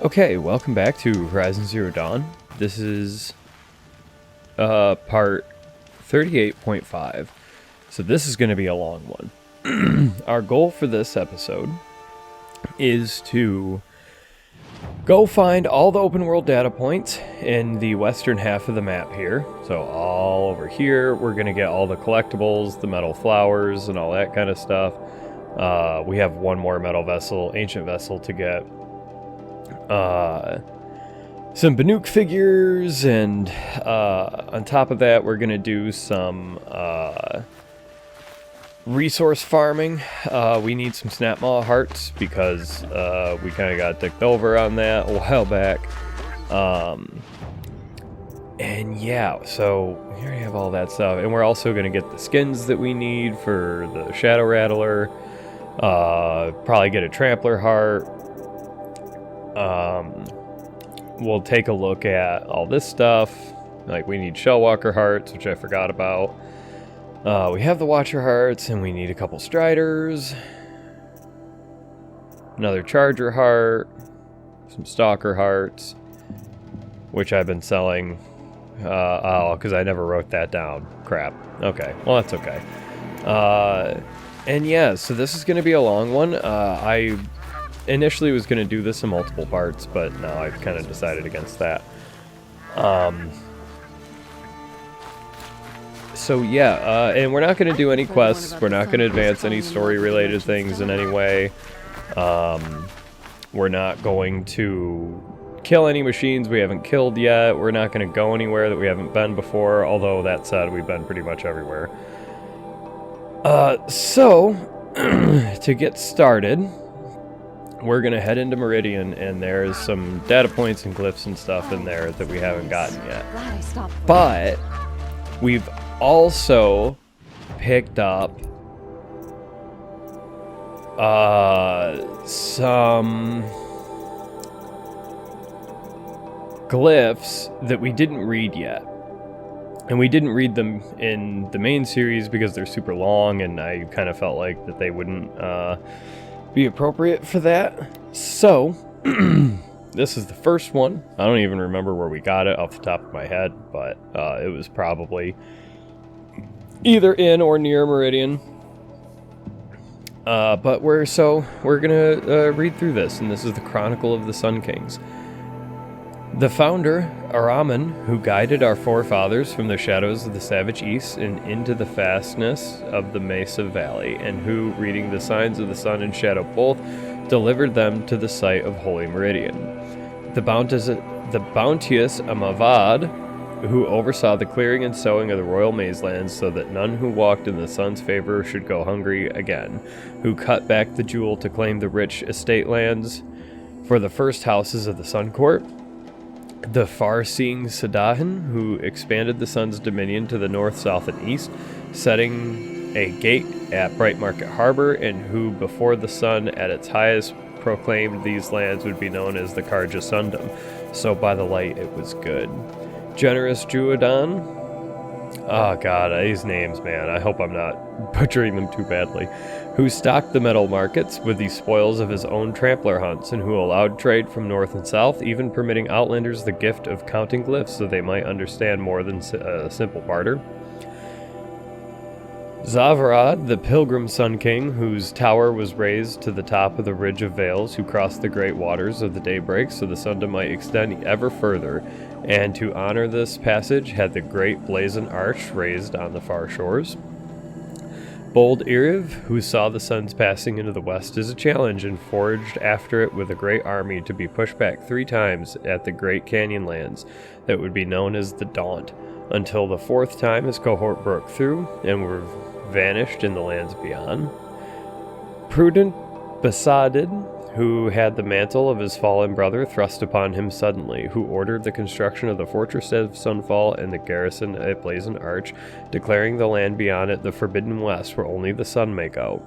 Okay, welcome back to Horizon Zero Dawn. This is part 38.5. So this is going to be a long one. Our goal for this episode is to go find all the open world data points in the western half of the map here. So all over here, we're going to get all the collectibles, the metal flowers, and all that kind of stuff. We have one more metal vessel, ancient vessel, to get. Some Banuk figures, and on top of that, we're gonna do some resource farming. We need some Snapmaw hearts because we kind of got dicked over on that a while back. And yeah, so we already have all that stuff, and we're also gonna get the skins that we need for the Shadow Rattler. Probably get a Trampler heart. We'll take a look at all this stuff. Like, we need Shellwalker hearts, which I forgot about. We have the Watcher hearts, and we need a couple Striders. Another Charger heart. Some Stalker hearts, which I've been selling. Because I never wrote that down. Crap. Okay, well, that's okay. And yeah, so this is going to be a long one. I initially was going to do this in multiple parts, but now I've kind of decided against that. So yeah, and we're not going to do any quests. We're not going to advance any story-related things in any way. We're not going to kill any machines we haven't killed yet. We're not going to go anywhere that we haven't been before, although that said, we've been pretty much everywhere. So, to get started, we're going to head into Meridian, and there's some data points and glyphs and stuff in there that we haven't gotten yet. But we've also picked up some glyphs that we didn't read yet. And we didn't read them in the main series because they're super long, and I kind of felt like that they wouldn't be appropriate for that. So this is the first one. I don't even remember where we got it off the top of my head, but it was probably either in or near Meridian. But we're gonna read through this, and this is the Chronicle of the Sun Kings. The founder, Araman, who guided our forefathers from the shadows of the savage east and into the fastness of the Mesa Valley, and who, reading the signs of the sun and shadow both, delivered them to the site of Holy Meridian. The bounteous Amavad, who oversaw the clearing and sowing of the royal mazelands so that none who walked in the sun's favor should go hungry again, who cut back the jewel to claim the rich estate lands for the first houses of the Sun Court. The far-seeing Sadahan, who expanded the sun's dominion to the north, south, and east, setting a gate at Bright Market Harbor, and who, before the sun at its highest, proclaimed these lands would be known as the Karja Sundom. So by the light it was good. Generous Juadan. Oh god, these names, man. I hope I'm not butchering them too badly. Who stocked the metal markets with the spoils of his own trampler hunts, and who allowed trade from north and south, even permitting outlanders the gift of counting glyphs so they might understand more than simple barter. Zavarad, the pilgrim Sun King, whose tower was raised to the top of the Ridge of Veils, who crossed the great waters of the daybreak so the Sundom might extend ever further, and to honor this passage had the great blazon arch raised on the far shores. Bold Iriv, who saw the sun's passing into the west as a challenge and forged after it with a great army to be pushed back 3 times at the great canyon lands that would be known as the Daunt, until the 4th time his cohort broke through and were vanished in the lands beyond. Prudent Besadid, who had the mantle of his fallen brother thrust upon him suddenly, who ordered the construction of the fortress of Sunfall and the garrison at Blazon Arch, declaring the land beyond it the Forbidden West, where only the sun may go.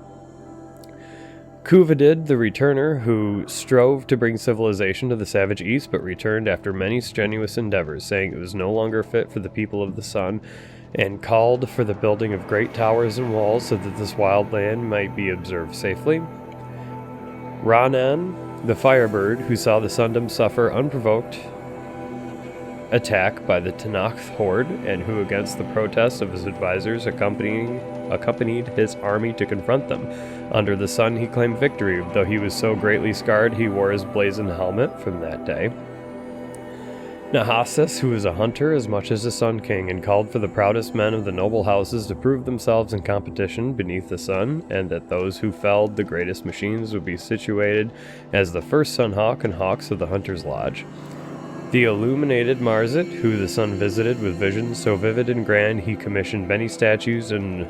Kuvadid, the returner, who strove to bring civilization to the savage east, but returned after many strenuous endeavors, saying it was no longer fit for the people of the sun, and called for the building of great towers and walls so that this wild land might be observed safely. Ranan, The Firebird, who saw the Sundom suffer unprovoked attack by the Tenakth horde, and who, against the protests of his advisors, accompanied his army to confront them. Under the sun he claimed victory, though he was so greatly scarred he wore his blazoned helmet from that day. Nahasis, who was a hunter as much as a Sun King, and called for the proudest men of the noble houses to prove themselves in competition beneath the sun, and that those who felled the greatest machines would be situated as the first Sunhawk and Hawks of the Hunter's Lodge. The illuminated Marzit, who the sun visited with visions so vivid and grand he commissioned many statues and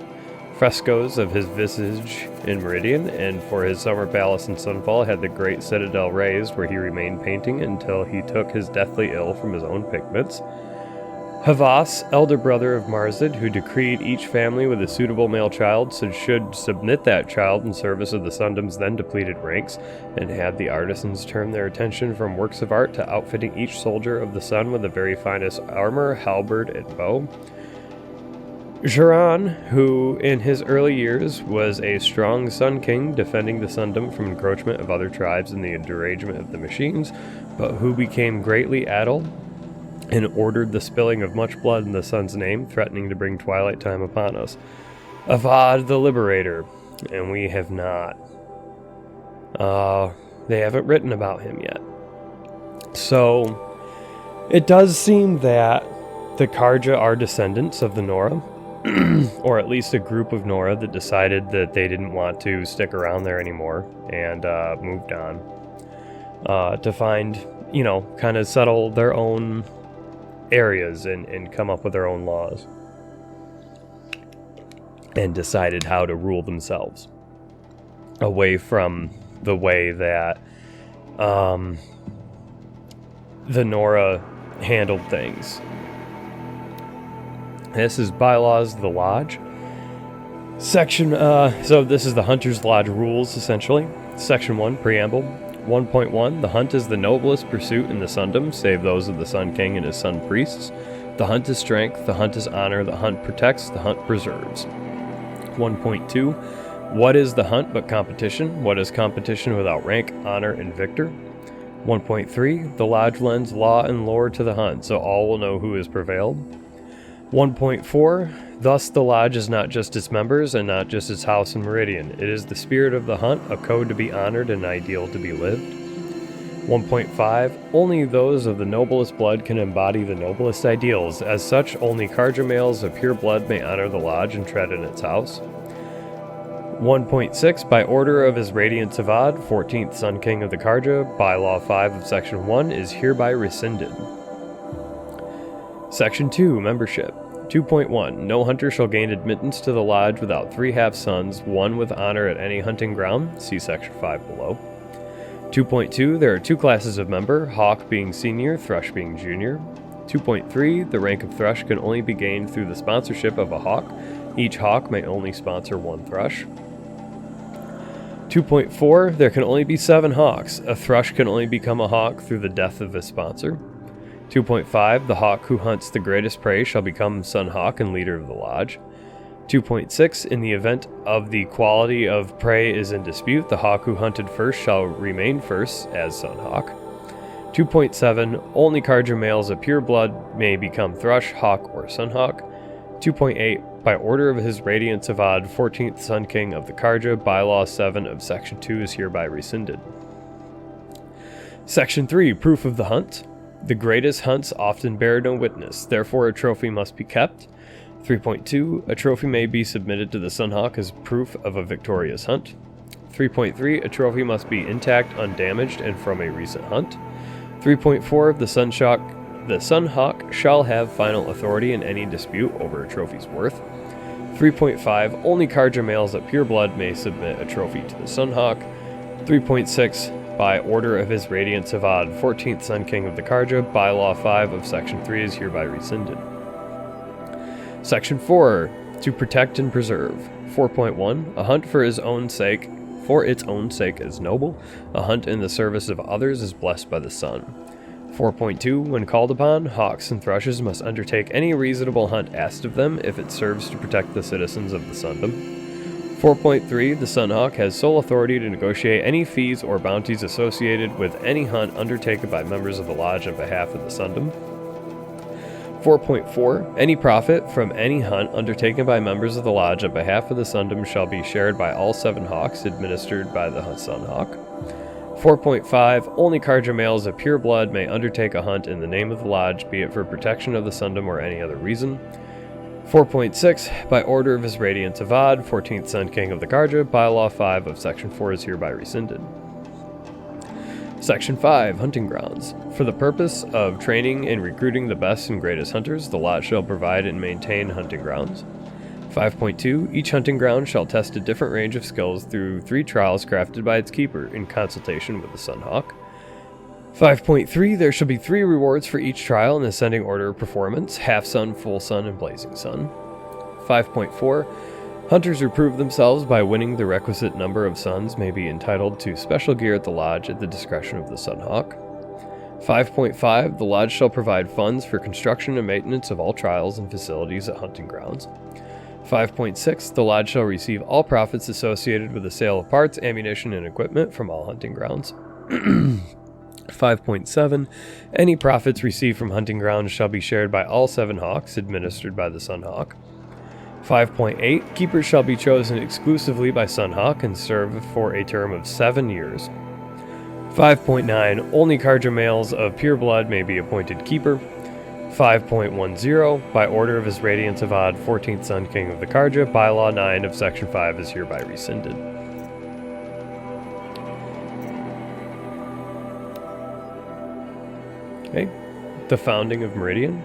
frescoes of his visage in Meridian, and for his summer palace in Sunfall had the great citadel raised, where he remained painting until he took his deathly ill from his own pigments. Havas, elder brother of Marzid, who decreed each family with a suitable male child should submit that child in service of the Sundom's then depleted ranks, and had the artisans turn their attention from works of art to outfitting each soldier of the sun with the very finest armor, halberd, and bow. Jiran, who in his early years was a strong Sun King defending the Sundom from encroachment of other tribes and the derangement of the machines, but who became greatly addled and ordered the spilling of much blood in the sun's name, threatening to bring twilight time upon us. Avad the Liberator, and we have not. They haven't written about him yet. So, it does seem that the Karja are descendants of the Nora, or at least a group of Nora that decided that they didn't want to stick around there anymore and moved on to find, kind of settle their own areas and come up with their own laws, and decided how to rule themselves away from the way that the Nora handled things. This is Bylaws of the Lodge. So this is the Hunter's Lodge rules, essentially. Section 1, Preamble. 1.1, the hunt is the noblest pursuit in the Sundom, save those of the Sun King and his Sun Priests. The hunt is strength, the hunt is honor, the hunt protects, the hunt preserves. 1.2, what is the hunt but competition? What is competition without rank, honor, and victor? 1.3, the Lodge lends law and lore to the hunt, so all will know who has prevailed. 1.4, thus the Lodge is not just its members and not just its house and meridian. It is the spirit of the hunt, a code to be honored and an ideal to be lived. 1.5, only those of the noblest blood can embody the noblest ideals. As such, only Karja males of pure blood may honor the Lodge and tread in its house. 1.6, by order of His Radiant Avad, 14th Sun King of the Karja, Bylaw 5 of Section 1, is hereby rescinded. Section 2, Membership. 2.1, no hunter shall gain admittance to the Lodge without 3 half-sons, 1 with honor at any hunting ground, see Section 5 below. 2.2, there are 2 classes of member, Hawk being senior, Thrush being junior. 2.3, the rank of Thrush can only be gained through the sponsorship of a Hawk. Each Hawk may only sponsor 1 Thrush. 2.4, there can only be 7 Hawks. A Thrush can only become a Hawk through the death of a sponsor. 2.5, the Hawk who hunts the greatest prey shall become Sun Hawk and leader of the Lodge. 2.6, in the event of the quality of prey is in dispute, the Hawk who hunted first shall remain first as Sun Hawk. 2.7, only Karja males of pure blood may become Thrush, Hawk, or Sun Hawk. 2.8, by order of His Radiant Avad, 14th Sun King of the Karja, Bylaw 7 of Section 2 is hereby rescinded. Section 3, Proof of the Hunt. The greatest hunts often bear no witness, therefore a trophy must be kept. 3.2, a trophy may be submitted to the Sunhawk as proof of a victorious hunt. 3.3, a trophy must be intact, undamaged, and from a recent hunt. 3.4, the Sunhawk shall have final authority in any dispute over a trophy's worth. 3.5, only Karja males of pure blood may submit a trophy to the Sunhawk. 3.6, by order of His Radiant Avad, 14th Sun King of the Karja, Bylaw 5 of Section 3 is hereby rescinded. Section 4, to protect and preserve. 4.1, a hunt for its own sake is noble. A hunt in the service of others is blessed by the sun. 4.2, when called upon, hawks and thrushes must undertake any reasonable hunt asked of them if it serves to protect the citizens of the Sundom. 4.3 The Sunhawk has sole authority to negotiate any fees or bounties associated with any hunt undertaken by members of the Lodge on behalf of the Sundom. 4.4 Any profit from any hunt undertaken by members of the Lodge on behalf of the Sundom shall be shared by all 7 hawks administered by the Sunhawk. 4.5 Only Karja males of pure blood may undertake a hunt in the name of the Lodge, be it for protection of the Sundom or any other reason. 4.6 By order of His Radiance Avad, 14th Sun King of the Karja, Bylaw 5 of Section 4 is hereby rescinded. Section 5 Hunting Grounds. For the purpose of training and recruiting the best and greatest hunters, the Lodge shall provide and maintain hunting grounds. 5.2 Each hunting ground shall test a different range of skills through 3 trials crafted by its keeper in consultation with the Sunhawk. 5.3 There shall be 3 rewards for each trial in ascending order of performance: half sun, full sun, and blazing sun. 5.4 Hunters who prove themselves by winning the requisite number of suns may be entitled to special gear at the Lodge at the discretion of the Sunhawk. 5.5 The Lodge shall provide funds for construction and maintenance of all trials and facilities at hunting grounds. 5.6 The Lodge shall receive all profits associated with the sale of parts, ammunition, and equipment from all hunting grounds. 5.7 Any profits received from hunting grounds shall be shared by all 7 hawks administered by the Sunhawk. 5.8 Keepers shall be chosen exclusively by Sunhawk and serve for a term of 7 years. 5.9 Only Karja males of pure blood may be appointed keeper. 5.10 By order of His Radiance Avad, 14th Sun King of the Karja, Bylaw 9 of Section 5 is hereby rescinded. Okay. The founding of Meridian.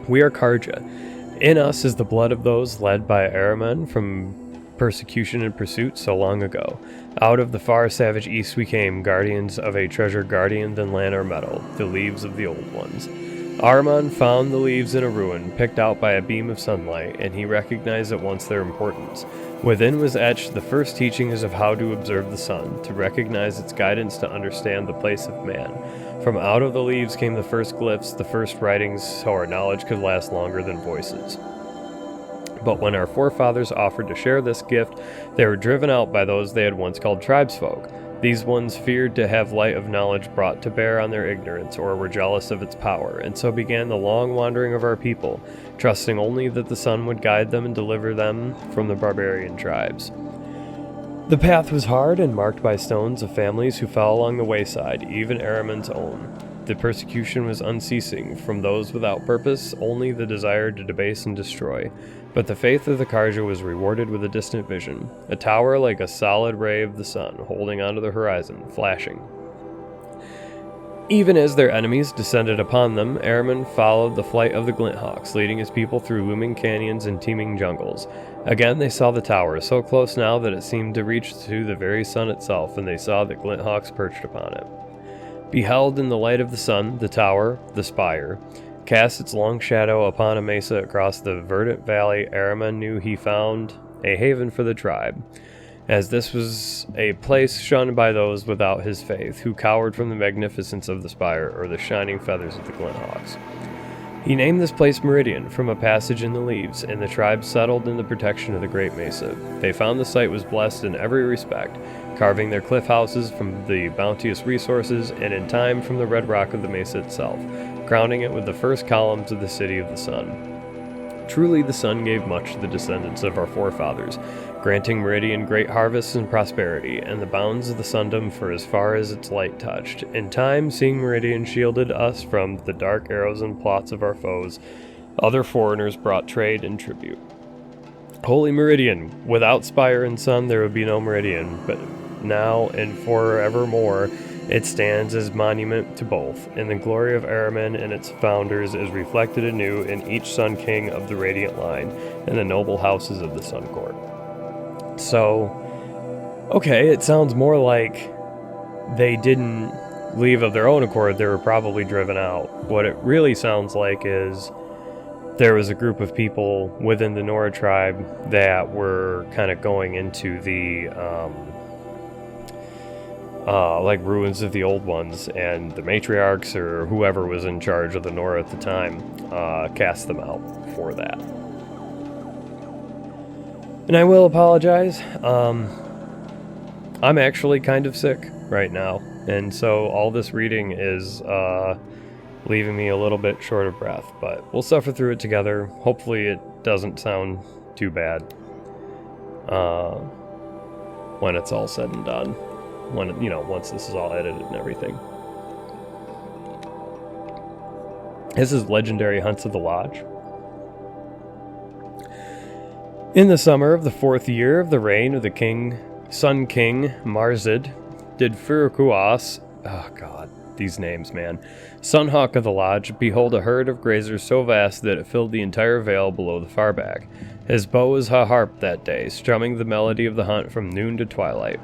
We are Karja. In us is the blood of those led by Araman from persecution and pursuit so long ago. Out of the far savage east we came, guardians of a treasure guardian than land or metal, the leaves of the old ones. Araman found the leaves in a ruin, picked out by a beam of sunlight, and he recognized at once their importance. Within was etched the first teachings of how to observe the sun, to recognize its guidance, to understand the place of man. From out of the leaves came the first glyphs, the first writings, so our knowledge could last longer than voices. But when our forefathers offered to share this gift, they were driven out by those they had once called tribesfolk. These ones feared to have light of knowledge brought to bear on their ignorance, or were jealous of its power, and so began the long wandering of our people, trusting only that the sun would guide them and deliver them from the barbarian tribes. The path was hard and marked by stones of families who fell along the wayside, even Araman's own. The persecution was unceasing, from those without purpose, only the desire to debase and destroy. But the faith of the Karja was rewarded with a distant vision, a tower like a solid ray of the sun, holding onto the horizon, flashing. Even as their enemies descended upon them, Araman followed the flight of the Glinthawks, leading his people through looming canyons and teeming jungles. Again they saw the tower, so close now that it seemed to reach to the very sun itself, and they saw the Glinthawks perched upon it. Beheld in the light of the sun, the tower, the spire, cast its long shadow upon a mesa across the verdant valley. Araman knew he found a haven for the tribe, as this was a place shunned by those without his faith, who cowered from the magnificence of the spire or the shining feathers of the Glinthawks. He named this place Meridian, from a passage in the leaves, and the tribe settled in the protection of the great mesa. They found the site was blessed in every respect, carving their cliff houses from the bounteous resources, and in time from the red rock of the mesa itself, crowning it with the first columns of the City of the Sun. Truly the sun gave much to the descendants of our forefathers, granting Meridian great harvests and prosperity, and the bounds of the Sundom for as far as its light touched. In time, seeing Meridian shielded us from the dark arrows and plots of our foes, other foreigners brought trade and tribute. Holy Meridian, without spire and sun there would be no Meridian, but now and forevermore it stands as monument to both, and the glory of Araman and its founders is reflected anew in each Sun King of the Radiant line and the noble houses of the Sun Court. So, okay, it sounds more like they didn't leave of their own accord, they were probably driven out. What it really sounds like is there was a group of people within the Nora tribe that were kind of going into the like ruins of the old ones, and the matriarchs or whoever was in charge of the Nora at the time cast them out for that. And I will apologize. I'm actually kind of sick right now, and so all this reading is leaving me a little bit short of breath, but we'll suffer through it together. Hopefully it doesn't sound too bad when it's all said and done, once this is all edited and everything. This is Legendary Hunts of the Lodge. In the summer of the 4th year of the reign of the Sun King Marzid, did Furukuas, oh god, these names, man, Sunhawk of the Lodge, behold a herd of grazers so vast that it filled the entire vale below the far back. His bow was a harp that day, strumming the melody of the hunt from noon to twilight.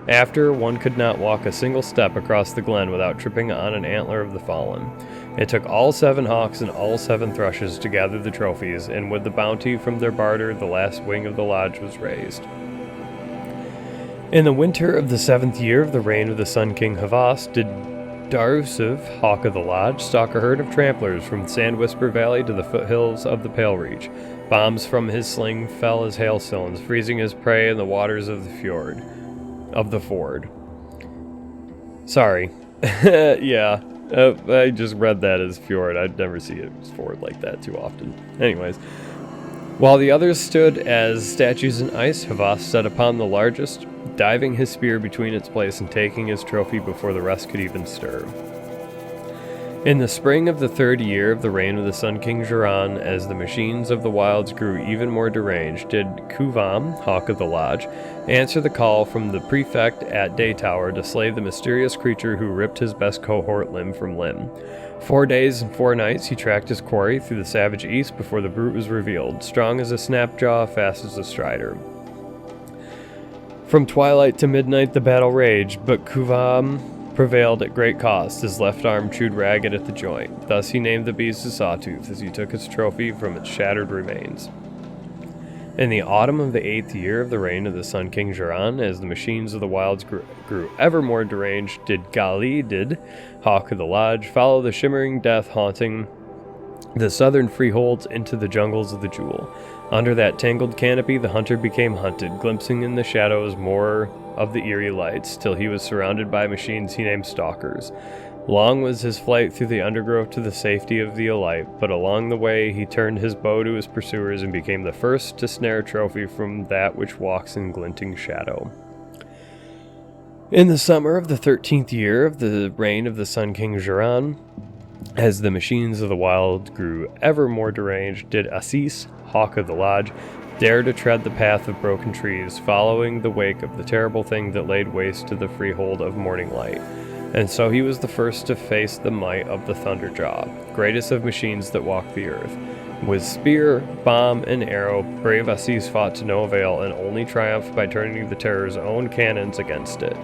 After, one could not walk a single step across the glen without tripping on an antler of the fallen. It took all 7 hawks and all 7 thrushes to gather the trophies, and with the bounty from their barter, the last wing of the lodge was raised. In the winter of the 7th year of the reign of the Sun King Havas, did Darusiv, Hawk of the Lodge, stalk a herd of tramplers from Sand Whisper Valley to the foothills of the Pale Reach. Bombs from his sling fell as hailstones, freezing his prey in the waters of the ford. Sorry. Yeah. I just read that as fjord. I'd never see it as ford like that too often. Anyways. While the others stood as statues in ice, Havas set upon the largest, diving his spear between its place and taking his trophy before the rest could even stir. In the spring of the 3rd year of the reign of the Sun King Jiran, as the machines of the wilds grew even more deranged, did Kuvam, Hawk of the Lodge, answer the call from the prefect at Day Tower to slay the mysterious creature who ripped his best cohort limb from limb. 4 days and 4 nights he tracked his quarry through the savage east before the brute was revealed, strong as a snapjaw, fast as a strider. From twilight to midnight the battle raged, but Kuvam prevailed at great cost, his left arm chewed ragged at the joint. Thus he named the beast a Sawtooth, as he took its trophy from its shattered remains. In the autumn of the 8th year of the reign of the Sun King Jiran, as the machines of the wilds grew ever more deranged, did Gali, Hawk of the Lodge, follow the shimmering death haunting the southern freeholds into the jungles of the Jewel. Under that tangled canopy the hunter became hunted, glimpsing in the shadows more of the eerie lights, till he was surrounded by machines he named stalkers. Long was his flight through the undergrowth to the safety of the alight, but along the way he turned his bow to his pursuers and became the first to snare a trophy from that which walks in glinting shadow. In the summer of the 13th year of the reign of the Sun King Jiran, as the machines of the wild grew ever more deranged, did Assis, Hawk of the Lodge, dare to tread the path of broken trees, following the wake of the terrible thing that laid waste to the freehold of Morning Light. And so he was the first to face the might of the Thunderjaw, greatest of machines that walk the earth. With spear, bomb, and arrow, brave Assis fought to no avail, and only triumphed by turning the Terror's own cannons against it.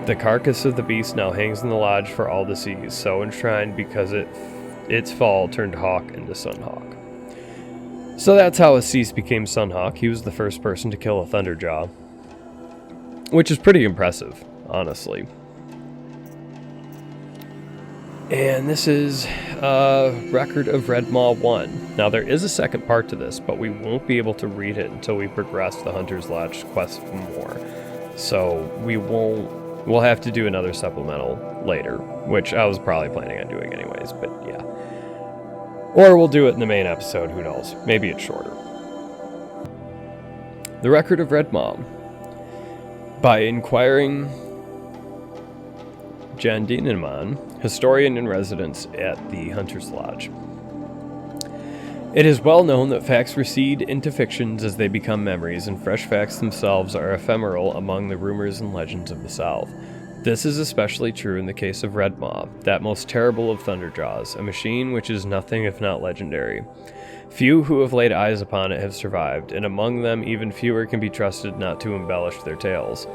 The carcass of the beast now hangs in the lodge for all to see, so enshrined because its fall turned Hawk into Sunhawk. So that's how Assis became Sunhawk. He was the first person to kill a Thunderjaw, which is pretty impressive, honestly. And this is Record of Red Maw 1. Now there is a second part to this, but we won't be able to read it until we progress the Hunter's Lodge quest more. So we'll have to do another supplemental later, which I was probably planning on doing anyways, but yeah. Or we'll do it in the main episode, who knows. Maybe it's shorter. The Record of Red Maw. By inquiring Jandinaman, historian in residence at the Hunter's Lodge. It is well known that facts recede into fictions as they become memories, and fresh facts themselves are ephemeral among the rumors and legends of the South. This is especially true in the case of Red Maw, that most terrible of Thunderjaws, a machine which is nothing if not legendary. Few who have laid eyes upon it have survived, and among them even fewer can be trusted not to embellish their tales.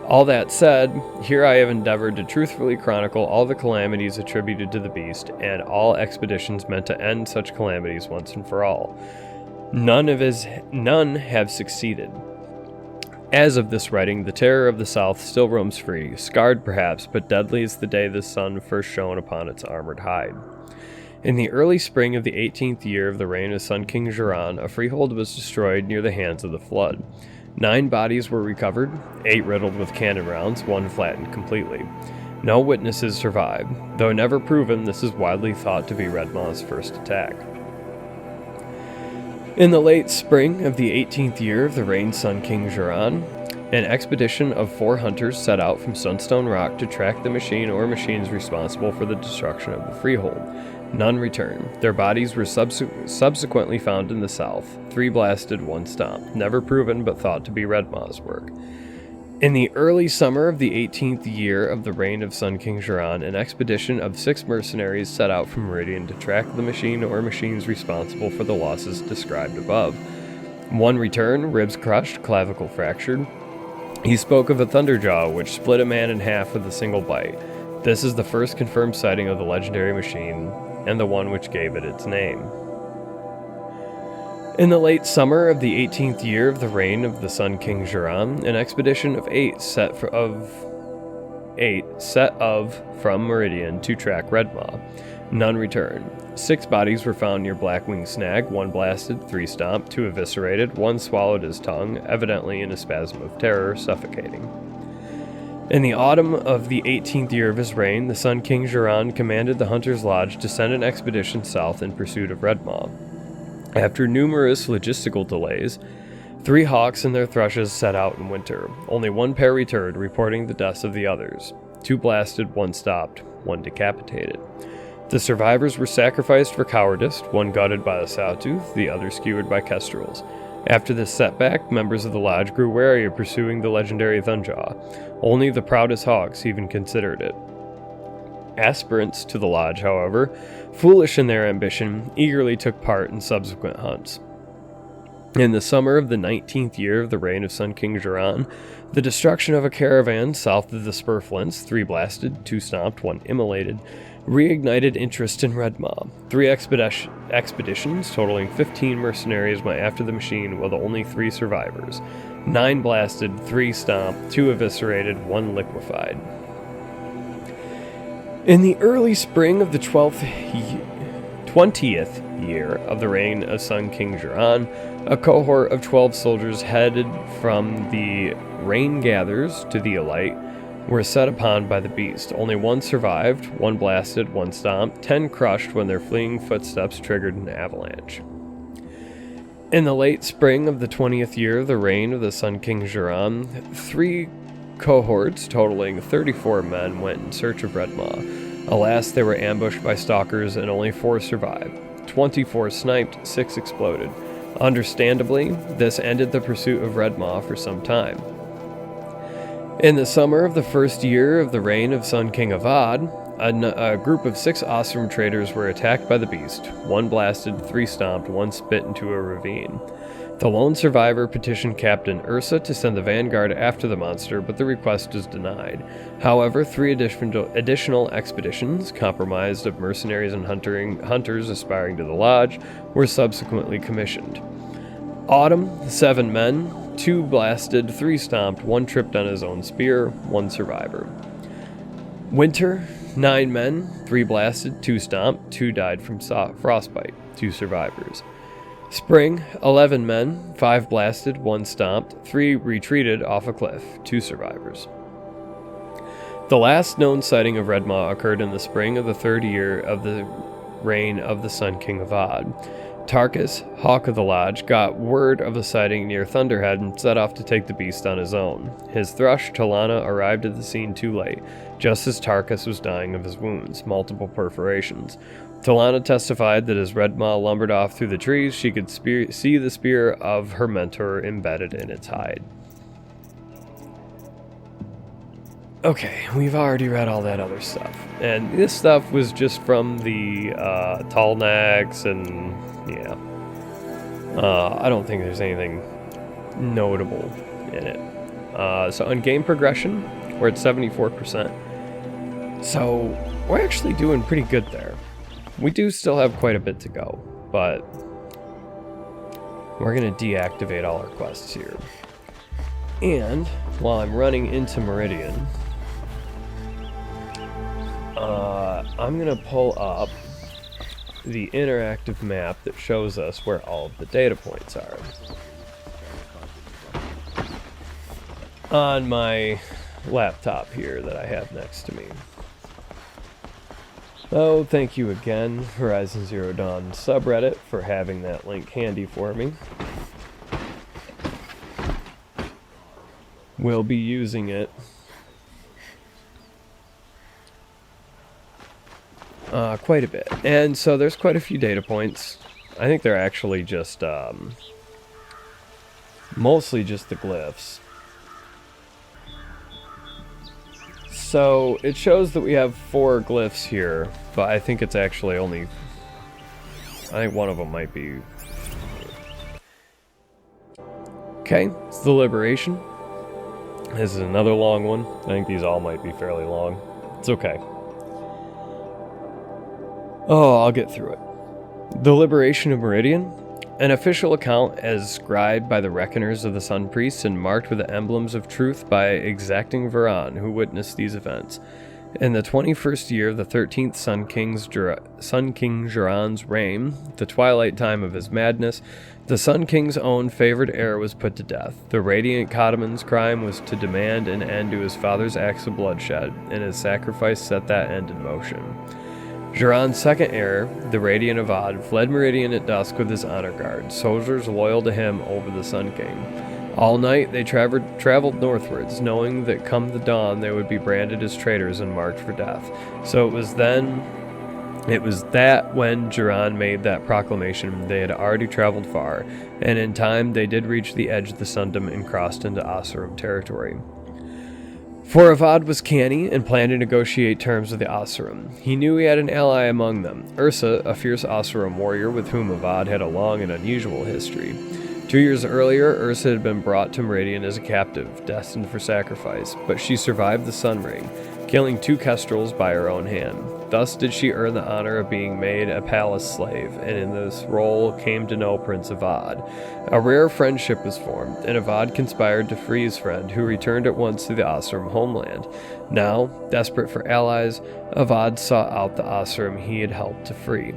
All that said, here I have endeavored to truthfully chronicle all the calamities attributed to the beast, and all expeditions meant to end such calamities once and for all. None have succeeded. As of this writing, the terror of the South still roams free, scarred perhaps, but deadly as the day the sun first shone upon its armored hide. In the early spring of the 18th year of the reign of Sun King Jiran, a freehold was destroyed near the hands of the flood. 9 bodies were recovered, 8 riddled with cannon rounds, 1 flattened completely. No witnesses survived. Though never proven, this is widely thought to be Red Maw's first attack. In the late spring of the 18th year of the reigned Sun King Jiran, an expedition of 4 hunters set out from Sunstone Rock to track the machine or machines responsible for the destruction of the Freehold. None returned. Their bodies were subsequently found in the south. 3 blasted, 1 stomped. Never proven, but thought to be Red Maw's work. In the early summer of the 18th year of the reign of Sun King Jiran, an expedition of 6 mercenaries set out from Meridian to track the machine or machines responsible for the losses described above. 1 returned, ribs crushed, clavicle fractured. He spoke of a thunderjaw which split a man in half with a single bite. This is the first confirmed sighting of the legendary machine, and the one which gave it its name. In the late summer of the 18th year of the reign of the Sun King Jiran, an expedition of 8 set from Meridian to track Red Maw. None returned. 6 bodies were found near Blackwing Snag, 1 blasted, 3 stomped, 2 eviscerated, 1 swallowed his tongue, evidently in a spasm of terror, suffocating. In the autumn of the 18th year of his reign, the Sun King Jiran commanded the Hunter's Lodge to send an expedition south in pursuit of Red Maw. After numerous logistical delays, 3 hawks and their thrushes set out in winter. Only 1 pair returned, reporting the deaths of the others. 2 blasted, 1 stopped, 1 decapitated. The survivors were sacrificed for cowardice, 1 gutted by the sawtooth, the other skewered by kestrels. After this setback, members of the lodge grew wary of pursuing the legendary Thunjaw. Only the proudest hawks even considered it. Aspirants to the lodge, however, foolish in their ambition, eagerly took part in subsequent hunts. In the summer of the 19th year of the reign of Sun King Jiran, the destruction of a caravan south of the Spurflints, 3 blasted, 2 stomped, 1 immolated, reignited interest in Red Maw. 3 expeditions, totaling 15 mercenaries, went after the machine with only 3 survivors. 9 blasted, 3 stomped, 2 eviscerated, 1 liquefied. In the early spring of the 20th year of the reign of Sun King Jiran, a cohort of 12 soldiers headed from the Rain Gathers to the Elite were set upon by the beast. Only 1 survived, 1 blasted, 1 stomped, 10 crushed when their fleeing footsteps triggered an avalanche. In the late spring of the 20th year of the reign of the Sun King Jiran, 3 cohorts totaling 34 men went in search of Red Maw. Alas, they were ambushed by stalkers and only 4 survived. 24 sniped, 6 exploded. Understandably, this ended the pursuit of Red Maw for some time. In the summer of the first year of the reign of Sun King Avad, a group of 6 Ostrom traders were attacked by the beast. 1 blasted, 3 stomped, 1 spit into a ravine. The lone survivor petitioned Captain Ursa to send the vanguard after the monster, but the request was denied. However, 3 additional expeditions, comprised of mercenaries and hunters aspiring to the lodge, were subsequently commissioned. Autumn, 7 men, 2 blasted, 3 stomped, 1 tripped on his own spear, 1 survivor. Winter, 9 men, 3 blasted, 2 stomped, 2 died from frostbite, 2 survivors. Spring, 11 men, 5 blasted, 1 stomped, 3 retreated off a cliff, 2 survivors. The last known sighting of Red Maw occurred in the spring of the 3rd year of the reign of the Sun King Avad. Tarkus, Hawk of the Lodge, got word of the sighting near Thunderhead and set off to take the beast on his own. His thrush, Talana, arrived at the scene too late, just as Tarkus was dying of his wounds, multiple perforations. Talana testified that as Red Maw lumbered off through the trees, she could see the spear of her mentor embedded in its hide. Okay, we've already read all that other stuff. And this stuff was just from the Talnax and, yeah. I don't think there's anything notable in it. So on game progression, we're at 74%. So we're actually doing pretty good there. We do still have quite a bit to go, but we're going to deactivate all our quests here. And while I'm running into Meridian, I'm going to pull up the interactive map that shows us where all of the data points are. on my laptop here that I have next to me. Oh, thank you again, Horizon Zero Dawn subreddit, for having that link handy for me. We'll be using it quite a bit. And so there's quite a few data points. I think they're actually just mostly just the glyphs. So it shows that we have 4 glyphs here, but I think it's actually only, I think one of them might be. Okay, it's the Liberation. This is another long one. I think these all might be fairly long. It's okay. Oh, I'll get through it. The Liberation of Meridian. An official account as scribed by the Reckoners of the Sun Priests and marked with the emblems of truth by exacting Varan, who witnessed these events. In the 21st year of the 13th Sun King Jiran's reign, the twilight time of his madness, the Sun King's own favored heir was put to death. The radiant Kataman's crime was to demand an end to his father's acts of bloodshed, and his sacrifice set that end in motion. Jiran's second heir, the Radiant Avad, fled Meridian at dusk with his honor guard, soldiers loyal to him over the Sun King. All night they traveled northwards, knowing that come the dawn they would be branded as traitors and marked for death. So it was that when Jiran made that proclamation, they had already traveled far, and in time they did reach the edge of the Sundom and crossed into Asurum territory. For Avad was canny and planned to negotiate terms with the Asurum. He knew he had an ally among them, Ursa, a fierce Asurum warrior with whom Avad had a long and unusual history. 2 years earlier, Ursa had been brought to Meridian as a captive, destined for sacrifice, but she survived the Sun Ring, killing 2 kestrels by her own hand. Thus did she earn the honor of being made a palace slave, and in this role came to know Prince Avad. A rare friendship was formed, and Avad conspired to free his friend, who returned at once to the Asurum homeland. Now, desperate for allies, Avad sought out the Asurum he had helped to free.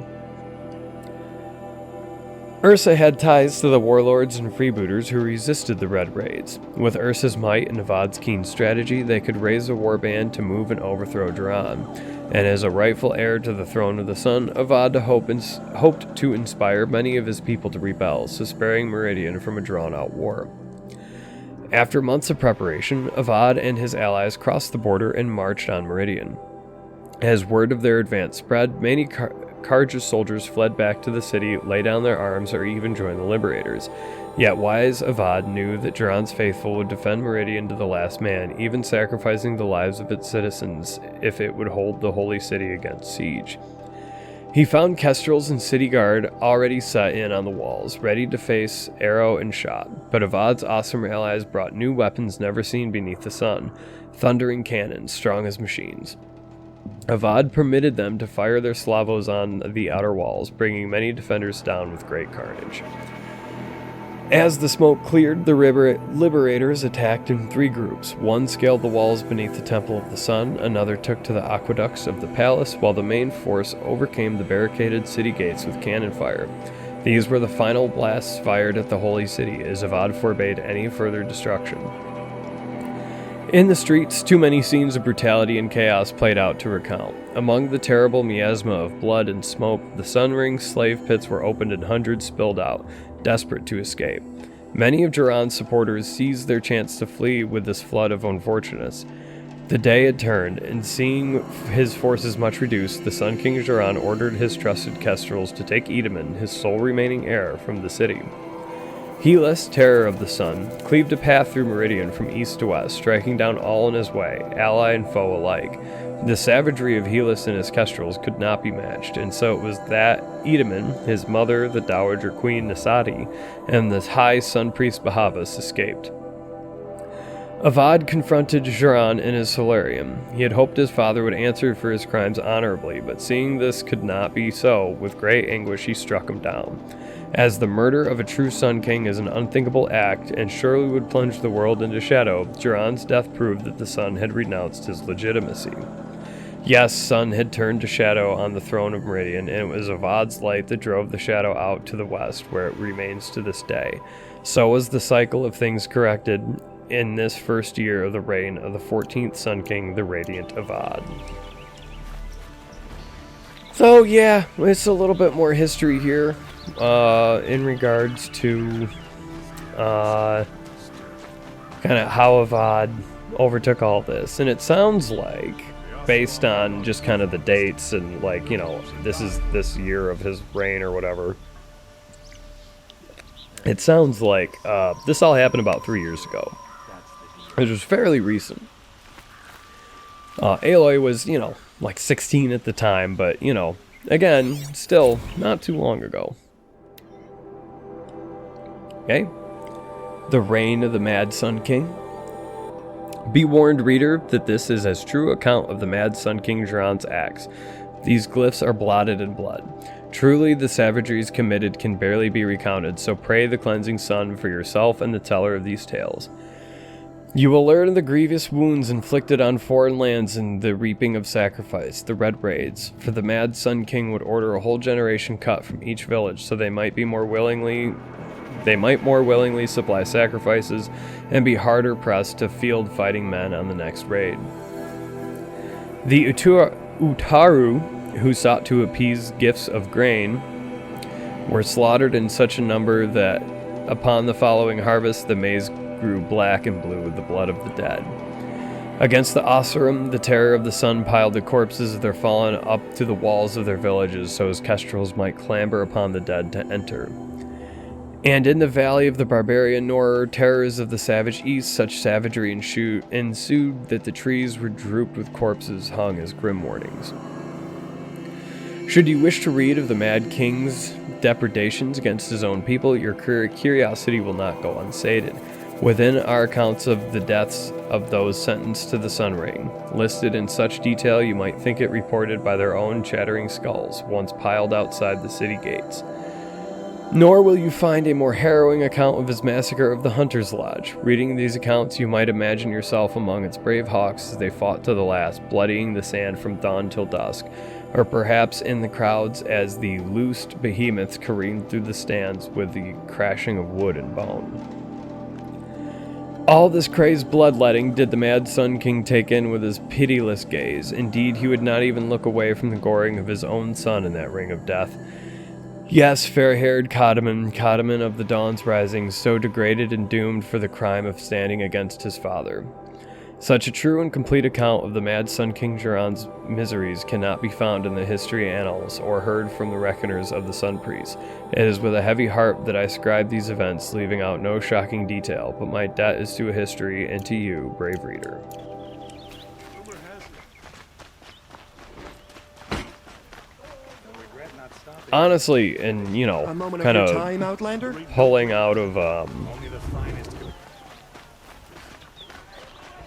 Ursa had ties to the warlords and freebooters who resisted the Red Raids. With Ursa's might and Avad's keen strategy, they could raise a warband to move and overthrow Jiran. And as a rightful heir to the throne of the sun, Avad hoped to inspire many of his people to rebel, so sparing Meridian from a drawn-out war. After months of preparation, Avad and his allies crossed the border and marched on Meridian. As word of their advance spread, many Karja soldiers fled back to the city, lay down their arms, or even joined the Liberators. Yet wise Avad knew that Jiran's faithful would defend Meridian to the last man, even sacrificing the lives of its citizens if it would hold the holy city against siege. He found kestrels and city guard already set in on the walls, ready to face arrow and shot, but Avad's awesome allies brought new weapons never seen beneath the sun, thundering cannons strong as machines. Avad permitted them to fire their Slavos on the outer walls, bringing many defenders down with great carnage. As the smoke cleared, the Liberators attacked in 3 groups. One scaled the walls beneath the Temple of the Sun, another took to the aqueducts of the palace, while the main force overcame the barricaded city gates with cannon fire. These were the final blasts fired at the holy city, as Avad forbade any further destruction. In the streets, too many scenes of brutality and chaos played out to recount. Among the terrible miasma of blood and smoke, the Sun Ring slave pits were opened and hundreds spilled out, desperate to escape. Many of Jiran's supporters seized their chance to flee with this flood of unfortunates. The day had turned, and seeing his forces much reduced, the Sun King Jiran ordered his trusted kestrels to take Edaman, his sole remaining heir, from the city. Helis, terror of the sun, cleaved a path through Meridian from east to west, striking down all in his way, ally and foe alike. The savagery of Helis and his kestrels could not be matched, and so it was that Edaman, his mother, the Dowager Queen Nasati, and the High Sun Priest Bahavas escaped. Avad confronted Jiran in his solarium. He had hoped his father would answer for his crimes honorably, but seeing this could not be so, with great anguish he struck him down. As the murder of a true Sun King is an unthinkable act and surely would plunge the world into shadow, Jiran's death proved that the sun had renounced his legitimacy. Yes, sun had turned to shadow on the throne of Meridian, and it was Avad's light that drove the shadow out to the west, where it remains to this day. So was the cycle of things corrected, in this first year of the reign of the 14th Sun King, the Radiant Avad. So yeah, it's a little bit more history here in regards to kind of how Avad overtook all this. And it sounds like, based on just kind of the dates and like, you know, this is this year of his reign or whatever, it sounds like this all happened about 3 years ago. It was fairly recent. Aloy was, you know, like 16 at the time, but, you know, again, still not too long ago. Okay. The reign of the Mad Sun King. Be warned, reader, that this is as true account of the Mad Sun King Jiran's acts. These glyphs are blotted in blood. Truly, the savageries committed can barely be recounted, so pray the cleansing sun for yourself and the teller of these tales. You will learn of the grievous wounds inflicted on foreign lands in the reaping of sacrifice, the Red Raids, for the Mad Sun King would order a whole generation cut from each village, so they might more willingly supply sacrifices and be harder pressed to field fighting men on the next raid. The Utaru, who sought to appease gifts of grain, were slaughtered in such a number that upon the following harvest the maize grew black and blue with the blood of the dead. Against the Asurum, the terror of the sun piled the corpses of their fallen up to the walls of their villages so as kestrels might clamber upon the dead to enter. And in the valley of the barbarian Nor, terrors of the savage east, such savagery ensued that the trees were drooped with corpses hung as grim warnings. Should you wish to read of the Mad King's depredations against his own people, your curiosity will not go unsated. Within are accounts of the deaths of those sentenced to the Sun Ring, listed in such detail you might think it reported by their own chattering skulls, once piled outside the city gates. Nor will you find a more harrowing account of his massacre of the Hunter's Lodge. Reading these accounts, you might imagine yourself among its brave hawks as they fought to the last, bloodying the sand from dawn till dusk, or perhaps in the crowds as the loosed behemoths careened through the stands with the crashing of wood and bone. All this crazed bloodletting did the Mad Sun King take in with his pitiless gaze. Indeed, he would not even look away from the goring of his own son in that ring of death. Yes, fair-haired Codman of the Dawn's Rising, so degraded and doomed for the crime of standing against his father. Such a true and complete account of the Mad Sun King Jiran's miseries cannot be found in the history annals or heard from the reckoners of the Sun Priests. It is with a heavy heart that I scribe these events, leaving out no shocking detail, but my debt is to a history and to you, brave reader. Honestly, and you know, kind of pulling out of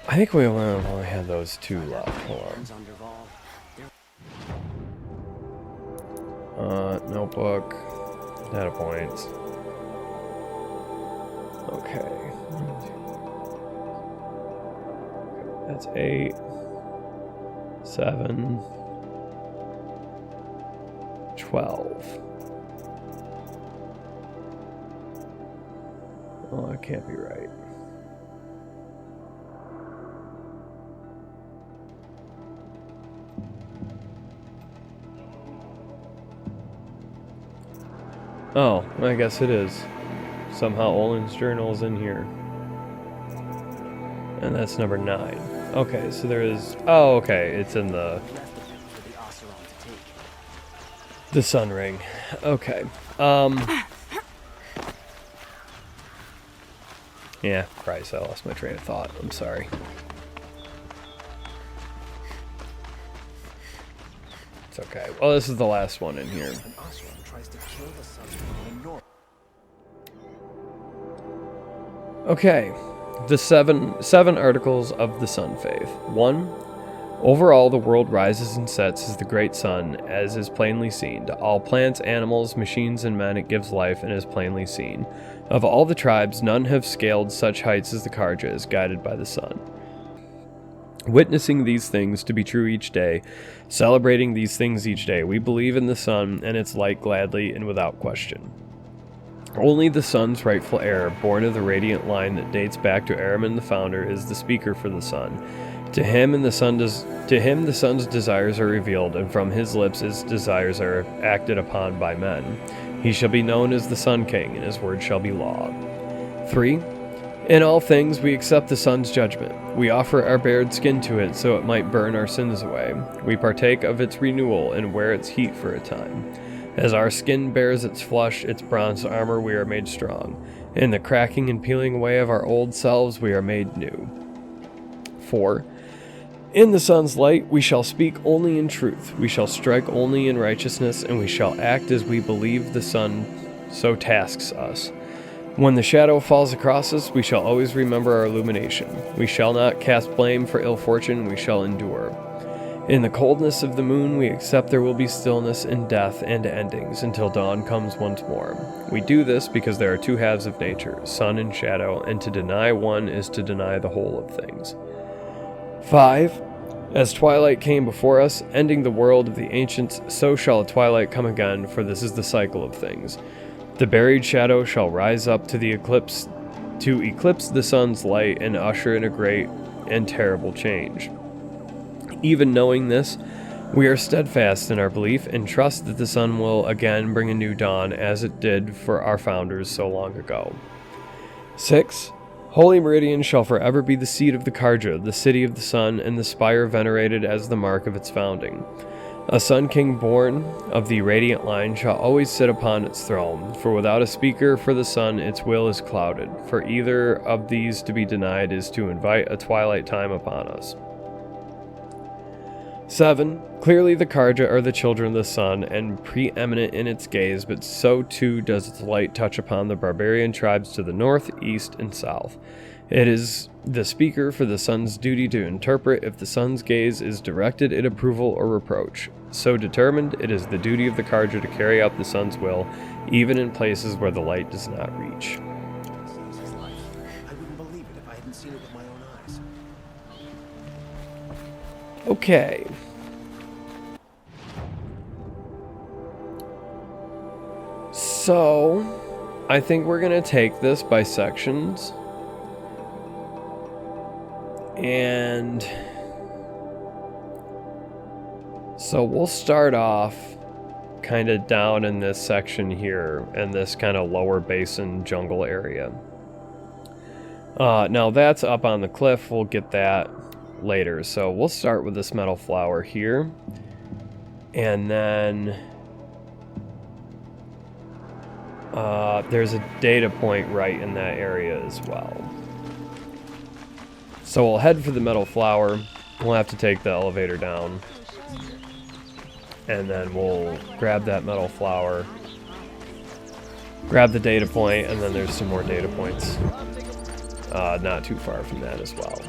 I think we only had those two left. Hold on. Notebook. Data points. Okay. That's 8. 7. 12. Oh, that can't be right. Oh, I guess it is. Somehow Olin's journal is in here. And that's number 9. Okay, so there is... Oh, okay, it's in the Sun Ring. Okay. Yeah, Christ, I lost my train of thought. I'm sorry. It's okay. Well, this is the last one in here. Okay, the seven articles of the Sun Faith. 1. Overall, the world rises and sets as the great sun, as is plainly seen. To all plants, animals, machines, and men it gives life and is plainly seen. Of all the tribes, none have scaled such heights as the Karja is guided by the sun. Witnessing these things to be true each day, celebrating these things each day, we believe in the sun and its light gladly and without question. Only the sun's rightful heir, born of the radiant line that dates back to Ahriman the founder, is the speaker for the sun. To him the sun's desires are revealed, and from his lips his desires are acted upon by men. He shall be known as the Sun King, and his word shall be law. 3. In all things we accept the sun's judgment. We offer our bared skin to it so it might burn our sins away. We partake of its renewal and wear its heat for a time. As our skin bears its flush, its bronze armor, we are made strong. In the cracking and peeling away of our old selves, we are made new. 4. In the sun's light, we shall speak only in truth. We shall strike only in righteousness, and we shall act as we believe the sun so tasks us. When the shadow falls across us, we shall always remember our illumination. We shall not cast blame for ill fortune, we shall endure. In the coldness of the moon, we accept there will be stillness and death and endings until dawn comes once more. We do this because there are two halves of nature, sun and shadow, and to deny one is to deny the whole of things. 5. As twilight came before us, ending the world of the ancients, so shall a twilight come again, for this is the cycle of things. The buried shadow shall rise up to eclipse the sun's light and usher in a great and terrible change. Even knowing this, we are steadfast in our belief and trust that the sun will again bring a new dawn as it did for our founders so long ago. 6. Holy Meridian shall forever be the seat of the Karja, the city of the sun, and the spire venerated as the mark of its founding. A Sun King born of the radiant line shall always sit upon its throne, for without a speaker for the sun its will is clouded. For either of these to be denied is to invite a twilight time upon us. 7. Clearly the Karja are the children of the sun, and preeminent in its gaze, but so too does its light touch upon the barbarian tribes to the north, east, and south. It is the speaker for the sun's duty to interpret if the sun's gaze is directed in approval or reproach. So determined, it is the duty of the Karja to carry out the sun's will, even in places where the light does not reach. I wouldn't believe it if I hadn't seen it with my own eyes. Okay. So, I think we're going to take this by sections. And so we'll start off kind of down in this section here, in this kind of lower basin jungle area. Now that's up on the cliff. We'll get that later. So we'll start with this metal flower here. And then there's a data point right in that area as well. So we'll head for the metal flower. We'll have to take the elevator down. And then we'll grab that metal flower. Grab the data point, and then there's some more data points. Not too far from that as well.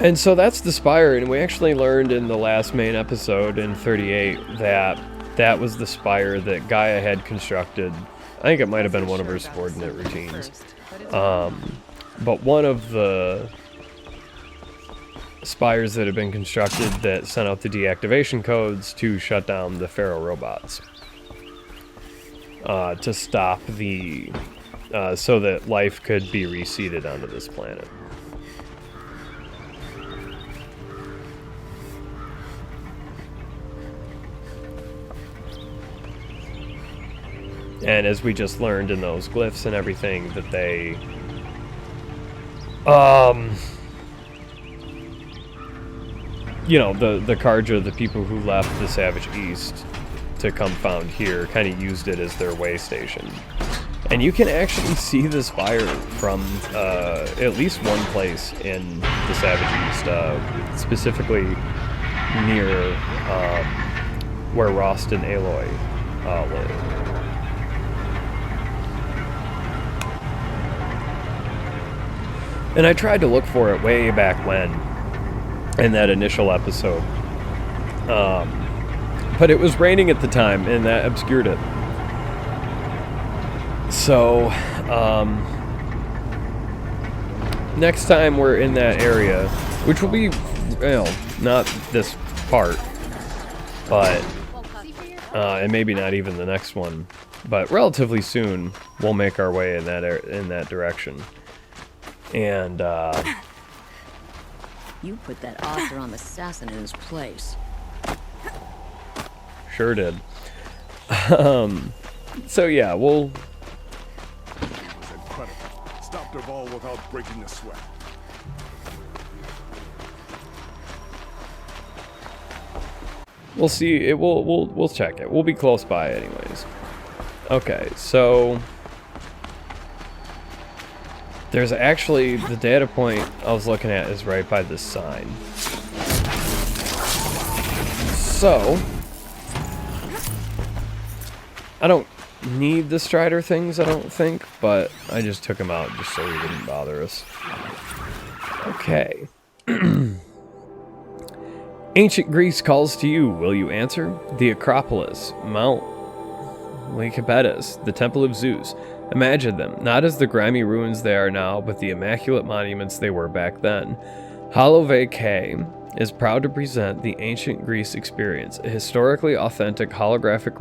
And so that's the spire, and we actually learned in the last main episode in 38 that that was the spire that Gaia had constructed. I think it might have been one of her subordinate routines. But one of the spires that had been constructed that sent out the deactivation codes to shut down the Pharaoh robots. To stop the... so that life could be reseeded onto this planet. And as we just learned in those glyphs and everything, that they... you know, the Karja, the people who left the Savage East to come found here, kind of used it as their way station. And you can actually see the spire from at least one place in the Savage East, specifically near where Rost and Aloy live. And I tried to look for it way back when, in that initial episode. But it was raining at the time, and that obscured it. So, next time we're in that area, which will be, you know, not this part, but and maybe not even the next one, but relatively soon we'll make our way in that direction. And You put that Oseram assassin in his place. sure did. So yeah, we'll. It was incredible. Stopped her ball without breaking a sweat. We'll see. We'll check it. We'll be close by, anyways. Okay, so there's actually the data point I was looking at is right by this sign. So I don't need the Strider things, I don't think, but I just took him out just so he didn't bother us. Okay. Ancient Greece calls to you, will you answer? The Acropolis, Mount Lycabettus, the Temple of Zeus. Imagine them, not as the grimy ruins they are now, but the immaculate monuments they were back then. Holloway K is proud to present the Ancient Greece Experience, a historically authentic holographic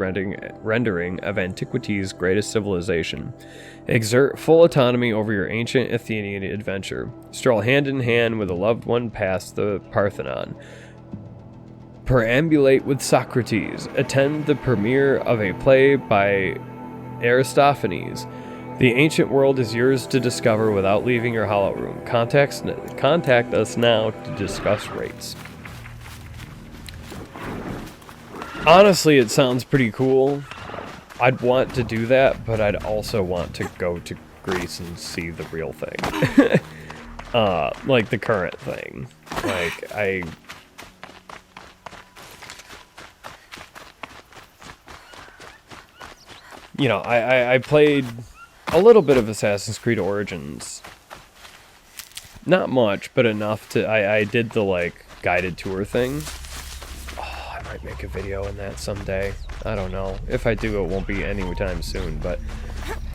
rendering of antiquity's greatest civilization. Exert full autonomy over your ancient Athenian adventure. Stroll hand in hand with a loved one past the Parthenon. Perambulate with Socrates. Attend the premiere of a play by Aristophanes. The ancient world is yours to discover without leaving your hollow room. Contact us now to discuss rates. Honestly, it sounds pretty cool. I'd want to do that, but I'd also want to go to Greece and see the real thing. Like the current thing. Like, you know, I played a little bit of Assassin's Creed Origins. Not much, but enough to... I did the, like, guided tour thing. Oh, I might make a video in that someday. I don't know. If I do, it won't be anytime soon, but...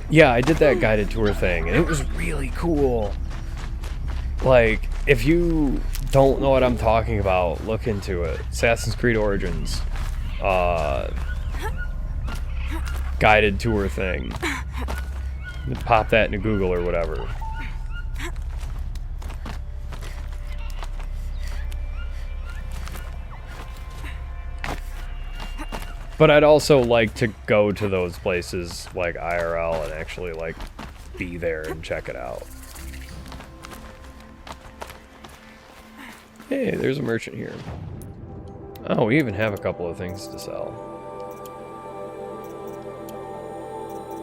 Yeah, I did that guided tour thing, and it was really cool. Like, if you don't know what I'm talking about, look into it. Assassin's Creed Origins. Guided tour thing. Pop that into Google or whatever. But I'd also like to go to those places like IRL and actually like be there and check it out. Hey, there's a merchant here. Oh, we even have a couple of things to sell.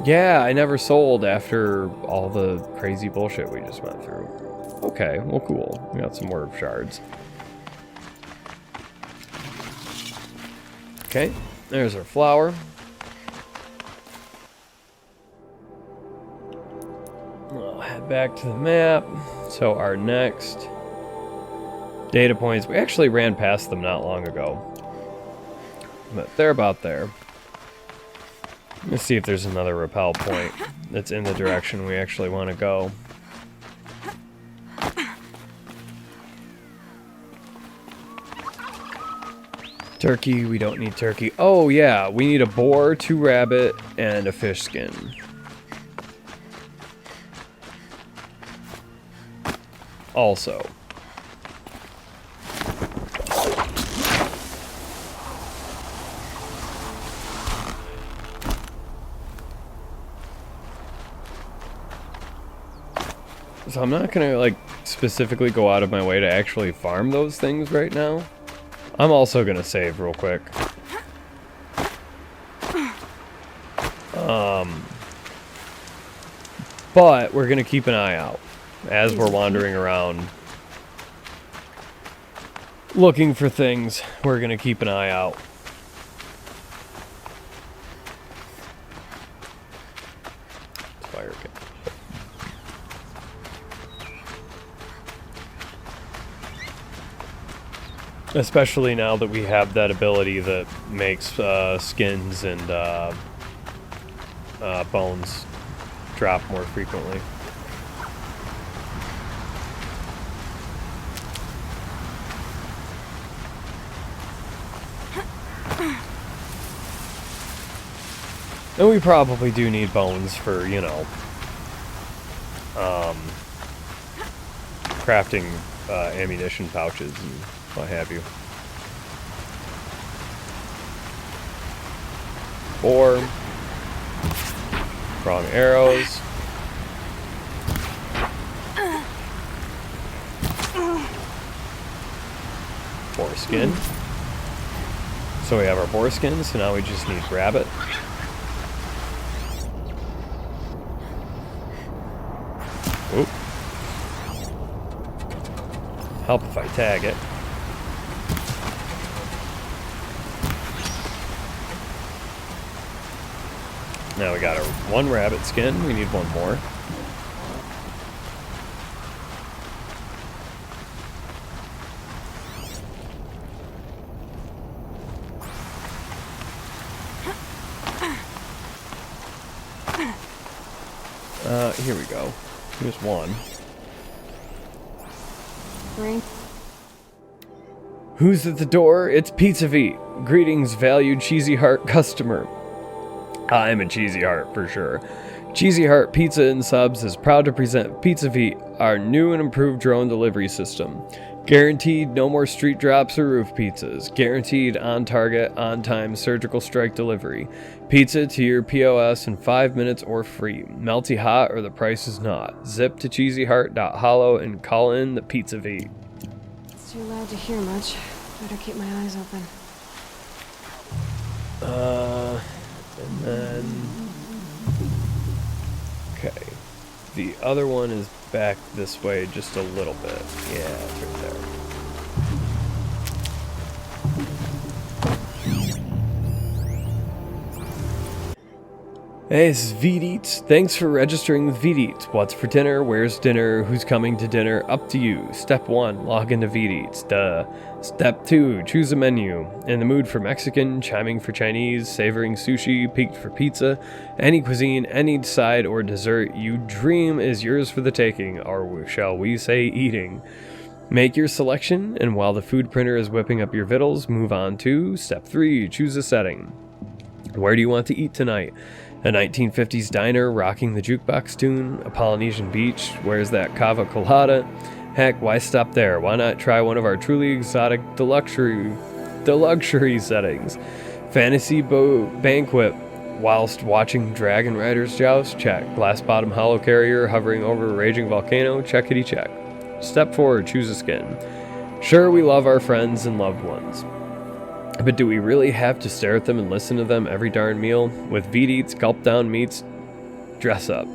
Yeah, I never sold after all the crazy bullshit we just went through. Okay, well cool. We got some more shards. Okay, there's our flower. I'll head back to the map. So our next data points, we actually ran past them not long ago. But they're about there. Let's see if there's another rappel point that's in the direction we actually want to go. Turkey, we don't need turkey. Oh yeah, we need a boar, 2 rabbit, and a fish skin. Also. So I'm not gonna like specifically go out of my way to actually farm those things right now. I'm also gonna save real quick. But we're gonna keep an eye out as we're wandering around looking for things. We're gonna keep an eye out. Fire kit. Especially now that we have that ability that makes skins and bones drop more frequently. And we probably do need bones for, you know, crafting ammunition pouches and what have you. 4 prong arrows. Boar skin. So we have our boar skin, so now we just need rabbit. Oop. Help if I tag it. Now we got our 1 rabbit skin. We need 1 more. Here we go. Here's 1. Ring. Who's at the door? It's Pizza V. Greetings, valued Cheesy Heart customer. I'm a Cheesy Heart for sure. Cheesy Heart Pizza and Subs is proud to present Pizza V, our new and improved drone delivery system. Guaranteed no more street drops or roof pizzas. Guaranteed on target, on time surgical strike delivery. Pizza to your POS in 5 minutes or free. Melty hot or the price is not. Zip to cheesyheart.hollow and call in the Pizza V. It's too loud to hear much. Better keep my eyes open. And then... Okay. The other one is back this way just a little bit. Yeah, it's right there. Hey, this is VDeets. Thanks for registering with VDeets. What's for dinner? Where's dinner? Who's coming to dinner? Up to you. Step 1, log into VDeets. Duh. Step 2, choose a menu. In the mood for Mexican, chiming for Chinese, savoring sushi, peaked for pizza. Any cuisine, any side or dessert you dream is yours for the taking, or shall we say eating. Make your selection, and while the food printer is whipping up your vittles, move on to Step 3, choose a setting. Where do you want to eat tonight? A 1950s diner rocking the jukebox tune, a Polynesian beach, where's that cava colada? Heck, why stop there? Why not try one of our truly exotic luxury settings? Fantasy banquet whilst watching dragon riders joust? Check. Glass bottom hollow carrier hovering over a raging volcano? Checkity check. Step 4, choose a skin. Sure, we love our friends and loved ones. But do we really have to stare at them and listen to them every darn meal? With VDeets, gulp down meats, dress up.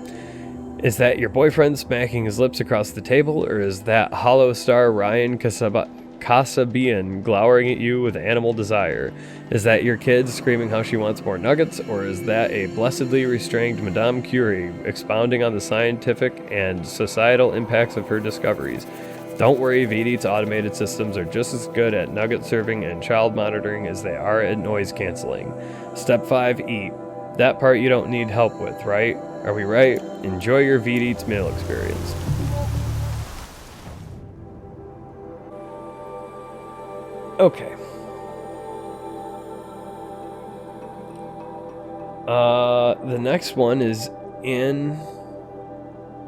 Is that your boyfriend smacking his lips across the table, or is that hollow star Ryan Kasabian glowering at you with animal desire? Is that your kid screaming how she wants more nuggets, or is that a blessedly restrained Madame Curie expounding on the scientific and societal impacts of her discoveries? Don't worry, VDeets automated systems are just as good at nugget serving and child monitoring as they are at noise canceling. Step 5, eat. That part you don't need help with, right? Are we right? Enjoy your VDeets meal experience. Okay. The next one is in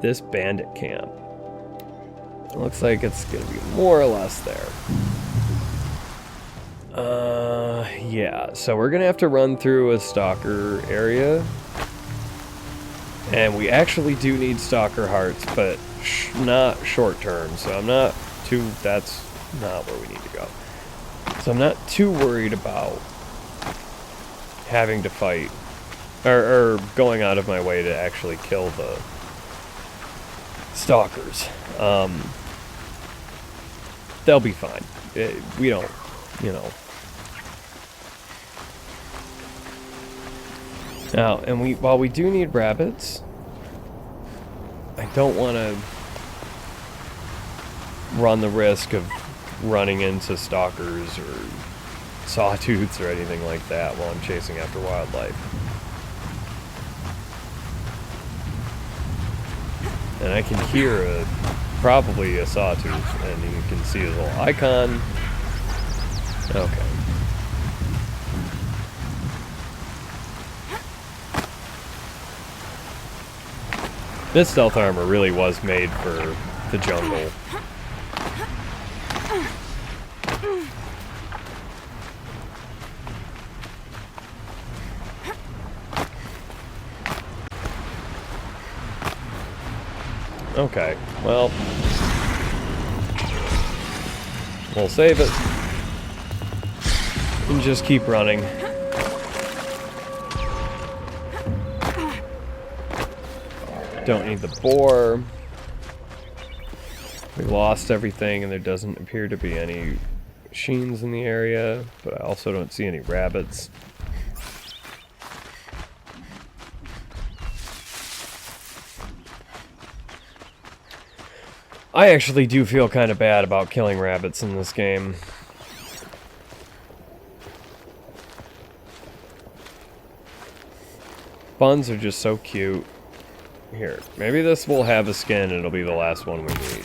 this bandit camp. It looks like it's gonna be more or less there. Yeah, so we're gonna have to run through a stalker area. And we actually do need stalker hearts, but not short term, so that's not where we need to go. So I'm not too worried about having to fight, or going out of my way to actually kill the stalkers. They'll be fine. We don't, Now, and while we do need rabbits, I don't want to run the risk of running into stalkers or sawtooths or anything like that while I'm chasing after wildlife. And I can hear probably a sawtooth, and you can see his little icon. Okay. This stealth armor really was made for the jungle. Okay, well, we'll save it and just keep running. Don't need the boar. We lost everything and there doesn't appear to be any machines in the area, but I also don't see any rabbits. I actually do feel kind of bad about killing rabbits in this game. Buns are just so cute. Here, maybe this will have a skin and it'll be the last one we need.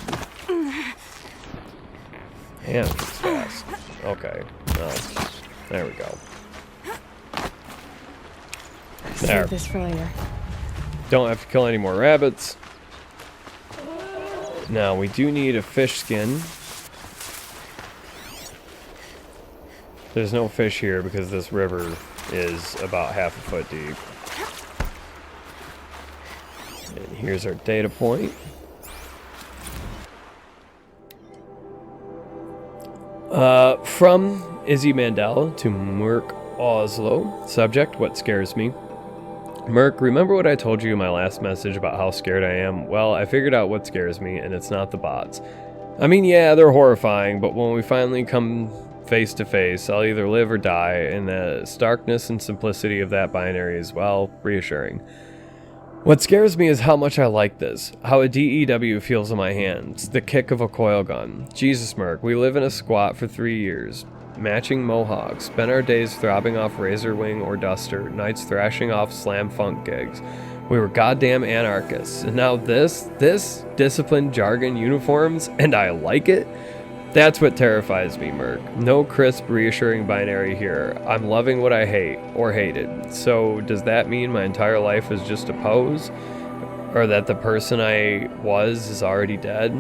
Damn, it's fast. Okay, well, there we go. There. Save this for later. Don't have to kill any more rabbits. Now, we do need a fish skin. There's no fish here because this river is about half a foot deep. And here's our data point. From Izzy Mandela to Merc Oslo. Subject, what scares me? Merc, remember what I told you in my last message about how scared I am? Well, I figured out what scares me, and it's not the bots. I mean, yeah, they're horrifying, but when we finally come face to face, I'll either live or die, and the starkness and simplicity of that binary is, well, reassuring. What scares me is how much I like this, how a DEW feels in my hands, the kick of a coil gun. Jesus, Merc, we live in a squat for 3 years. Matching mohawks, spent our days throbbing off Razorwing or Duster, nights thrashing off slam funk gigs. We were goddamn anarchists, and now this disciplined jargon uniforms, and I like it? That's what terrifies me, Merc. No crisp, reassuring binary here. I'm loving what I hate, or hated. So does that mean my entire life is just a pose? Or that the person I was is already dead?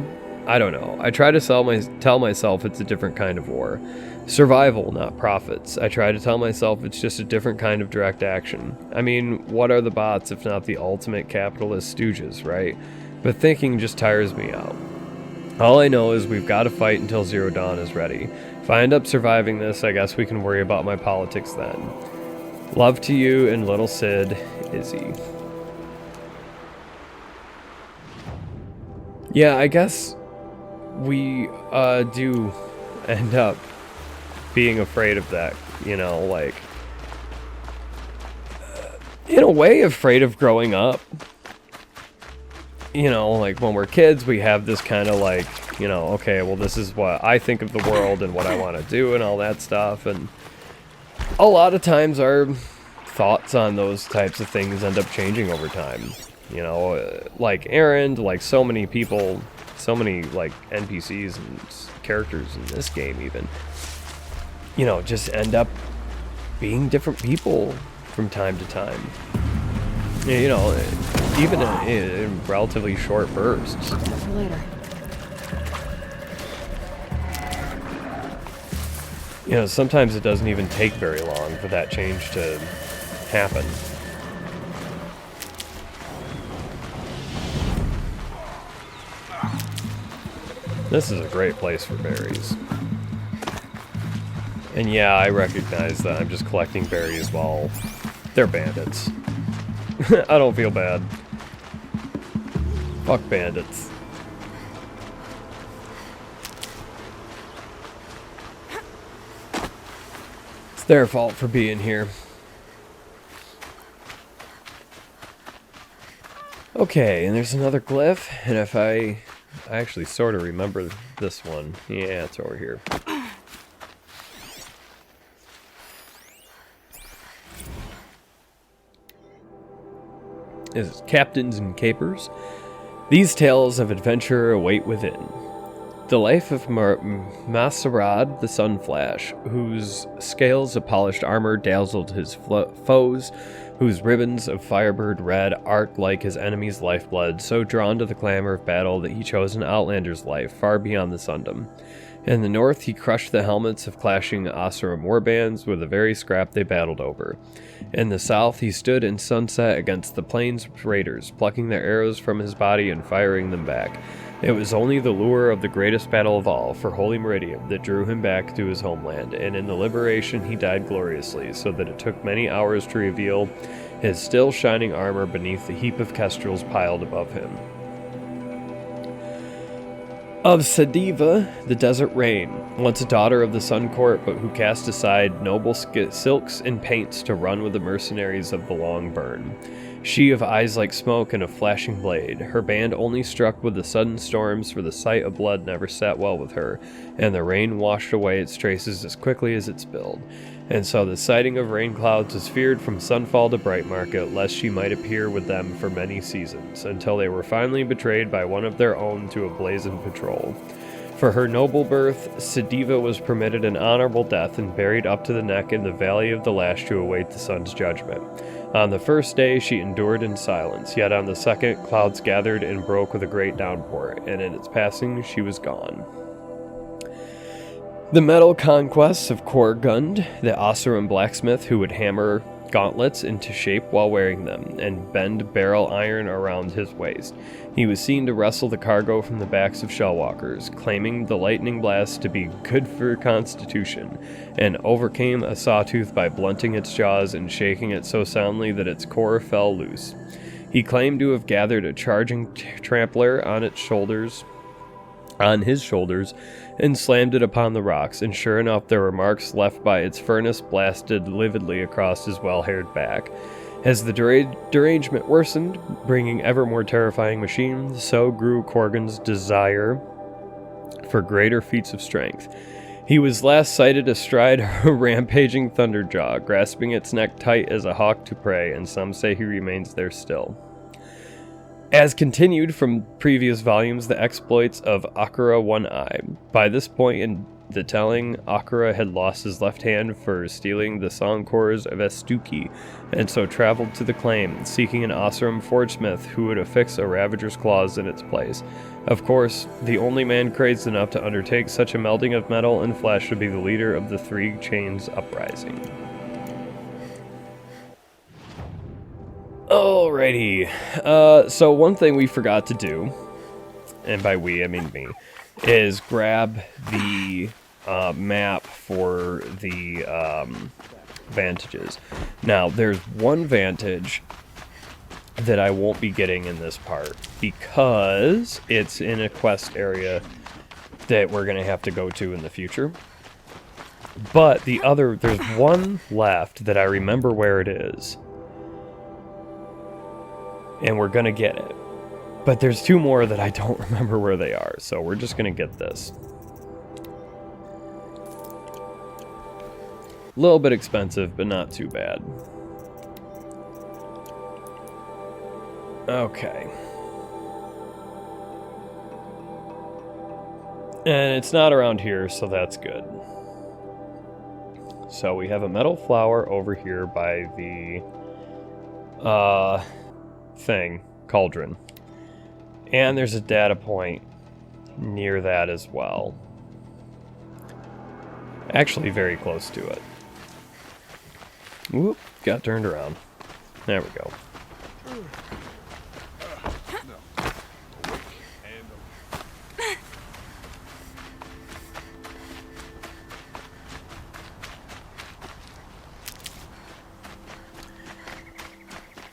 I don't know. I try to tell myself it's a different kind of war. Survival, not profits. I try to tell myself it's just a different kind of direct action. I mean, what are the bots if not the ultimate capitalist stooges, right? But thinking just tires me out. All I know is we've got to fight until Zero Dawn is ready. If I end up surviving this, I guess we can worry about my politics then. Love to you and little Sid, Izzy. Yeah, I guess we do end up being afraid of that, you know, like, in a way afraid of growing up. You know, like when we're kids, we have this kind of like, you know, okay, well, this is what I think of the world and what I want to do and all that stuff. And a lot of times our thoughts on those types of things end up changing over time. You know, like Aaron, like so many people, so many like NPCs and characters in this game even, you know, just end up being different people from time to time. You know, even in relatively short bursts. That's for later. You know, sometimes it doesn't even take very long for that change to happen. This is a great place for berries. And yeah, I recognize that I'm just collecting berries while they're bandits. I don't feel bad. Fuck bandits. It's their fault for being here. Okay, and there's another glyph, and if I actually sort of remember this one. Yeah, it's over here. This is Captains and Capers. These tales of adventure await within. The life of Masarad the Sunflash, whose scales of polished armor dazzled his foes, whose ribbons of firebird red arced like his enemy's lifeblood, so drawn to the clamor of battle that he chose an outlander's life far beyond the Sundom. In the north, he crushed the helmets of clashing Asuran warbands with the very scrap they battled over. In the south, he stood in sunset against the plains raiders, plucking their arrows from his body and firing them back. It was only the lure of the greatest battle of all, for Holy Meridian, that drew him back to his homeland, and in the liberation he died gloriously, so that it took many hours to reveal his still shining armor beneath the heap of kestrels piled above him. Of Sadiva, the Desert Rain, once a daughter of the Sun Court, but who cast aside noble silks and paints to run with the mercenaries of the Long Burn. She of eyes like smoke and a flashing blade, her band only struck with the sudden storms, for the sight of blood never sat well with her, and the rain washed away its traces as quickly as it spilled. And so the sighting of rain clouds was feared from sunfall to bright market, lest she might appear with them for many seasons, until they were finally betrayed by one of their own to a blazoned patrol. For her noble birth, Sadiva was permitted an honorable death and buried up to the neck in the valley of the Lash to await the sun's judgment. On the first day she endured in silence, yet on the second clouds gathered and broke with a great downpour, and in its passing she was gone. The metal conquests of Korgund, the Asuran blacksmith who would hammer gauntlets into shape while wearing them, and bend barrel iron around his waist. He was seen to wrestle the cargo from the backs of shellwalkers, claiming the lightning blast to be good for constitution, and overcame a sawtooth by blunting its jaws and shaking it so soundly that its core fell loose. He claimed to have gathered a charging trampler on his shoulders, and slammed it upon the rocks, and sure enough there were marks left by its furnace blasted lividly across his well-haired back. As the derangement worsened, bringing ever more terrifying machines, so grew Korgan's desire for greater feats of strength. He was last sighted astride a rampaging thunderjaw, grasping its neck tight as a hawk to prey, and some say he remains there still. As continued from previous volumes, the exploits of Akira One-Eye. By this point in the telling, Akira had lost his left hand for stealing the song cores of Estuki, and so traveled to the claim, seeking an Asuran forgesmith who would affix a Ravager's claws in its place. Of course, the only man crazed enough to undertake such a melding of metal and flesh would be the leader of the Three Chains Uprising. Alrighty, so one thing we forgot to do, and by we I mean me, is grab the map for the vantages. Now, there's one vantage that I won't be getting in this part, because it's in a quest area that we're going to have to go to in the future. But there's one left that I remember where it is. And we're gonna get it. But there's two more that I don't remember where they are, so we're just gonna get this. A little bit expensive, but not too bad. Okay. And it's not around here, so that's good. So we have a metal flower over here by the cauldron, and there's a data point near that as well, actually very close to it. Whoop, got turned around. There we go.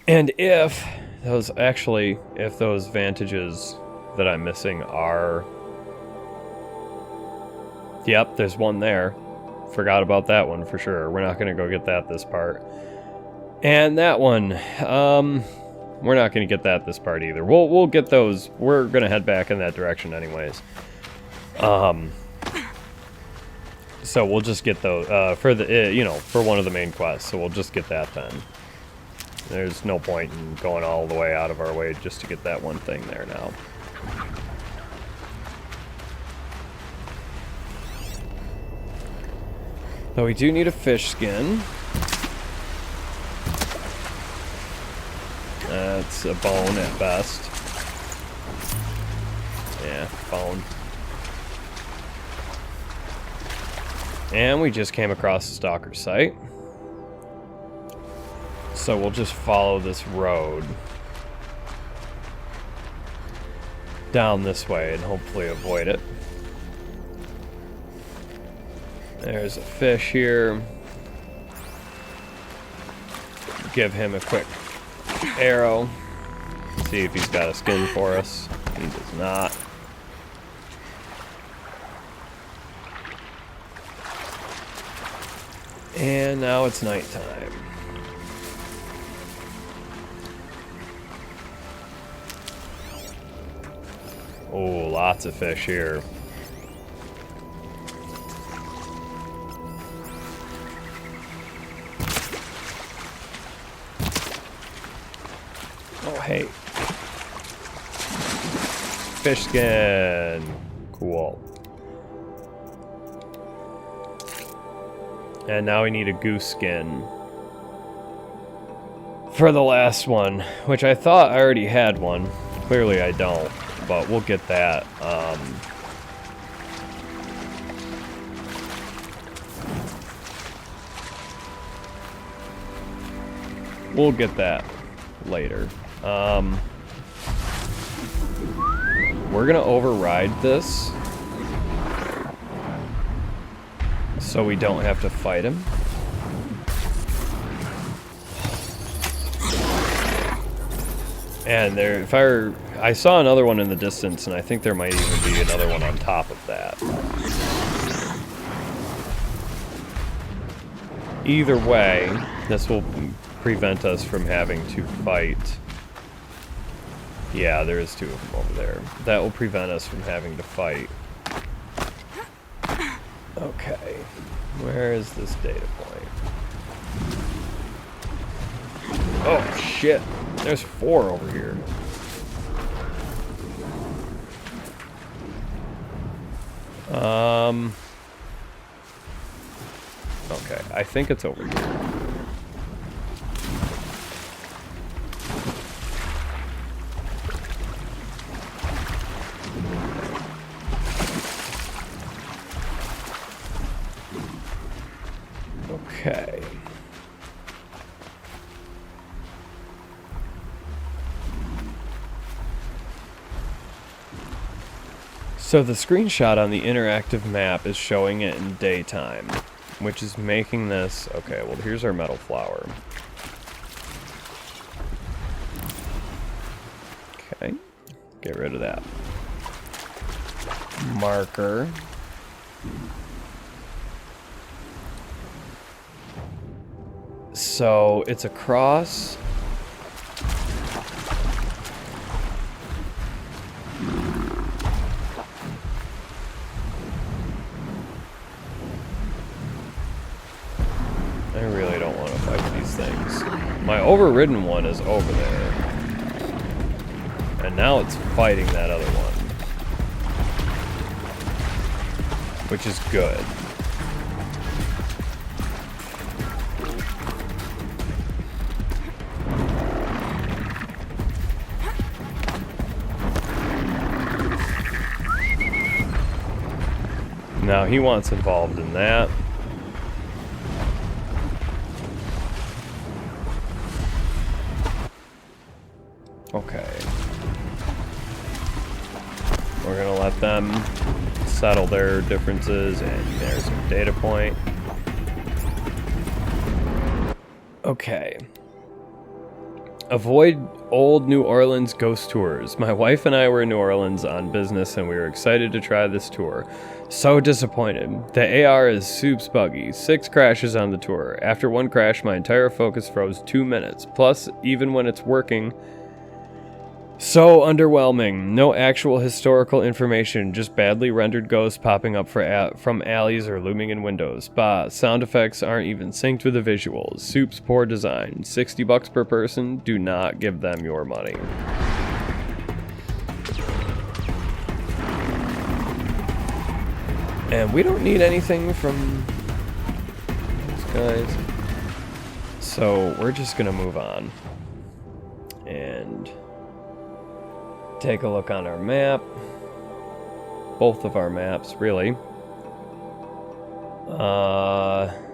And if those vantages that I'm missing are... Yep, there's one there. Forgot about that one for sure. We're not going to go get that this part. And that one, we're not going to get that this part either. We'll get those. We're going to head back in that direction anyways. So we'll just get those, for the, for one of the main quests. So we'll just get that then. There's no point in going all the way out of our way just to get that one thing there now. Though we do need a fish skin. That's a bone at best. Yeah, bone. And we just came across the stalker site. So we'll just follow this road down this way and hopefully avoid it. There's a fish here. Give him a quick arrow. See if he's got a skin for us. He does not. And now it's nighttime. Oh, lots of fish here. Oh, hey. Fish skin. Cool. And now we need a goose skin for the last one, which I thought I already had one. Clearly I don't, but we'll get that. We'll get that later. We're gonna override this so we don't have to fight him. And there, if I saw another one in the distance, and I think there might even be another one on top of that. Either way, this will prevent us from having to fight. Yeah, there is two of them over there. That will prevent us from having to fight. Okay, where is this data point? Oh shit, there's 4 over here. Okay, I think it's over here. Okay. So the screenshot on the interactive map is showing it in daytime, which is making this... Okay, well here's our metal flower. Okay, get rid of that. Marker. So it's across. I really don't want to fight these things. My overridden one is over there. And now it's fighting that other one. Which is good. Now he wants involved in that. Okay. We're gonna let them settle their differences, and there's a data point. Okay. Avoid old New Orleans ghost tours. My wife and I were in New Orleans on business and we were excited to try this tour. So disappointed. The AR is soups buggy. 6 crashes on the tour. After one crash, my entire focus froze 2 minutes. Plus, even when it's working, so underwhelming. No actual historical information, just badly rendered ghosts popping up from alleys or looming in windows. Bah, sound effects aren't even synced with the visuals. Soup's poor design. $60 per person. Do not give them your money. And we don't need anything from guys. So we're just gonna move on and take a look on our map. Both of our maps, really.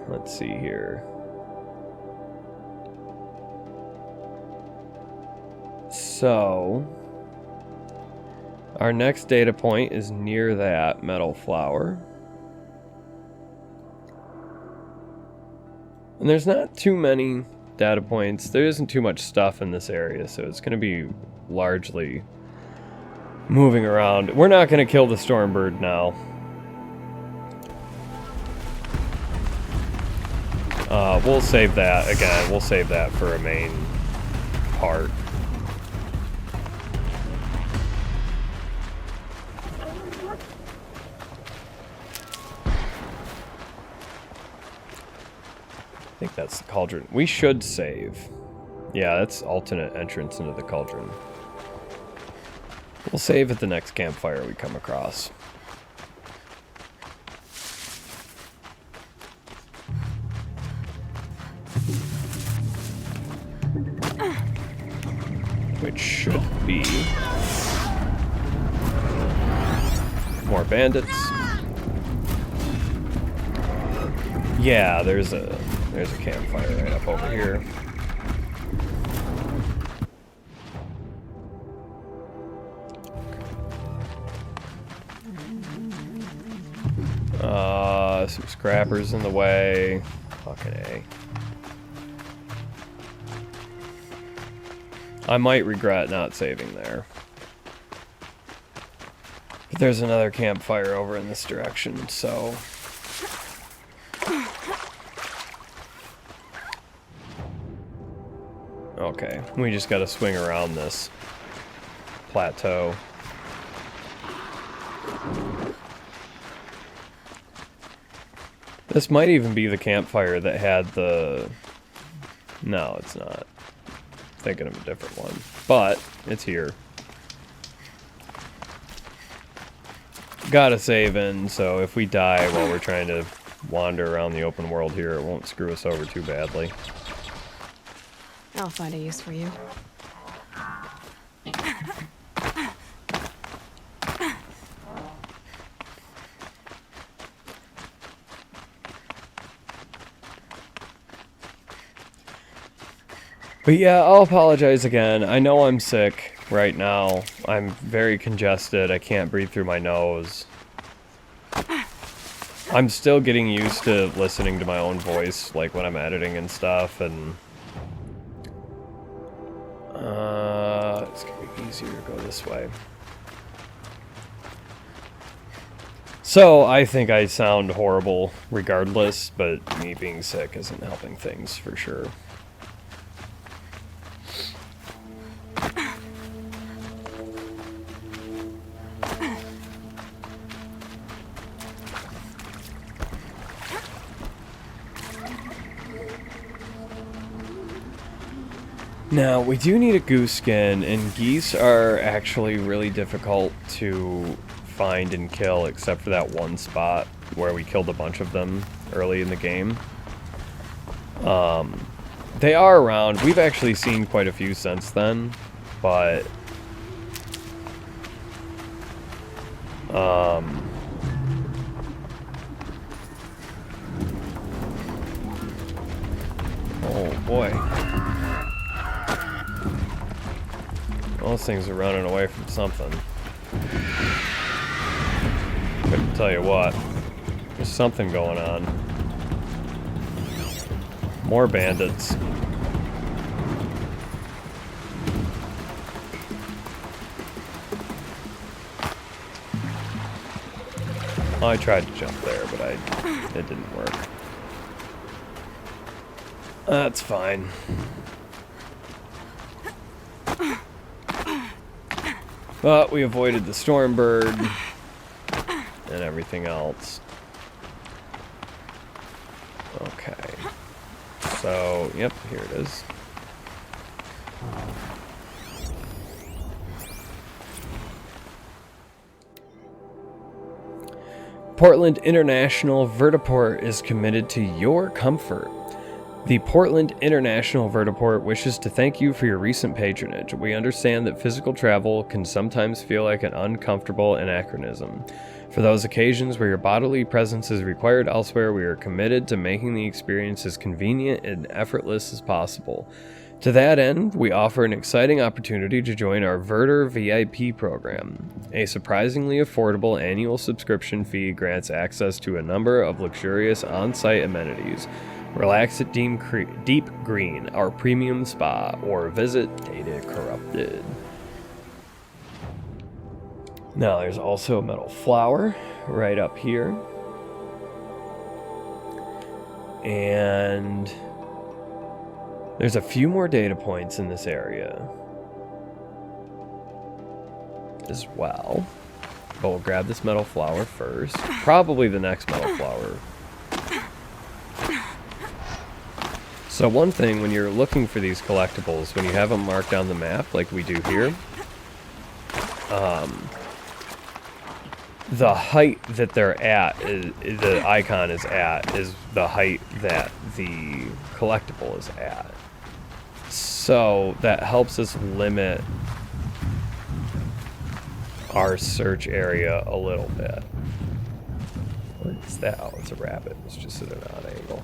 Let's see here. So our next data point is near that metal flower. And there's not too many data points. There isn't too much stuff in this area, so it's going to be largely moving around. We're not going to kill the Stormbird now. We'll save that. Again, we'll save that for a main part. I think that's the cauldron. We should save. Yeah, that's alternate entrance into the cauldron. We'll save at the next campfire we come across. Which should be more bandits. Yeah, there's a campfire right up over here. Some scrappers in the way. Fucking A. I might regret not saving there. But there's another campfire over in this direction, so... Okay, we just gotta swing around this plateau. This might even be the campfire that had the... No, it's not. Thinking of a different one, but it's here. Gotta save in, so if we die while we're trying to wander around the open world here, it won't screw us over too badly. I'll find a use for you. But yeah, I'll apologize again. I know I'm sick right now. I'm very congested. I can't breathe through my nose. I'm still getting used to listening to my own voice, like when I'm editing and stuff, and... it's gonna be easier to go this way. So, I think I sound horrible regardless, but me being sick isn't helping things for sure. Now, we do need a goose skin, and geese are actually really difficult to find and kill, except for that one spot where we killed a bunch of them early in the game. They are around. We've actually seen quite a few since then, but... oh boy. Those things are running away from something. Couldn't tell you what. There's something going on. More bandits. I tried to jump there, but it didn't work. That's fine. But we avoided the Stormbird and everything else. Okay. So, yep, here it is. Portland International Vertiport is committed to your comfort. The Portland International Vertiport wishes to thank you for your recent patronage. We understand that physical travel can sometimes feel like an uncomfortable anachronism. For those occasions where your bodily presence is required elsewhere, we are committed to making the experience as convenient and effortless as possible. To that end, we offer an exciting opportunity to join our Verter VIP program. A surprisingly affordable annual subscription fee grants access to a number of luxurious on-site amenities. Relax at Deep Green, our premium spa, or visit Data Corrupted. Now there's also a metal flower right up here. And there's a few more data points in this area as well. But we'll grab this metal flower first. Probably the next metal flower. So one thing when you're looking for these collectibles, when you have them marked on the map like we do here, the height that they're at, the icon is at, is the height that the collectible is at. So that helps us limit our search area a little bit. What is that? Oh, it's a rabbit. It's just at an odd angle.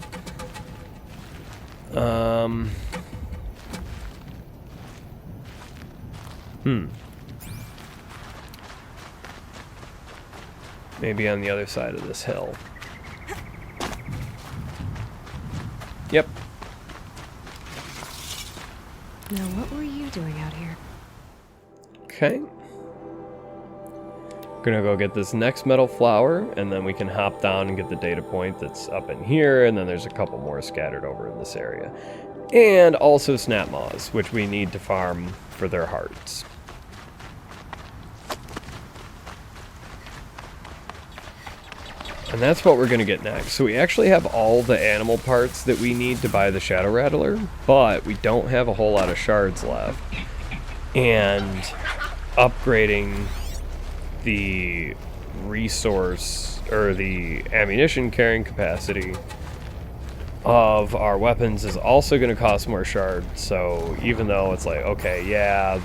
Maybe on the other side of this hill. Yep. Now, what were you doing out here? Okay. Gonna go get this next metal flower, and then we can hop down and get the data point that's up in here, and then there's a couple more scattered over in this area. And also snap maws, which we need to farm for their hearts. And that's what we're going to get next. So we actually have all the animal parts that we need to buy the Shadow Rattler, but we don't have a whole lot of shards left. And upgrading the resource, or the ammunition carrying capacity of our weapons is also going to cost more shards. So even though it's like, okay, yeah,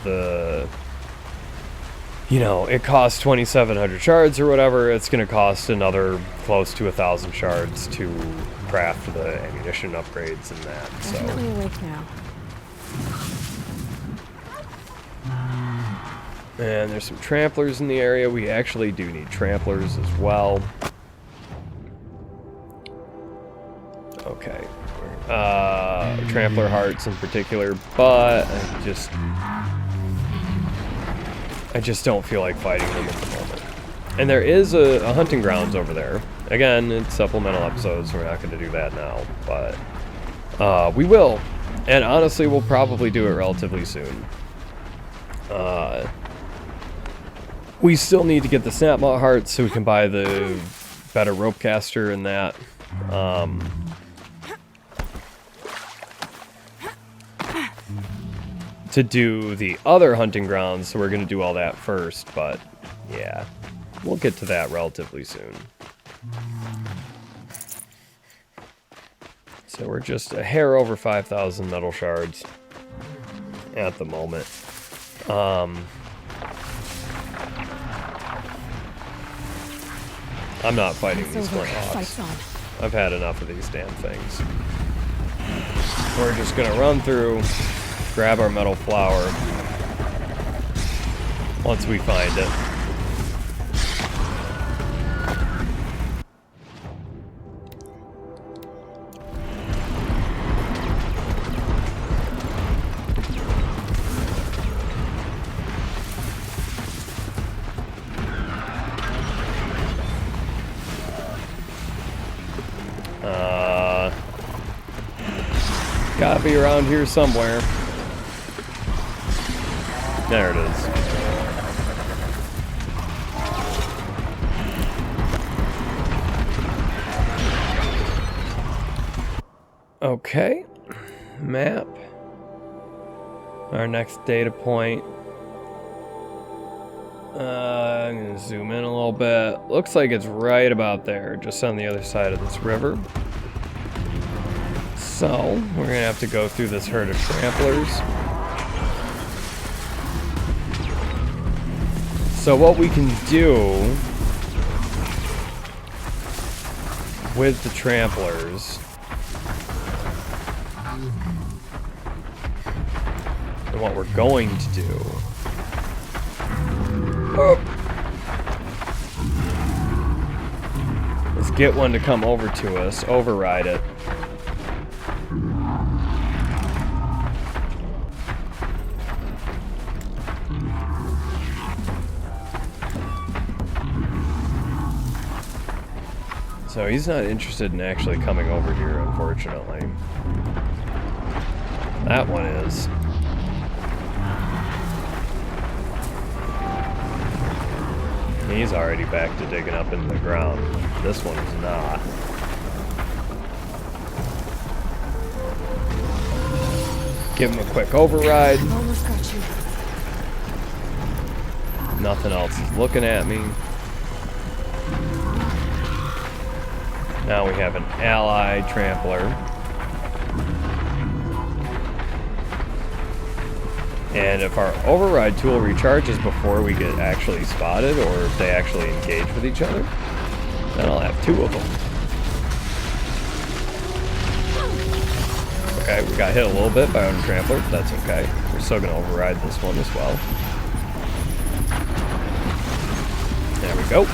it costs 2,700 shards or whatever, it's going to cost another close to 1,000 shards to craft the ammunition upgrades and that. Definitely awake now. And there's some tramplers in the area. We actually do need tramplers as well. Okay. Trampler hearts in particular, but I just don't feel like fighting them at the moment. And there is a hunting grounds over there. Again, it's supplemental episodes, so we're not going to do that now. But we will. And honestly, we'll probably do it relatively soon. We still need to get the snapmaw hearts so we can buy the better rope caster and that. To do the other hunting grounds, so we're going to do all that first, but yeah, we'll get to that relatively soon. So we're just a hair over 5,000 metal shards at the moment. I'm not fighting these flinthawks. I've had enough of these damn things. We're just going to run through, grab our metal flower once we find it. Gotta be around here somewhere. There it is. Okay. Map. Our next data point I'm gonna zoom in a little bit. Looks like it's right about there, just on the other side of this river. So, we're gonna have to go through this herd of tramplers. So what we can do with the tramplers, and what we're going to do, is get one to come over to us, override it. So he's not interested in actually coming over here, unfortunately. That one is. He's already back to digging up into the ground. This one is not. Give him a quick override. Almost got you. Nothing else is looking at me. Now we have an allied trampler. And if our override tool recharges before we get actually spotted, or if they actually engage with each other, then I'll have two of them. Okay, we got hit a little bit by our trampler, but that's okay. We're still going to override this one as well. There we go.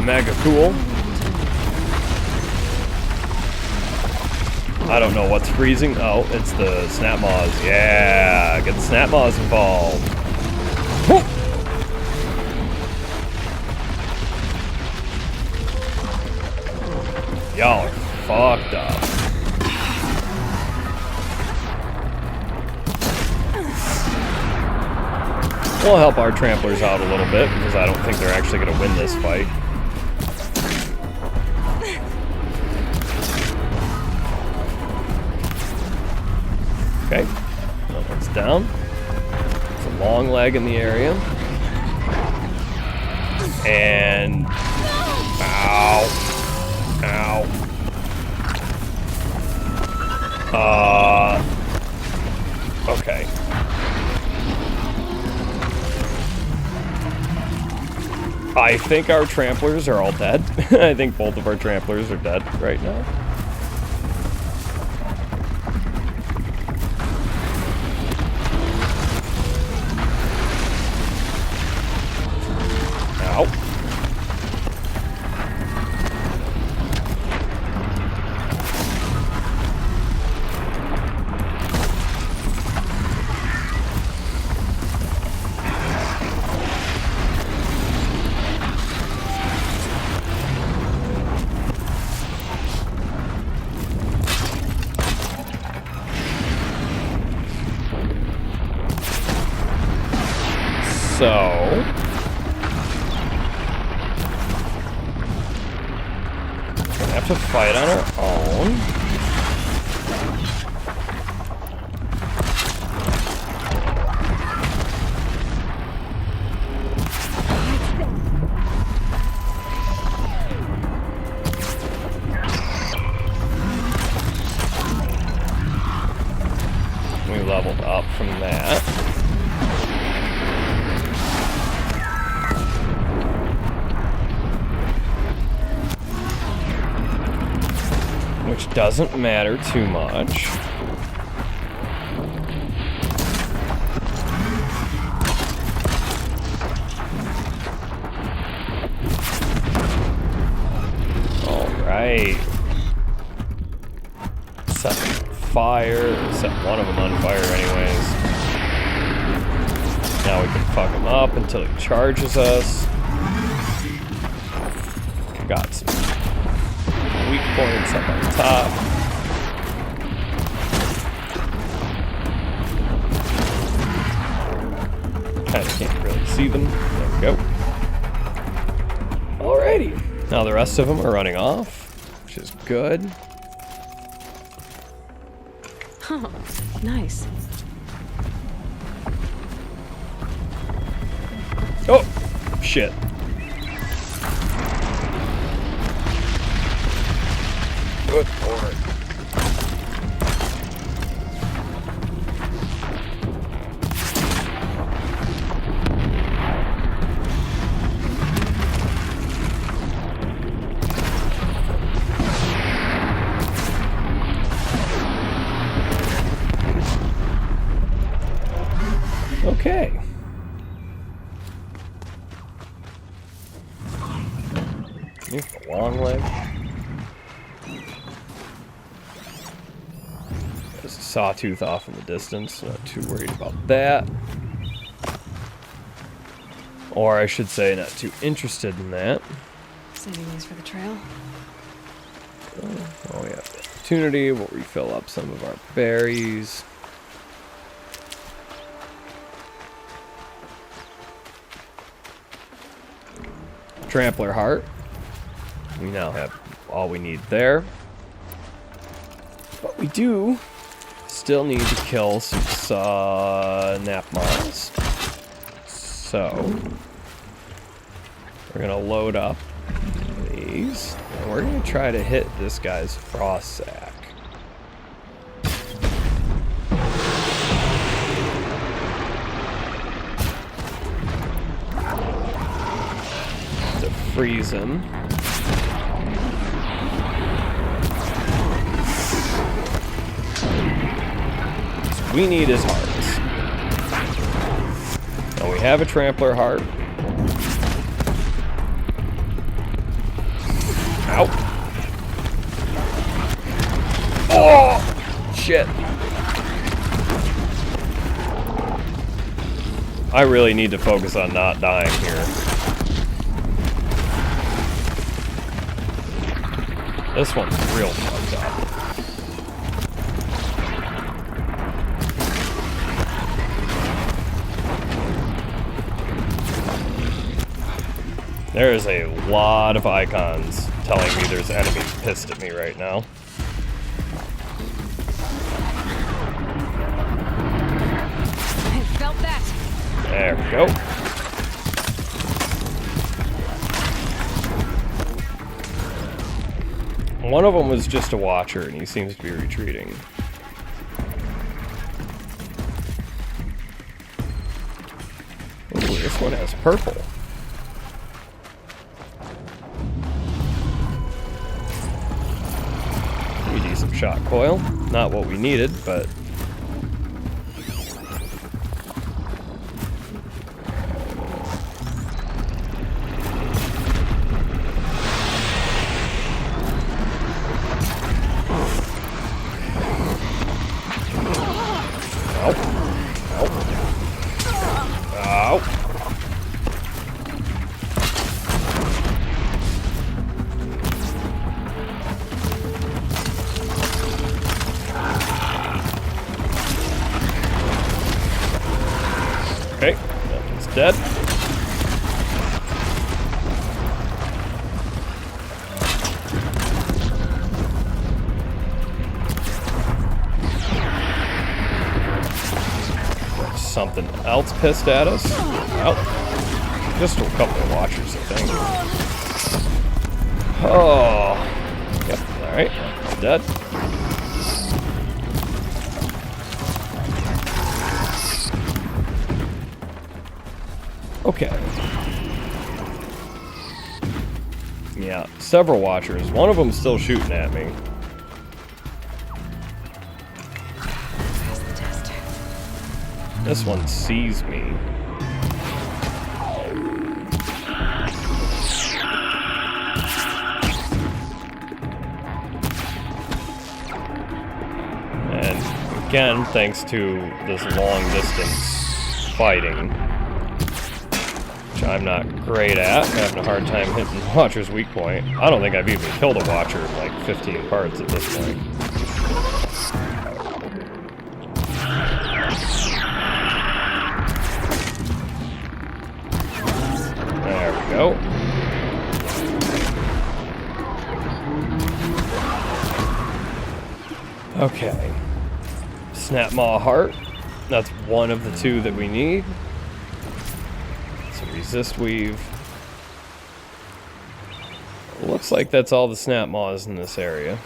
Mega cool. I don't know what's freezing. Oh, it's the snap maws. Yeah, get the snap maws involved. Whoop. Y'all are fucked up. We'll help our tramplers out a little bit because I don't think they're actually going to win this fight. Okay, that one's down. It's a long leg in the area. And... Ow. Ow. Okay. I think our tramplers are all dead. I think both of our tramplers are dead right now. Ow. So, gonna have to fight on our own. We leveled up from that. Which doesn't matter too much. Alright. Set fire. Set one of them on fire anyways. Now we can fuck him up until he charges us. Got some weak points up on top. Kinda can't really see them. There we go. Alrighty. Now the rest of them are running off, which is good. Oh, nice. Oh, shit. Good lord. Okay. Here's the long leg. There's a sawtooth off in the distance. Not too worried about that. Or I should say, not too interested in that. Saving these for the trail. Oh, we have the opportunity. We'll refill up some of our berries. Trampler heart. We now have all we need there. But we do still need to kill some nap moths. So we're gonna load up these. And we're gonna try to hit this guy's frost sack. To freeze him. So we need his hearts. And we have a trampler heart. Ow. Oh! Shit. I really need to focus on not dying here. This one's real fucked up. There is a lot of icons telling me there's enemies pissed at me right now. I felt that. There we go. One of them was just a watcher, and he seems to be retreating. Ooh, this one has purple. Pretty decent shot coil. Not what we needed, but... Okay, that one's dead. There's something else pissed at us. Well, just a couple of watchers, I think. Oh, yep, alright, dead. Okay. Yeah, several watchers. One of them's still shooting at me. Pass the test. This one sees me. And again, thanks to this long distance fighting, I'm not great at. I'm having a hard time hitting Watcher's weak point. I don't think I've even killed a Watcher in like 15 parts at this point. There we go. Okay. Snap Maw Heart. That's one of the two that we need. So resist weave. Looks like that's all the Snap Maws in this area.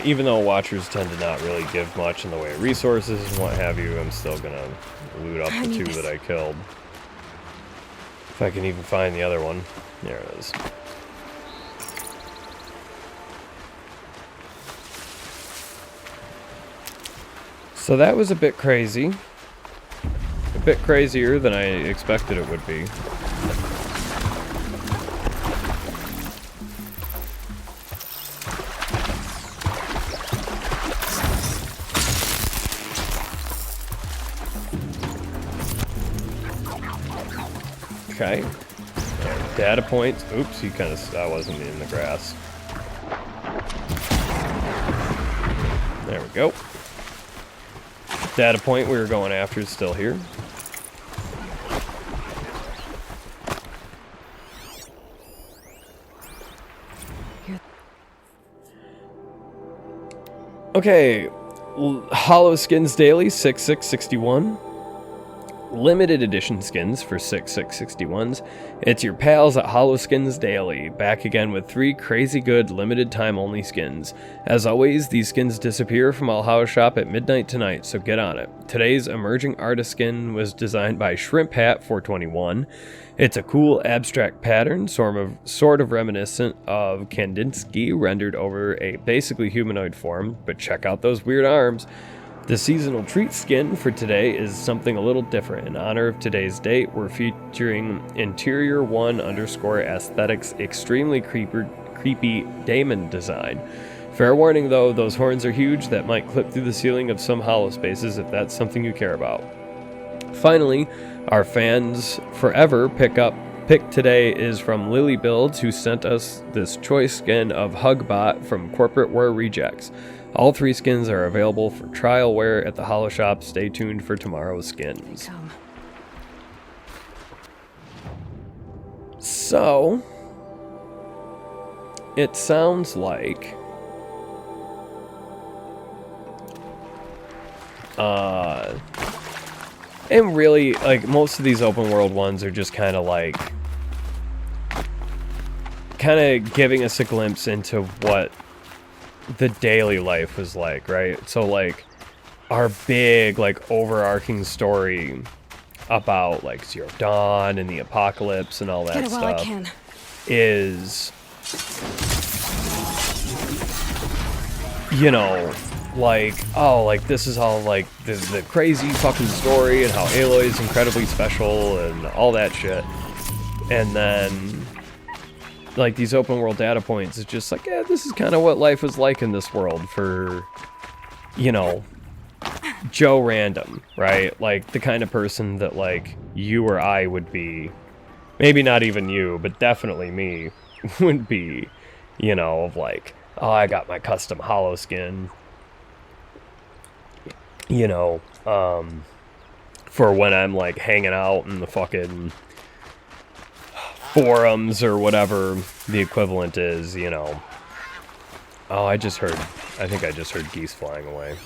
Even though Watchers tend to not really give much in the way of resources and what have you, I'm still gonna loot up the two that I killed. If I can even find the other one. There it is. So that was a bit crazy. A bit crazier than I expected it would be. Okay. And data points. Oops, I wasn't in the grass. There we go. Data point we were going after is still here. Okay. Hollow Skins Daily 6661. Limited edition skins for 6661s. It's your pals at Hollow Skins Daily, back again with 3 crazy good limited time only skins. As always, these skins disappear from All Hollow Shop at midnight tonight, so get on it. Today's emerging artist skin was designed by Shrimp Hat 421. It's a cool abstract pattern, sort of reminiscent of Kandinsky, rendered over a basically humanoid form, but check out those weird arms. The seasonal treat skin for today is something a little different. In honor of today's date, we're featuring Interior 1 _ Aesthetics extremely creepy Damon design. Fair warning though, those horns are huge that might clip through the ceiling of some hollow spaces if that's something you care about. Finally, our fans forever pick today is from Lily Builds, who sent us this choice skin of Hugbot from Corporate Wear Rejects. All 3 skins are available for trial wear at the Hollow Shop. Stay tuned for tomorrow's skins. So, it sounds like and really, like, most of these open world ones are just kind of like giving us a glimpse into what the daily life was like, right? So like our big like overarching story about like Zero Dawn and the apocalypse and all that stuff is, you know, like, oh, like this is all like the crazy fucking story and how Aloy is incredibly special and all that shit. And then like these open world data points is just like, yeah, this is kind of what life was like in this world for, you know, Joe Random, right? Like the kind of person that like you or I would be, maybe not even you, but definitely me would be, you know, of like, oh, I got my custom hollow skin, you know, for when I'm like hanging out in the fucking forums or whatever the equivalent is, you know. Oh, I think I just heard geese flying away.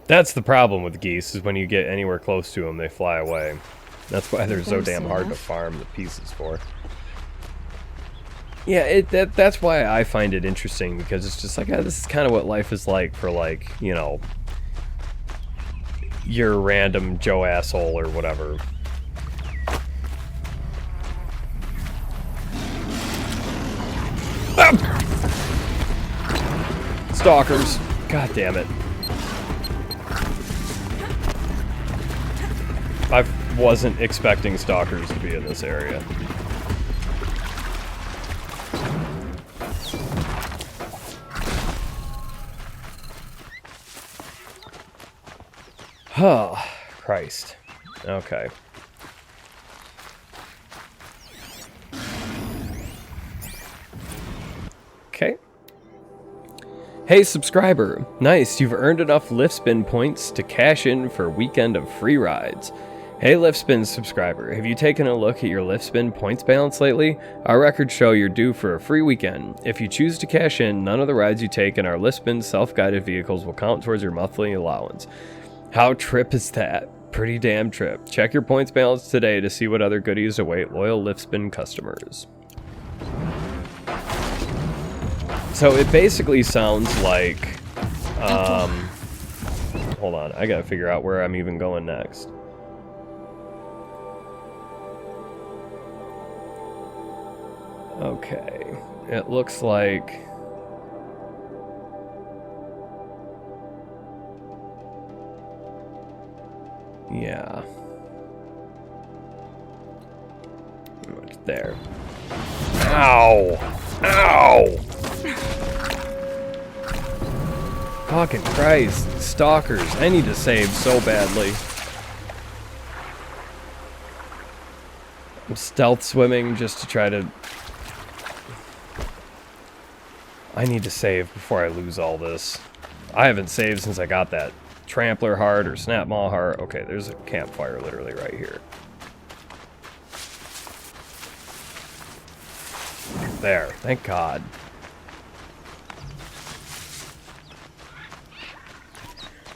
That's the problem with geese, is when you get anywhere close to them, they fly away. That's why they're so damn hard to farm the pieces for. Yeah, that's why I find it interesting, because it's just like, this is kind of what life is like for, like, you know, your random Joe asshole or whatever. Stalkers. God damn it. I wasn't expecting stalkers to be in this area. Oh, Christ. Okay. Okay. Hey subscriber, nice, you've earned enough lift spin points to cash in for a weekend of free rides. Hey Liftspin subscriber, have you taken a look at your Liftspin points balance lately? Our records show you're due for a free weekend. If you choose to cash in, none of the rides you take in our Liftspin self-guided vehicles will count towards your monthly allowance. How trip is that? Pretty damn trip. Check your points balance today to see what other goodies await loyal Liftspin customers. So it basically sounds like, hold on, I gotta figure out where I'm even going next. Okay, it looks like... yeah. There. Ow! Ow! Fucking Christ, stalkers. I need to save so badly. I'm stealth swimming just to try to... I need to save before I lose all this. I haven't saved since I got that Trampler heart or Snap Maw heart. Okay, there's a campfire literally right here. There, thank God.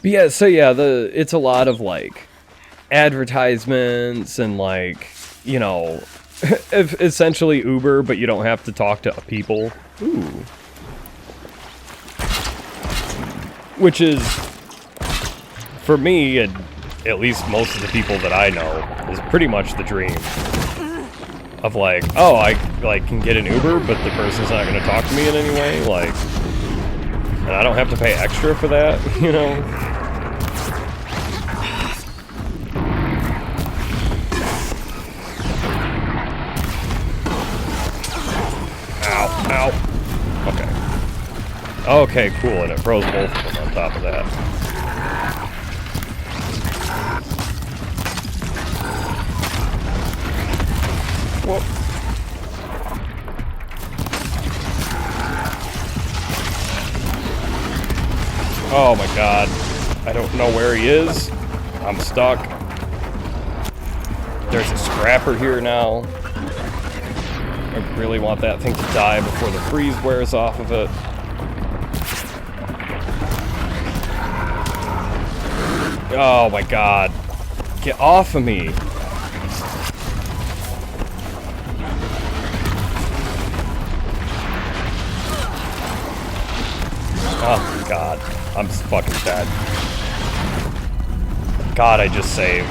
But yeah, so yeah, it's a lot of like advertisements and like, you know, essentially Uber, but you don't have to talk to people. Ooh. Which is, for me, and at least most of the people that I know, is pretty much the dream. Of like, oh, I like can get an Uber, but the person's not going to talk to me in any way, like, and I don't have to pay extra for that, you know? Ow, ow. Okay. Okay, cool, and it froze both of them on top of that. Whoa. Oh my God. I don't know where he is. I'm stuck. There's a scrapper here now. I really want that thing to die before the freeze wears off of it. Oh my God. Get off of me. Oh my God. I'm fucking dead. God, I just saved.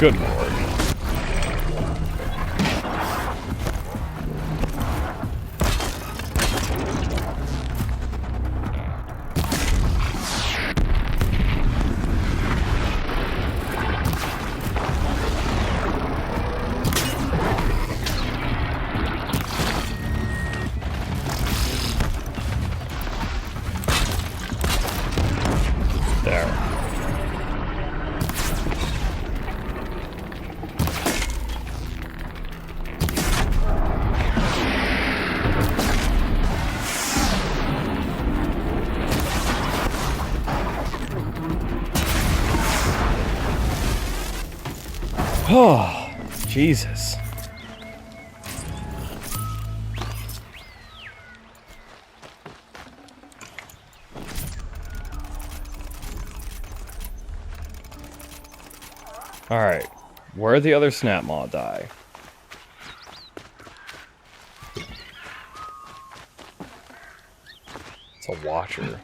Good Lord. There. Oh, Jesus. Alright, where the other Snap Maw die? It's a watcher.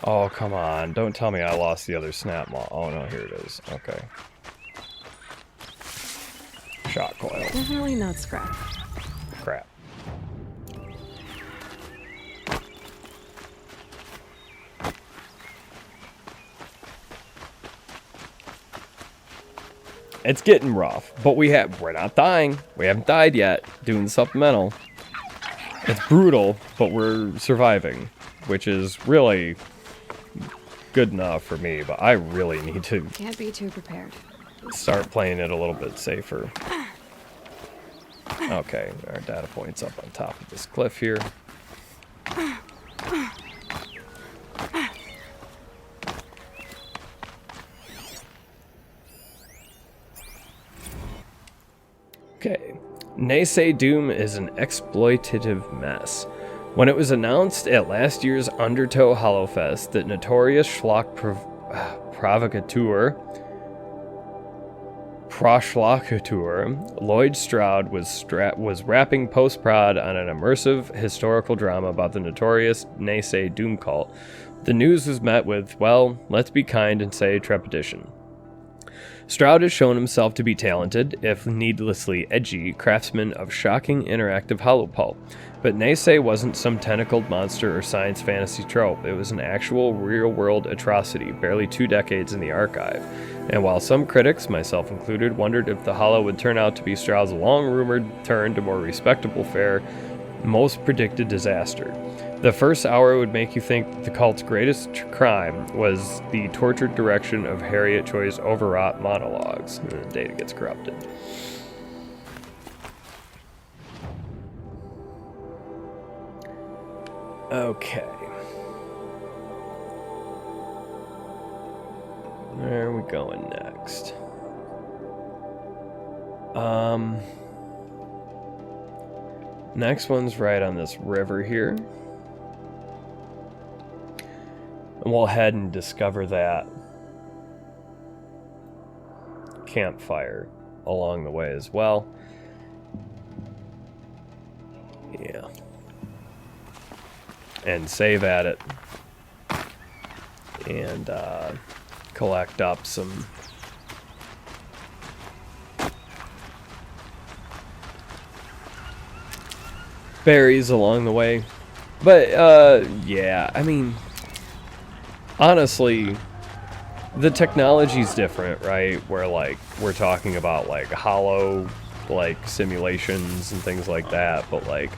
Oh, come on. Don't tell me I lost the other Snap Maw. Oh, no, here it is. Okay. Shot coil. Definitely not scrap. Crap. It's getting rough, but we're not dying. We haven't died yet. Doing the supplemental. It's brutal, but we're surviving, which is really good enough for me, but I really need to Can't be too prepared. start playing it a little bit safer. Okay, our data point's up on top of this cliff here. Okay. HZD Doom is an exploitative mess. When it was announced at last year's Undertow Hollowfest that notorious schlock provocateur Lloyd Stroud was rapping post-prod on an immersive historical drama about the notorious HZD Doom cult. The news was met with, well, let's be kind and say trepidation. Stroud has shown himself to be talented, if needlessly edgy, craftsman of shocking interactive holopulp. But HZD wasn't some tentacled monster or science fantasy trope. It was an actual real-world atrocity, barely 2 decades in the archive. And while some critics, myself included, wondered if the Hollow would turn out to be Stroud's long-rumored turn to more respectable fare, most predicted disaster. The first hour would make you think the cult's greatest crime was the tortured direction of Harriet Choi's overwrought monologues. The data gets corrupted. Okay. Where are we going next? Next one's right on this river here. And we'll head and discover that campfire along the way as well. Yeah. And save at it. And collect up some berries along the way. But yeah, I mean, honestly, the technology's different, right? Where like we're talking about like hollow like simulations and things like that, but like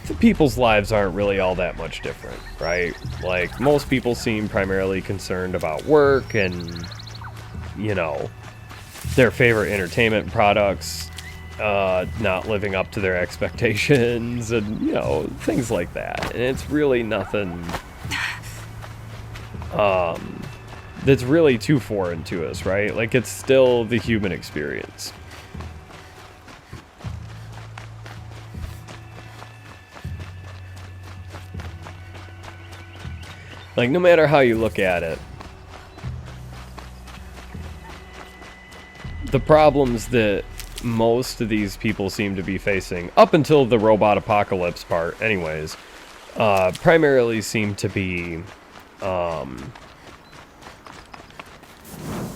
the people's lives aren't really all that much different, right? Like most people seem primarily concerned about work and, you know, their favorite entertainment products not living up to their expectations and, you know, things like that. And it's really nothing that's really too foreign to us, right? Like it's still the human experience. Like no matter how you look at it, the problems that most of these people seem to be facing, up until the robot apocalypse part anyways, primarily seem to be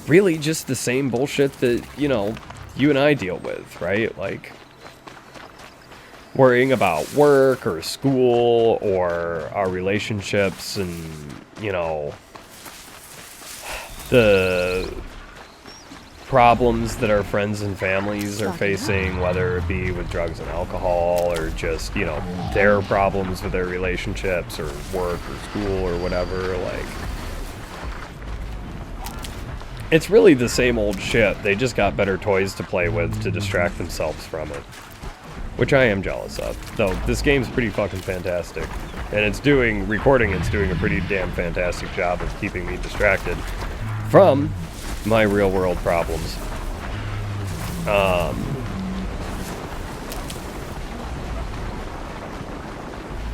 really just the same bullshit that, you know, you and I deal with, right? Like worrying about work or school or our relationships and, you know, the problems that our friends and families are facing, whether it be with drugs and alcohol or just, you know, their problems with their relationships or work or school or whatever. Like, it's really the same old shit. They just got better toys to play with to distract themselves from it, which I am jealous of. Though this game's pretty fucking fantastic, and it's doing a pretty damn fantastic job of keeping me distracted from my real world problems.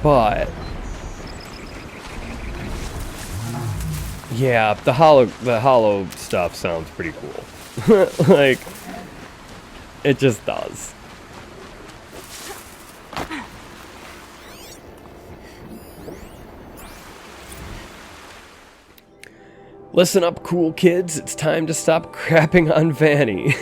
But yeah, the hollow stuff sounds pretty cool. Like it just does. Listen up, cool kids, it's time to stop crapping on Vanny.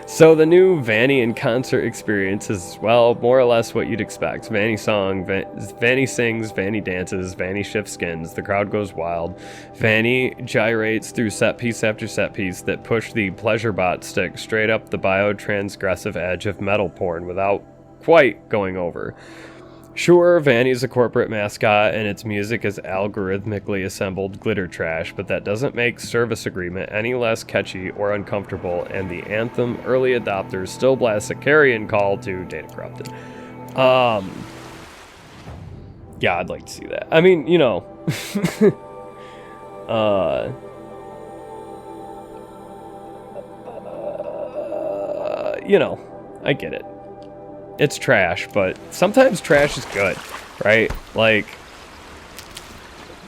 So the new Vanny in concert experience is, well, more or less what you'd expect. Vanny sings, Vanny dances, Vanny shifts skins, the crowd goes wild. Vanny gyrates through set piece after set piece that push the pleasure bot stick straight up the biotransgressive edge of metal porn without quite going over. Sure, Vanny's a corporate mascot and its music is algorithmically assembled glitter trash, but that doesn't make Service Agreement any less catchy or uncomfortable, and the anthem Early Adopters still blasts a carrion call to Data Corrupted. Yeah, I'd like to see that. I mean, you know, you know, I get it. It's trash, but sometimes trash is good, right? Like,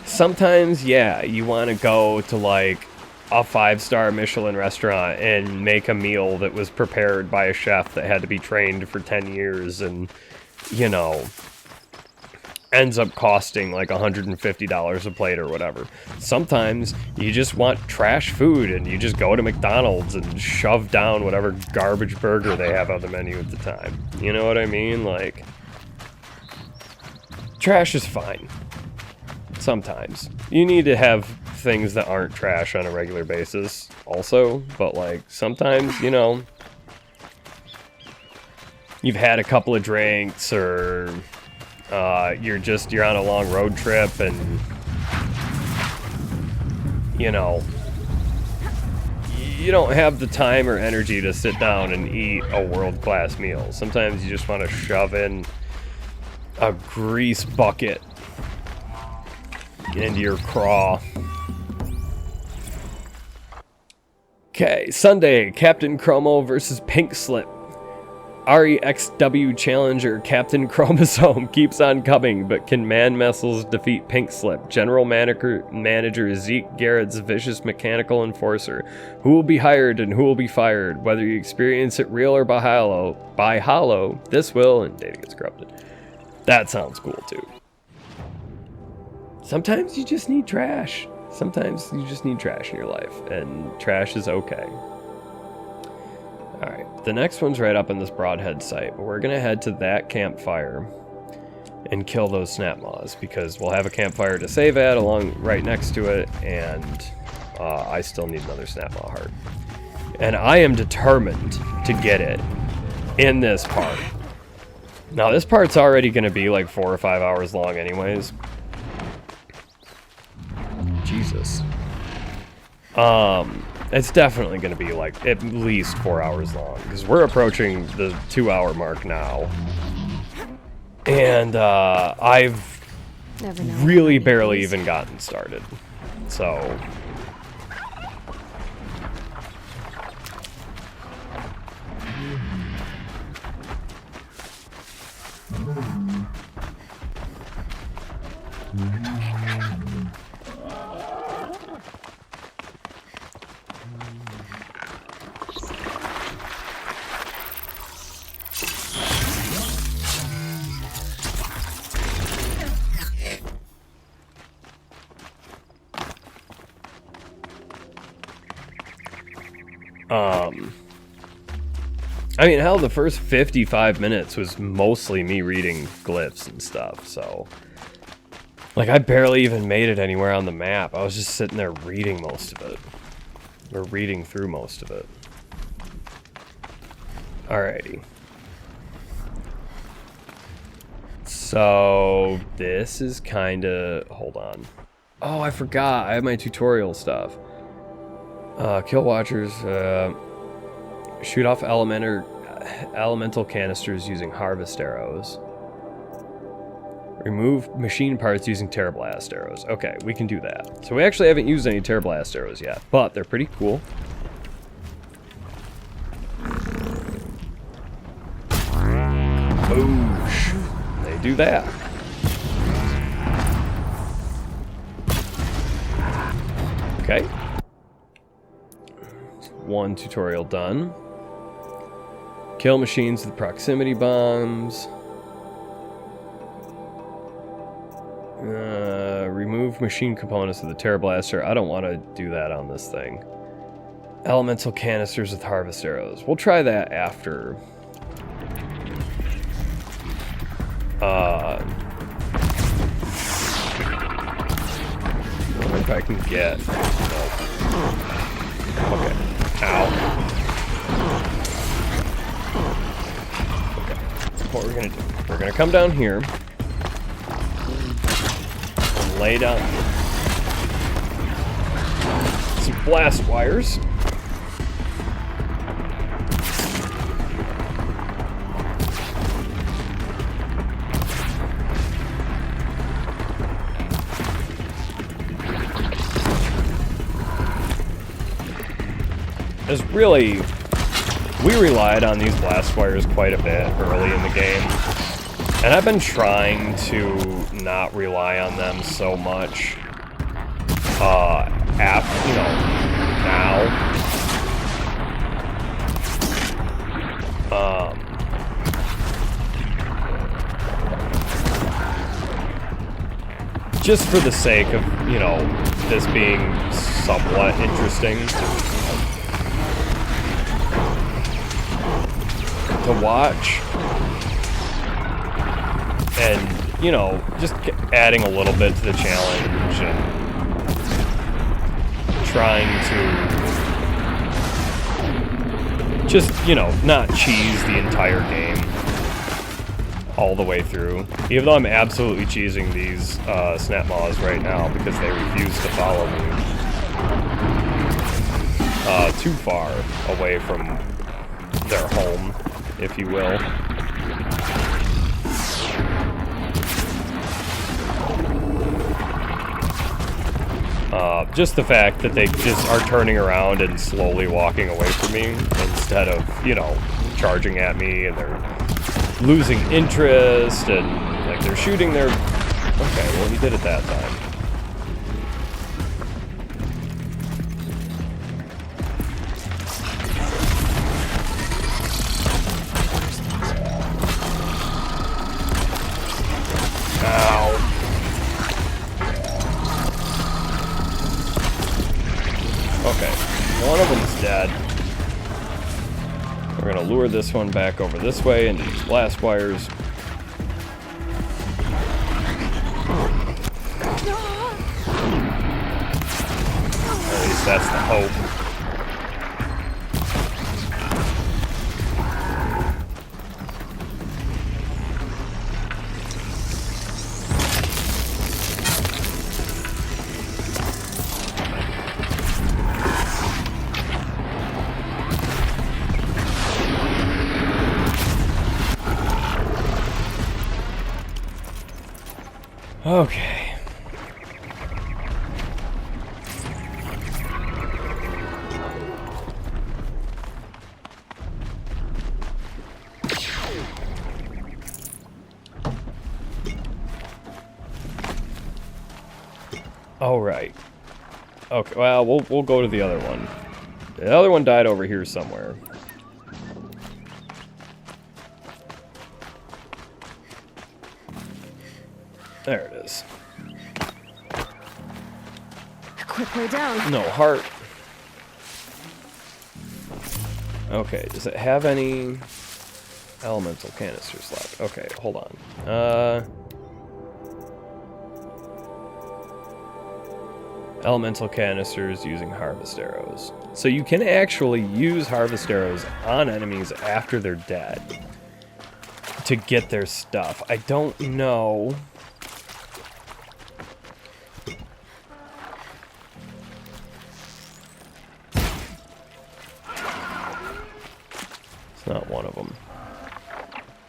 sometimes, yeah, you want to go to, like, a 5-star Michelin restaurant and make a meal that was prepared by a chef that had to be trained for 10 years and, you know, ends up costing like $150 a plate or whatever. Sometimes you just want trash food and you just go to McDonald's and shove down whatever garbage burger they have on the menu at the time. You know what I mean? Like, trash is fine. Sometimes. You need to have things that aren't trash on a regular basis also, but like sometimes, you know, you've had a couple of drinks or you're on a long road trip and, you know, you don't have the time or energy to sit down and eat a world-class meal. Sometimes you just want to shove in a grease bucket into your craw. Okay, Sunday, Captain Chromo versus Pink Slip. REXW Challenger Captain Chromosome keeps on coming, but can Man Muscles defeat Pink Slip? General Manager Zeke Garrett's vicious mechanical enforcer. Who will be hired and who will be fired? Whether you experience it real or by hollow, this will, and Data gets corrupted. That sounds cool too. Sometimes you just need trash. Sometimes you just need trash in your life, and trash is okay. Alright, the next one's right up in this Broadhead site, but we're going to head to that campfire and kill those snap maws, because we'll have a campfire to save at along right next to it, and I still need another snap maw heart. And I am determined to get it in this part. Now, this part's already going to be like 4 or 5 hours long anyways. Jesus. It's definitely going to be like at least 4 hours long, because we're approaching the 2-hour mark now. And I've really barely even gotten started. So I mean, hell, the first 55 minutes was mostly me reading glyphs and stuff, so... Like, I barely even made it anywhere on the map. I was just sitting there reading most of it. Or reading through most of it. Alrighty. So, this is kinda... Hold on. Oh, I forgot. I have my tutorial stuff. Kill watchers, shoot off elemental canisters using harvest arrows. Remove machine parts using Terrablast arrows. Okay, we can do that. So we actually haven't used any Terrablast arrows yet, but they're pretty cool. Boosh. They do that. Okay. One tutorial done. Kill machines with proximity bombs. Remove machine components of the Terrablaster. I don't want to do that on this thing. Elemental canisters with harvest arrows. We'll try that after. I wonder if I can get... Okay. Ow. Okay. What we're gonna do, we're gonna come down here. lay down some blast wires. Is really, we relied on these blast wires quite a bit early in the game, and I've been trying to not rely on them so much. You know, now. Just for the sake of, you know, this being somewhat interesting to watch, and you know, just adding a little bit to the challenge and trying to just, you know, not cheese the entire game all the way through, even though I'm absolutely cheesing these snap maws right now because they refuse to follow me too far away from their home, if you will. Just the fact that they just are turning around and slowly walking away from me instead of, you know, charging at me, and they're losing interest, and like they're shooting their... Okay, well, he did it that time. One of them's dead. We're gonna lure this one back over this way into these blast wires. At least that's the hope. Okay. All right. Okay, well, we'll go to the other one. The other one died over here somewhere. There it is. Quick way down. No heart. Okay, does it have any elemental canisters left? Okay, hold on. Elemental canisters using harvest arrows. So you can actually use harvest arrows on enemies after they're dead to get their stuff. I don't know. Not one of them.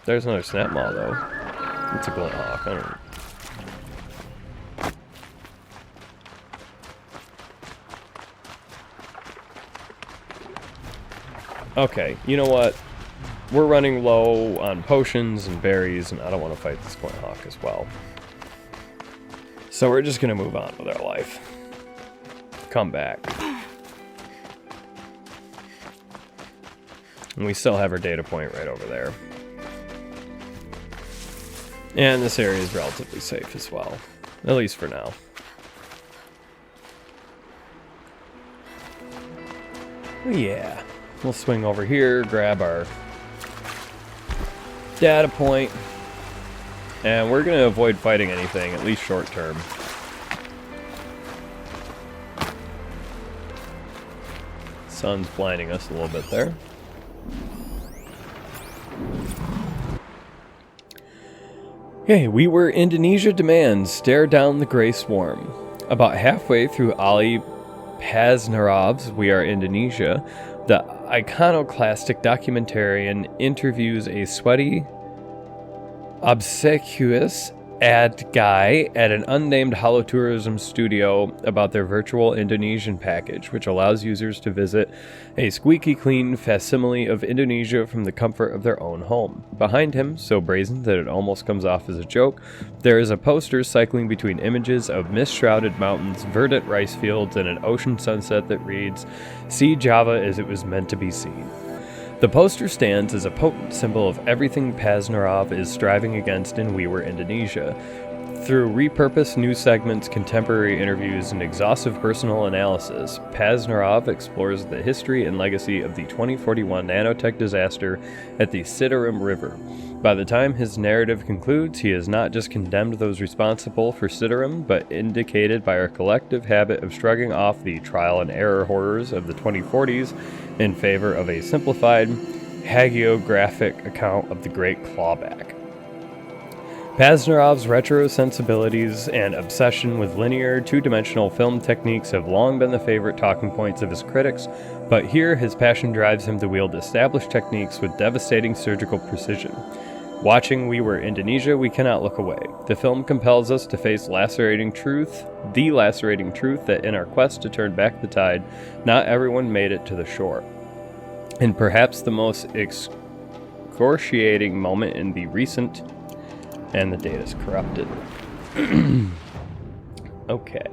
There's another snap maw though. It's a glint hawk. I don't. Okay, you know what? We're running low on potions and berries, and I don't want to fight this glint hawk as well. So we're just gonna move on with our life. Come back. And we still have our data point right over there. And this area is relatively safe as well. At least for now. Yeah. We'll swing over here, grab our data point. And we're going to avoid fighting anything, at least short term. Sun's blinding us a little bit there. Okay, we were Indonesia demands stare down the gray swarm. About halfway through Ali Paznarov's We Are Indonesia, the iconoclastic documentarian interviews a sweaty, obsequious ad guy at an unnamed holotourism studio about their virtual Indonesian package, which allows users to visit a squeaky clean facsimile of Indonesia from the comfort of their own home. Behind him, so brazen that it almost comes off as a joke, there is a poster cycling between images of mist-shrouded mountains, verdant rice fields, and an ocean sunset that reads, "See Java as it was meant to be seen." The poster stands as a potent symbol of everything Paznarov is striving against in We Were Indonesia. Through repurposed news segments, contemporary interviews, and exhaustive personal analysis, Paznarov explores the history and legacy of the 2041 nanotech disaster at the Citarum River. By the time his narrative concludes, he has not just condemned those responsible for Citarum, but indicated by our collective habit of shrugging off the trial and error horrors of the 2040s in favor of a simplified, hagiographic account of the Great Clawback. Paznarov's retro sensibilities and obsession with linear, two-dimensional film techniques have long been the favorite talking points of his critics, but here his passion drives him to wield established techniques with devastating surgical precision. Watching We Were Indonesia, we cannot look away. The film compels us to face the lacerating truth that in our quest to turn back the tide, not everyone made it to the shore. And perhaps the most excruciating moment in the recent... And the data's corrupted. Okay.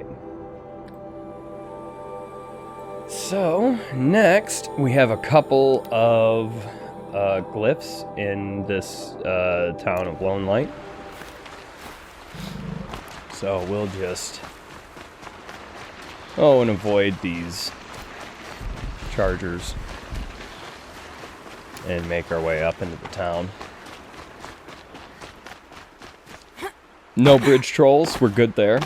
So, next, we have a couple of glyphs in this town of Lone Light. So, we'll just... and avoid these chargers. And make our way up into the town. No bridge trolls, we're good there.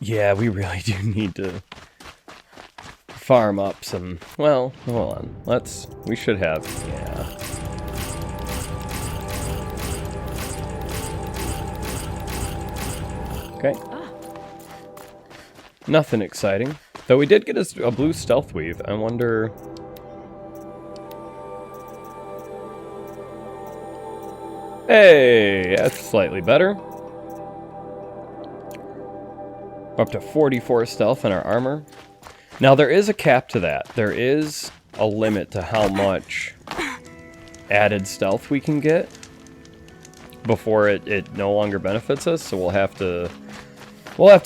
Yeah, we really do need to farm up some... Well, hold on. We should have... Yeah. Okay. Nothing exciting. Though we did get a blue stealth weave. I wonder... Hey! That's slightly better. Up to 44 stealth in our armor. Now there is a cap to that. There is a limit to how much added stealth we can get before it no longer benefits us, so we'll have to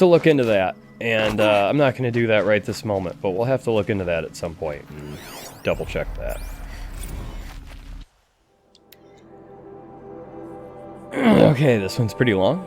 look into that. And I'm not going to do that right this moment, but we'll have to look into that at some point and double check that. Okay, this one's pretty long.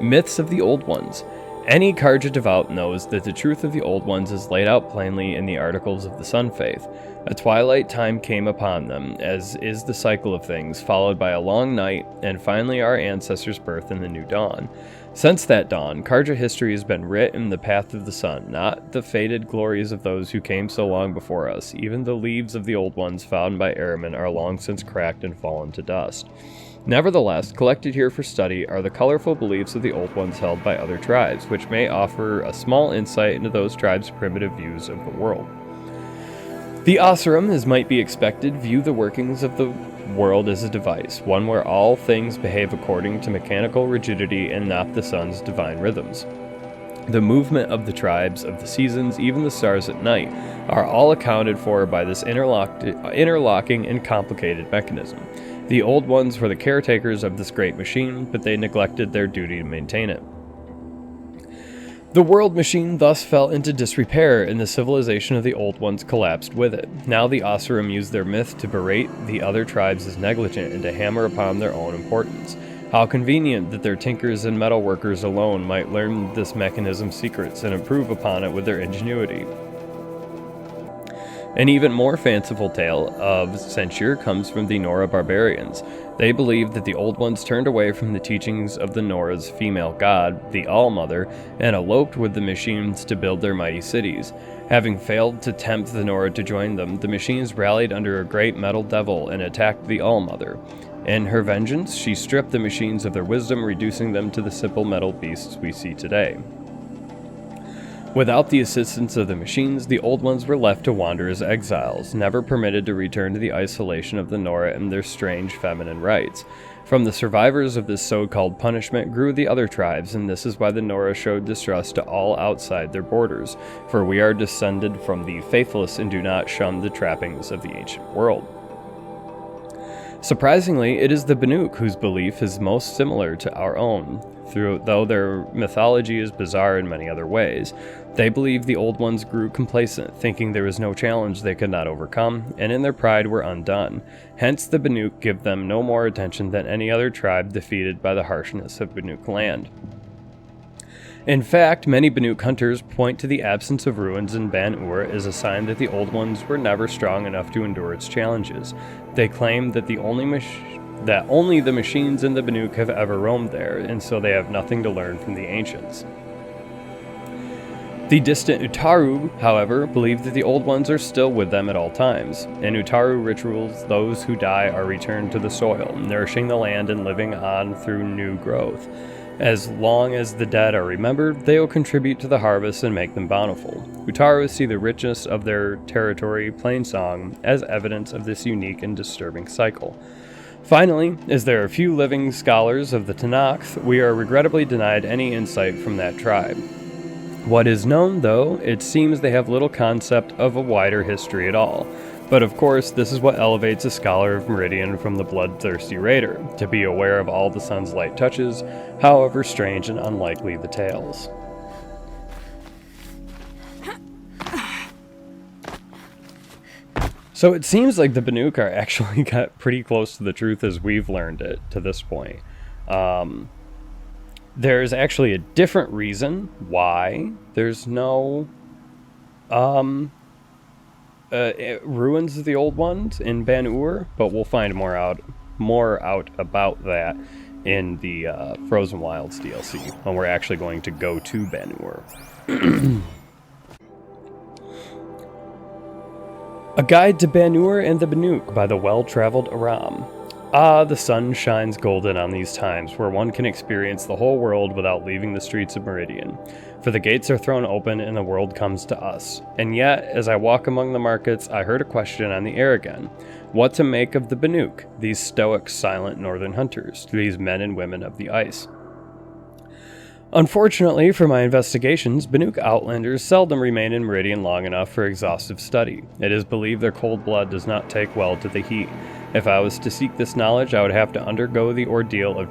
Myths of the Old Ones. Any Karja devout knows that the truth of the Old Ones is laid out plainly in the Articles of the Sun Faith. A twilight time came upon them, as is the cycle of things, followed by a long night, and finally our ancestors' birth in the new dawn. Since that dawn, Karja history has been writ in the path of the sun, not the faded glories of those who came so long before us. Even the leaves of the Old Ones found by airmen are long since cracked and fallen to dust. Nevertheless, collected here for study are the colorful beliefs of the Old Ones held by other tribes, which may offer a small insight into those tribes' primitive views of the world. The Asurum, as might be expected, view the workings of the world as a device, one where all things behave according to mechanical rigidity and not the sun's divine rhythms. The movement of the tribes, of the seasons, even the stars at night, are all accounted for by this interlocking and complicated mechanism. The Old Ones were the caretakers of this great machine, but they neglected their duty to maintain it. The world machine thus fell into disrepair, and the civilization of the Old Ones collapsed with it. Now the Asurum use their myth to berate the other tribes as negligent and to hammer upon their own importance. How convenient that their tinkers and metal workers alone might learn this mechanism's secrets and improve upon it with their ingenuity. An even more fanciful tale of censure comes from the Nora barbarians. They believe that the Old Ones turned away from the teachings of the Nora's female god, the All-Mother, and eloped with the machines to build their mighty cities. Having failed to tempt the Nora to join them, the machines rallied under a great metal devil and attacked the All-Mother. In her vengeance, she stripped the machines of their wisdom, reducing them to the simple metal beasts we see today. Without the assistance of the machines, the Old Ones were left to wander as exiles, never permitted to return to the isolation of the Nora and their strange feminine rites. From the survivors of this so-called punishment grew the other tribes, and this is why the Nora showed distrust to all outside their borders, for we are descended from the faithless and do not shun the trappings of the ancient world. Surprisingly, it is the Banuk whose belief is most similar to our own, though their mythology is bizarre in many other ways. They believe the Old Ones grew complacent, thinking there was no challenge they could not overcome, and in their pride were undone. Hence the Banuk give them no more attention than any other tribe defeated by the harshness of Banuk land. In fact, many Banuk hunters point to the absence of ruins in Ban-Ur as a sign that the Old Ones were never strong enough to endure its challenges. They claim that only the machines and the Banuk have ever roamed there, and so they have nothing to learn from the ancients. The distant Utaru, however, believe that the Old Ones are still with them at all times. In Utaru rituals, those who die are returned to the soil, nourishing the land and living on through new growth. As long as the dead are remembered, they will contribute to the harvest and make them bountiful. Utaru see the richness of their territory plain song as evidence of this unique and disturbing cycle. Finally, as there are few living scholars of the Tanakh, we are regrettably denied any insight from that tribe. What is known, though, it seems they have little concept of a wider history at all. But of course, this is what elevates a scholar of Meridian from the bloodthirsty raider, to be aware of all the sun's light touches, however strange and unlikely the tales. So it seems like the Banuk are actually got pretty close to the truth as we've learned it to this point. There's actually a different reason why there's no ruins of the Old Ones in Ban-Ur, but we'll find more out about that in the Frozen Wilds DLC when we're actually going to go to Ban-Ur. A Guide to Ban-Ur and the Banuk by the well-traveled Aram. Ah, the sun shines golden on these times, where one can experience the whole world without leaving the streets of Meridian. For the gates are thrown open and the world comes to us. And yet, as I walk among the markets, I heard a question on the air again. What to make of the Banuk, these stoic, silent northern hunters, these men and women of the ice? Unfortunately for my investigations, Banuk outlanders seldom remain in Meridian long enough for exhaustive study. It is believed their cold blood does not take well to the heat. If I was to seek this knowledge, I would have to undergo the ordeal of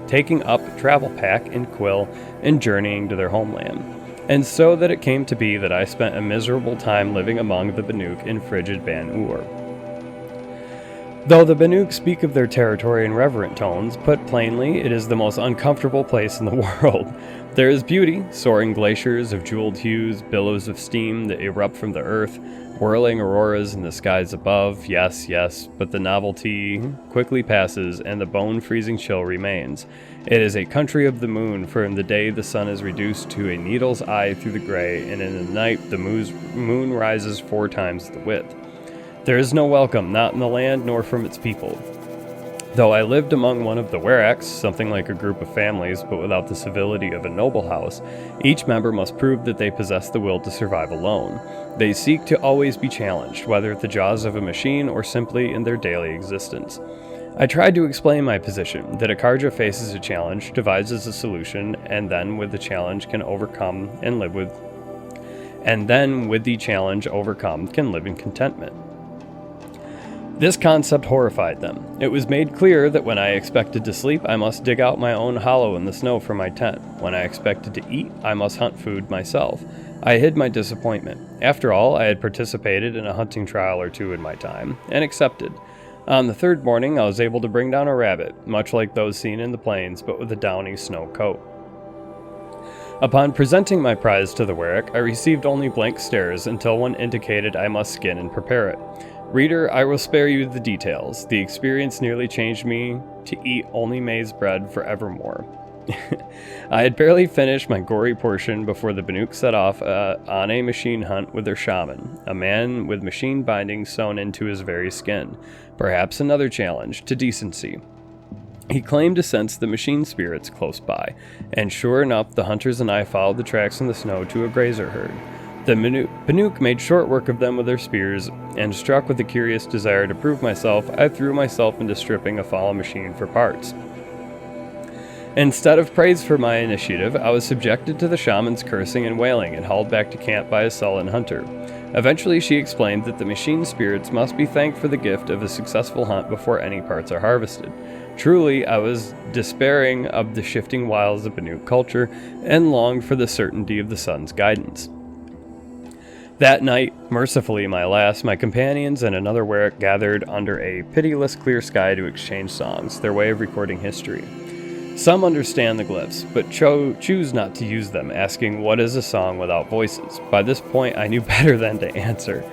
taking up travel pack and quill, and journeying to their homeland. And so that it came to be that I spent a miserable time living among the Banuk in frigid Ban-Ur. Though the Banuk speak of their territory in reverent tones, put plainly, it is the most uncomfortable place in the world. There is beauty, soaring glaciers of jeweled hues, billows of steam that erupt from the earth, whirling auroras in the skies above, yes, but the novelty quickly passes and the bone-freezing chill remains. It is a country of the moon, for in the day the sun is reduced to a needle's eye through the gray, and in the night the moon rises 4 times the width. There is no welcome, not in the land nor from its people. Though I lived among one of the Weraks, something like a group of families, but without the civility of a noble house, each member must prove that they possess the will to survive alone. They seek to always be challenged, whether at the jaws of a machine or simply in their daily existence. I tried to explain my position, that a Karja faces a challenge, devises a solution, and then with the challenge can overcome and live with, and then with the challenge overcome can live in contentment. This concept horrified them. It was made clear that when I expected to sleep, I must dig out my own hollow in the snow for my tent. When I expected to eat, I must hunt food myself. I hid my disappointment. After all, I had participated in a hunting trial or 2 in my time, and accepted. On the 3rd morning, I was able to bring down a rabbit, much like those seen in the plains, but with a downy snow coat. Upon presenting my prize to the Werrick, I received only blank stares until one indicated I must skin and prepare it. Reader, I will spare you the details. The experience nearly changed me to eat only maize bread forevermore. I had barely finished my gory portion before the Banuk set off on a machine hunt with their shaman, a man with machine bindings sewn into his very skin. Perhaps another challenge to decency. He claimed to sense the machine spirits close by, and sure enough, the hunters and I followed the tracks in the snow to a grazer herd. The Banuk made short work of them with their spears, and struck with a curious desire to prove myself, I threw myself into stripping a fallen machine for parts. Instead of praise for my initiative, I was subjected to the shaman's cursing and wailing and hauled back to camp by a sullen hunter. Eventually, she explained that the machine spirits must be thanked for the gift of a successful hunt before any parts are harvested. Truly, I was despairing of the shifting wilds of Banuk culture and longed for the certainty of the sun's guidance. That night, mercifully my last, my companions and another Werrick gathered under a pitiless clear sky to exchange songs, their way of recording history. Some understand the glyphs, but choose not to use them, asking what is a song without voices. By this point, I knew better than to answer.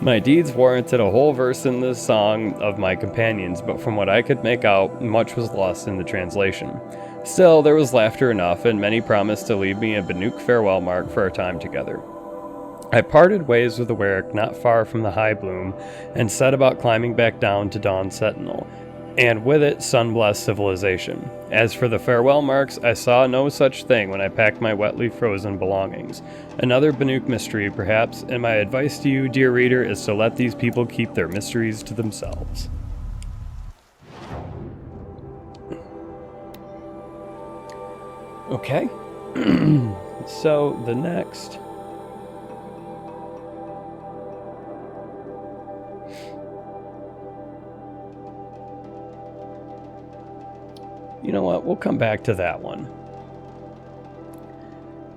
My deeds warranted a whole verse in the song of my companions, but from what I could make out, much was lost in the translation. Still, there was laughter enough, and many promised to leave me a Banuk farewell mark for our time together. I parted ways with the Werrick not far from the high bloom, and set about climbing back down to Dawn Sentinel, and with it sun-blessed civilization. As for the farewell marks, I saw no such thing when I packed my wetly frozen belongings. Another Banuk mystery, perhaps, and my advice to you, dear reader, is to let these people keep their mysteries to themselves. Okay. So, the next... You know what? We'll come back to that one.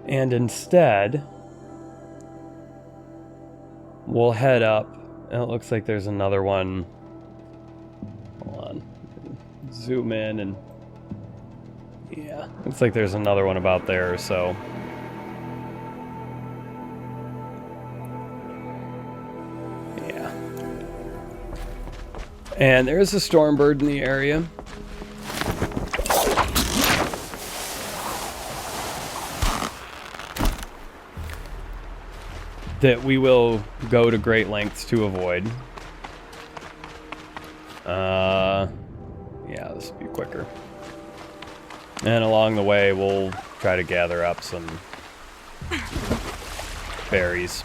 And instead, we'll head up. And it looks like there's another one. Hold on. Zoom in and... Yeah, looks like there's another one about there or so. Yeah. And there's a stormbird in the area. That we will go to great lengths to avoid. Yeah, this will be quicker. And along the way, we'll try to gather up some berries.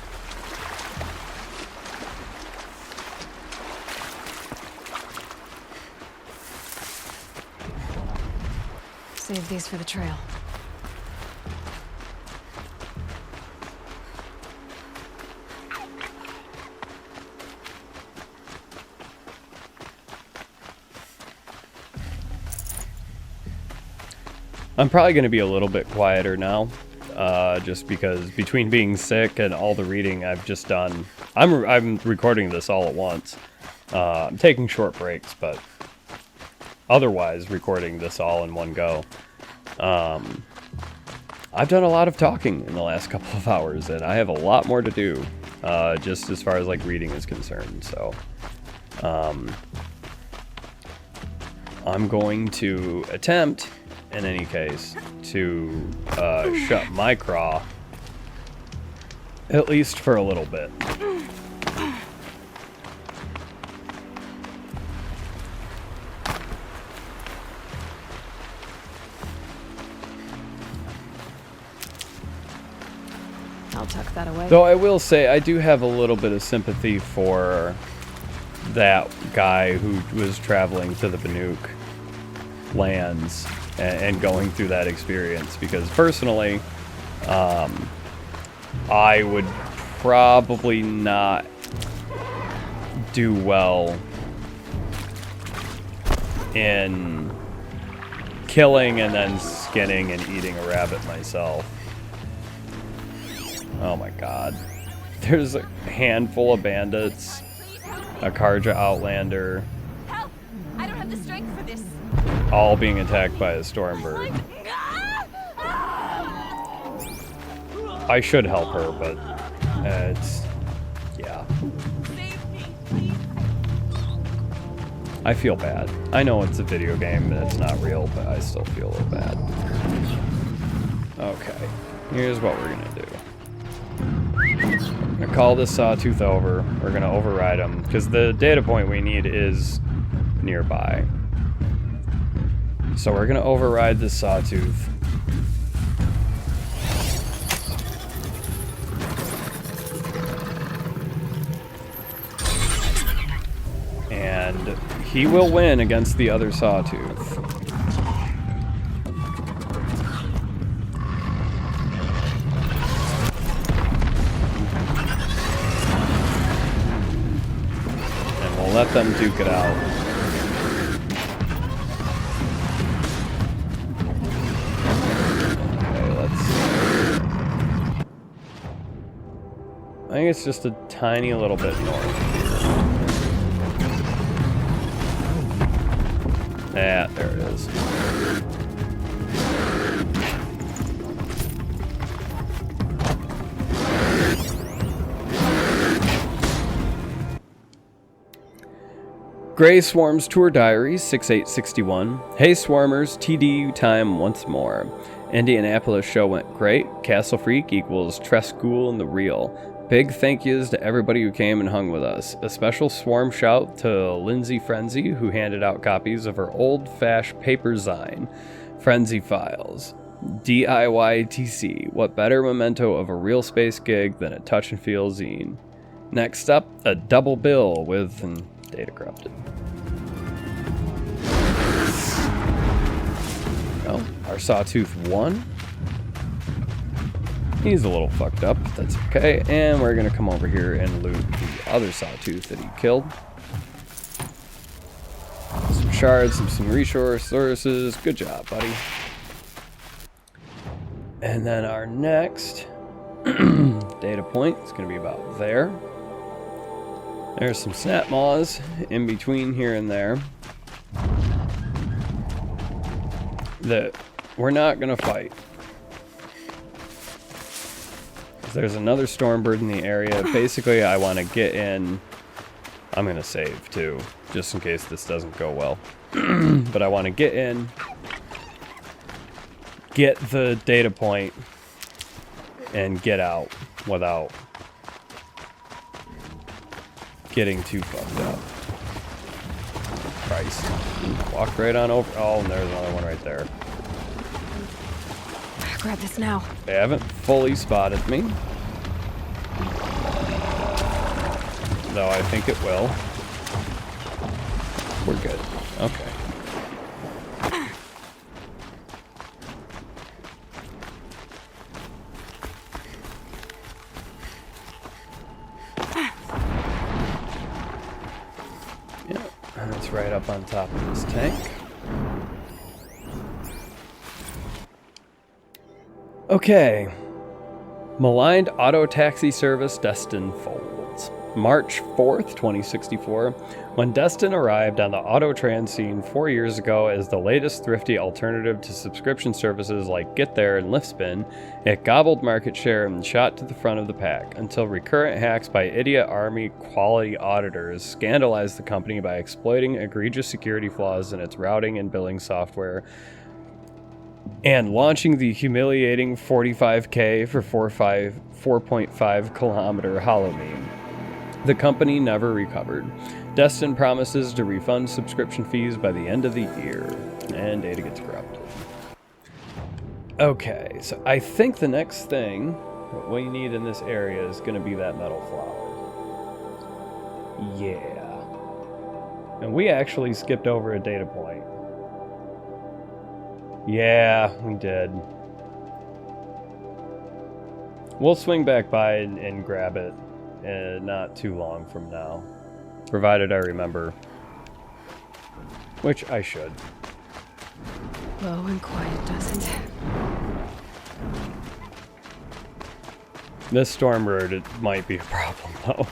Save these for the trail. I'm probably going to be a little bit quieter now, just because between being sick and all the reading I've just done, I'm recording this all at once. I'm taking short breaks, but otherwise recording this all in one go. I've done a lot of talking in the last couple of hours, and I have a lot more to do, just as far as like reading is concerned. So, I'm going to attempt, in any case, to shut my craw, at least for a little bit. I'll tuck that away. Though I will say, I do have a little bit of sympathy for that guy who was traveling to the Banuk lands and going through that experience, because personally, I would probably not do well in killing and then skinning and eating a rabbit myself. Oh my god. There's a handful of bandits, a Karja Outlander, Help! I don't have the strength for this. all being attacked by a stormbird. I should help her, but it's... yeah. Save me, please. I feel bad. I know it's a video game and it's not real, but I still feel a little bad. Okay, here's what we're gonna do. I'm gonna call this sawtooth over. We're gonna override him, because the data point we need is nearby. So we're gonna override this sawtooth. And he will win against the other sawtooth. And we'll let them duke it out. Okay, let's see. I think it's just a tiny little bit north. Yeah, there it is. Gray Swarms Tour Diary 6861. Hey Swarmers, TDU time once more. Indianapolis show went great. Castle Freak equals Trescool and the Real. Big thank yous to everybody who came and hung with us. A special swarm shout to Lindsay Frenzy, who handed out copies of her old-fashioned paper zine, Frenzy Files. DIYTC, what better memento of a real space gig than a touch and feel zine. Next up, a double bill with data corrupted. Well, our sawtooth won. He's a little fucked up, but that's okay. And we're gonna come over here and loot the other sawtooth that he killed. Some shards, some resources. Good job, buddy. And then our next data point is gonna be about there. There's some snap maws in between here and there that we're not gonna fight. There's another Stormbird in the area. Basically, I want to get in. I'm going to save, too, just in case this doesn't go well. But I want to get in, get the data point, and get out without getting too fucked up. Christ. Walked right on over. Oh, and there's another one right there. Grab this now. They haven't fully spotted me, though I think it will. We're good. Okay. Yeah, and it's right up on top of this tank. Okay. Maligned auto taxi service Destin folds. March 4th, 2064. When Destin arrived on the Autotrans scene 4 years ago as the latest thrifty alternative to subscription services like Get There and Liftspin, it gobbled market share and shot to the front of the pack until recurrent hacks by idiot army quality auditors scandalized the company by exploiting egregious security flaws in its routing and billing software and launching the humiliating 45K for 4.5 kilometer hollow meme. The company never recovered. Destin promises to refund subscription fees by the end of the year, and data gets corrupted. Okay, so I think the next thing that we need in this area is going to be that metal flower. Yeah. And we actually skipped over a data point. Yeah, we did. We'll swing back by and grab it not too long from now. Provided I remember. Which I should. Low and quiet doesn't. This Stormbird, it might be a problem though.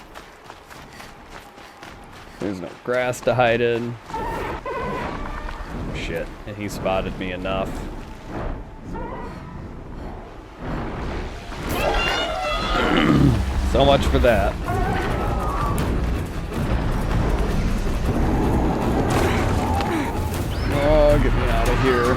There's no grass to hide in. Shit, and he spotted me enough. So much for that. Oh, get me out of here.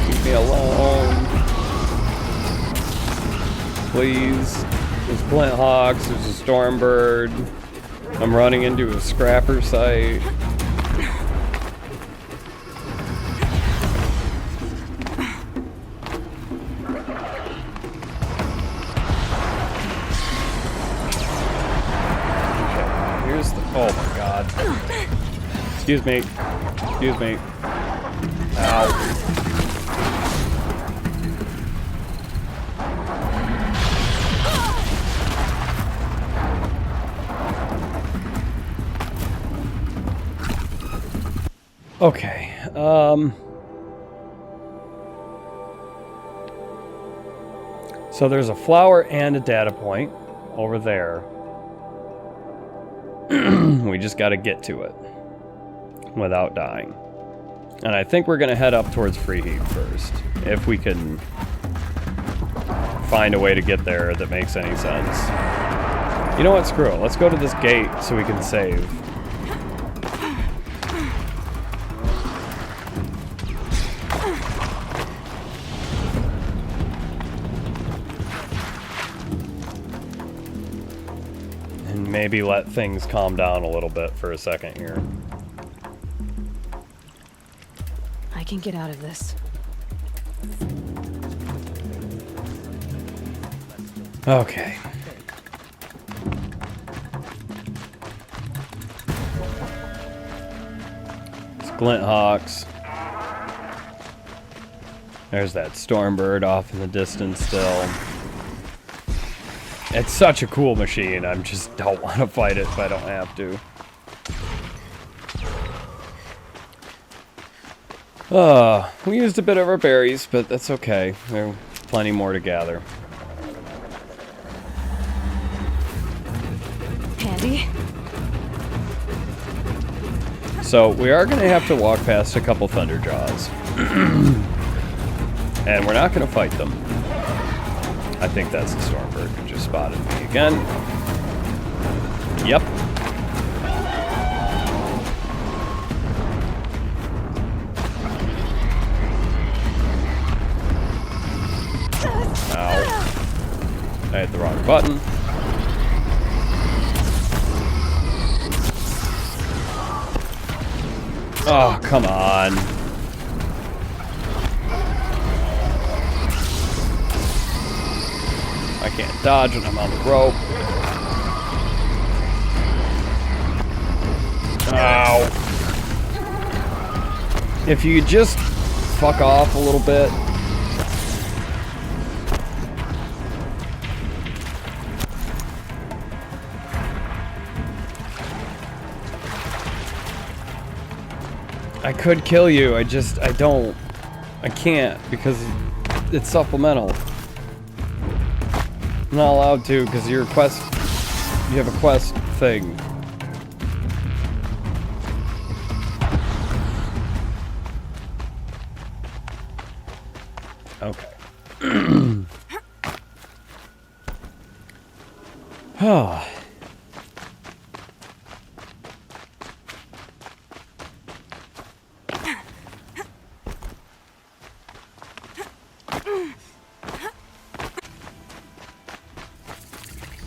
Leave me alone. Please. There's Glint Hawks, there's a Stormbird. I'm running into a scrapper site. Okay, here's the. Oh my god. Excuse me. Excuse me. Ow. Okay, so there's a flower and a data point over there. We just got to get to it without dying. And I think we're going to head up towards Freeheat first, if we can find a way to get there that makes any sense. You know what, screw it. Let's go to this gate so we can save. Maybe let things calm down a little bit for a second here. I can get out of this. Okay. It's Glint Hawks. There's that Stormbird off in the distance still. It's such a cool machine, I just don't want to fight it if I don't have to. We used a bit of our berries, but that's okay. There are plenty more to gather. Handy. So, we are going to have to walk past a couple Thunderjaws. And we're not going to fight them. I think that's the Stormbird who just spotted me again. Yep. Ow. I hit the wrong button. Oh, come on. I can't dodge when I'm on the rope. Ow. If you just fuck off a little bit. I could kill you, I can't because it's supplemental. I'm not allowed to because you have a quest thing. Okay. Oh.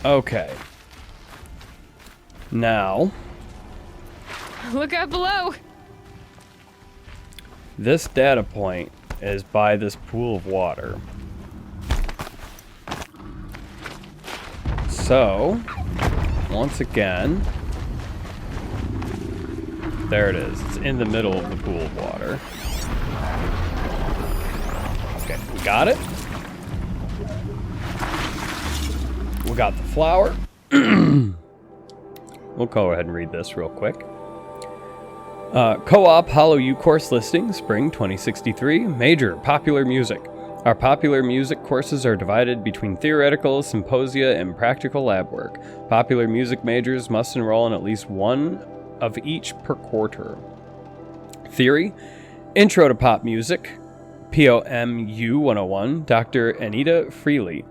Okay. Now, Look out below! this data point is by this pool of water. So, once again, there it is. It's in the middle of the pool of water. Okay, we got it. We got the flower. We'll go ahead and read this real quick. Co-op Hollow U course listing, Spring 2063. Major popular music. Our popular music courses are divided between theoretical, symposia, and practical lab work. Popular music majors must enroll in at least one of each per quarter. Theory: Intro to Pop Music, POMU 101, Dr. Anita Freely.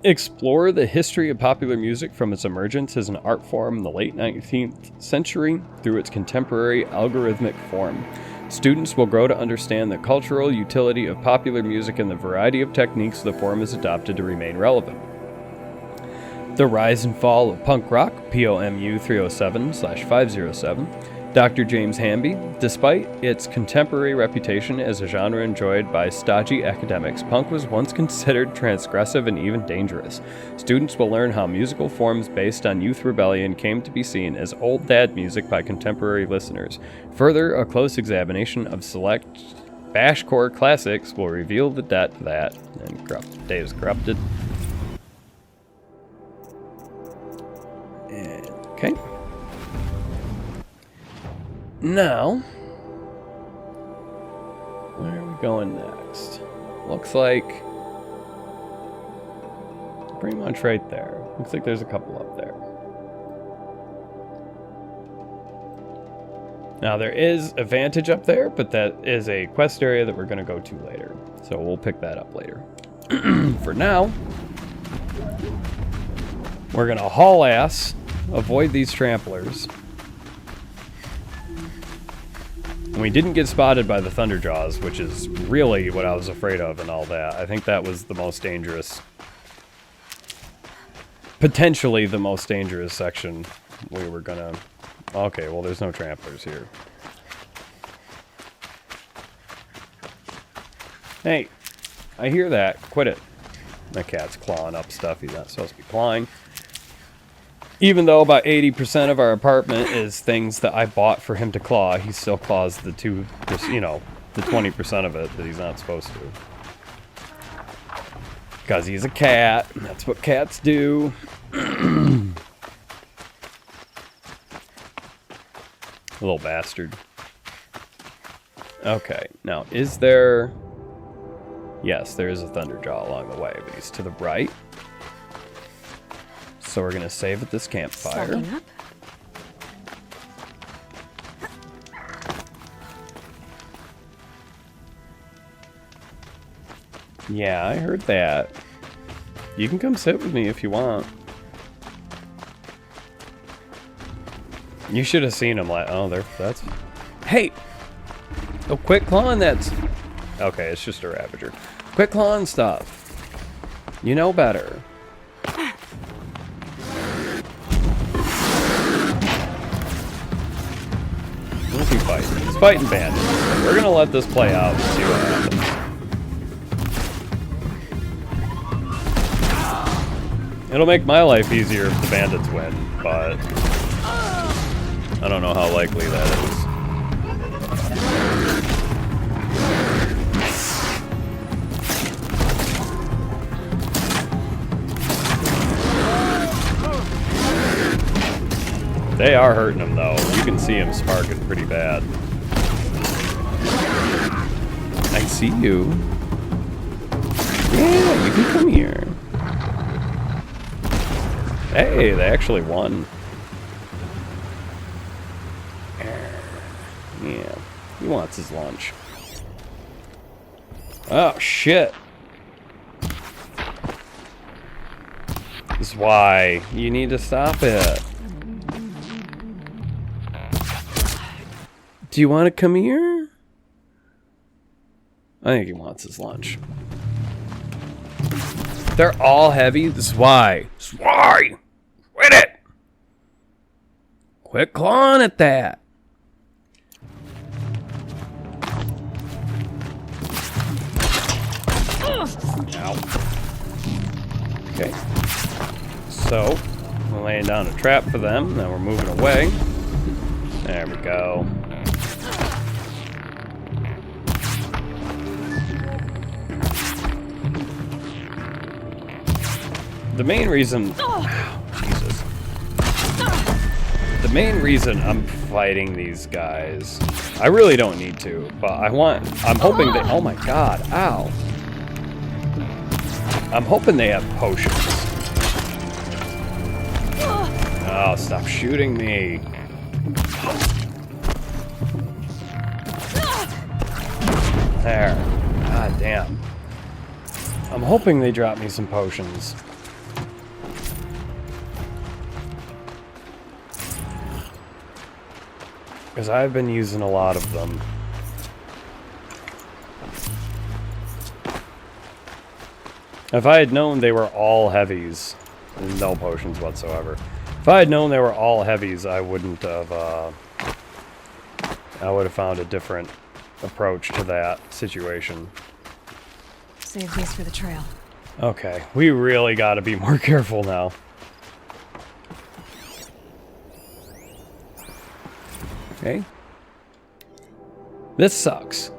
Explore the history of popular music from its emergence as an art form in the late 19th century through its contemporary algorithmic form. Students will grow to understand the cultural utility of popular music and the variety of techniques the form has adopted to remain relevant. The Rise and Fall of Punk Rock, POMU 307/507, Dr. James Hamby. Despite its contemporary reputation as a genre enjoyed by stodgy academics, punk was once considered transgressive and even dangerous. Students will learn how musical forms based on youth rebellion came to be seen as old dad music by contemporary listeners. Further, a close examination of select bashcore classics will reveal the debt that Dave's corrupted. And, okay. Now, where are we going next? Looks like pretty much right there. Looks like there's a couple up there. Now, there is a vantage up there, but that is a quest area that we're going to go to later. So we'll pick that up later. For now, we're going to haul ass, avoid these tramplers. We didn't get spotted by the Thunderjaws, which is really what I was afraid of and all that. I think that was the most dangerous, potentially the most dangerous section we were gonna... Okay, well, there's no tramplers here. Hey, I hear that. Quit it. My cat's clawing up stuff he's not supposed to be clawing. Even though about 80% of our apartment is things that I bought for him to claw, he still claws the 20% of it that he's not supposed to. Because he's a cat, and that's what cats do. Little bastard. Okay, now is there... Yes, there is a Thunderjaw along the way, but he's to the right. So we're gonna save at this campfire. Sucking up. Yeah, I heard that. You can come sit with me if you want. You should have seen him like, oh, that's... Hey! Oh, quit clawing that... Okay, it's just a Ravager. Quit clawing stuff. You know better. What's he fighting? He's fighting bandits. We're gonna let this play out and see what happens. It'll make my life easier if the bandits win, but I don't know how likely that is. They are hurting him, though. You can see him sparking pretty bad. I see you. Yeah, you can come here. Hey, they actually won. Yeah, he wants his lunch. Oh, shit. This is why you need to stop it. Do you want to come here? I think he wants his lunch. They're all heavy. This is why. This is why. Quit it. Quit clawing at that. Ow. Okay. So, we're laying down a trap for them. Now we're moving away. There we go. The main reason... Jesus. The main reason I'm fighting these guys... I really don't need to, but I'm hoping they... Oh my god, ow. I'm hoping they have potions. Oh, stop shooting me. There. God damn. I'm hoping they drop me some potions. Because I've been using a lot of them. If I had known they were all heavies, no potions whatsoever. If I had known they were all heavies, I wouldn't have, I would have found a different approach to that situation. Save these for the trail. Okay, we really gotta be more careful now. Okay. This sucks.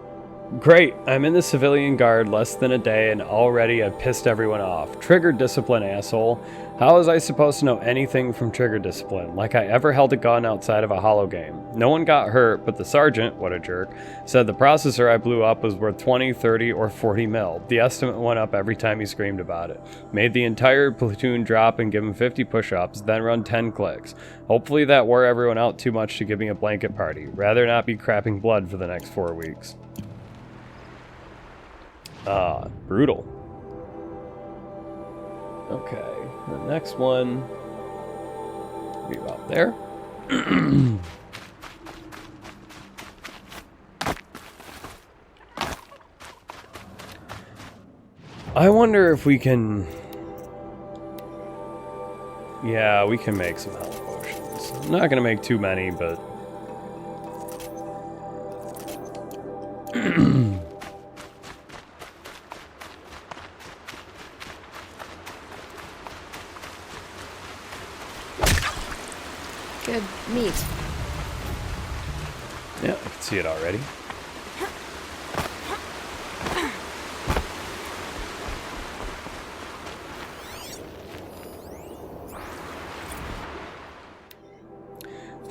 Great, I'm in the civilian guard less than a day and already I've pissed everyone off. Trigger discipline, asshole. How was I supposed to know anything from trigger discipline? Like I ever held a gun outside of a holo game. No one got hurt, but the sergeant, what a jerk, said the processor I blew up was worth 20, 30, or 40 mil. The estimate went up every time he screamed about it. Made the entire platoon drop and give him 50 push-ups, then run 10 clicks. Hopefully that wore everyone out too much to give me a blanket party. Rather not be crapping blood for the next 4 weeks. Brutal. Okay, the next one will be about there. I wonder if we can... Yeah, we can make some health potions. I'm not gonna make too many, but... Good meat. Yeah, I can see it already.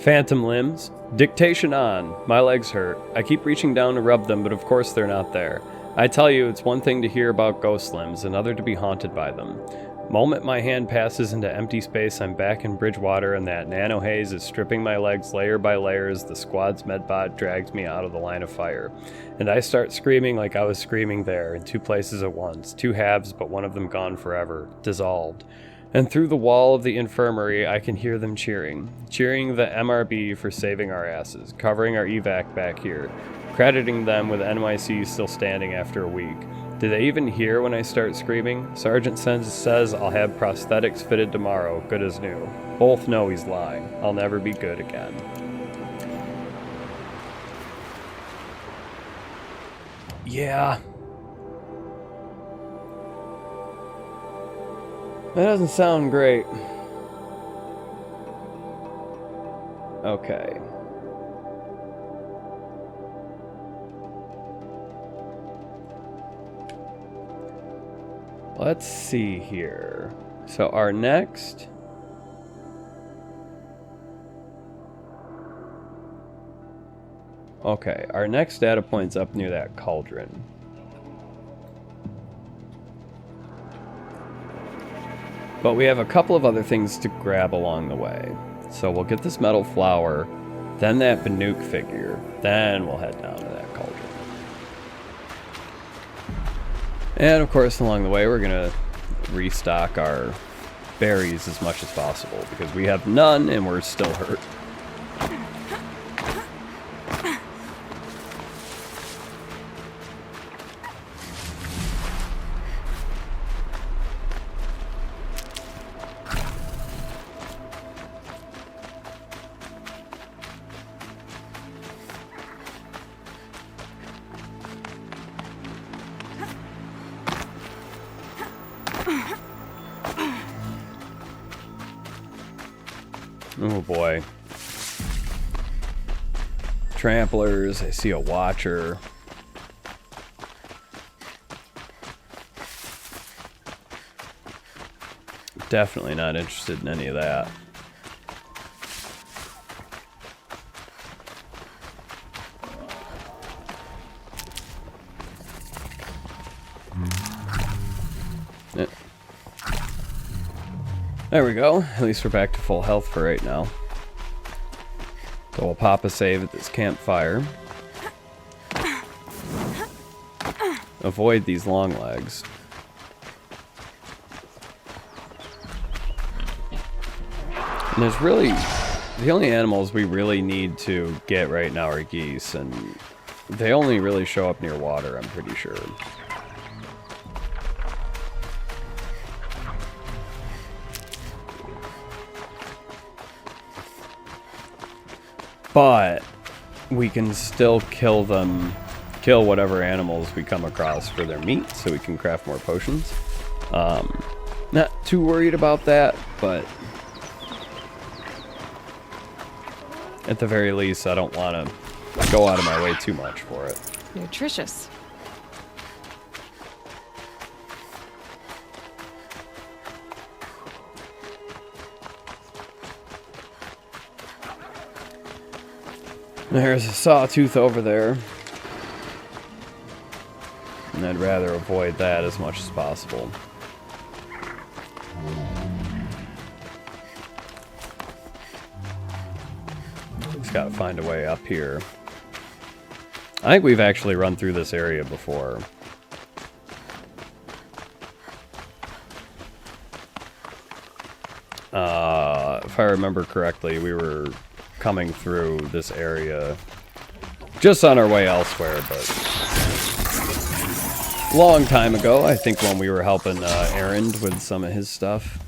Phantom limbs. Dictation on. My legs hurt. I keep reaching down to rub them, but of course they're not there. I tell you, it's one thing to hear about ghost limbs, another to be haunted by them. Moment my hand passes into empty space, I'm back in Bridgewater, and that nano haze is stripping my legs layer by layer as the squad's medbot drags me out of the line of fire. And I start screaming like I was screaming there, in two places at once. Two halves, but one of them gone forever. Dissolved. And through the wall of the infirmary, I can hear them cheering. Cheering the MRB for saving our asses, covering our evac back here. Crediting them with NYC still standing after a week. Do they even hear when I start screaming? Sergeant says I'll have prosthetics fitted tomorrow, good as new. Both know he's lying. I'll never be good again. Yeah. That doesn't sound great. Okay. Let's see here. So our next... Okay, our next data point's up near that cauldron. But we have a couple of other things to grab along the way. So we'll get this metal flower, then that Banuk figure, then we'll head down to that cauldron. And of course, along the way, we're gonna restock our berries as much as possible because we have none and we're still hurt. Oh boy. Tramplers, I see a watcher. Definitely not interested in any of that. There we go. At least we're back to full health for right now. So we'll pop a save at this campfire. avoid these long legs. And there's really... The only animals we really need to get right now are geese, and they only really show up near water, I'm pretty sure. But we can still kill them, kill whatever animals we come across for their meat, so we can craft more potions. Not too worried about that, but at the very least, I don't want to go out of my way too much for it. Nutritious. There's a sawtooth over there. And I'd rather avoid that as much as possible. Just gotta find a way up here. I think we've actually run through this area before. If I remember correctly, we were coming through this area just on our way elsewhere, but long time ago, I think, when we were helping Aaron with some of his stuff.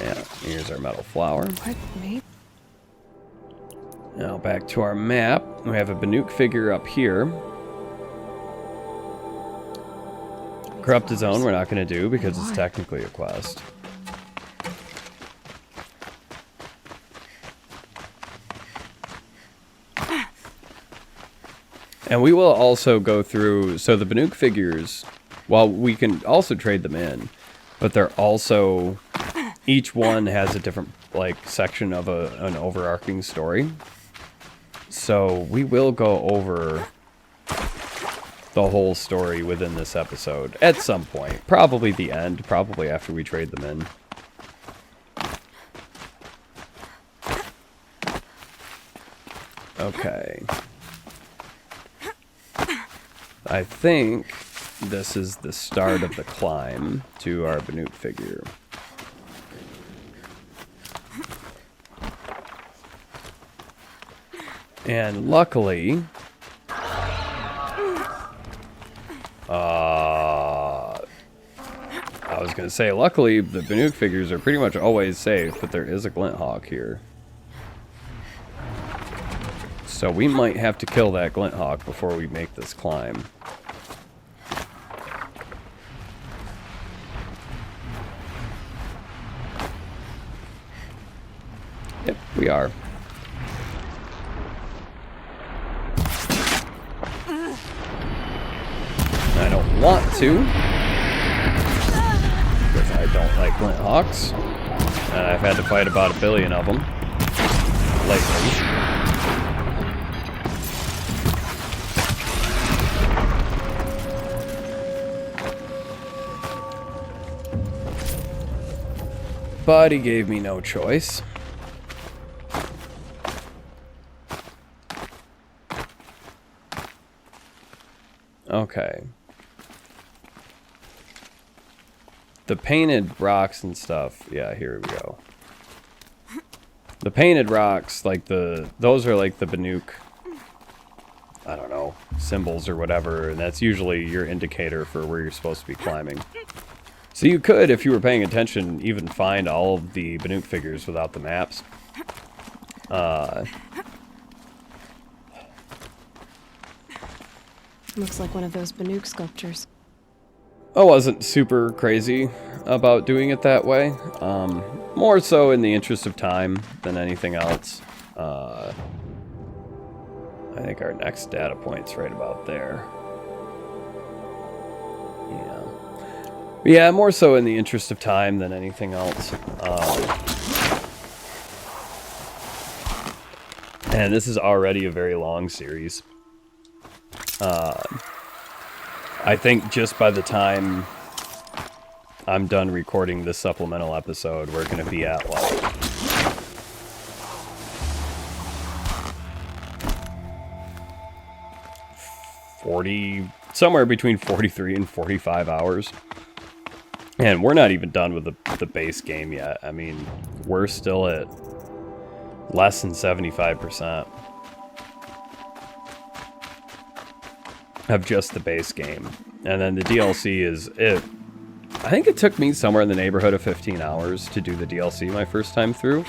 Yeah, here's our metal flower. What, mate? Now back to our map. We have a Banuk figure up here. Corrupted Zone we're not going to do because it's technically a quest. And we will also go through... So the Banuk figures, while we can also trade them in, but they're also... Each one has a different, like, section of an overarching story. So we will go over the whole story within this episode at some point. Probably the end, probably after we trade them in. Okay. I think this is the start of the climb to our Banuk figure. And luckily... I was going to say, luckily, the Banuk figures are pretty much always safe, but there is a glint hawk here. So we might have to kill that glint hawk before we make this climb. Yep, we are. I don't want to, because I don't like glint hawks, and I've had to fight about 1 billion of them lately. But he gave me no choice. Okay. The painted rocks and stuff. Yeah, here we go. The painted rocks, like those are like the Banuk, I don't know, symbols or whatever, and that's usually your indicator for where you're supposed to be climbing. So you could, if you were paying attention, even find all of the Banuk figures without the maps. Looks like one of those Banuk sculptures. I wasn't super crazy about doing it that way. More so in the interest of time than anything else. I think our next data point's right about there. Yeah. Yeah, more so in the interest of time than anything else. And this is already a very long series. I think just by the time I'm done recording this supplemental episode, we're going to be at like 40, somewhere between 43 and 45 hours. And we're not even done with the base game yet. I mean, we're still at less than 75% of just the base game. And then the DLC is it. I think it took me somewhere in the neighborhood of 15 hours to do the DLC my first time through.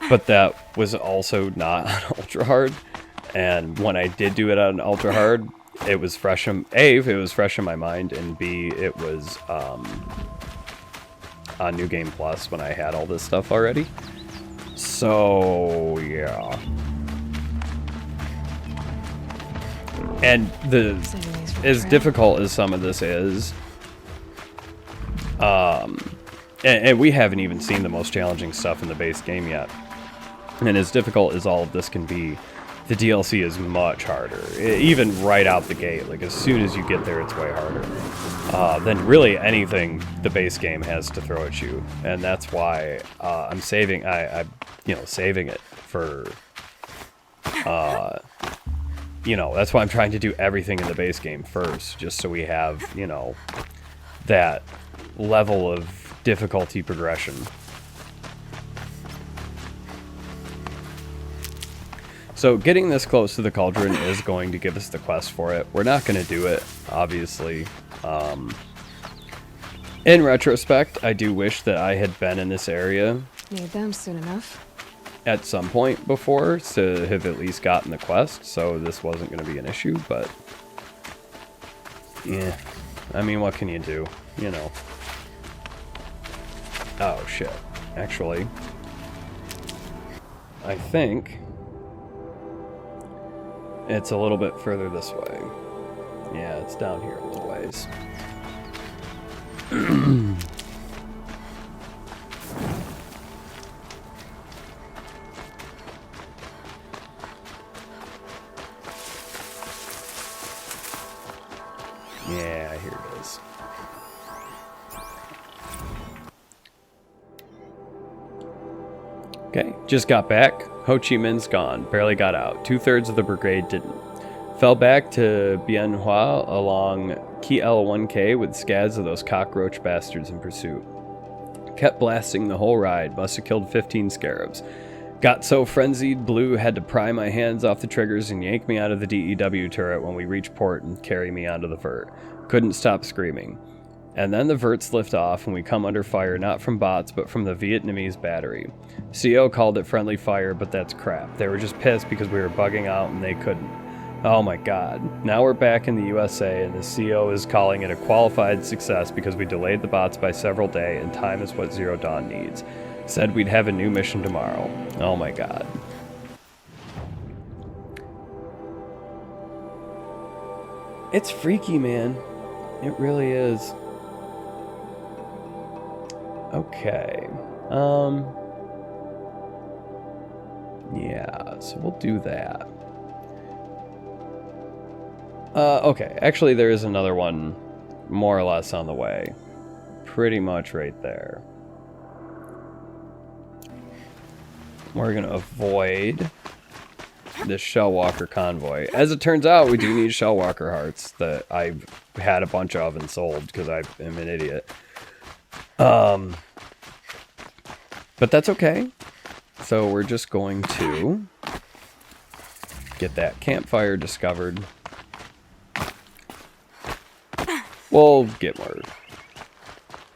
But that was also not on ultra hard. And when I did do it on ultra hard, it was fresh in it was fresh in my mind, and B, it was on New Game Plus when I had all this stuff already. So yeah. And as difficult as some of this is, and we haven't even seen the most challenging stuff in the base game yet. And as difficult as all of this can be, the DLC is much harder. Even right out the gate, like as soon as you get there, it's way harder than really anything the base game has to throw at you. And that's why I'm saving. I saving it for. That's why I'm trying to do everything in the base game first, just so we have that level of difficulty progression. So getting this close to the cauldron is going to give us the quest for it. We're not going to do it, obviously. In retrospect, I do wish that I had been in this area Need them soon enough. at some point before to have at least gotten the quest, so this wasn't going to be an issue, but yeah, I mean, what can you do, Oh shit, actually, I think it's a little bit further this way. Yeah, it's down here a little ways. Yeah, here it is. Okay, just got back. Ho Chi Minh's gone. Barely got out. 2/3 of the brigade didn't. Fell back to Bien Hoa along Key L1K with scads of those cockroach bastards in pursuit. Kept blasting the whole ride. Must have killed 15 scarabs. Got so frenzied, Blue had to pry my hands off the triggers and yank me out of the DEW turret when we reached port and carry me onto the vert. Couldn't stop screaming. And then the verts lift off and we come under fire not from bots but from the Vietnamese battery. CO called it friendly fire, but that's crap. They were just pissed because we were bugging out and they couldn't. Oh my god. Now we're back in the USA and the CO is calling it a qualified success because we delayed the bots by several days and time is what Zero Dawn needs. Said we'd have a new mission tomorrow. Oh my god. It's freaky, man. It really is. Okay. Yeah, so we'll do that. Okay, actually there is another one more or less on the way. Pretty much right there. We're gonna avoid this Shellwalker convoy. As it turns out, we do need Shellwalker hearts that I've had a bunch of and sold because I am an idiot. But that's okay. So we're just going to get that campfire discovered. We'll get more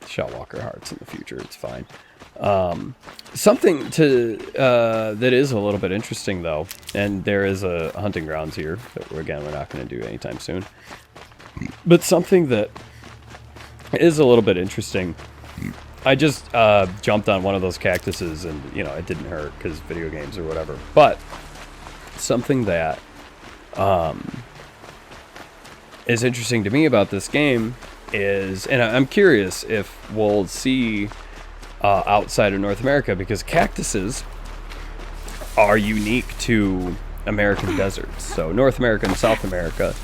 Shellwalker hearts in the future. It's fine. Something to that is a little bit interesting though, and there is a hunting grounds here that we're not going to do anytime soon. But something that is a little bit interesting. I just jumped on one of those cactuses and it didn't hurt because video games or whatever. But something that is interesting to me about this game is, and I'm curious if we'll see outside of North America, because cactuses are unique to American deserts. So North America and South America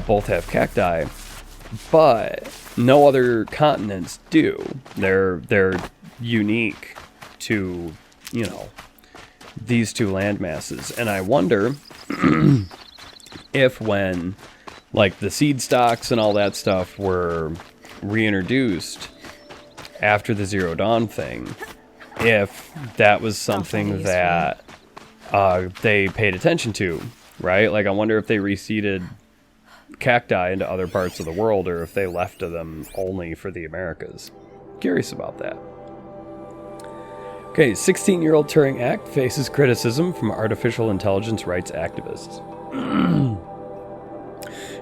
both have cacti, but no other continents do. They're unique to, these two land masses. And I wonder if when like the seed stocks and all that stuff were reintroduced after the Zero Dawn thing, if that was something that they paid attention to, right? Like, I wonder if they reseeded cacti into other parts of the world, or if they left them only for the Americas. Curious about that. Okay, 16-year-old Turing Act faces criticism from artificial intelligence rights activists.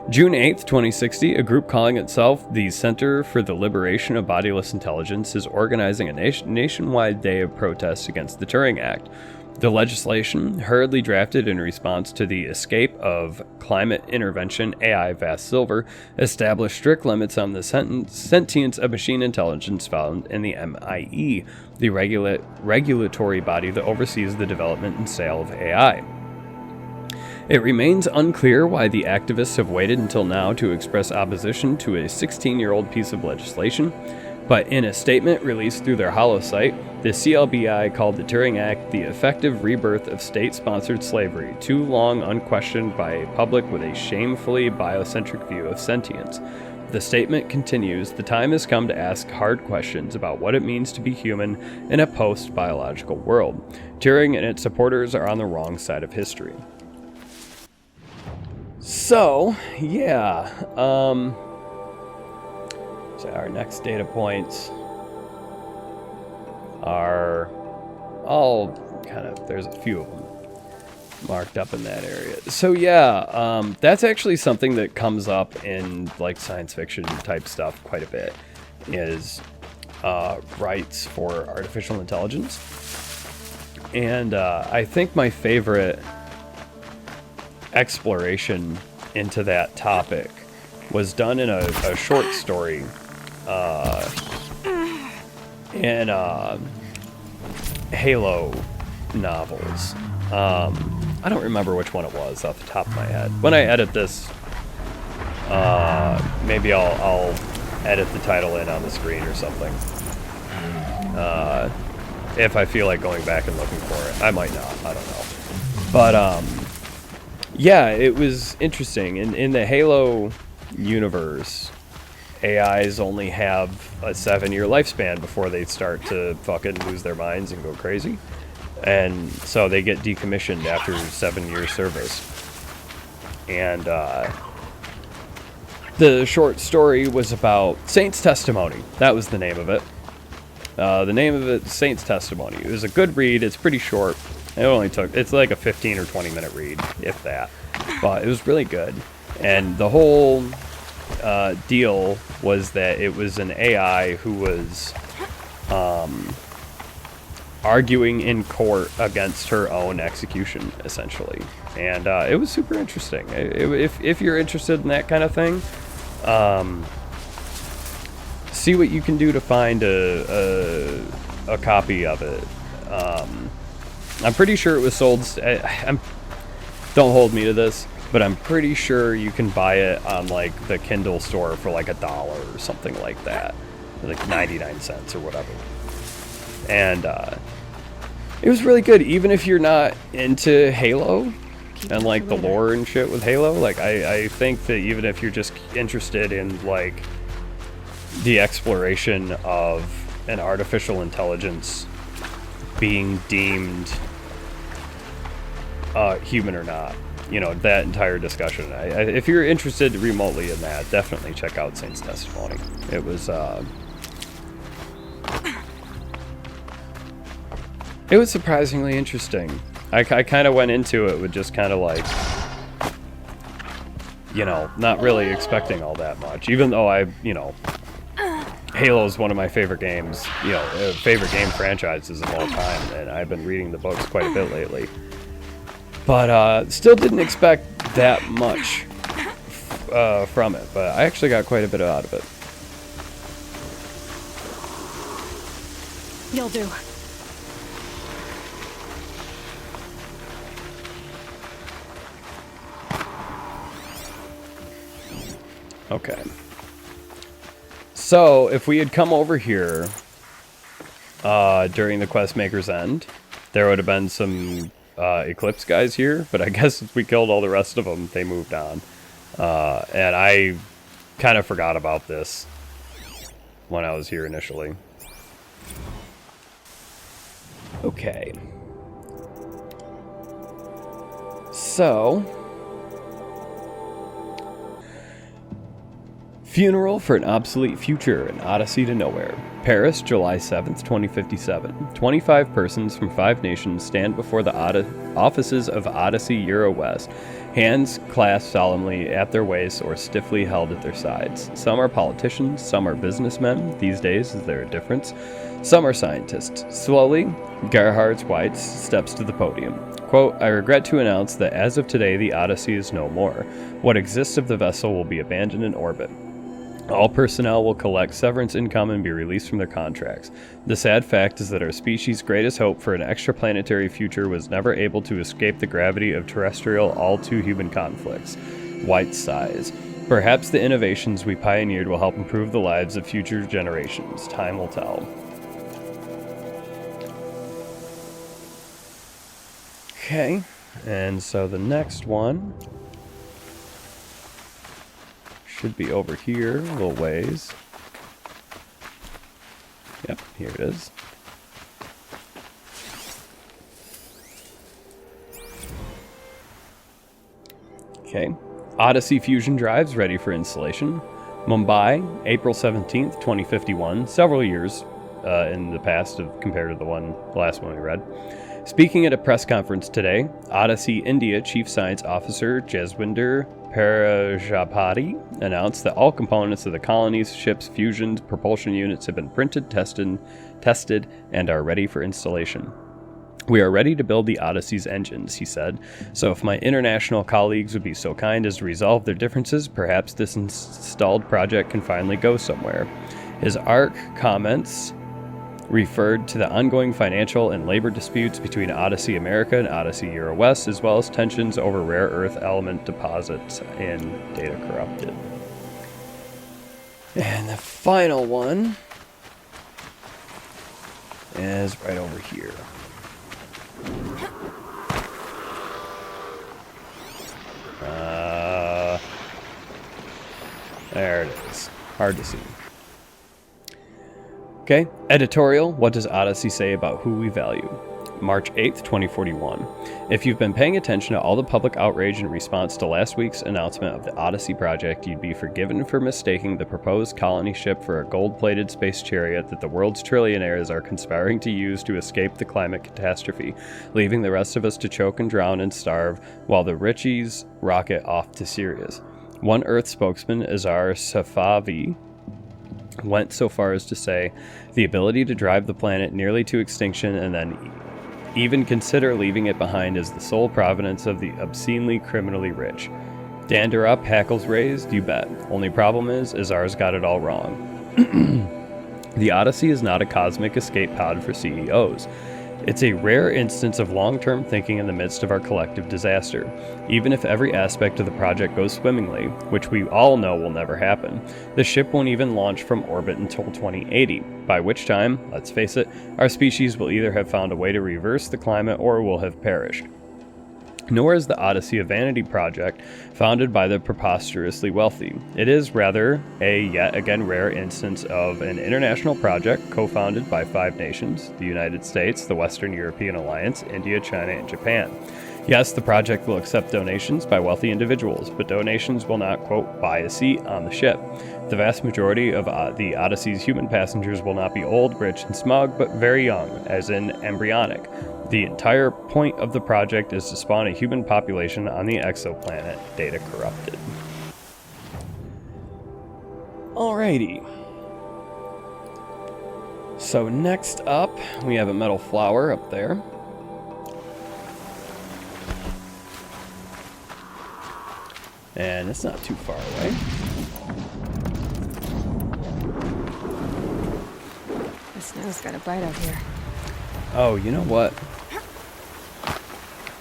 June 8th, 2060, a group calling itself the Center for the Liberation of Bodiless Intelligence is organizing a nationwide day of protests against the Turing Act. The legislation, hurriedly drafted in response to the escape of climate intervention AI Vast Silver, established strict limits on the sentience of machine intelligence found in the MIE, the regulatory body that oversees the development and sale of AI. It remains unclear why the activists have waited until now to express opposition to a 16-year-old piece of legislation, but in a statement released through their Hollow site, the CLBI called the Turing Act the effective rebirth of state-sponsored slavery, too long unquestioned by a public with a shamefully biocentric view of sentience. The statement continues, the time has come to ask hard questions about what it means to be human in a post-biological world. Turing and its supporters are on the wrong side of history. So, yeah, so our next data points are all kind of, there's a few of them marked up in that area. So yeah, that's actually something that comes up in like science fiction type stuff quite a bit, is rights for artificial intelligence. And I think my favorite exploration into that topic was done in a short story in Halo novels. I don't remember which one it was off the top of my head. When I edit this, maybe I'll edit the title in on the screen or something. If I feel like going back and looking for it. I might not, I don't know. But yeah, it was interesting. In the Halo universe, AIs only have a 7-year lifespan before they start to fucking lose their minds and go crazy. And so they get decommissioned after 7 years service. And the short story was about Saint's Testimony. That was the name of it. The name of it, Saint's Testimony. It was a good read. It's pretty short. It's like a 15 or 20 minute read, if that. But it was really good. And the whole deal was that it was an AI who was arguing in court against her own execution, essentially. And it was super interesting. If you're interested in that kind of thing, see what you can do to find a copy of it. I'm pretty sure it was sold. Don't hold me to this, but I'm pretty sure you can buy it on like the Kindle store for like $1 or something like that, like 99 cents or whatever. And it was really good, even if you're not into Halo and like the lore and shit with Halo. Like I think that even if you're just interested in like the exploration of an artificial intelligence being deemed human or not, you know, that entire discussion. If you're interested remotely in that, definitely check out Saint's Testimony. It was surprisingly interesting. I kind of went into it with just kind of like, you know, not really expecting all that much, even though Halo is one of my favorite games, you know, favorite game franchises of all time, and I've been reading the books quite a bit lately. But still didn't expect that much from it, but I actually got quite a bit out of it. You'll do. Okay. So, if we had come over here during the Quest Maker's End, there would have been some Eclipse guys here, but I guess since we killed all the rest of them, they moved on. And I kind of forgot about this when I was here initially. Okay. So, funeral for an obsolete future, an Odyssey to Nowhere. Paris, July 7th, 2057. 25 persons from 5 nations stand before the offices of Odyssey Euro West, hands clasped solemnly at their waists or stiffly held at their sides. Some are politicians, some are businessmen. These days, is there a difference? Some are scientists. Slowly, Gerhard Schweitz steps to the podium. Quote, I regret to announce that as of today, the Odyssey is no more. What exists of the vessel will be abandoned in orbit. All personnel will collect severance income and be released from their contracts. The sad fact is that our species' greatest hope for an extraplanetary future was never able to escape the gravity of terrestrial, all-too-human conflicts. White sighs. Perhaps the innovations we pioneered will help improve the lives of future generations. Time will tell. Okay, and so the next one should be over here a little ways. Yep, here it is. Okay, Odyssey fusion drives ready for installation. Mumbai, April 17th, 2051, several years in the past compared to the last one we read. Speaking at a press conference today, Odyssey India Chief Science Officer Jaswinder Prajapati announced that all components of the colony's ship's fusion propulsion units have been printed, tested, and are ready for installation. We are ready to build the Odyssey's engines, he said, so if my international colleagues would be so kind as to resolve their differences, perhaps this installed project can finally go somewhere. His ARC comments referred to the ongoing financial and labor disputes between Odyssey America and Odyssey Euro West, as well as tensions over rare earth element deposits in Data Corrupted. And the final one is right over here. There it is. Hard to see. Okay, editorial, what does Odyssey say about who we value? March 8th, 2041. If you've been paying attention to all the public outrage in response to last week's announcement of the Odyssey project, you'd be forgiven for mistaking the proposed colony ship for a gold-plated space chariot that the world's trillionaires are conspiring to use to escape the climate catastrophe, leaving the rest of us to choke and drown and starve while the Richies rocket off to Sirius. One Earth spokesman, Azar Safavi, went so far as to say, the ability to drive the planet nearly to extinction and then even consider leaving it behind is the sole provenance of the obscenely criminally rich. Dander up, hackles raised, you bet. Only problem is, Azar's got it all wrong. The Odyssey is not a cosmic escape pod for CEOs. It's a rare instance of long-term thinking in the midst of our collective disaster. Even if every aspect of the project goes swimmingly, which we all know will never happen, the ship won't even launch from orbit until 2080, by which time, let's face it, our species will either have found a way to reverse the climate or will have perished. Nor is the Odyssey a vanity project founded by the preposterously wealthy. It is rather a yet again rare instance of an international project co-founded by 5 nations, the United States, the Western European Alliance, India, China, and Japan. Yes, the project will accept donations by wealthy individuals, but donations will not, quote, buy a seat on the ship. The vast majority of the Odyssey's human passengers will not be old, rich, and smug, but very young, as in embryonic. The entire point of the project is to spawn a human population on the exoplanet Data Corrupted. Alrighty. So next up, we have a metal flower up there. And it's not too far away. The snow's got a bite out here. Oh, you know what?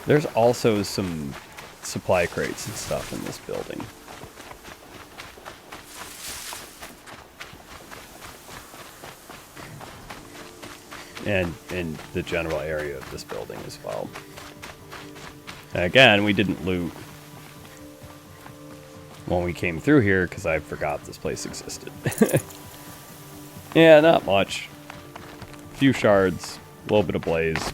There's also some supply crates and stuff in this building. And in the general area of this building as well. Again, we didn't loot when we came through here because I forgot this place existed. Yeah, not much. A few shards, a little bit of blaze.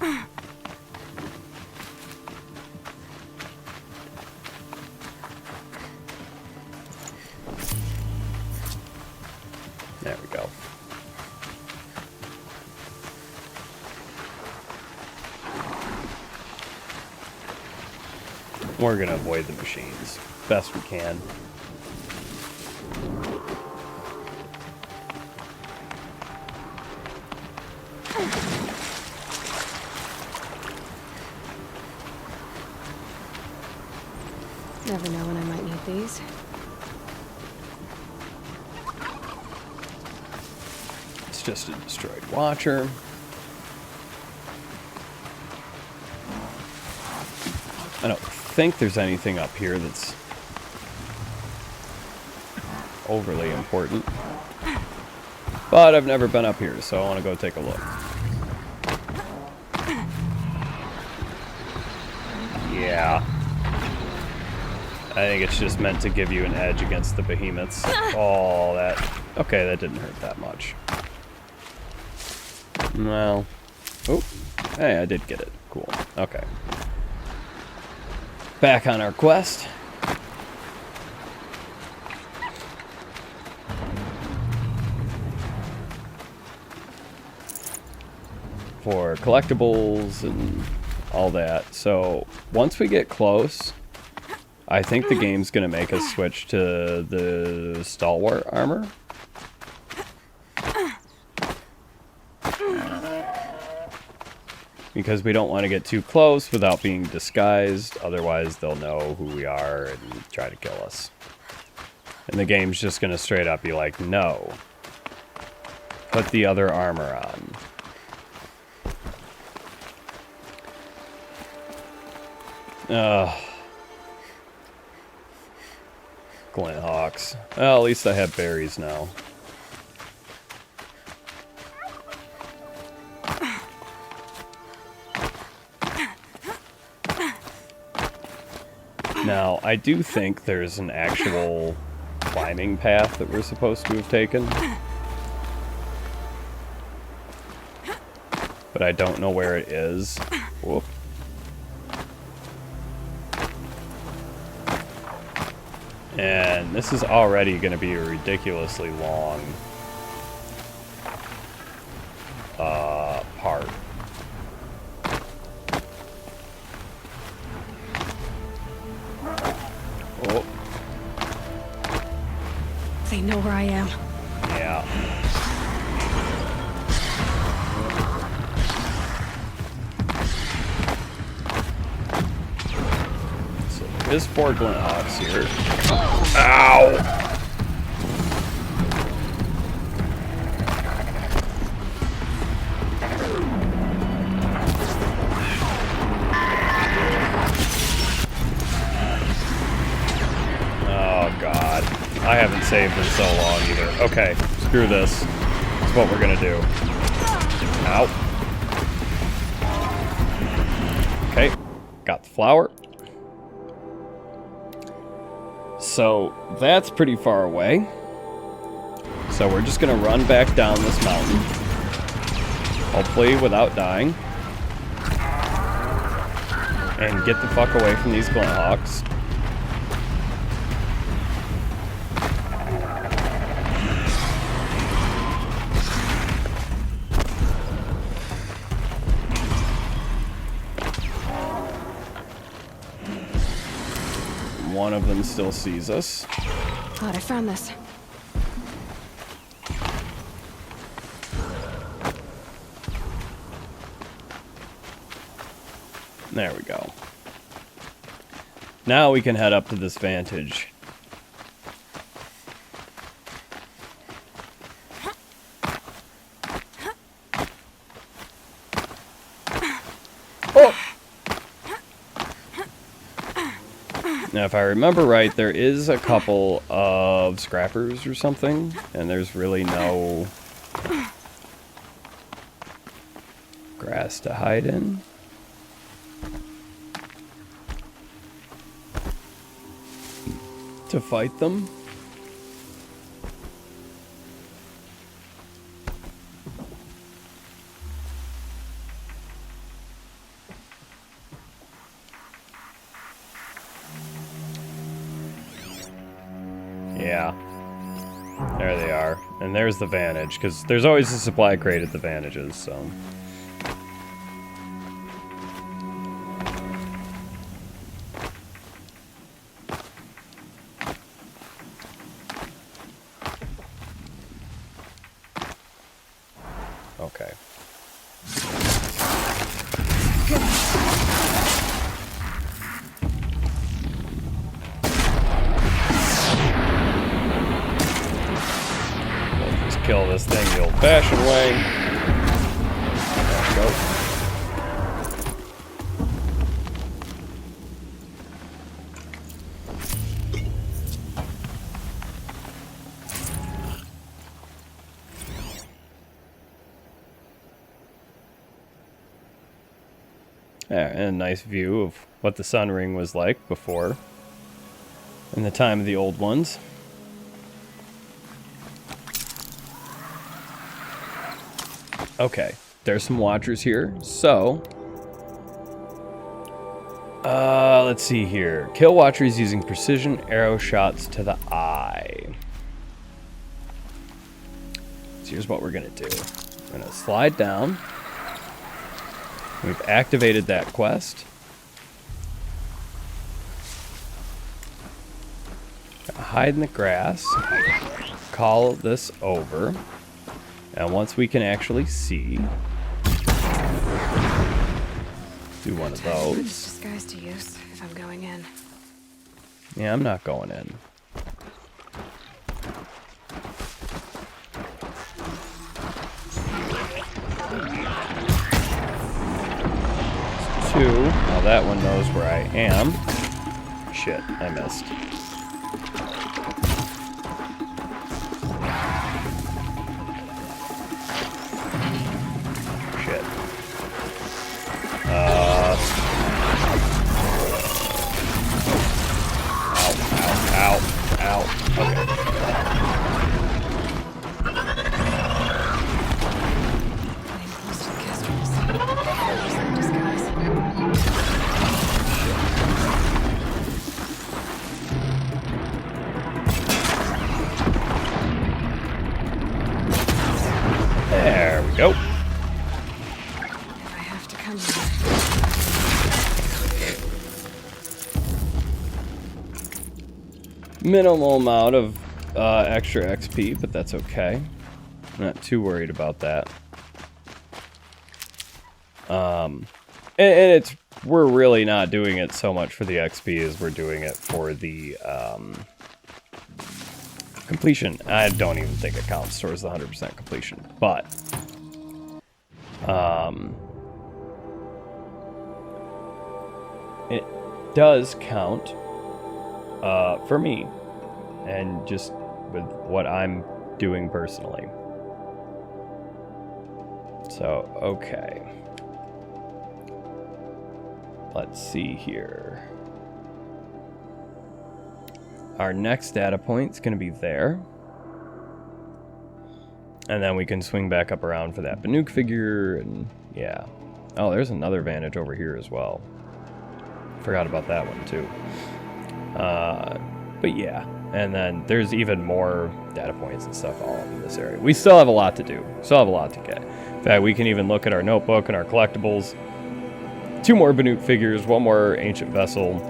There we go. We're gonna avoid the machines best we can. Never know when I might need these. It's just a destroyed watcher. I don't think there's anything up here that's overly important. But I've never been up here, so I want to go take a look. Yeah. I think it's just meant to give you an edge against the behemoths. Oh, that... Okay, that didn't hurt that much. Well... Oh, hey, I did get it. Cool. Okay. Back on our quest. For collectibles and all that. So, once we get close, I think the game's going to make us switch to the stalwart armor. Because we don't want to get too close without being disguised, otherwise they'll know who we are and try to kill us. And the game's just going to straight up be like, no. Put the other armor on. Glint Hawks. Well, at least I have berries now. Now, I do think there's an actual climbing path that we're supposed to have taken. But I don't know where it is. Whoop. And this is already going to be a ridiculously long part. Oh. They know where I am. Yeah. So there is 4 glint hawks here. Ow! I haven't saved in so long either. Okay, screw this. That's what we're gonna do. Ow. Okay, got the flower. So, that's pretty far away. So we're just gonna run back down this mountain. Hopefully without dying. And get the fuck away from these glint hawks. One of them still sees us. Glad I found this. There we go. Now we can head up to this vantage. Oh! Now, if I remember right, there is a couple of scrappers or something, and there's really no grass to hide in. to fight them. Yeah. There they are. And there's the vantage, because there's always a supply crate at the vantages, so... Okay. Kill this thing the old-fashioned way. There we go. Yeah, and a nice view of what the sun ring was like before, in the time of the old ones. Okay, there's some watchers here, so... let's see here. Kill watchers using precision arrow shots to the eye. So here's what we're gonna do. I'm gonna slide down. We've activated that quest. Hide in the grass. Call this over. And once we can actually see, do one of those. Disguise to use if I'm going in. Yeah, I'm not going in. Two. Now that one knows where I am. Shit, I missed. There we go. I have to come here. Minimal amount of extra XP, but that's okay. I'm not too worried about that. And it's we're really not doing it so much for the XP as we're doing it for the completion. I don't even think it counts towards the 100% completion, but it does count for me, and just with what I'm doing personally. So, okay. Let's see here. Our next data point is going to be there. And then we can swing back up around for that Banuk figure, and yeah. Oh, there's another vantage over here as well. Forgot about that one too. But yeah, and then there's even more data points and stuff all in this area. We still have a lot to do. Still have a lot to get. In fact, we can even look at our notebook and our collectibles. 2 more Banuk figures, 1 more ancient vessel,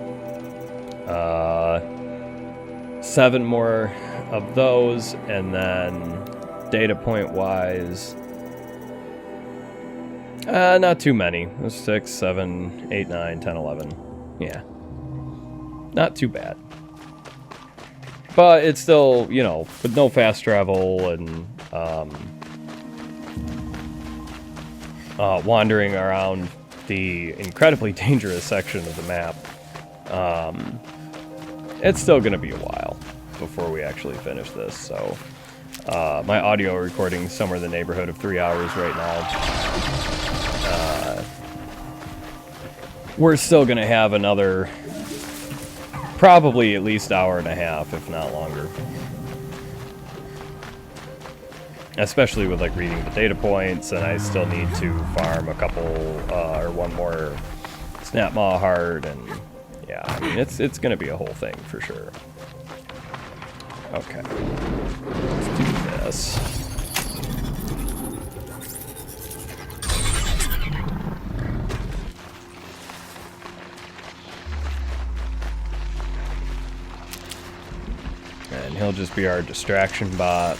7 more of those, and then data point wise, not too many. 6, 7, 8, 9, 10, 11. Yeah, not too bad. But it's still, you know, with no fast travel and wandering around the incredibly dangerous section of the map, it's still going to be a while before we actually finish this. So my audio recording is somewhere in the neighborhood of 3 hours right now. We're still going to have another probably at least hour and a half, if not longer. Especially with like reading the data points, and I still need to farm a couple or one more snap maw heart, and yeah, I mean it's gonna be a whole thing for sure. Okay, let's do this. And he'll just be our distraction bot.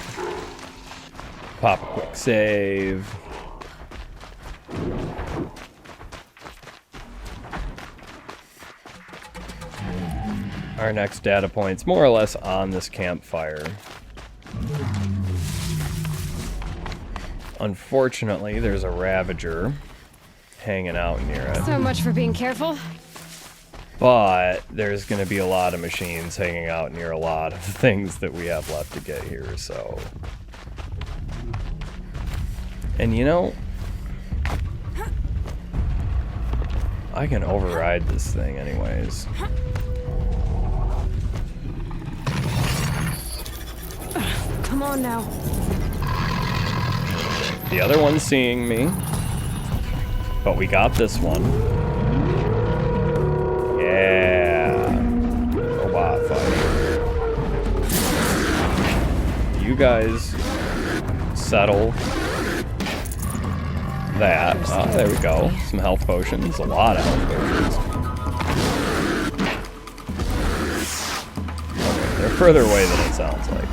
Pop a quick save. Our next data point's more or less on this campfire. Unfortunately, there's a Ravager hanging out near it. So much for being careful. But there's going to be a lot of machines hanging out near a lot of things that we have left to get here, so... And you know, I can override this thing anyways. Come on now. The other one's seeing me, but we got this one. Yeah. Robot fight. You guys settle that. Oh, there we go. Some health potions. A lot of health potions. Okay, they're further away than it sounds like.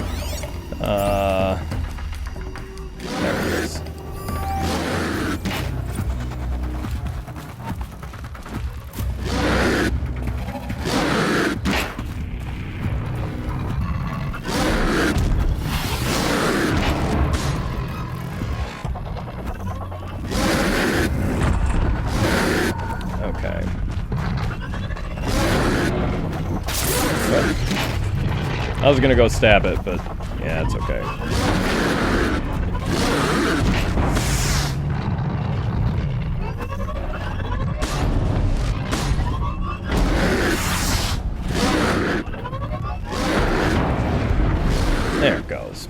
There it is. Okay. I was gonna go stab it, but yeah, it's okay. There it goes.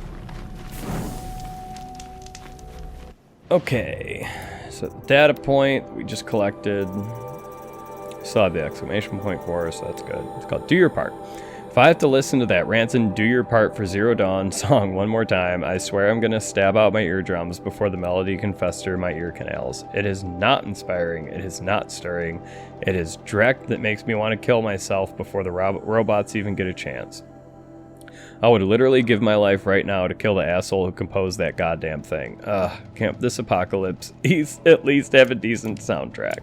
Okay, so the data point we just collected. Still have the exclamation point for us, so that's good. It's called Do Your Part. If I have to listen to that rancid Do Your Part for Zero Dawn song one more time, I swear I'm gonna stab out my eardrums before the melody can fester my ear canals. It is not inspiring, it is not stirring, it is direct that makes me want to kill myself before the robots even get a chance. I would literally give my life right now to kill the asshole who composed that goddamn thing. Can't this apocalypse at least have a decent soundtrack?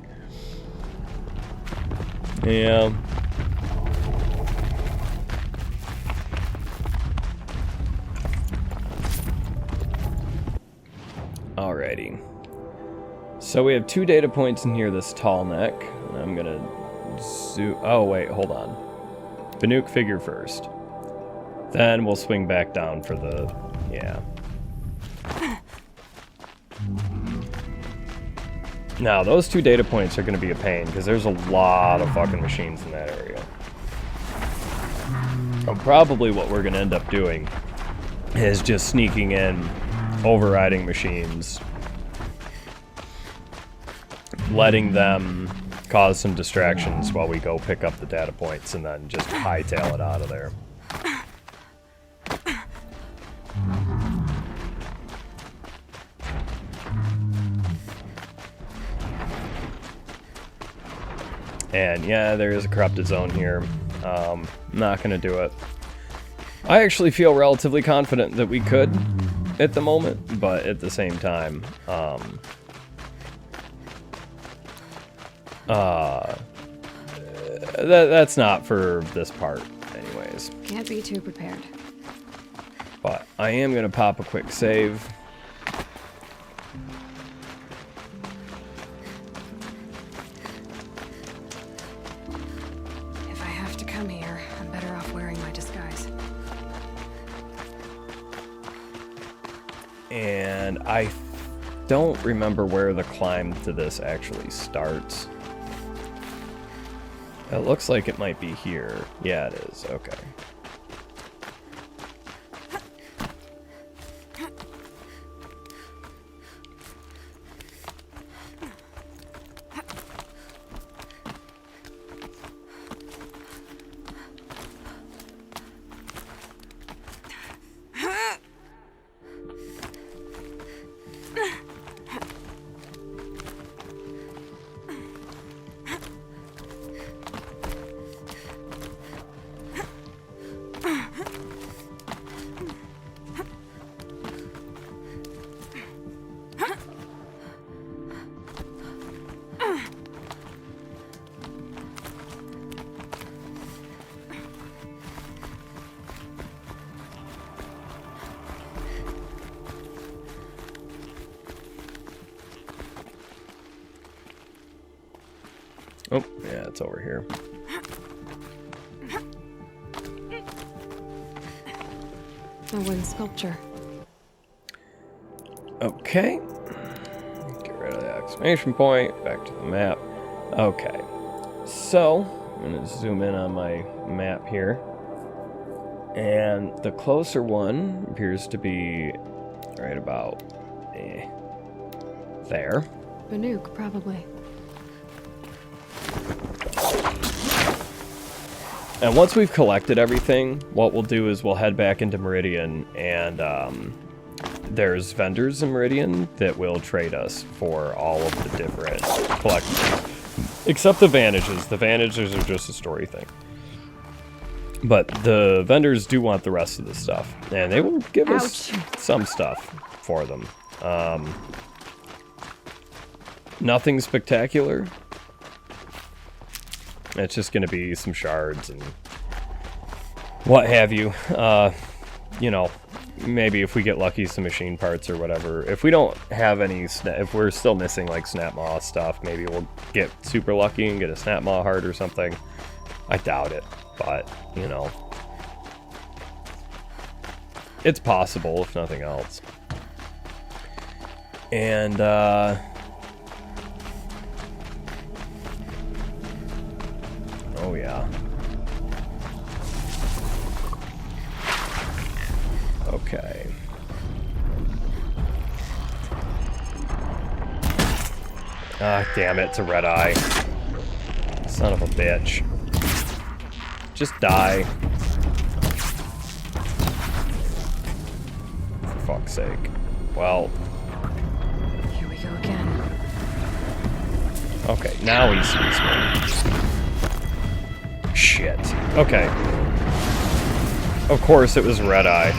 Yeah. Alrighty. So we have 2 data points in here, this tall neck. I'm gonna zoom. Oh, wait, hold on. Banuk figure first. Then we'll swing back down for the. Yeah. Now, those 2 data points are gonna be a pain because there's a lot of fucking machines in that area. And probably what we're gonna end up doing is just sneaking in, overriding machines, letting them cause some distractions while we go pick up the data points, and then just hightail it out of there. And yeah, there is a corrupted zone here. Not gonna do it. I actually feel relatively confident that we could at the moment, but at the same time, that's not for this part anyways. Can't be too prepared. But I am gonna pop a quick save. If I have to come here, I'm better off wearing my disguise. And I don't remember where the climb to this actually starts. It looks like it might be here. Yeah, it is. Okay. Oh, yeah, it's over here. A wooden sculpture. Okay. Get rid of the exclamation point. Back to the map. Okay. So, I'm going to zoom in on my map here. And the closer one appears to be right about there. Banuk, probably. And once we've collected everything, what we'll do is we'll head back into Meridian, and there's vendors in Meridian that will trade us for all of the different collectibles. Except the Vantages. The Vantages are just a story thing. But the vendors do want the rest of the stuff, and they will give us some stuff for them. Nothing spectacular. It's just going to be some shards and what have you. You know, maybe if we get lucky, some machine parts or whatever. If we don't have any, if we're still missing like snap maw stuff, maybe we'll get super lucky and get a snap maw heart or something. I doubt it, but you know, it's possible if nothing else. And oh yeah. Okay. Ah, damn it, it's a red eye. Son of a bitch. Just die. For fuck's sake. Well. Here we go again. Okay, now he sees me. Shit. Okay. Of course it was red eye.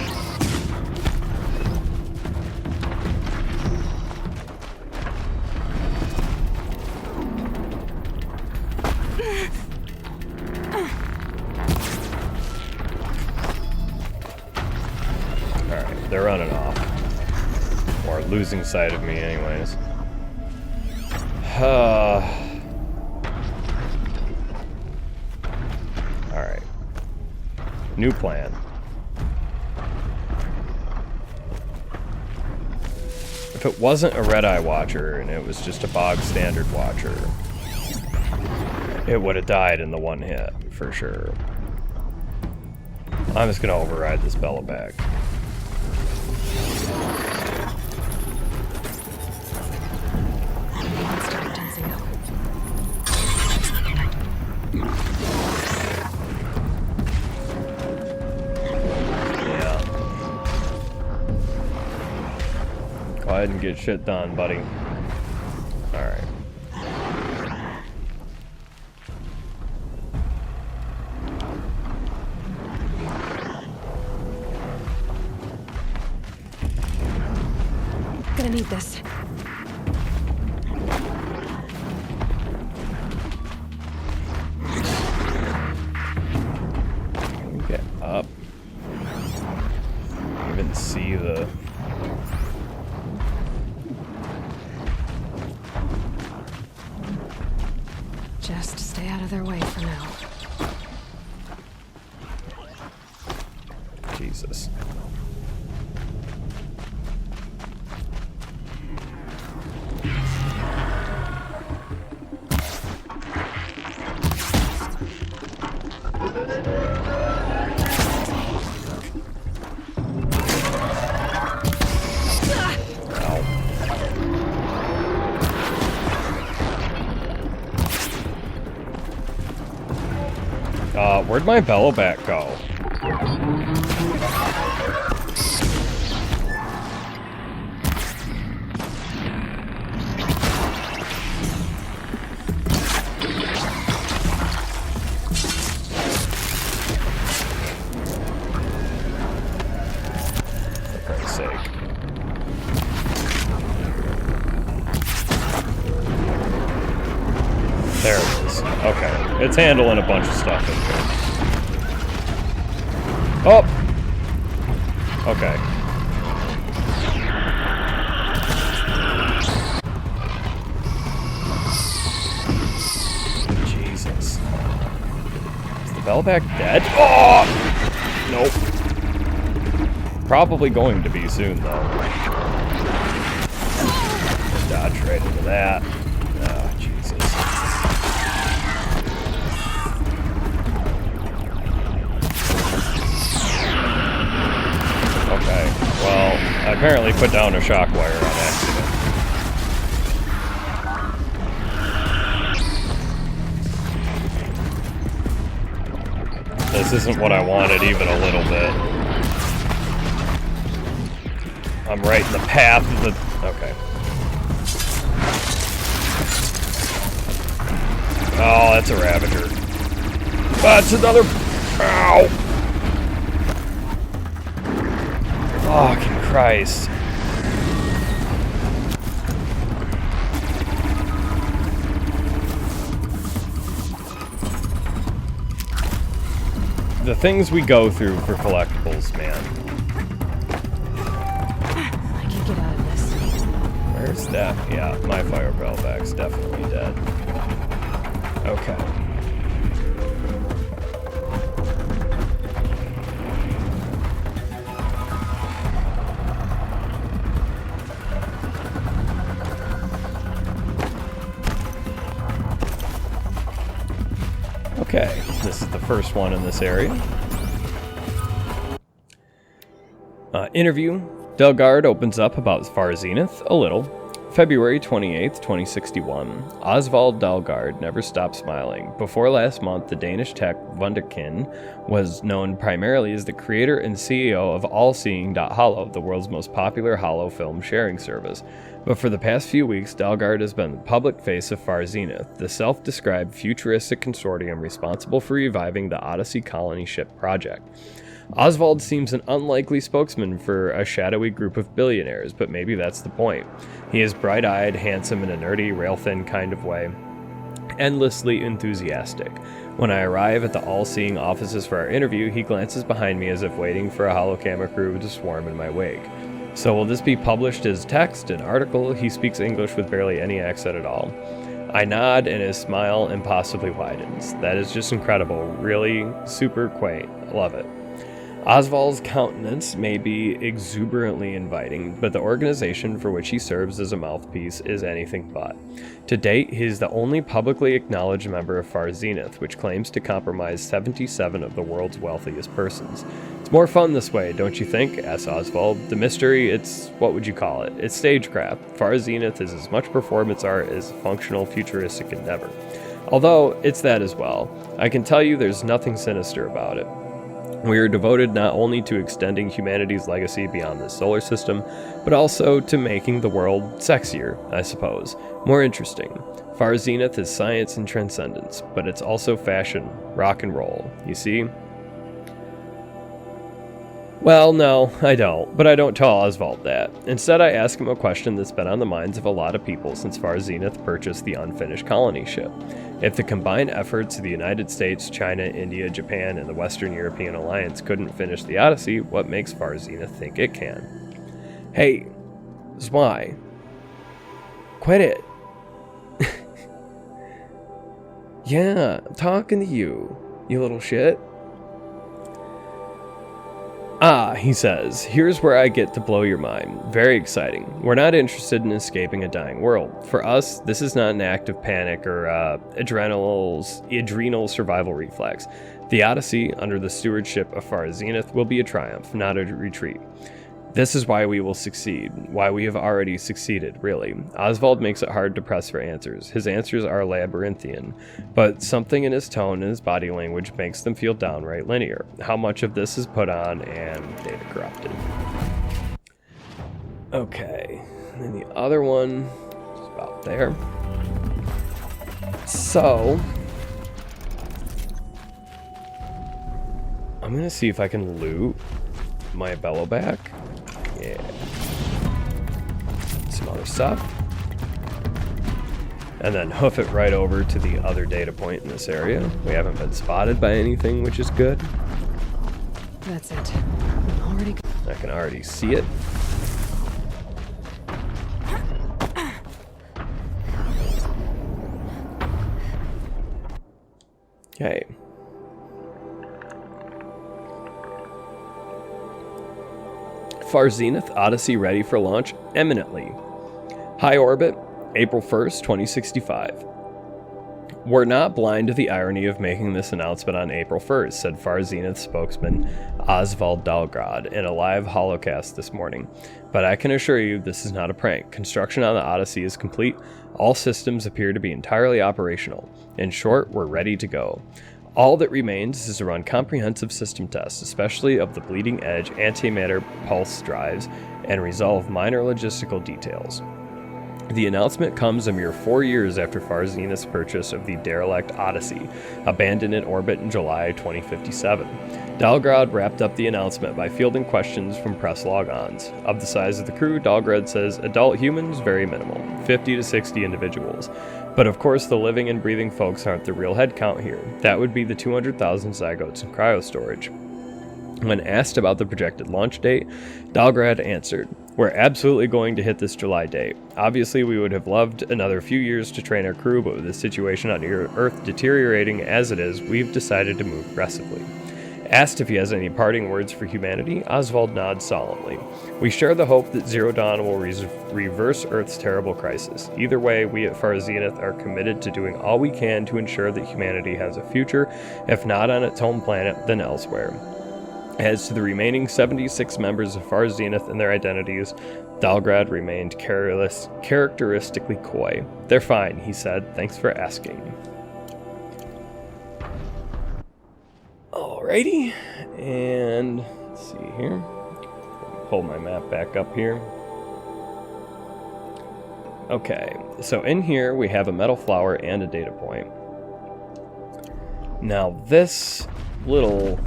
Alright, they're running off. Or losing sight of me anyways. Alright. New plan. If it wasn't a red-eye watcher and it was just a bog standard watcher, it would have died in the one hit, for sure. I'm just gonna override this Bella back. Go ahead and get shit done, buddy. Alright. Gonna need this. Get up. Even see the... Just stay out of their way for now. Jesus. Where'd my bellow bat go? For Christ's sake. There it is. Okay. It's handling a bunch of stuff in here. Oh! Okay. Jesus. Is the bellback dead? Oh! Nope. Probably going to be soon, though. Dodge right into that. Oh, Jesus. Okay, well, I apparently put down a shock wire on accident. This isn't what I wanted even a little bit. I'm right in the path of the... Okay. Oh, that's a Ravager. That's another... Ow! Fucking Christ. The things we go through for collectibles, man. I can get out of this. Where's that? Yeah, my fire bellback's definitely dead. Okay. Okay, this is the first one in this area. Interview. Delgard opens up about Far Zenith a little. February 28th, 2061. Oswald Delgard never stopped smiling. Before last month, the Danish tech Wunderkind was known primarily as the creator and CEO of AllSeeing.Hollow, the world's most popular hollow film sharing service. But for the past few weeks, Delgard has been the public face of Far Zenith, the self-described futuristic consortium responsible for reviving the Odyssey colony ship project. Oswald seems an unlikely spokesman for a shadowy group of billionaires, but maybe that's the point. He is bright-eyed, handsome in a nerdy, rail-thin kind of way, endlessly enthusiastic. When I arrive at the all-seeing offices for our interview, he glances behind me as if waiting for a holocamera crew to swarm in my wake. So will this be published as text, an article? He speaks English with barely any accent at all. I nod and his smile impossibly widens. That is just incredible. Really super quaint. Love it. Oswald's countenance may be exuberantly inviting, but the organization for which he serves as a mouthpiece is anything but. To date, he is the only publicly acknowledged member of Far Zenith, which claims to comprise 77 of the world's wealthiest persons. It's more fun this way, don't you think? Asks Oswald. The mystery, it's, what would you call it? It's stagecraft. Far Zenith is as much performance art as a functional futuristic endeavor. Although, it's that as well. I can tell you there's nothing sinister about it. We are devoted not only to extending humanity's legacy beyond this solar system, but also to making the world sexier, I suppose, more interesting. Far Zenith is science and transcendence, but it's also fashion, rock and roll, you see? Well, no, I don't, but I don't tell Oswald that. Instead, I ask him a question that's been on the minds of a lot of people since Far Zenith purchased the unfinished colony ship. If the combined efforts of the United States, China, India, Japan, and the Western European Alliance couldn't finish the Odyssey, what makes Far Zenith think it can? Hey, Zwei. Quit it. Yeah, I'm talking to you, you little shit. Ah, he says, here's where I get to blow your mind. Very exciting. We're not interested in escaping a dying world. For us, this is not an act of panic or adrenal survival reflex. The Odyssey, under the stewardship of Far Zenith, will be a triumph, not a retreat. This is why we will succeed, why we have already succeeded, really. Oswald makes it hard to press for answers. His answers are labyrinthian, but something in his tone and his body language makes them feel downright linear. How much of this is put on and data corrupted? Okay, and then the other one is about there. So, I'm gonna see if I can loot my bellow back. Yeah. Some other stuff. And then hoof it right over to the other data point in this area. We haven't been spotted by anything, which is good. That's it. I'm already. I can already see it. Okay. Far Zenith Odyssey ready for launch imminently. High orbit, April 1st, 2065. We're not blind to the irony of making this announcement on April 1st, said Far Zenith spokesman Oswald Dalgrad in a live holocast this morning. But I can assure you this is not a prank. Construction on the Odyssey is complete. All systems appear to be entirely operational. In short, we're ready to go. All that remains is to run comprehensive system tests, especially of the bleeding edge antimatter pulse drives, and resolve minor logistical details. The announcement comes a mere 4 years after Far Zenith's purchase of the derelict Odyssey, abandoned in orbit in July 2057. Dalgrad wrapped up the announcement by fielding questions from press log-ons. Of the size of the crew, Dalgrad says adult humans, very minimal, 50 to 60 individuals. But of course the living and breathing folks aren't the real headcount here. That would be the 200,000 zygotes in cryostorage. When asked about the projected launch date, Dalgrad answered, "We're absolutely going to hit this July date. Obviously we would have loved another few years to train our crew, but with the situation on Earth deteriorating as it is, we've decided to move aggressively." Asked if he has any parting words for humanity, Oswald nods solemnly. "We share the hope that Zero Dawn will reverse Earth's terrible crisis. Either way, we at Far Zenith are committed to doing all we can to ensure that humanity has a future, if not on its home planet, then elsewhere." As to the remaining 76 members of Far Zenith and their identities, Dalgrad remained characteristically coy. "They're fine," he said. "Thanks for asking." Alrighty, and let's see here. Pull my map back up here. Okay, so in here we have a metal flower and a data point. Now this little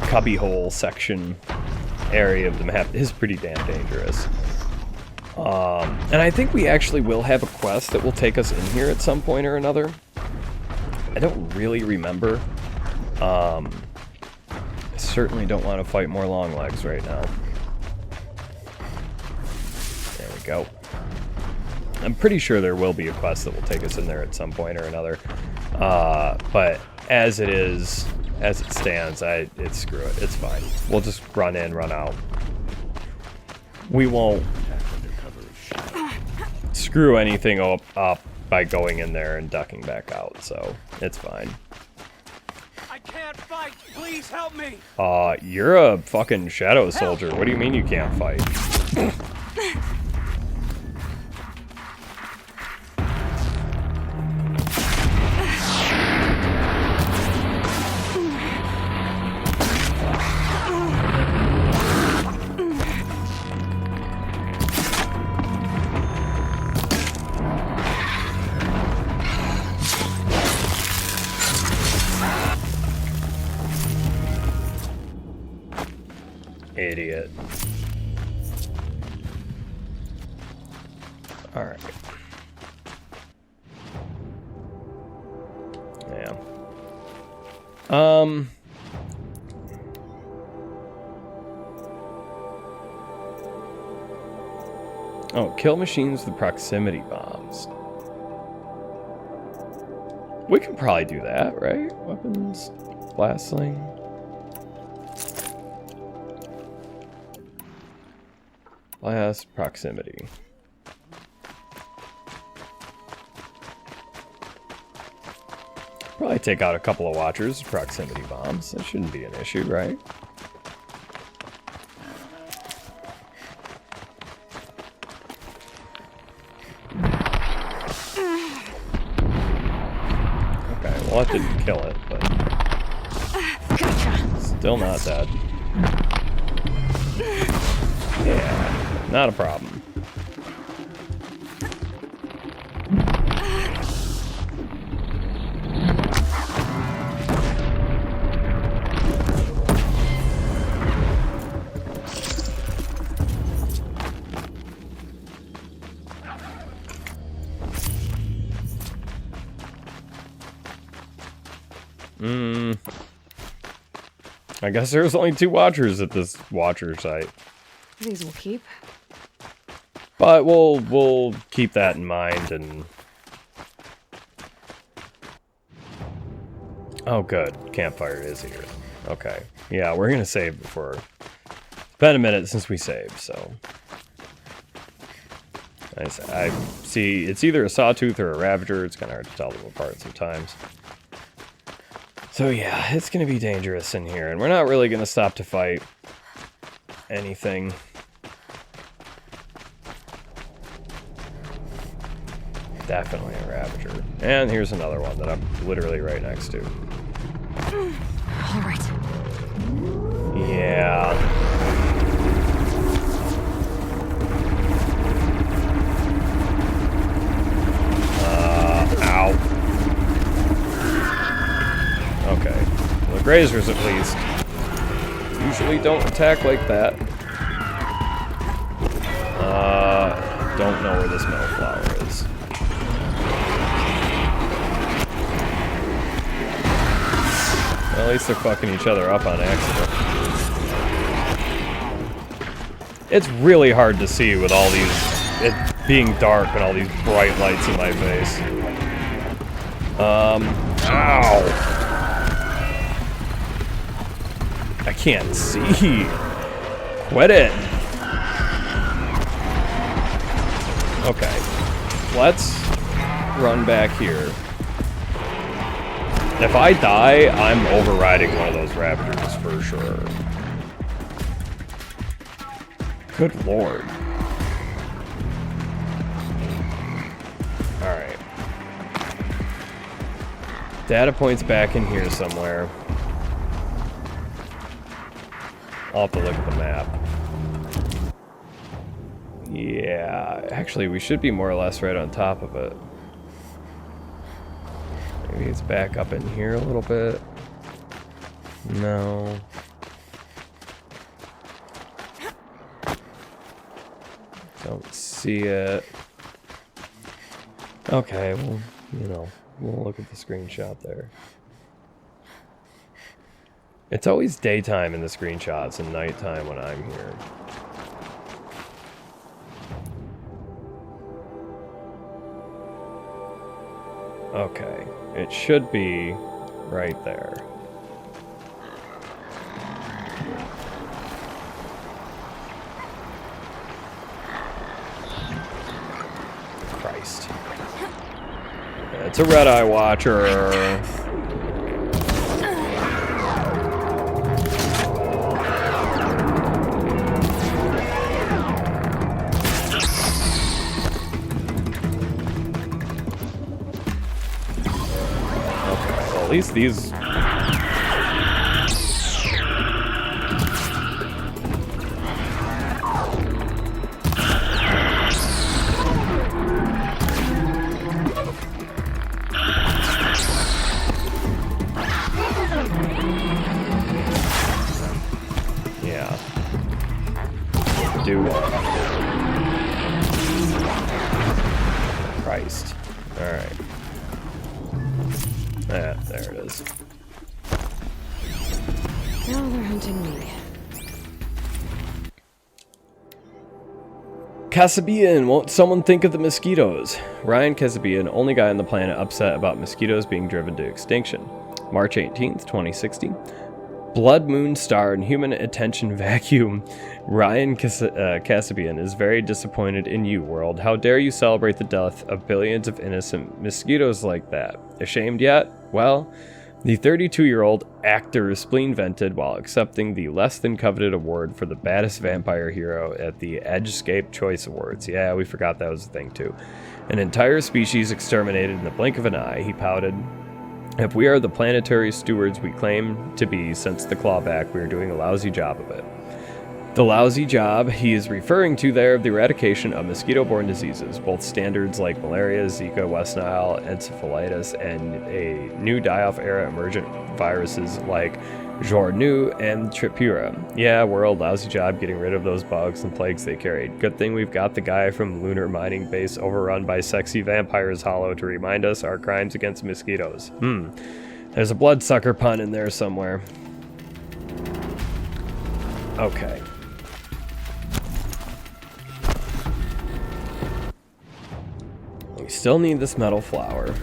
cubbyhole section area of the map is pretty damn dangerous. And I think we actually will have a quest that will take us in here at some point or another. I don't really remember. I certainly don't want to fight more long legs right now. There we go. I'm pretty sure there will be a quest that will take us in there at some point or another. But as it is, as it stands, screw it. It's fine. We'll just run in, run out. We won't screw anything up by going in there and ducking back out, so it's fine. I can't fight. Please help me. You're a fucking shadow soldier. What do you mean you can't fight? Idiot. Alright. Yeah. Oh, kill machines with proximity bombs. We can probably do that, right? Weapons, blast sling. Blast, proximity. Probably take out a couple of watchers, proximity bombs. That shouldn't be an issue, right? Didn't kill it, but Gotcha. still not dead. Yeah, not a problem. I guess there's only 2 watchers at this watcher site. These will keep. But we'll keep that in mind and... Oh, good. Campfire is here. Okay. Yeah, we're gonna save before... It's been a minute since we saved, so... I see it's either a sawtooth or a ravager. It's kind of hard to tell them apart sometimes. So yeah, it's gonna be dangerous in here, and we're not really gonna stop to fight anything. Definitely a ravager. And here's another one that I'm literally right next to. All right. Yeah. Ow. Okay. Well, the grazers, at least, usually don't attack like that. Don't know where this metal flower is. Well, at least they're fucking each other up on accident. It's really hard to see with all these... It being dark and all these bright lights in my face. Ow! I can't see. Quit it. Okay. Let's run back here. If I die, I'm overriding one of those Raptors for sure. Good lord. Alright. Data point's back in here somewhere. I'll have to look at the map. Yeah, actually we should be more or less right on top of it. Maybe it's back up in here a little bit. No. Don't see it. Okay, well, you know, we'll look at the screenshot there. It's always daytime in the screenshots and nighttime when I'm here. Okay, it should be right there. Christ. It's a red-eye watcher. At least these... Yeah. Do one. Christ. Alright. Ah, there it is. Now they're hunting me. Casabian, won't someone think of the mosquitoes? Ryan Casabian, only guy on the planet upset about mosquitoes being driven to extinction. March 18th, 2060. Blood Moon Star and Human Attention Vacuum. Ryan Casabian is very disappointed in you, world. How dare you celebrate the death of billions of innocent mosquitoes like that? Ashamed yet? Well, the 32-year-old actor spleen vented while accepting the less than coveted award for the baddest vampire hero at the Edgescape Choice Awards. Yeah, we forgot that was a thing too. An entire species exterminated in the blink of an eye, he pouted. If we are the planetary stewards we claim to be since the clawback, we are doing a lousy job of it. The lousy job he is referring to there of the eradication of mosquito-borne diseases, both standards like malaria, Zika, West Nile, encephalitis, and a new die-off era emergent viruses like Jornu and Tripura. Yeah, world, lousy job getting rid of those bugs and plagues they carried. Good thing we've got the guy from lunar mining base overrun by sexy vampires hollow to remind us our crimes against mosquitoes. There's a bloodsucker pun in there somewhere. Okay. We still need this metal flower.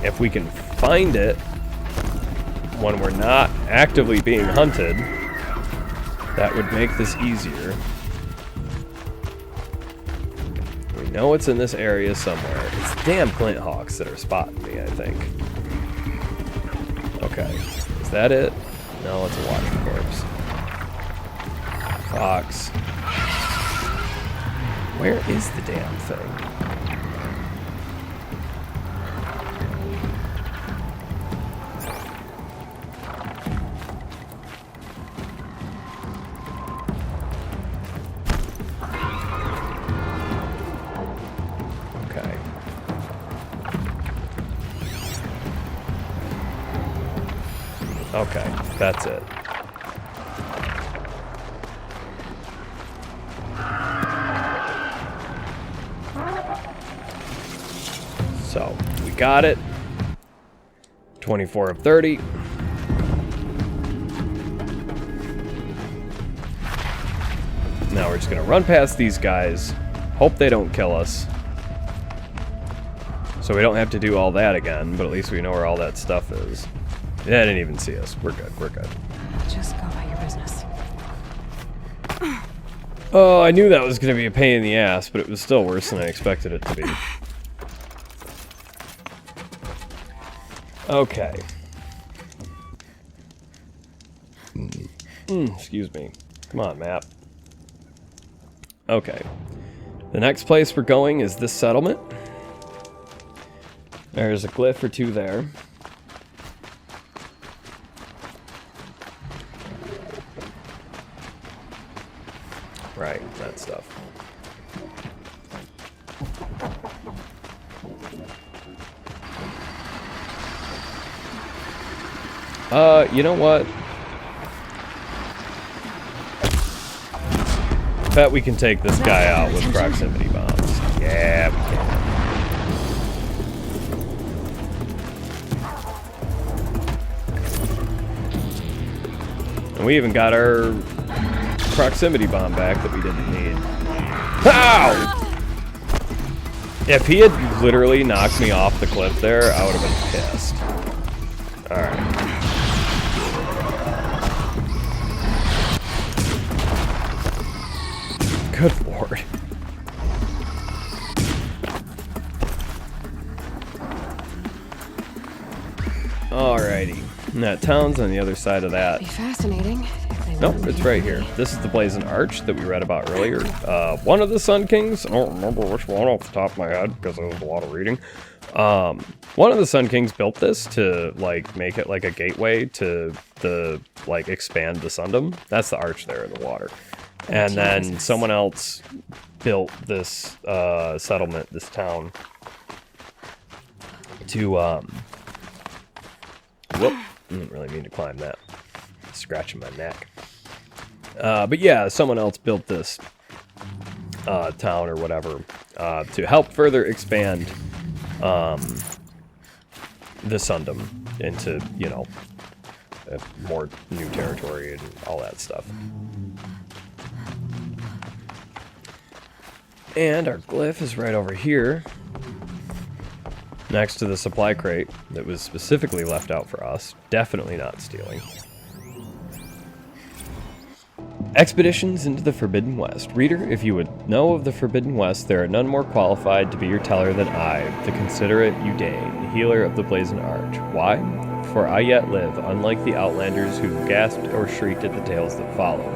If we can find it when we're not actively being hunted, that would make this easier. We know it's in this area somewhere. It's the damn Clint Hawks that are spotting me, I think. Okay, is that it? No, it's a watcher corpse. Fox. Where is the damn thing? Okay. Okay, that's it. So, we got it. 24 of 30. Now we're just gonna run past these guys, hope they don't kill us. So we don't have to do all that again, but at least we know where all that stuff is. They didn't even see us. We're good, we're good. Just go about your business. Oh, I knew that was gonna be a pain in the ass, but it was still worse than I expected it to be. Okay. Excuse me. Come on, map. Okay. The next place we're going is this settlement. There's a glyph or two there. Right, that stuff. You know what? Bet we can take this guy out with proximity bombs. Yeah, we can. And we even got our proximity bomb back that we didn't need. Ow! If he had literally knocked me off the cliff there, I would have been pissed. Alright. Good lord. Alrighty. And that town's on the other side of that. Be fascinating. if they Nope, wanted it's to right hear. here. This is the Blazing Arch that we read about earlier. One of the Sun Kings, I don't remember which one off the top of my head because there was a lot of reading. One of the Sun Kings built this to like make it like a gateway to the like expand the Sundom. That's the arch there in the water. And then Jesus. someone else built this settlement, this town, to whoop, I didn't really mean to climb that. Scratching my neck. But yeah, someone else built this town or whatever to help further expand the Sundom into, you know, more new territory and all that stuff. And our glyph is right over here, next to the supply crate that was specifically left out for us. Definitely not stealing. Expeditions into the Forbidden West. Reader, if you would know of the Forbidden West, there are none more qualified to be your teller than I, the considerate Udane, healer of the Blazing Arch. Why? For I yet live, unlike the outlanders who gasped or shrieked at the tales that follow.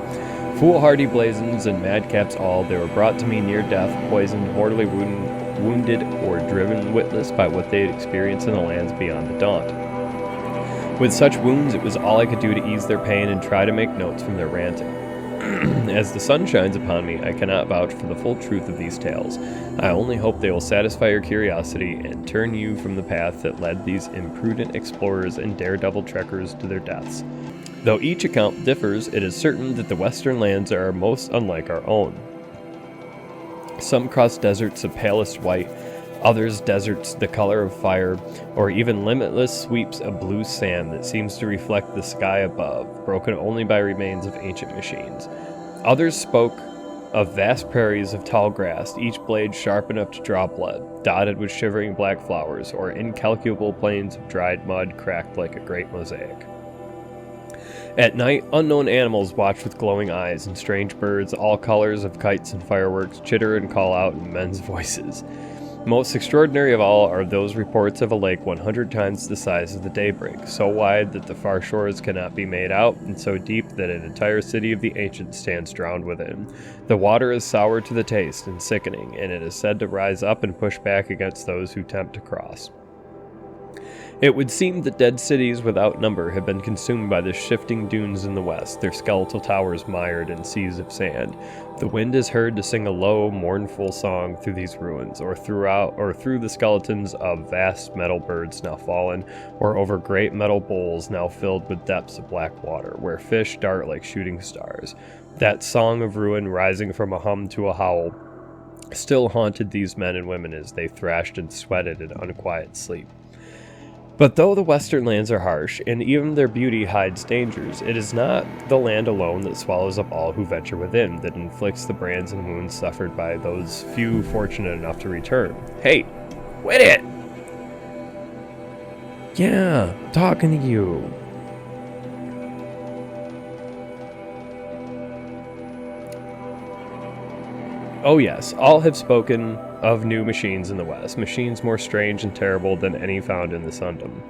Foolhardy blazons and madcaps all, they were brought to me near death, poisoned, mortally wounded, or driven witless by what they had experienced in the lands beyond the Daunt. With such wounds, it was all I could do to ease their pain and try to make notes from their ranting. As the sun shines upon me, I cannot vouch for the full truth of these tales. I only hope they will satisfy your curiosity and turn you from the path that led these imprudent explorers and daredevil trekkers to their deaths. Though each account differs, it is certain that the western lands are most unlike our own. Some cross deserts of palest white, others deserts the color of fire, or even limitless sweeps of blue sand that seems to reflect the sky above, broken only by remains of ancient machines. Others spoke of vast prairies of tall grass, each blade sharp enough to draw blood, dotted with shivering black flowers, or incalculable plains of dried mud cracked like a great mosaic. At night, unknown animals watch with glowing eyes, and strange birds, all colors of kites and fireworks, chitter and call out in men's voices. Most extraordinary of all are those reports of a lake 100 times the size of the daybreak, so wide that the far shores cannot be made out, and so deep that an entire city of the ancients stands drowned within. The water is sour to the taste and sickening, and it is said to rise up and push back against those who tempt to cross. It would seem that dead cities without number have been consumed by the shifting dunes in the west, their skeletal towers mired in seas of sand. The wind is heard to sing a low, mournful song through these ruins, or through the skeletons of vast metal birds now fallen, or over great metal bowls now filled with depths of black water, where fish dart like shooting stars. That song of ruin, rising from a hum to a howl, still haunted these men and women as they thrashed and sweated in unquiet sleep. But though the western lands are harsh, and even their beauty hides dangers, it is not the land alone that swallows up all who venture within, that inflicts the brands and wounds suffered by those few fortunate enough to return. Hey, quit it! Yeah, I'm talking to you. Oh yes, all have spoken of new machines in the West, machines more strange and terrible than any found in the Sundom.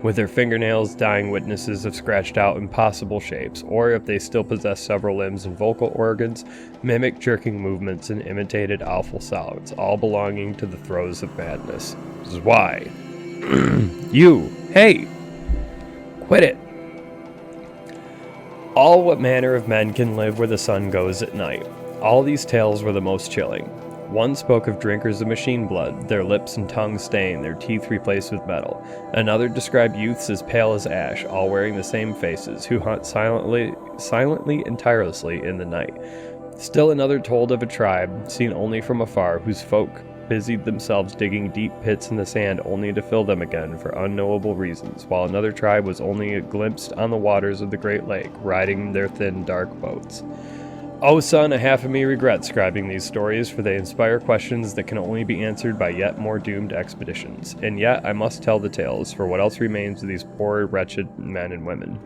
With their fingernails, dying witnesses have scratched out impossible shapes, or if they still possess several limbs and vocal organs, mimic jerking movements and imitated awful sounds, all belonging to the throes of madness. This is why. You, hey, quit it. All what manner of men can live where the sun goes at night. All these tales were the most chilling. One spoke of drinkers of machine blood, their lips and tongues stained, their teeth replaced with metal. Another described youths as pale as ash, all wearing the same faces, who hunt silently and tirelessly in the night. Still another told of a tribe, seen only from afar, whose folk busied themselves digging deep pits in the sand only to fill them again for unknowable reasons, while another tribe was only glimpsed on the waters of the Great Lake, riding their thin, dark boats. Oh son, a half of me regrets scribing these stories, for they inspire questions that can only be answered by yet more doomed expeditions. And yet I must tell the tales, for what else remains of these poor, wretched men and women?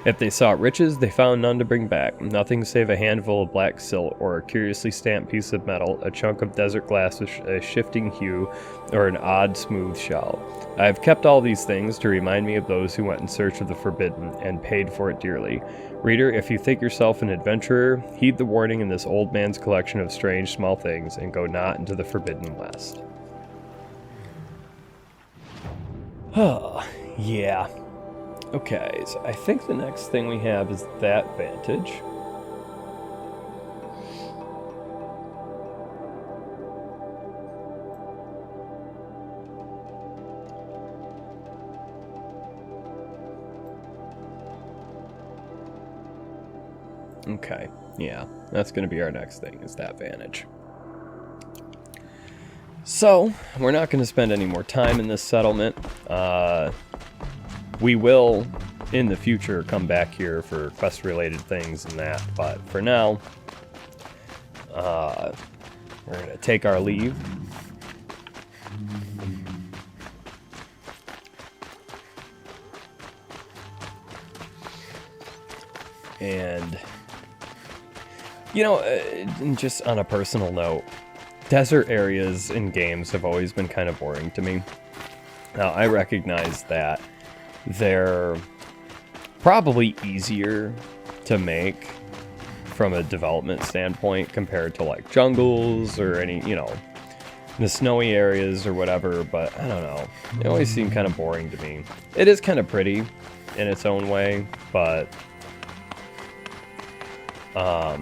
If they sought riches, they found none to bring back, nothing save a handful of black silt, or a curiously stamped piece of metal, a chunk of desert glass with a shifting hue, or an odd, smooth shell. I have kept all these things to remind me of those who went in search of the forbidden, and paid for it dearly. Reader, if you think yourself an adventurer, heed the warning in this old man's collection of strange small things, and go not into the forbidden west. Oh, yeah. Okay, so I think the next thing we have is that vantage. Okay, yeah, that's going to be our next thing, is that vantage. So, we're not going to spend any more time in this settlement. We will, in the future, come back here for quest-related things and that, but for now, we're going to take our leave. And, you know, just on a personal note, desert areas in games have always been kind of boring to me. Now, I recognize that they're probably easier to make from a development standpoint compared to like jungles or any, you know, the snowy areas or whatever, but I don't know. It always seemed kind of boring to me. It is kind of pretty in its own way, but I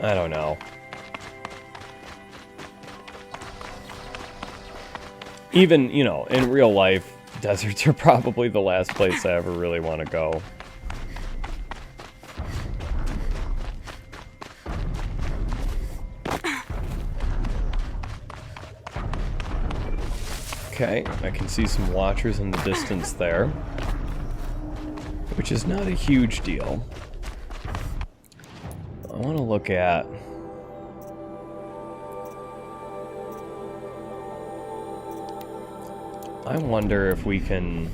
don't know. Even, you know, in real life, deserts are probably the last place I ever really want to go. Okay, I can see some watchers in the distance there, which is not a huge deal. I want to look at... I wonder if we can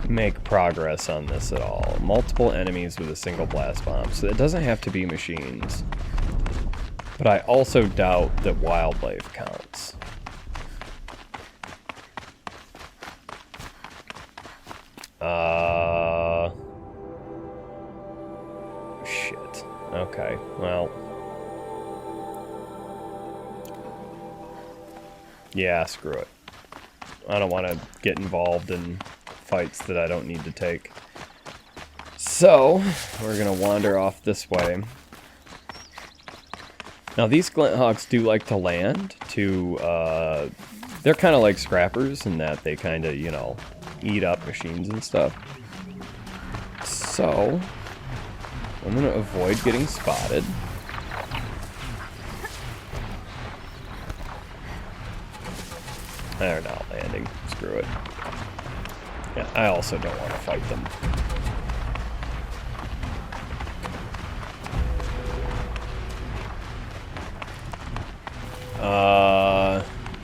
make progress on this at all. Multiple enemies with a single blast bomb, so it doesn't have to be machines. But I also doubt that wildlife counts. Shit. Okay, well. Yeah, screw it. I don't want to get involved in fights that I don't need to take. So, we're going to wander off this way. Now, these Glinthawks do like to land to, they're kind of like scrappers in that they kind of, you know, eat up machines and stuff. So, I'm going to avoid getting spotted. They're not landing. Screw it. Yeah, I also don't want to fight them.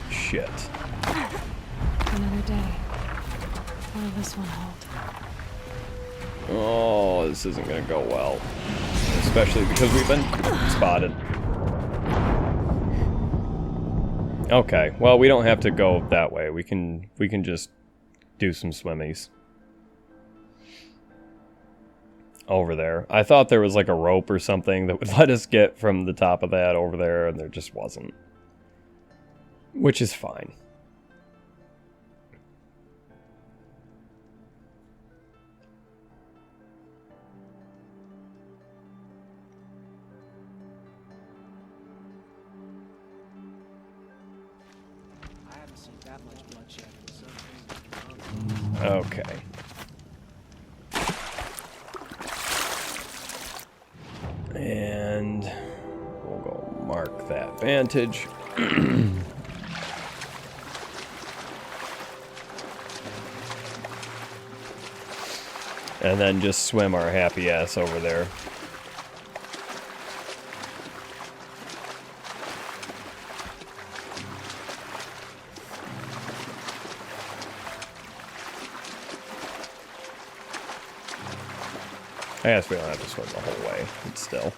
Shit. Another day. What'll this one hold? Oh, this isn't gonna go well. Especially because we've been spotted. Okay, well, we don't have to go that way. We can just do some swimmies. Over there. I thought there was like a rope or something that would let us get from the top of that over there, and there just wasn't. Which is fine. I haven't seen that much bloodshed in some Okay. And we'll go mark that vantage. And then just swim our happy ass over there. I guess we don't have to swim the whole way, but still.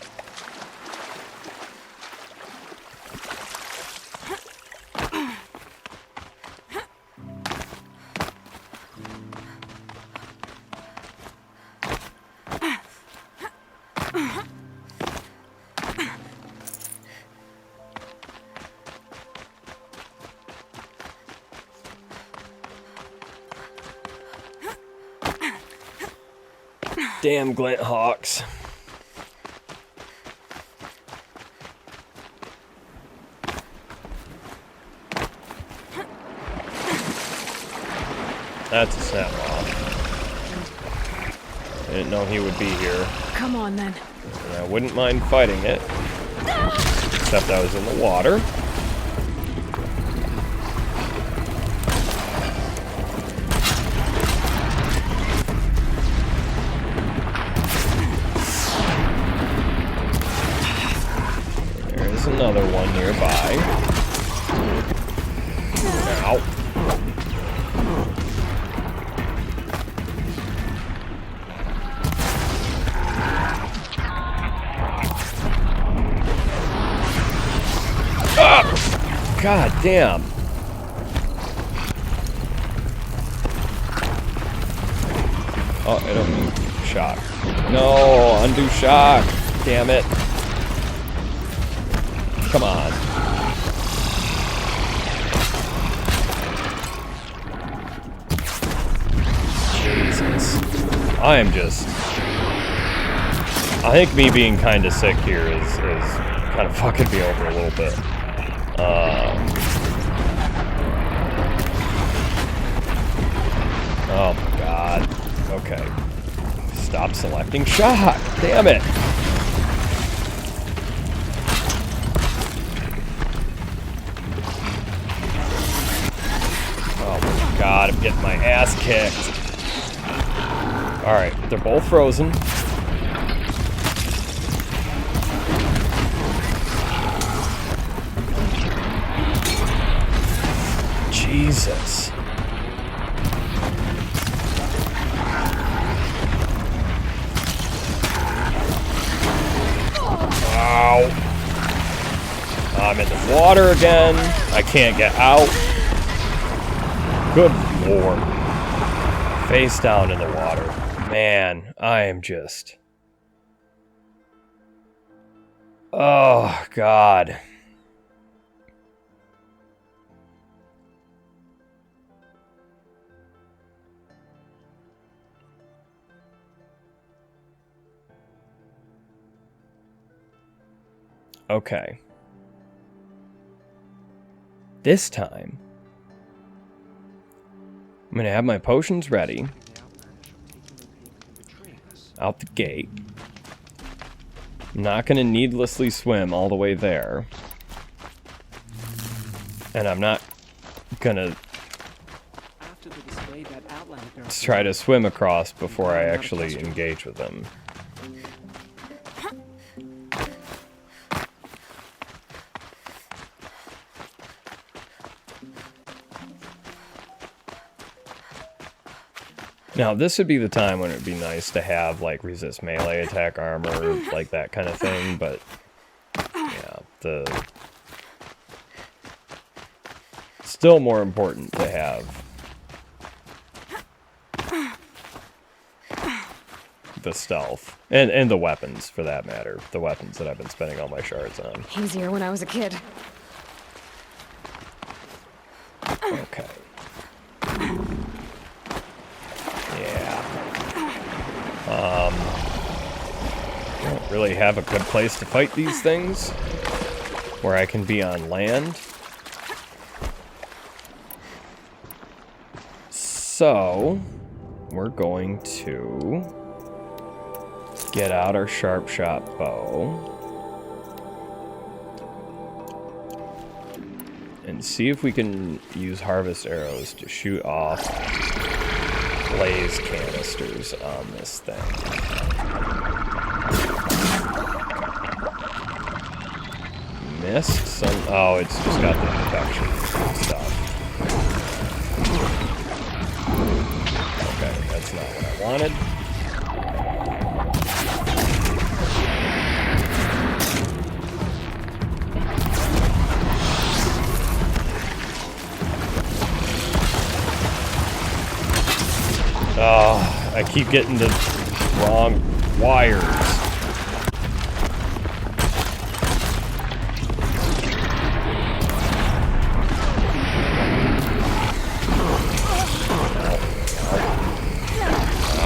Damn Glinthawks. That's a snap off. I didn't know he would be here. Come on, then. And I wouldn't mind fighting it. Except I was in the water. There's another one nearby. Ow. God damn. Oh, I don't need shock. No, undo shock. Damn it. Come on. Jesus. I am just... I think me being kind of sick here is kind of fucking me over a little bit. Oh my god. Okay. Stop selecting shock. Damn it. Oh my god, I'm getting my ass kicked. Alright, they're both frozen. Jesus. Ow. I'm in the water again. I can't get out. Good lord. Face down in the water. Man, I am just... Oh, God. Okay. This time, I'm gonna have my potions ready. Out the gate. I'm not gonna needlessly swim all the way there. And I'm not gonna try to swim across before I actually engage with them. Now, this would be the time when it would be nice to have, like, resist melee attack armor, like that kind of thing, but, yeah, still more important to have the stealth, and the weapons, for that matter, the weapons that I've been spending all my shards on. Easier when I was a kid. Okay. Don't really have a good place to fight these things where I can be on land. So, we're going to get out our sharp shot bow and see if we can use harvest arrows to shoot off blaze canisters on this thing. Missed some. Oh, it's just got the protection stuff. Okay, that's not what I wanted. Oh, I keep getting the wrong wires.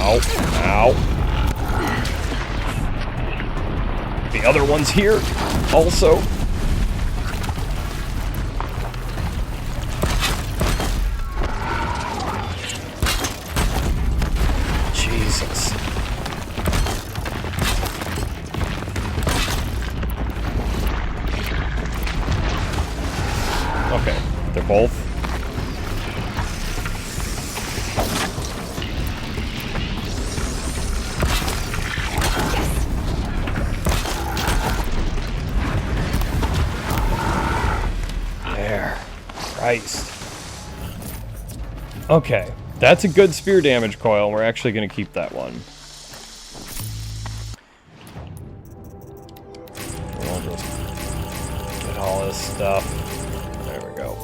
Ow. Ow. The other one's here also. Jesus. Okay, they're both. There. Christ. Okay. That's a good spear damage coil. We're actually going to keep that one. We'll just get all this stuff. There we go.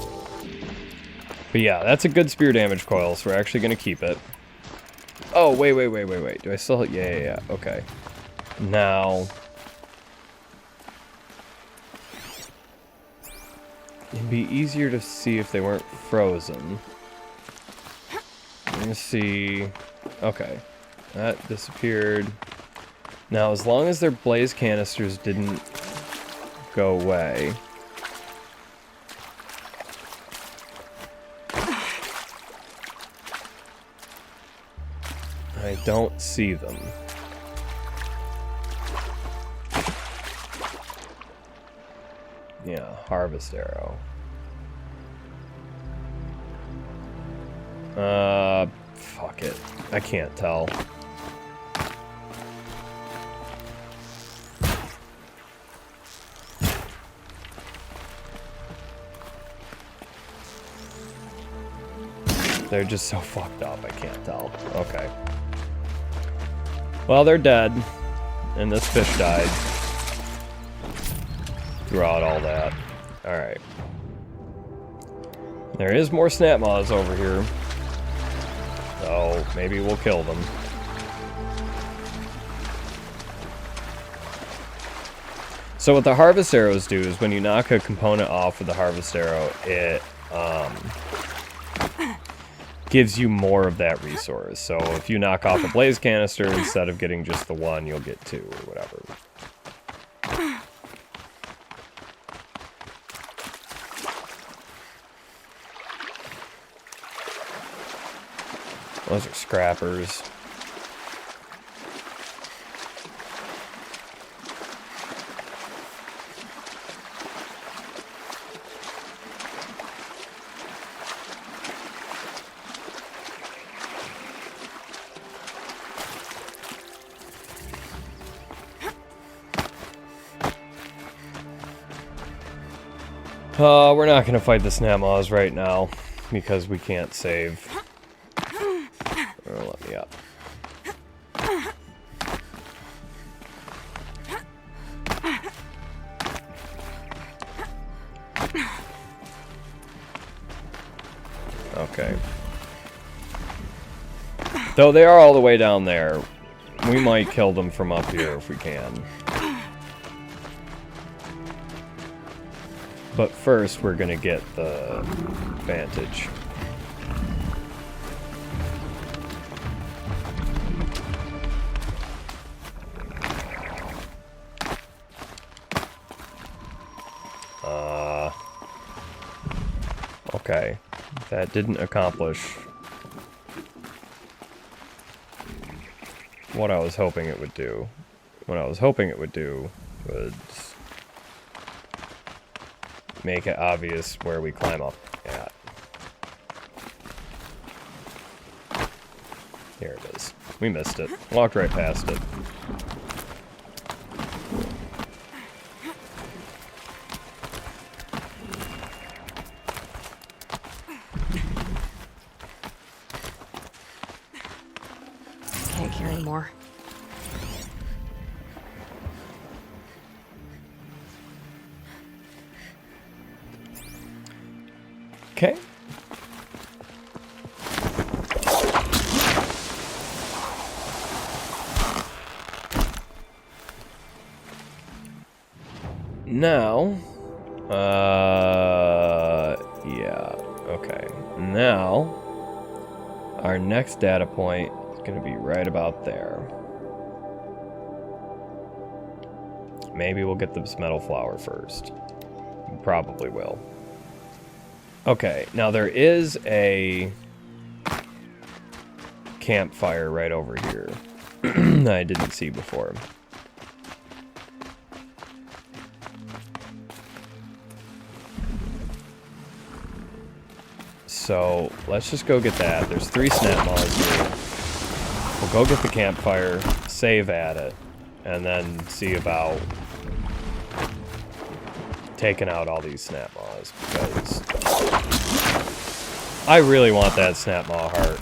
But yeah, that's a good spear damage coil, so we're actually going to keep it. Oh, wait. Do I still... Yeah. Okay. Now... It'd be easier to see if they weren't frozen. I'm gonna see... Okay. That disappeared. Now, as long as their blaze canisters didn't go away... I don't see them. Yeah, harvest arrow. Fuck it. I can't tell. They're just so fucked up, I can't tell. Okay. Well, they're dead. And this fish died. Throughout all that. Alright. There is more snap moths over here. So, maybe we'll kill them. So what the harvest arrows do is when you knock a component off with the harvest arrow, it gives you more of that resource. So if you knock off a blaze canister, instead of getting just the one, you'll get two or whatever. Those are scrappers. We're not gonna fight the snap moths right now because we can't save. Let me up. Okay. Though they are all the way down there, we might kill them from up here if we can. But first, we're gonna get the vantage. Okay. That didn't accomplish what I was hoping it would do. What I was hoping it would do was make it obvious where we climb up at. Here it is. We missed it. Walked right past it. Can't carry anymore. Okay. Now, yeah, okay. Now, our next data point is going to be right about there. Maybe we'll get this metal flower first. We probably will. Okay, now there is a campfire right over here that I didn't see before. So let's just go get that. There's 3 snap moths here. We'll go get the campfire, save at it, and then see about taking out all these snap moths, because I really want that snap maw heart.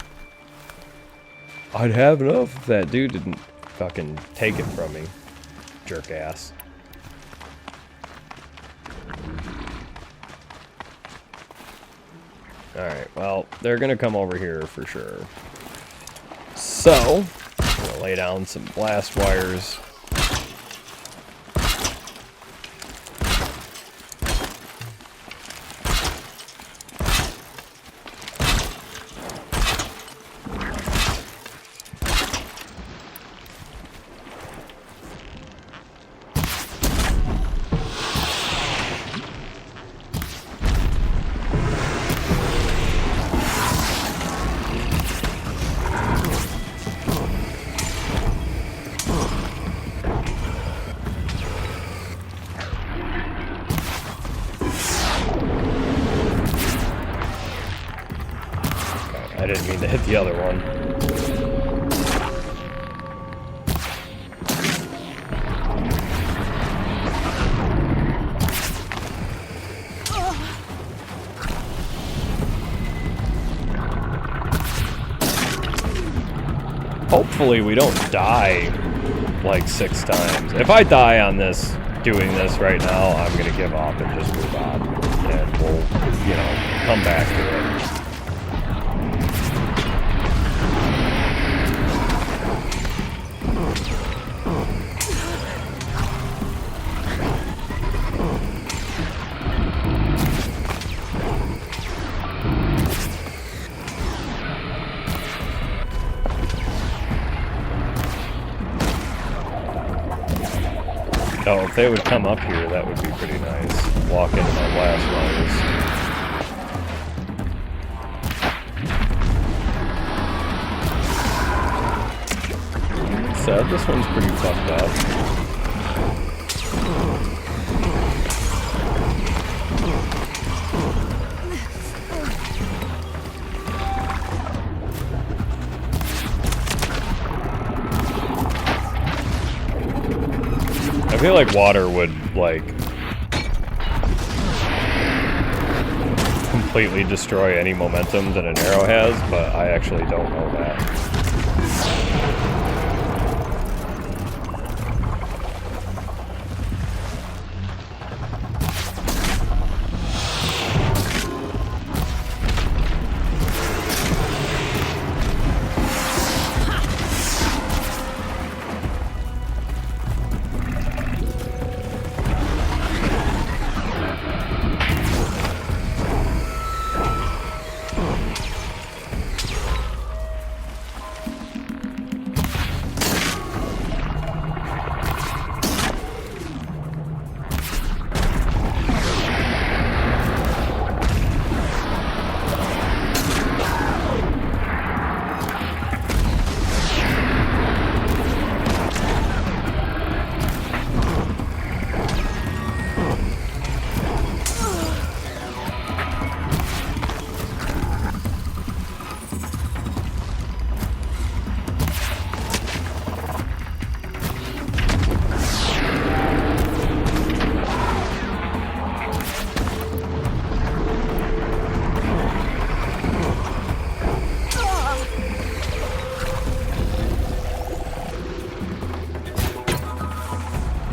I'd have enough if that dude didn't fucking take it from me. Jerk ass. Alright, well, they're gonna come over here for sure. So, I'm gonna lay down some blast wires. I didn't mean to hit the other one. Hopefully we don't die like 6 times. If I die on this, doing this right now, I'm gonna give up and just move on. And we'll, you know, come back to it. Oh, if they would come up here, that would be pretty nice. Walk into my blast wires. So this one's pretty fucked up. I feel like water would, like, completely destroy any momentum that an arrow has, but I actually don't know that.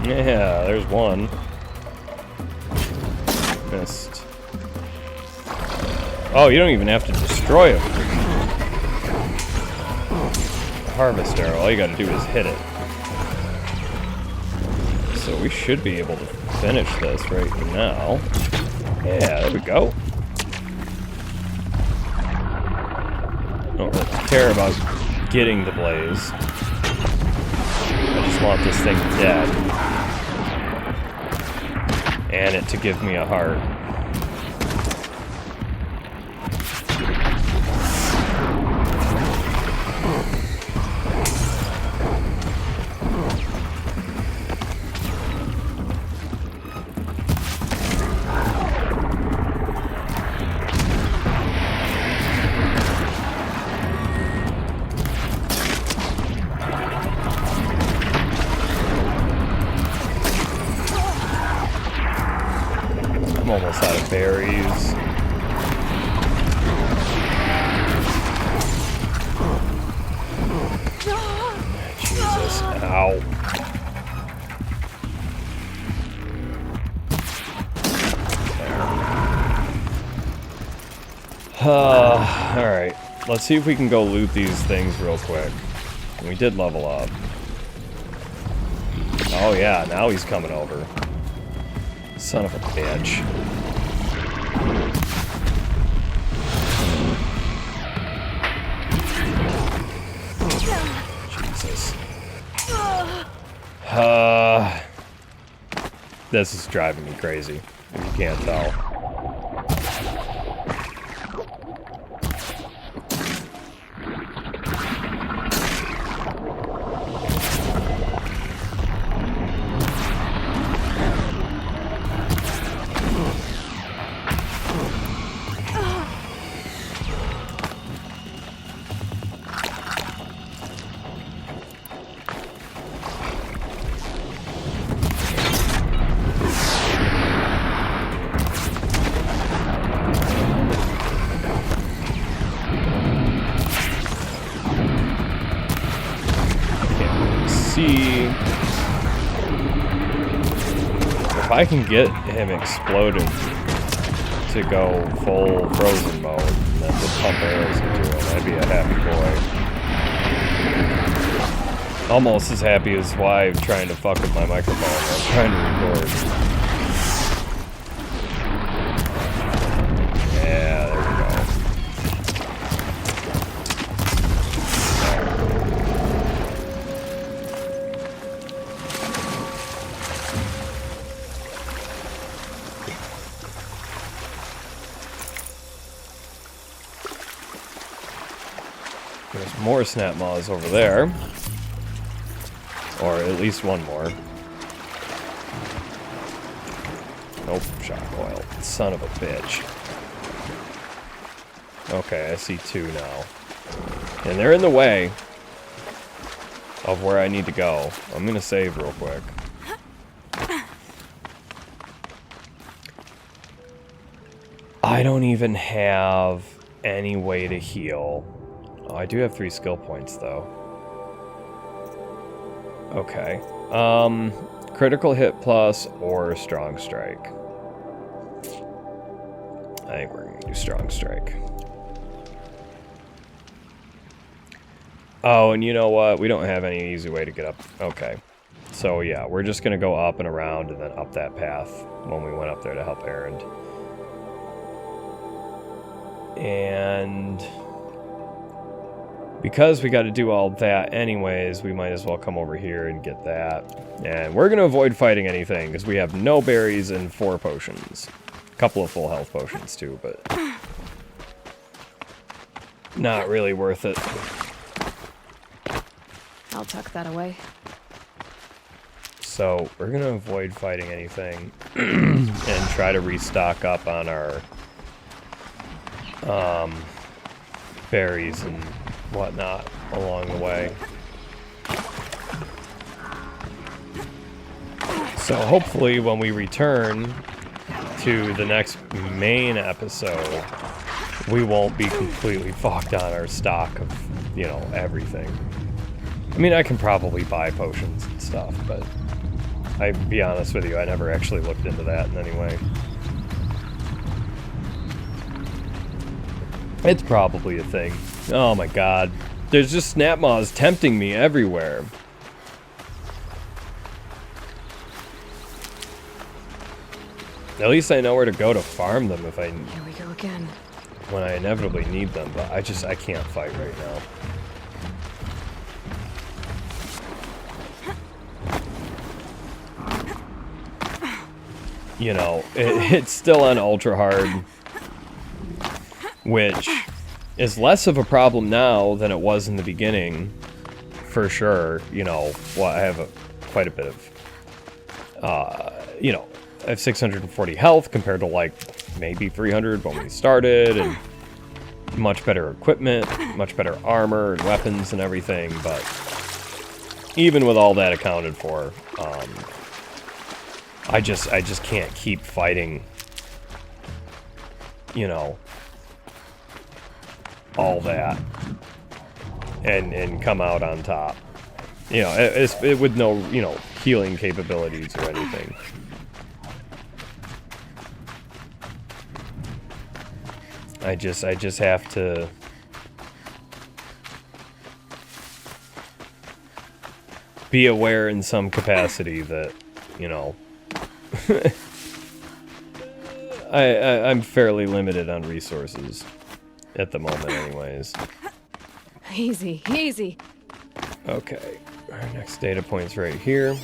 Yeah, there's one. Missed. Oh, you don't even have to destroy it. Harvest arrow, all you gotta do is hit it. So we should be able to finish this right now. Yeah, there we go. Don't really care about getting the blaze. I just want this thing dead. And it to give me a heart. I'm almost out of berries. Jesus, ow. Alright, let's see if we can go loot these things real quick. We did level up. Oh yeah, now he's coming over. Son of a bitch. Jesus. This is driving me crazy. You can't tell. See if I can get him exploded to go full frozen mode and then just pump arrows into him. I'd be a happy boy. Almost as happy as why trying to fuck with my microphone while I'm trying to record. Yeah, there we go. There's more snap maws over there. Or at least one more. Nope, shock oil. Son of a bitch. Okay, I see two now. And they're in the way of where I need to go. I'm gonna save real quick. I don't even have any way to heal. Oh, I do have 3 skill points, though. Okay. Critical hit plus or strong strike. I think we're gonna do strong strike. Oh, and you know what? We don't have any easy way to get up. Okay. So, yeah, we're just gonna go up and around and then up that path when we went up there to help Erend. And because we got to do all that anyways, we might as well come over here and get that. And we're going to avoid fighting anything because we have no berries and 4 potions. A couple of full health potions too, but not really worth it. I'll tuck that away. So we're going to avoid fighting anything and try to restock up on our berries and whatnot along the way. So hopefully when we return to the next main episode, we won't be completely fucked on our stock of, you know, everything. I mean, I can probably buy potions and stuff, but I'll be honest with you, I never actually looked into that in any way. It's probably a thing. Oh my god. There's just snap maws tempting me everywhere. At least I know where to go to farm them if I... Here we go again. When I inevitably need them, but I can't fight right now. You know, it's still on ultra hard, which is less of a problem now than it was in the beginning, for sure. You know, well, I have quite a bit of, you know, I have 640 health compared to like maybe 300 when we started, and much better equipment, much better armor and weapons and everything, but even with all that accounted for, I just can't keep fighting, you know, all that and come out on top. You know, it with no, you know, healing capabilities or anything. I just have to be aware in some capacity that, you know, I'm fairly limited on resources at the moment anyways. Easy, easy. Okay, our next data point's right here.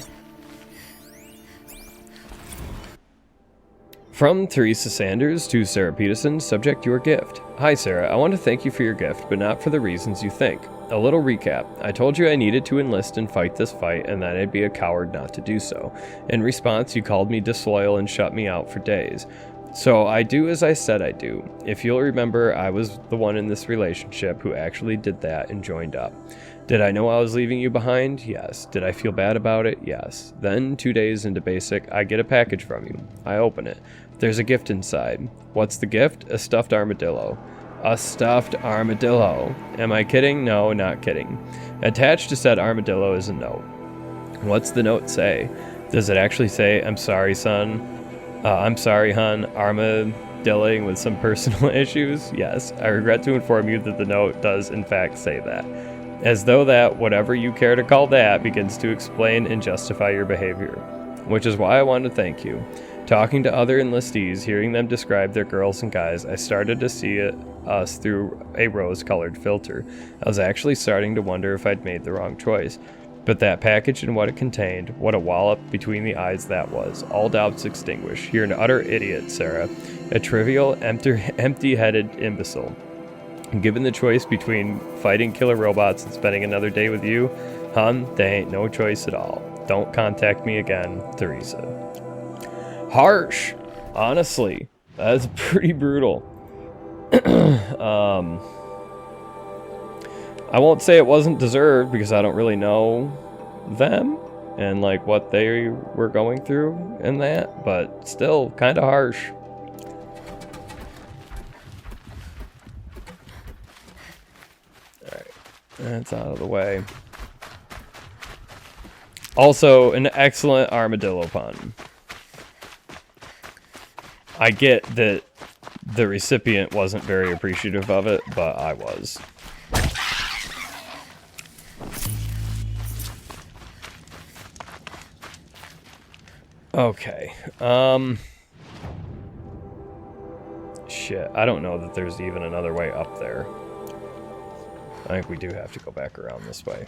From Teresa Sanders to Sarah Peterson, subject your gift. Hi Sarah, I want to thank you for your gift, but not for the reasons you think. A little recap. I told you I needed to enlist and fight this fight and that I'd be a coward not to do so. In response, you called me disloyal and shut me out for days. So I do as I said I do. If you'll remember, I was the one in this relationship who actually did that and joined up. Did I know I was leaving you behind? Yes. Did I feel bad about it? Yes. Then, 2 days into basic, I get a package from you. I open it. There's a gift inside. What's the gift? A stuffed armadillo. A stuffed armadillo. Am I kidding? No, not kidding. Attached to said armadillo is a note. What's the note say? Does it actually say, I'm sorry, son? I'm sorry, hun. Armadilling with some personal issues? Yes. I regret to inform you that the note does in fact say that. As though that, whatever you care to call that, begins to explain and justify your behavior. Which is why I want to thank you. Talking to other enlistees, hearing them describe their girls and guys, I started to see us through a rose-colored filter. I was actually starting to wonder if I'd made the wrong choice. But that package and what it contained, what a wallop between the eyes that was. All doubts extinguished. You're an utter idiot, Sarah. A trivial, empty-headed imbecile. Given the choice between fighting killer robots and spending another day with you, hon, there ain't no choice at all. Don't contact me again, Teresa. Harsh. Honestly, that's pretty brutal. I won't say it wasn't deserved because I don't really know them and like what they were going through in that, but still kind of harsh. Alright, that's out of the way. Also, an excellent armadillo pun. I get that the recipient wasn't very appreciative of it, but I was. Okay, shit, I don't know that there's even another way up there. I think we do have to go back around this way.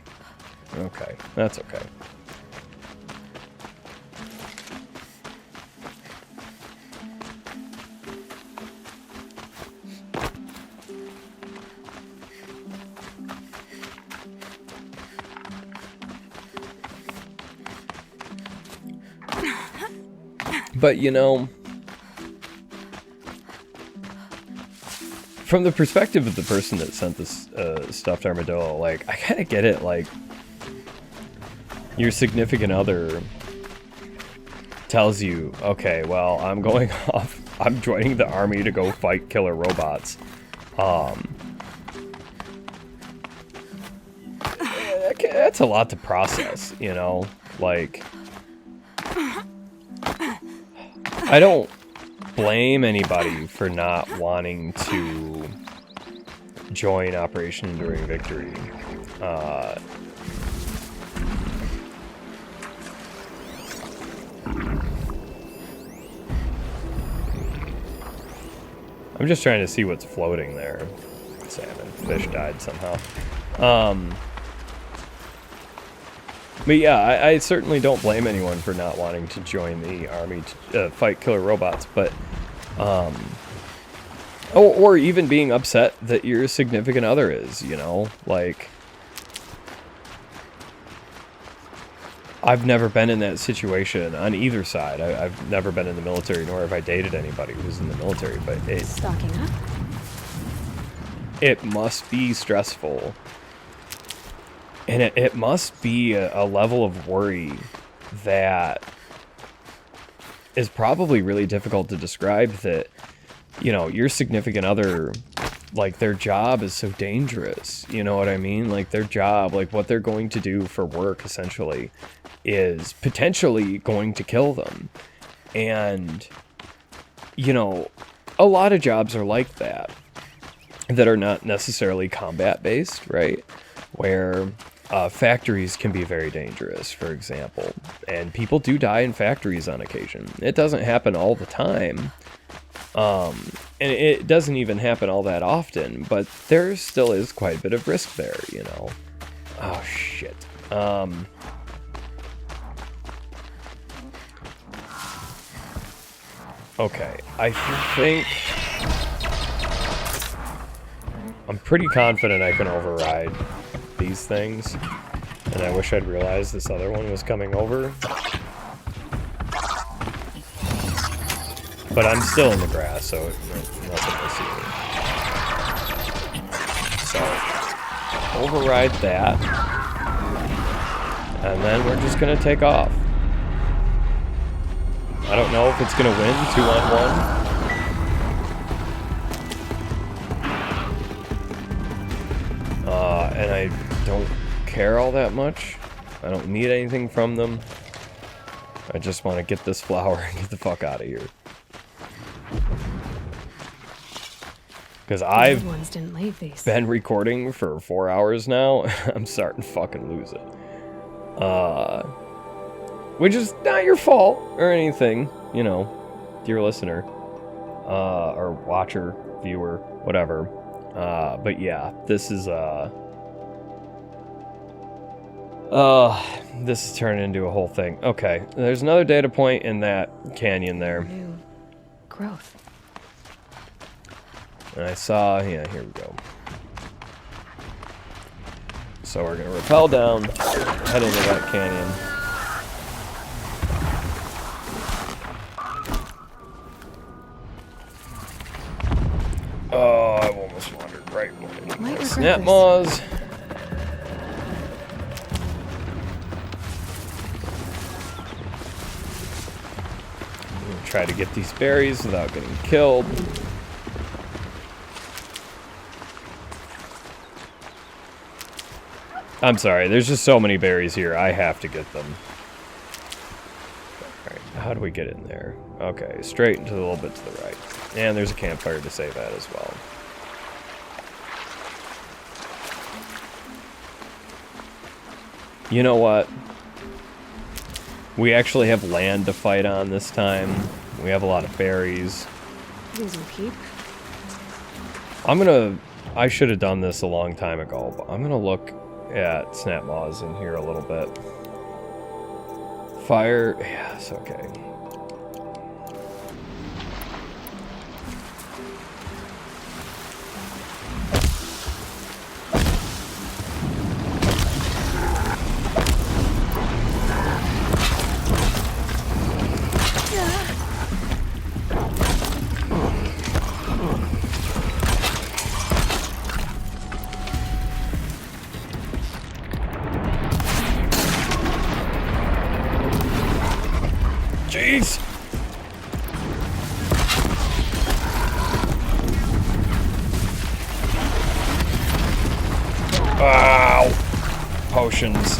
Okay, that's okay. But, you know, from the perspective of the person that sent this stuffed armadillo, like, I kind of get it, like, your significant other tells you, okay, well, I'm going off, I'm joining the army to go fight killer robots. That's a lot to process, you know, like... I don't blame anybody for not wanting to join Operation Enduring Victory. I'm just trying to see what's floating there. Salmon. Fish died somehow. But yeah, I certainly don't blame anyone for not wanting to join the army to fight killer robots, but, or even being upset that your significant other is, you know, like, I've never been in that situation on either side. I've never been in the military, nor have I dated anybody who's in the military, but Stocking up? It must be stressful. And it must be a level of worry that is probably really difficult to describe, that, you know, your significant other, like, their job is so dangerous. You know what I mean? Like, their job, like, what they're going to do for work, essentially, is potentially going to kill them. And, you know, a lot of jobs are like that are not necessarily combat-based, right? Where... factories can be very dangerous, for example, and people do die in factories on occasion. It doesn't happen all the time, and it doesn't even happen all that often, but there still is quite a bit of risk there, you know. Oh, shit. Okay, I think... I'm pretty confident I can override these things, and I wish I'd realized this other one was coming over. But I'm still in the grass, so nothing will see me. So, override that, and then we're just gonna take off. I don't know if it's gonna win 2-on-1. And I don't care all that much. I don't need anything from them. I just want to get this flower and get the fuck out of here. Because I've been recording for 4 hours now. I'm starting to fucking lose it. Which is not your fault or anything, you know, dear listener. Or watcher, viewer, whatever. But yeah, this is this is turning into a whole thing. Okay, there's another data point in that canyon there. New growth. And I saw, yeah, here we go. So we're gonna rappel down, head into that canyon. Oh, I almost wandered right into my snap maws. Try to get these berries without getting killed. I'm sorry, there's just so many berries here. I have to get them. Alright, how do we get in there? Okay, straight into a little bit to the right. And there's a campfire to say that as well. You know what? We actually have land to fight on this time. We have a lot of berries. These will keep. I should have done this a long time ago, but I'm gonna look at snap maws in here a little bit. Fire, yes, okay. Jeez! Ow! Potions.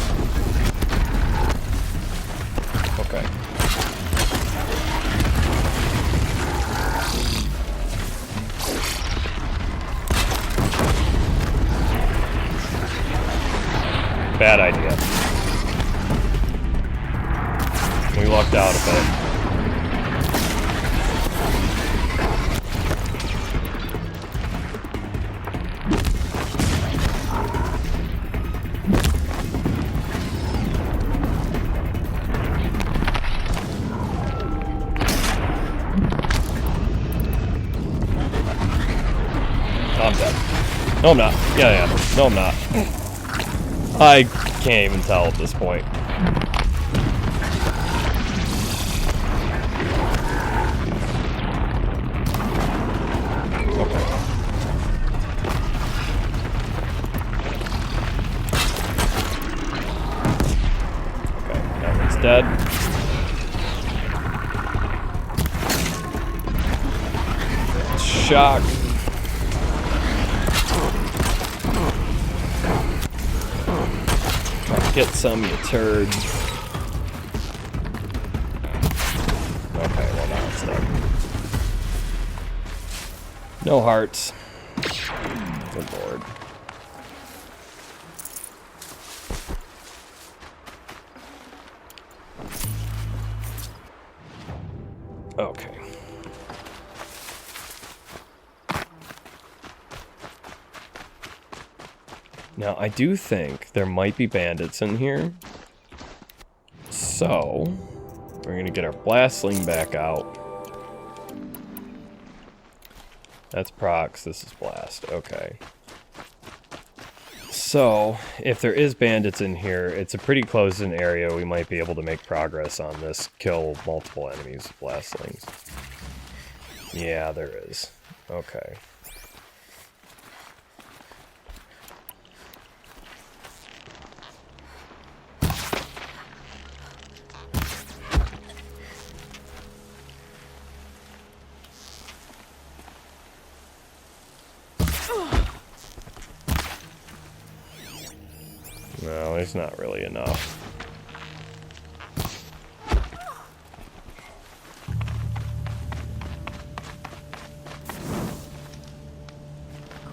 Okay. Bad idea. We lucked out a bit. I'm dead. No, I'm not. Yeah. No, I'm not. I can't even tell at this point. Okay. Okay, that one's dead. Shock. Get some, you turd. Okay, well now it's dead. No hearts. Good lord. Now, I do think there might be bandits in here. So, we're going to get our blast sling back out. That's procs, this is blast. Okay. So, if there is bandits in here, it's a pretty closed-in area. We might be able to make progress on this. Kill multiple enemies with blast slings. Yeah, there is. Okay. No, there's not really enough.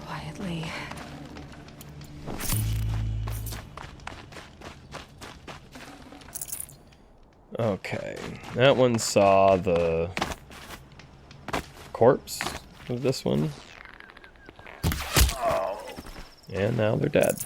Quietly. Okay, that one saw the corpse of this one. And now they're dead.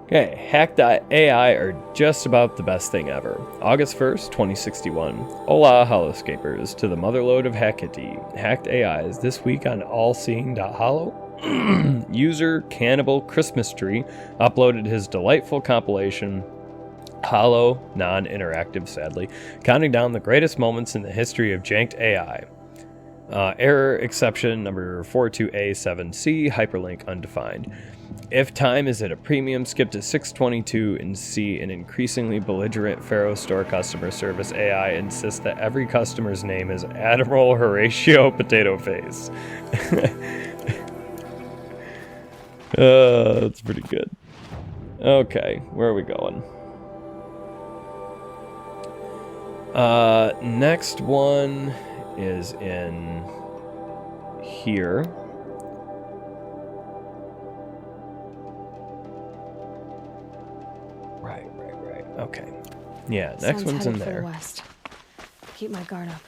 Okay, hacked.ai are just about the best thing ever. August 1st, 2061. Hola, Holoscapers, to the motherlode of Hackity. Hacked AIs this week on allseeing.hollow. User Cannibal Christmas Tree uploaded his delightful compilation, Hollow, non-interactive sadly, counting down the greatest moments in the history of janked AI. Error exception number 42A7C, hyperlink undefined. If time is at a premium, skip to 622 and see an increasingly belligerent Pharaoh store customer service AI insist that every customer's name is Admiral Horatio Potato Face. That's pretty good. Okay, where are we going? Next one is in here. Right. Okay. Yeah, next one's in there. For the west. Keep my guard up.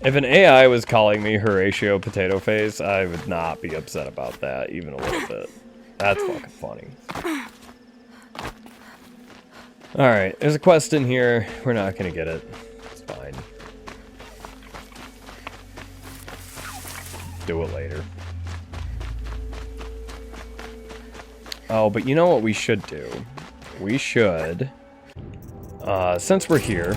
If an AI was calling me Horatio Potato Face, I would not be upset about that even a little bit. That's fucking funny. Alright, there's a quest in here. We're not gonna get it. It's fine. Do it later. Oh, but you know what we should do? We should, since we're here,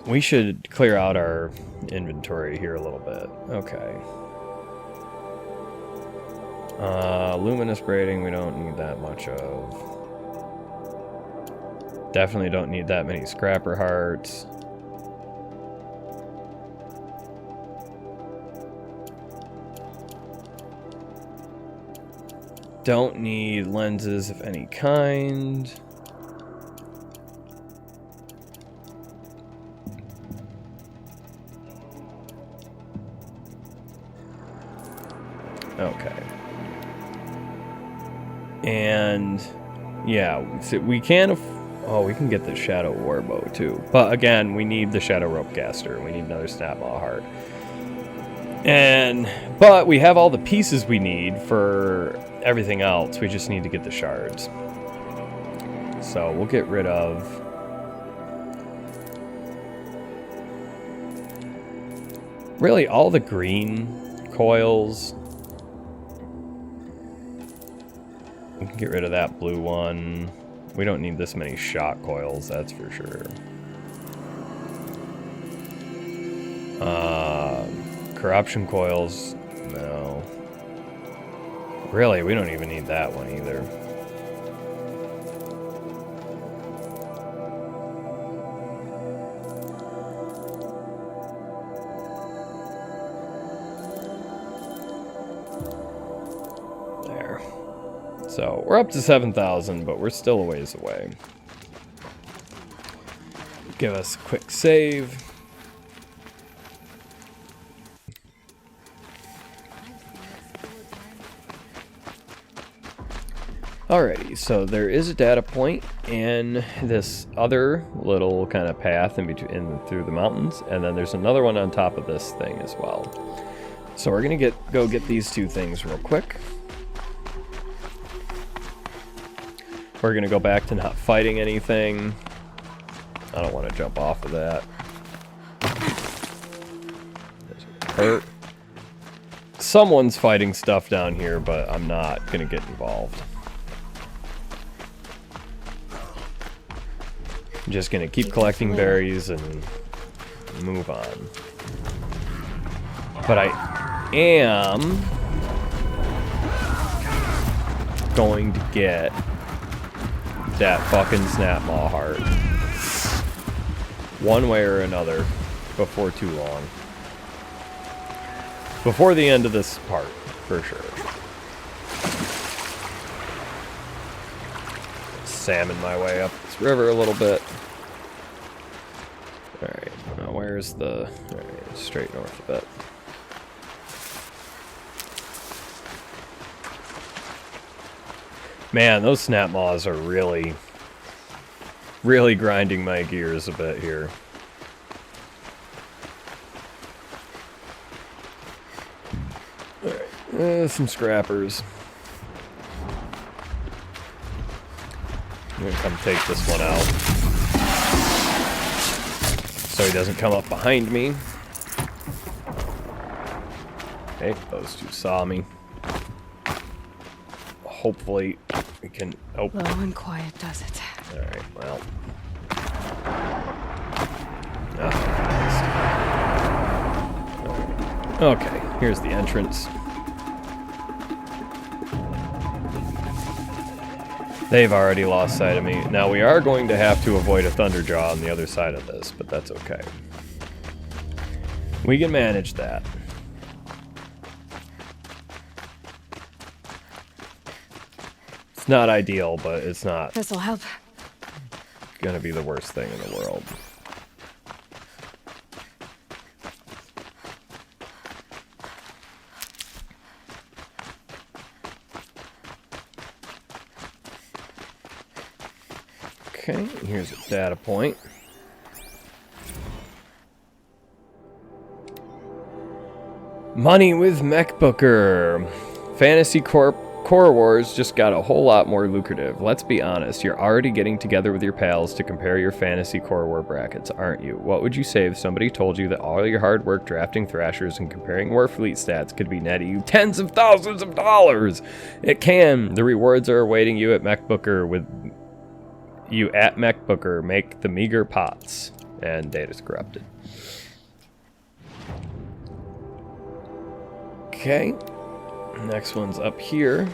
we should clear out our inventory here a little bit. Okay. Luminous braiding, we don't need that much of. Definitely don't need that many scrapper hearts. Don't need lenses of any kind. Okay. And yeah, so we can we can get the Shadow Warbow too. But again, we need the Shadow Ropecaster. We need another Snapmaw Heart. But we have all the pieces we need for everything else. We just need to get the shards. So we'll get rid of really all the green coils. We can get rid of that blue one. We don't need this many shot coils, that's for sure. Corruption coils, no. Really, we don't even need that one either. There. So, we're up to 7,000, but we're still a ways away. Give us a quick save. Alrighty, so there is a data point in this other little kind of path in between through the mountains, and then there's another one on top of this thing as well. So we're gonna go get these two things real quick. We're gonna go back to not fighting anything. I don't want to jump off of that. Hurt. Someone's fighting stuff down here, but I'm not gonna get involved. I'm just gonna keep collecting berries and move on. But I am going to get that fucking snap maw heart one way or another before too long. Before the end of this part, for sure. Salmon my way up this river a little bit. Alright, now where's the... Alright, straight north a bit. Man, those snap maws are really grinding my gears a bit here. Alright, some scrappers. I'm gonna come take this one out so he doesn't come up behind me. Okay, those two saw me. Hopefully we can... Oh. Low and quiet does it. Alright, well. Okay, here's the entrance. They've already lost sight of me. Now we are going to have to avoid a Thunderjaw on the other side of this, but that's okay. We can manage that. It's not ideal, but it's not This'll help. gonna be the worst thing in the world. Okay, here's a data point. Money with MechBooker. Fantasy Core Wars just got a whole lot more lucrative. Let's be honest, you're already getting together with your pals to compare your Fantasy Core War brackets, aren't you? What would you say if somebody told you that all your hard work drafting Thrashers and comparing Warfleet stats could be netting you tens of thousands of dollars? It can. The rewards are awaiting you at MechBooker with you at MechBooker. Make the meager pots. And data's corrupted. Okay. Next one's up here.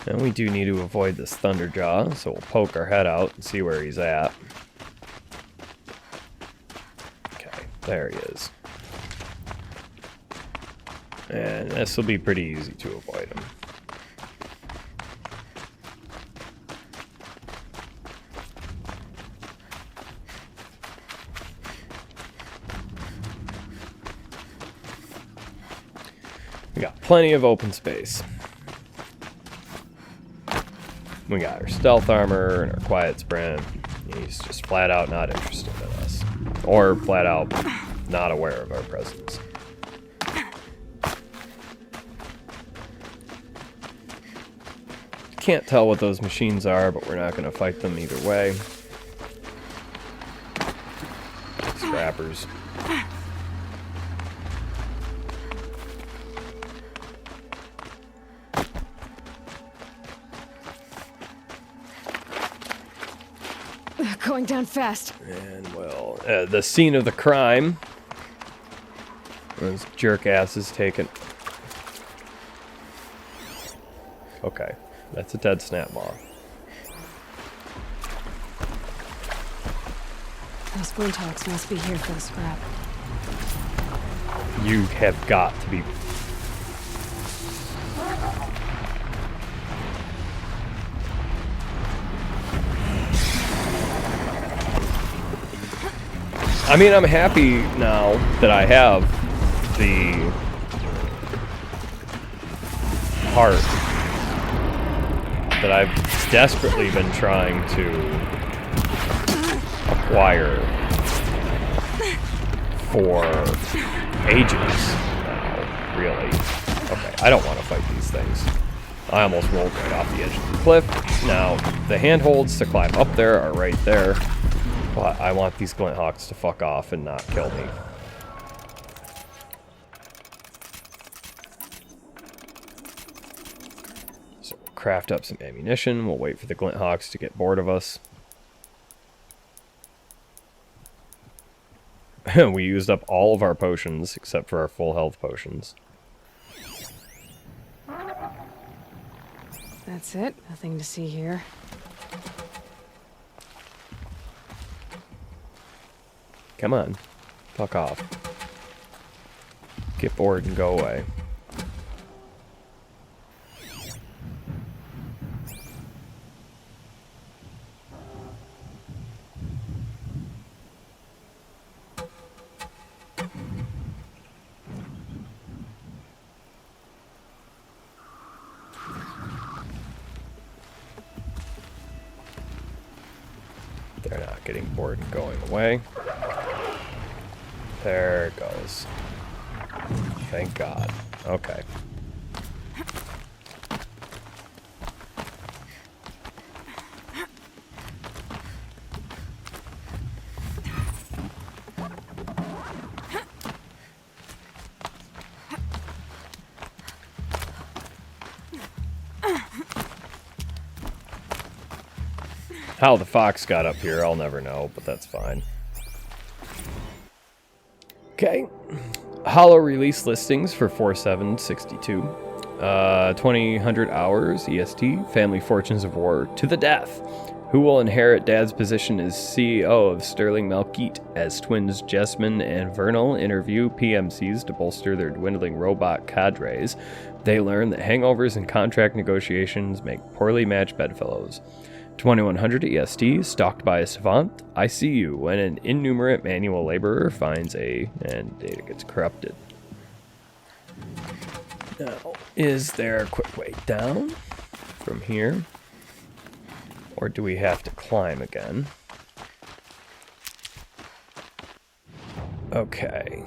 And we do need to avoid this Thunderjaw, so we'll poke our head out and see where he's at. Okay, there he is. And this will be pretty easy to avoid him. We got plenty of open space. We got our stealth armor and our quiet sprint. He's just flat out not interested in us. Or flat out not aware of our presence. Can't tell what those machines are, but we're not going to fight them either way. Scrappers. Going down fast. And, well, the scene of the crime. Those jerk asses taken. Okay, that's a dead snap maw. Those Splinthawks must be here for the scrap. You have got to be... I mean, I'm happy now that I have the heart that I've desperately been trying to acquire for ages now, really. Okay, I don't want to fight these things. I almost rolled right off the edge of the cliff. Now, the handholds to climb up there are right there, but I want these glint hawks to fuck off and not kill me. So we'll craft up some ammunition. We'll wait for the glint hawks to get bored of us. We used up all of our potions except for our full health potions. That's it. Nothing to see here. Come on. Fuck off. Get bored and go away. They're not getting bored and going away. There it goes. Thank God. Okay. How the fox got up here, I'll never know, but that's fine. Okay. Hollow release listings for 4762. 2000 hours EST. Family Fortunes of War to the death. Who will inherit Dad's position as CEO of Sterling Malkeet as twins Jessamine and Vernal interview PMCs to bolster their dwindling robot cadres? They learn that hangovers and contract negotiations make poorly matched bedfellows. 2100 EST, stalked by a savant. I see you when an innumerate manual laborer finds and data gets corrupted. Now, is there a quick way down from here? Or do we have to climb again? Okay.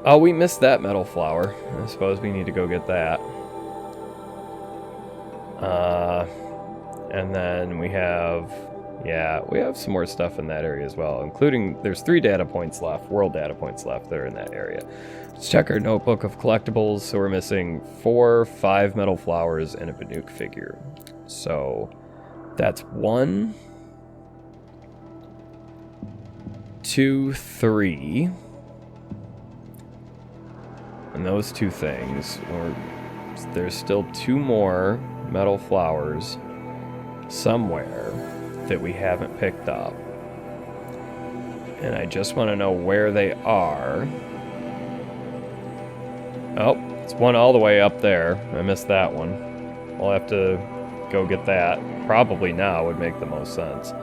Oh, we missed that metal flower. I suppose we need to go get that. And then we have some more stuff in that area as well, including there's 3 data points left, world data points left that are in that area. Let's check our notebook of collectibles. So we're missing 5 metal flowers and a Banuk figure. So that's 1, 2, 3. And those 2 things, there's still 2 more metal flowers somewhere that we haven't picked up. And I just want to know where they are. Oh, it's one all the way up there. I missed that one. We'll have to go get that. Probably now would make the most sense.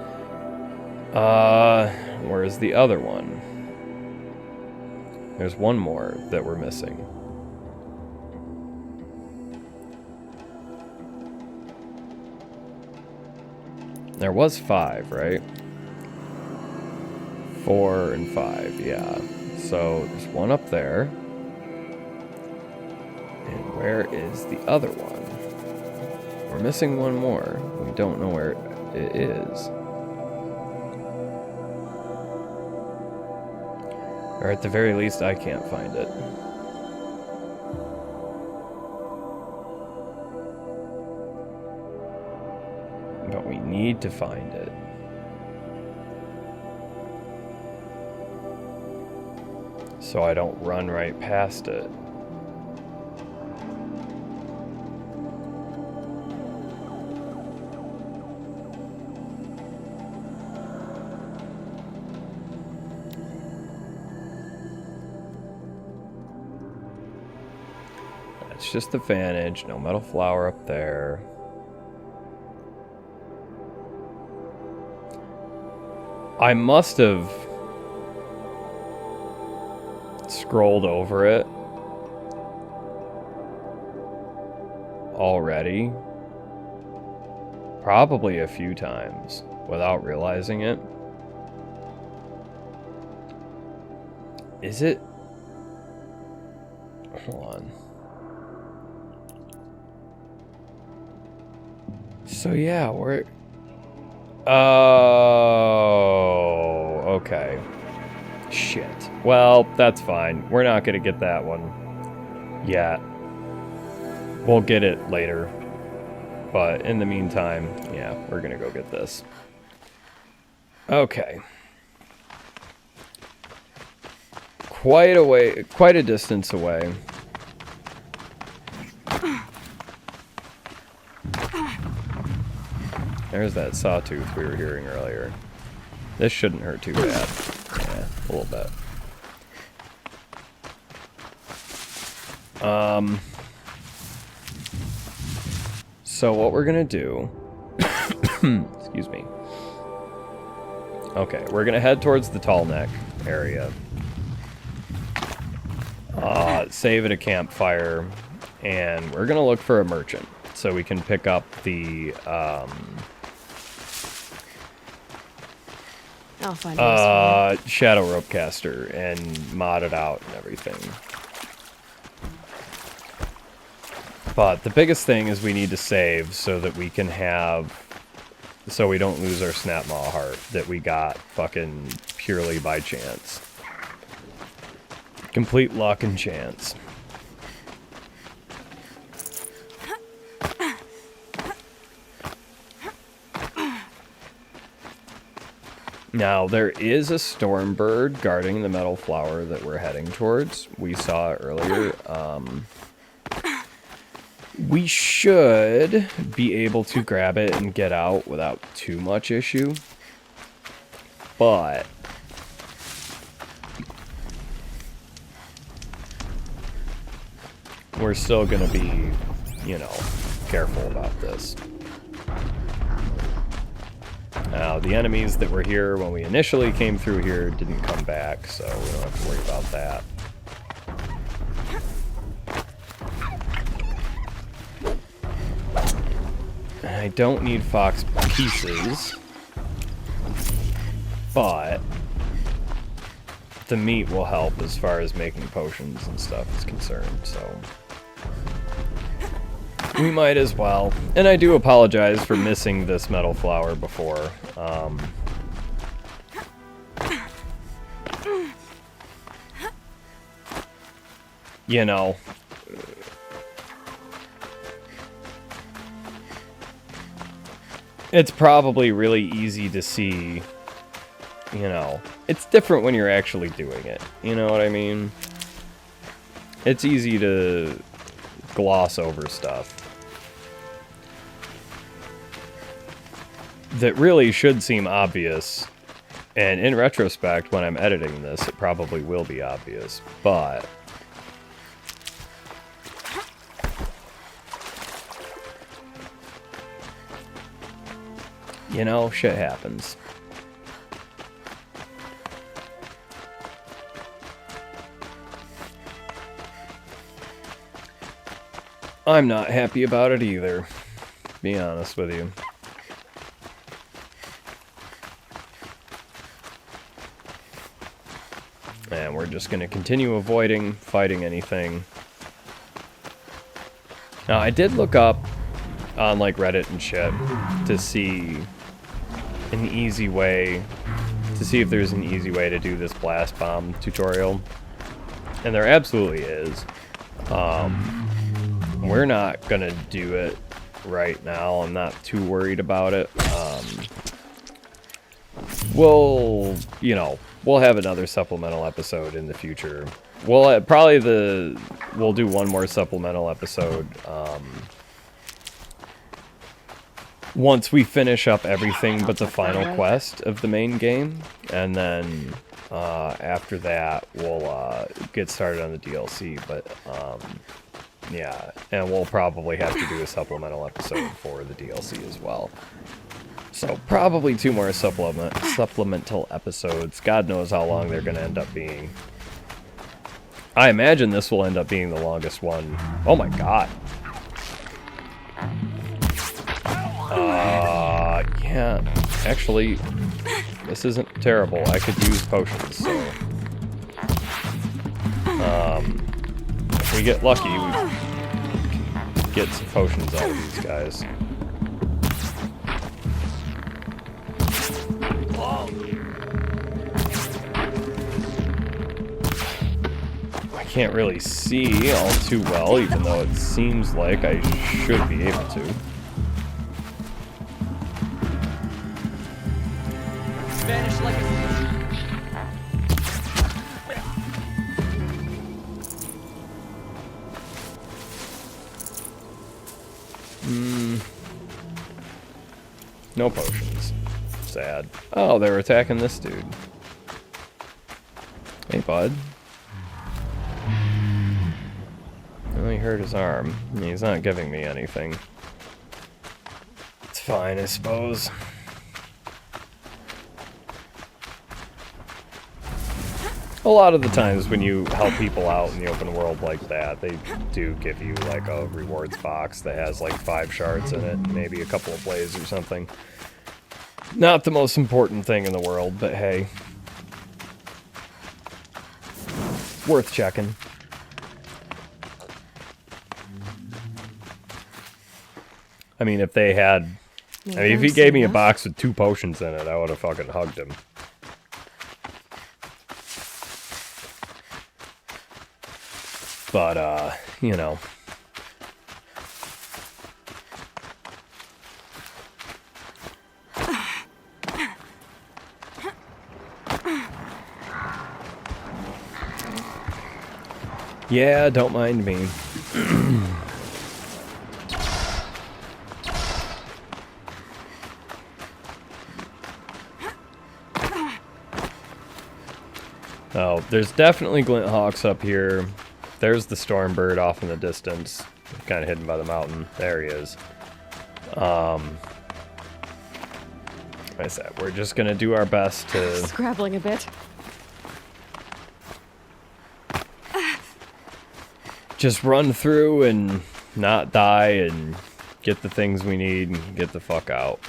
Where's the other one? There's one more that we're missing. There was 5, right? 4 and 5, yeah. So there's one up there. And where is the other one? We're missing one more. We don't know where it is. Or at the very least, I can't find it. But we need to find it. So I don't run right past it. That's just the vantage, no metal flower up there. I must have scrolled over it already Probably a few times without realizing it. Is it? Hold on. So yeah, we're... Oh, okay. Shit. Well, that's fine. We're not gonna get that one yet. We'll get it later. But in the meantime, yeah, we're gonna go get this. Okay. Quite a distance away. There's that sawtooth we were hearing earlier. This shouldn't hurt too bad. Yeah, a little bit. So what we're gonna do... Excuse me. Okay, we're gonna head towards the Tall Neck area. Save at a campfire, and we're gonna look for a merchant so we can pick up the I'll find a Shadow Ropecaster and mod it out and everything. But the biggest thing is we need to save so that we can have, so we don't lose our Snap Maw Heart that we got fucking purely by chance. Complete luck and chance. Now, there is a Stormbird guarding the metal flower that we're heading towards. We saw it earlier. We should be able to grab it and get out without too much issue. But we're still going to be, you know, careful about this. Now, the enemies that were here when we initially came through here didn't come back, so we don't have to worry about that. I don't need fox pieces, but the meat will help as far as making potions and stuff is concerned, so we might as well. And I do apologize for missing this metal flower before. You know, it's probably really easy to see, you know, it's different when you're actually doing it, you know what I mean? It's easy to gloss over stuff that really should seem obvious, and in retrospect, when I'm editing this, it probably will be obvious, but you know, shit happens. I'm not happy about it either, to be honest with you. And we're just going to continue avoiding fighting anything. Now, I did look up on like Reddit and shit to see an easy way, to see if there's an easy way to do this blast bomb tutorial. And there absolutely is. We're not gonna do it right now. I'm not too worried about it. We'll, you know, we'll have another supplemental episode in the future. We'll we'll do one more supplemental episode once we finish up everything but the final quest of the main game, and then after that we'll get started on the DLC. But yeah, and we'll probably have to do a supplemental episode for the DLC as well. So probably 2 more supplemental episodes. God knows how long they're going to end up being. I imagine this will end up being the longest one. Oh my god. Yeah. Actually, this isn't terrible. I could use potions, so... if we get lucky, we can get some potions out of these guys. I can't really see all too well, even though it seems like I should be able to. Vanish like a... No potions. Sad. Oh, they're attacking this dude. Hey, bud. Well, he hurt his arm. He's not giving me anything. It's fine, I suppose. A lot of the times when you help people out in the open world like that, they do give you like a rewards box that has like 5 shards in it, and maybe a couple of blaze or something. Not the most important thing in the world, but hey. Worth checking. I mean, if they had... I mean, if he gave me a box with 2 potions in it, I would have fucking hugged him. But, you know. Yeah, don't mind me. Oh, there's definitely glint hawks up here. There's the stormbird off in the distance, kind of hidden by the mountain. There he is. Like I said, we're just gonna do our best to... Scrabbling a bit. just run through and not die and get the things we need and get the fuck out.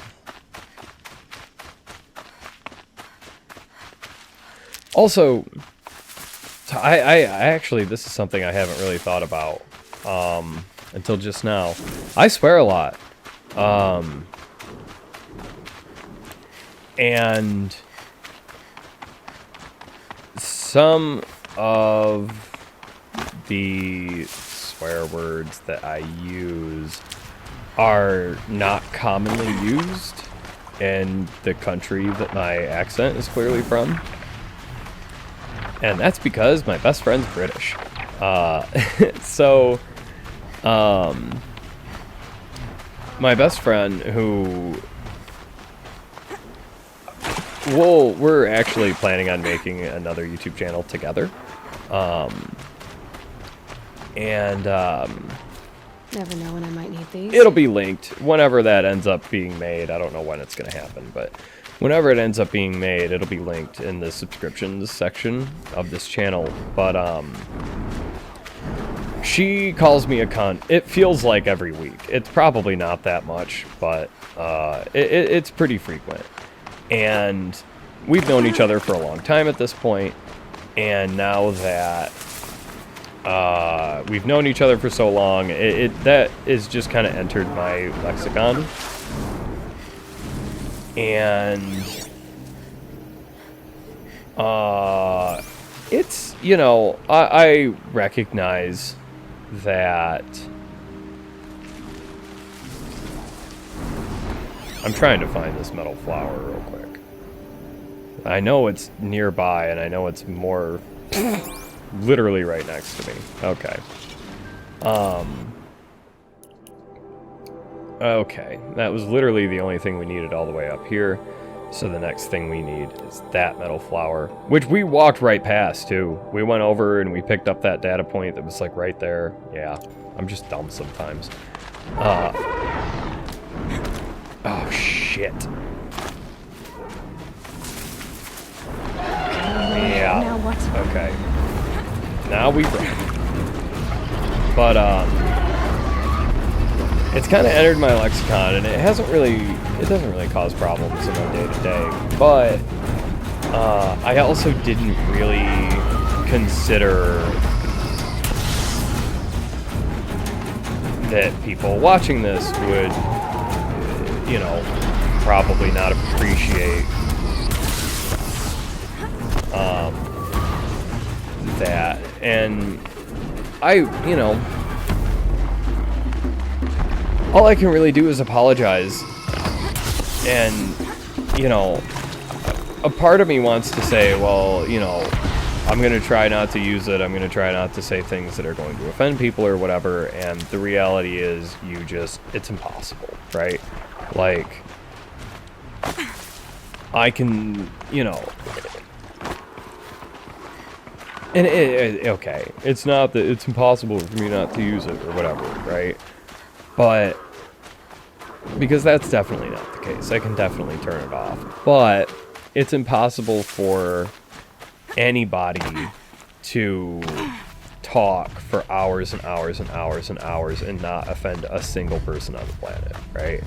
Also, I actually, this is something I haven't really thought about until just now. I swear a lot. And some of the swear words that I use are not commonly used in the country that my accent is clearly from. And that's because my best friend's British. So, my best friend who... Well, we're actually planning on making another YouTube channel together. Never know when I might need these. It'll be linked whenever that ends up being made. I don't know when it's going to happen, but whenever it ends up being made, it'll be linked in the subscriptions section of this channel. But she calls me a cunt. It feels like every week. It's probably not that much, but it's pretty frequent. And we've known each other for a long time at this point, and now that we've known each other for so long, that is just kind of entered my lexicon. And it's, you know, I recognize that I'm trying to find this metal flower real quick. I know it's nearby, and I know it's more literally right next to me. Okay. Okay, that was literally the only thing we needed all the way up here. So the next thing we need is that metal flower, which we walked right past, too. We went over and we picked up that data point that was, like, right there. Yeah, I'm just dumb sometimes. Oh, shit. Yeah. Now what? Okay. Now we run. But, it's kind of entered my lexicon, and it doesn't really cause problems in my day-to-day, but I also didn't really consider that people watching this would, you know, probably not appreciate that. And you know, all I can really do is apologize. And, you know, a part of me wants to say, well, you know, I'm going to try not to use it. I'm going to try not to say things that are going to offend people or whatever. And the reality is it's impossible, right? Like, I can, you know, and okay, it's not that it's impossible for me not to use it or whatever, right? But, because that's definitely not the case. I can definitely turn it off. But it's impossible for anybody to talk for hours and hours and hours and hours and not offend a single person on the planet, right?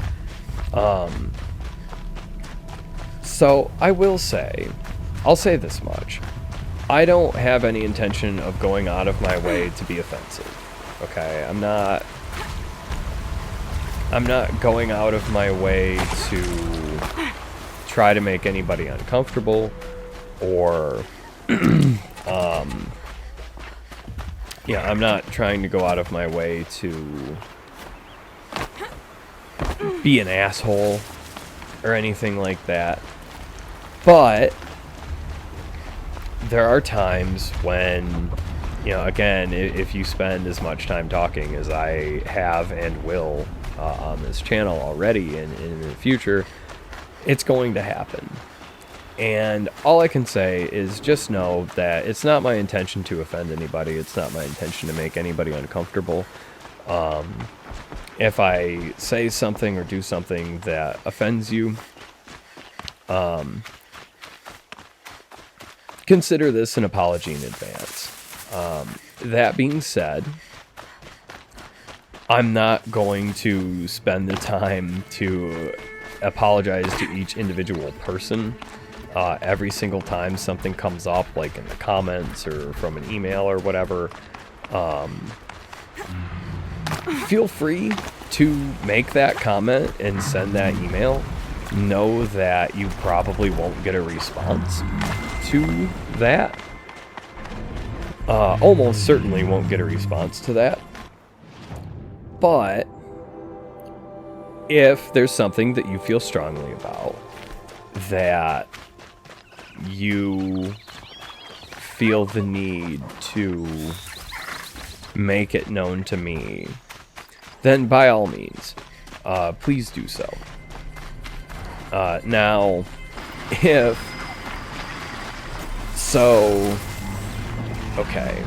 So I will say, I'll say this much. I don't have any intention of going out of my way to be offensive. Okay? I'm not going out of my way to try to make anybody uncomfortable or yeah, I'm not trying to go out of my way to be an asshole or anything like that. But there are times when, you know, again, if you spend as much time talking as I have and will on this channel already and in the future, it's going to happen. And all I can say is just know that it's not my intention to offend anybody. It's not my intention to make anybody uncomfortable. If I say something or do something that offends you, consider this an apology in advance. That being said, I'm not going to spend the time to apologize to each individual person every single time something comes up, like in the comments or from an email or whatever. Feel free to make that comment and send that email. Know that you probably won't get a response to that. Almost certainly won't get a response to that. But if there's something that you feel strongly about, that you feel the need to make it known to me, then by all means, please do so. Now, if so, okay,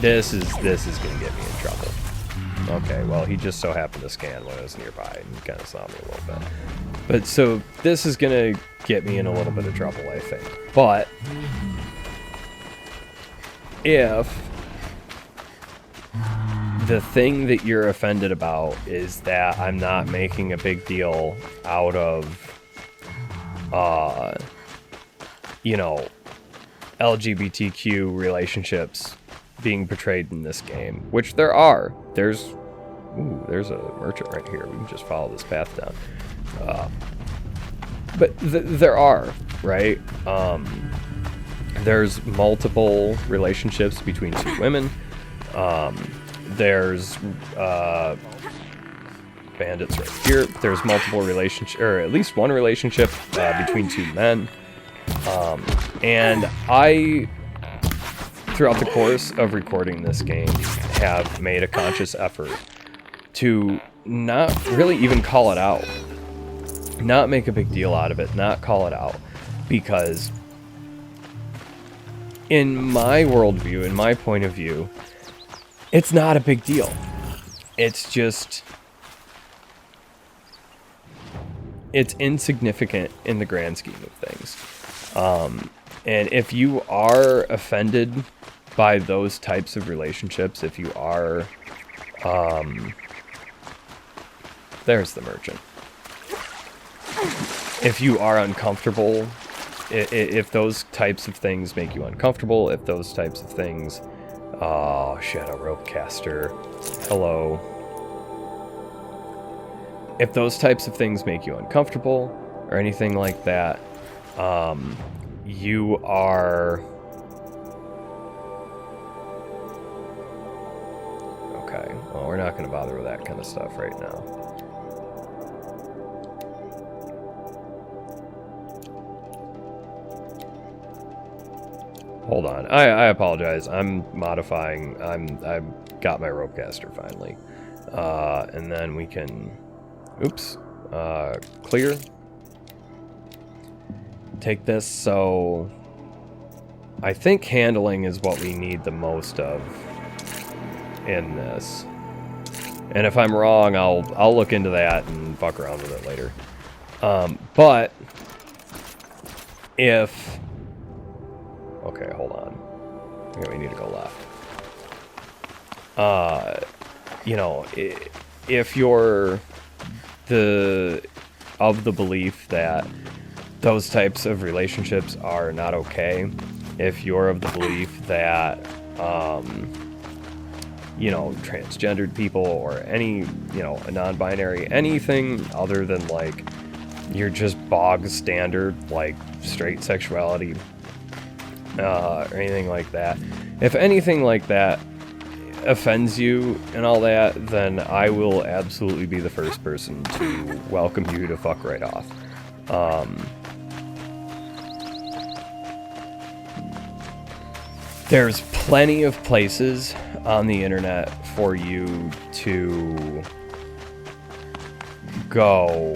this is gonna get me in trouble. Okay, well, he just so happened to scan when I was nearby and kind of saw me a little bit. But so this is gonna get me in a little bit of trouble, I think. But if the thing that you're offended about is that I'm not making a big deal out of, you know, LGBTQ relationships being portrayed in this game, which there are. There's a merchant right here. We can just follow this path down. But there are, right? There's multiple relationships between two women. There's bandits right here. There's multiple relationships, or at least one relationship between two men. And I, throughout the course of recording this game, have made a conscious effort to not really even call it out. Not make a big deal out of it. Not call it out. Because in my worldview, in my point of view, it's not a big deal. It's just, it's insignificant in the grand scheme of things. And if you are offended by those types of relationships, if you are, there's the merchant. If you are uncomfortable, if those types of things make you uncomfortable, if those types of things... Oh, Shadow Rope Caster. Hello. If those types of things make you uncomfortable, or anything like that, you are... Okay, well, we're not going to bother with that kind of stuff right now. Hold on. I apologize. I'm modifying. I've got my rope caster finally. And then we can... Oops. Clear. Take this. So I think handling is what we need the most of in this. And if I'm wrong, I'll look into that and fuck around with it later. But if... Okay, hold on. Okay, we need to go left. You know, if you're of the belief that those types of relationships are not okay, if you're of the belief that, you know, transgendered people or any, you know, a non-binary, anything other than, like, you're just bog standard, like, straight sexuality, or anything like that. If anything like that offends you and all that, then I will absolutely be the first person to welcome you to fuck right off. There's plenty of places on the internet for you to go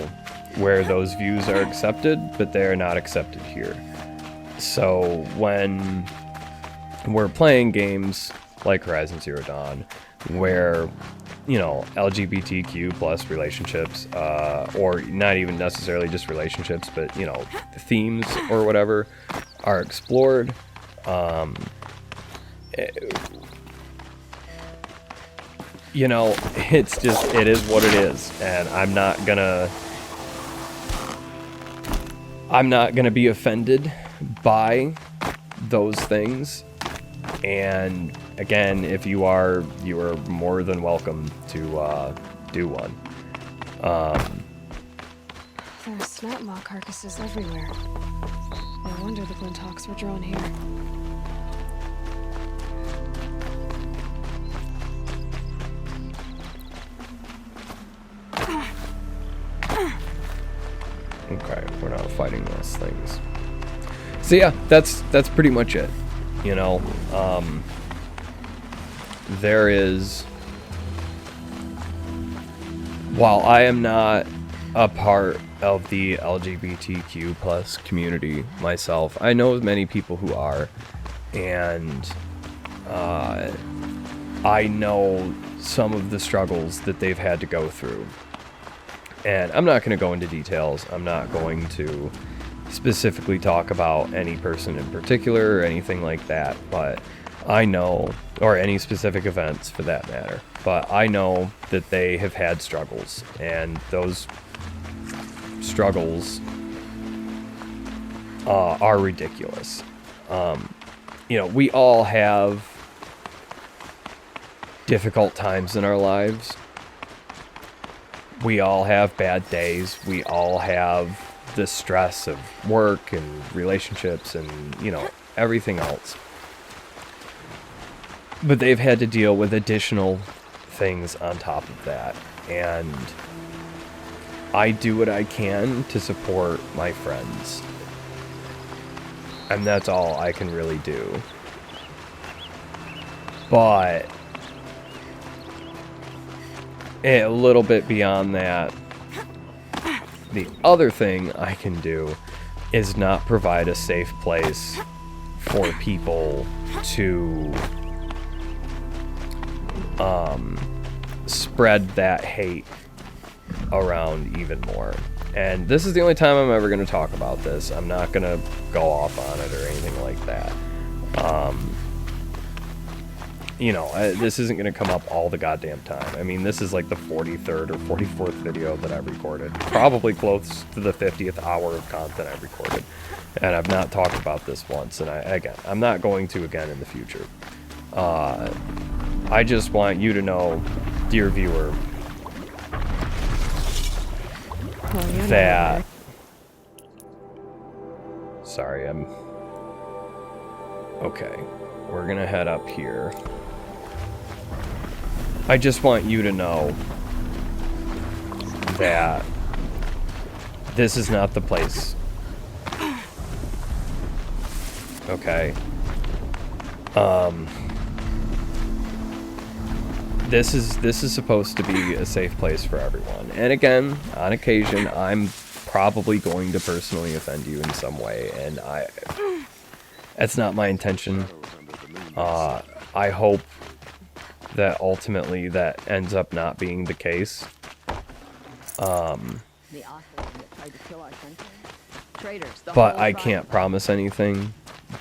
where those views are accepted, but they are not accepted here. So when we're playing games like Horizon Zero Dawn, where, you know, LGBTQ plus relationships, or not even necessarily just relationships, but, you know, themes or whatever are explored, you know, it's just, it is what it is, and I'm not gonna be offended by those things. And again, if you are more than welcome to do one. There are snap maw carcasses everywhere. No wonder the Glinthawks were drawn here. Okay, we're not fighting those things. So yeah, that's pretty much it. You know, there is, while I am not a part of the LGBTQ plus community myself, I know many people who are, and I know some of the struggles that they've had to go through. And I'm not going to go into details. I'm not going to specifically talk about any person in particular or anything like that, but I know, or any specific events for that matter, but I know that they have had struggles, and those struggles are ridiculous. You know, we all have difficult times in our lives. We all have bad days. We all have the stress of work and relationships and, you know, everything else. But they've had to deal with additional things on top of that. And I do what I can to support my friends. And that's all I can really do. But a little bit beyond that, the other thing I can do is not provide a safe place for people to spread that hate around even more. And this is the only time I'm ever going to talk about this. I'm not going to go off on it or anything like that. you know, this isn't going to come up all the goddamn time. I mean, this is like the 43rd or 44th video that I've recorded. Probably close to the 50th hour of content I've recorded. And I've not talked about this once. And I'm not going to again in the future. I just want you to know, dear viewer, that... Sorry, I'm... Okay, we're gonna head up here. I just want you to know that this is not the place. Okay. This is supposed to be a safe place for everyone. And again, on occasion, I'm probably going to personally offend you in some way, and that's not my intention. I hope that ultimately that ends up not being the case. But I can't promise anything.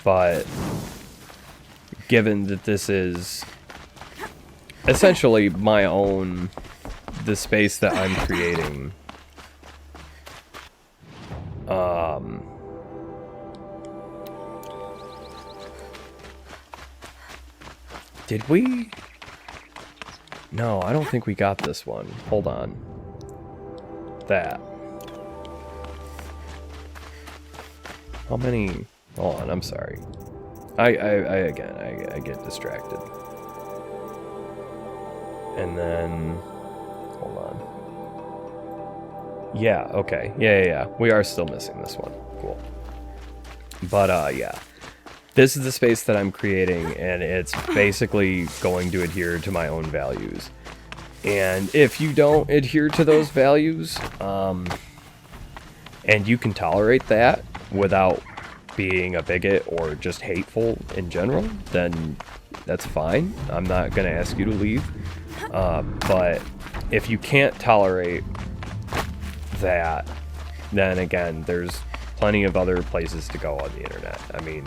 But given that this is essentially my own, the space that I'm creating, did we? No, I don't think we got this one. Hold on. That. How many? Hold on, I'm sorry. I get distracted. And then, hold on. Yeah, okay. Yeah. We are still missing this one. Cool. But, yeah. This is the space that I'm creating, and it's basically going to adhere to my own values. And if you don't adhere to those values, and you can tolerate that without being a bigot or just hateful in general, then that's fine. I'm not going to ask you to leave. But if you can't tolerate that, then again, there's plenty of other places to go on the internet. I mean,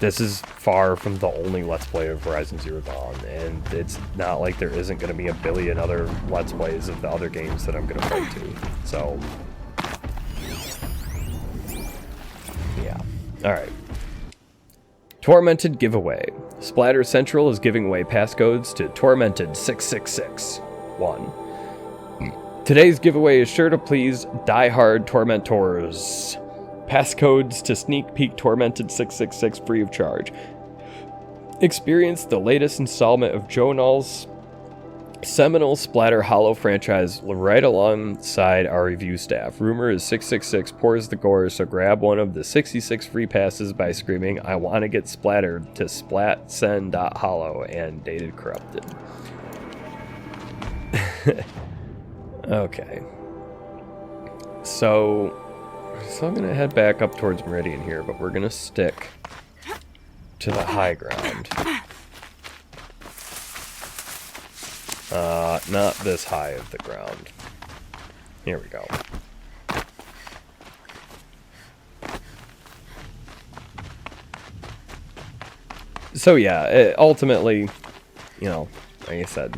this is far from the only Let's Play of Horizon Zero Dawn, and it's not like there isn't going to be a billion other Let's Plays of the other games that I'm going to play too. So, yeah. Alright. Tormented giveaway. Splatter Central is giving away passcodes to Tormented 6661. Today's giveaway is sure to please die-hard Tormentors. Passcodes to sneak peek Tormented 666 free of charge. Experience the latest installment of Joe Null's seminal Splatter Hollow franchise right alongside our review staff. Rumor is 666 pours the gore, so grab one of the 66 free passes by screaming, "I want to get splattered" to splatsend.hollow and dated corrupted. Okay. So I'm going to head back up towards Meridian here, but we're going to stick to the high ground. Not this high of the ground. Here we go. So yeah, ultimately, you know, like I said,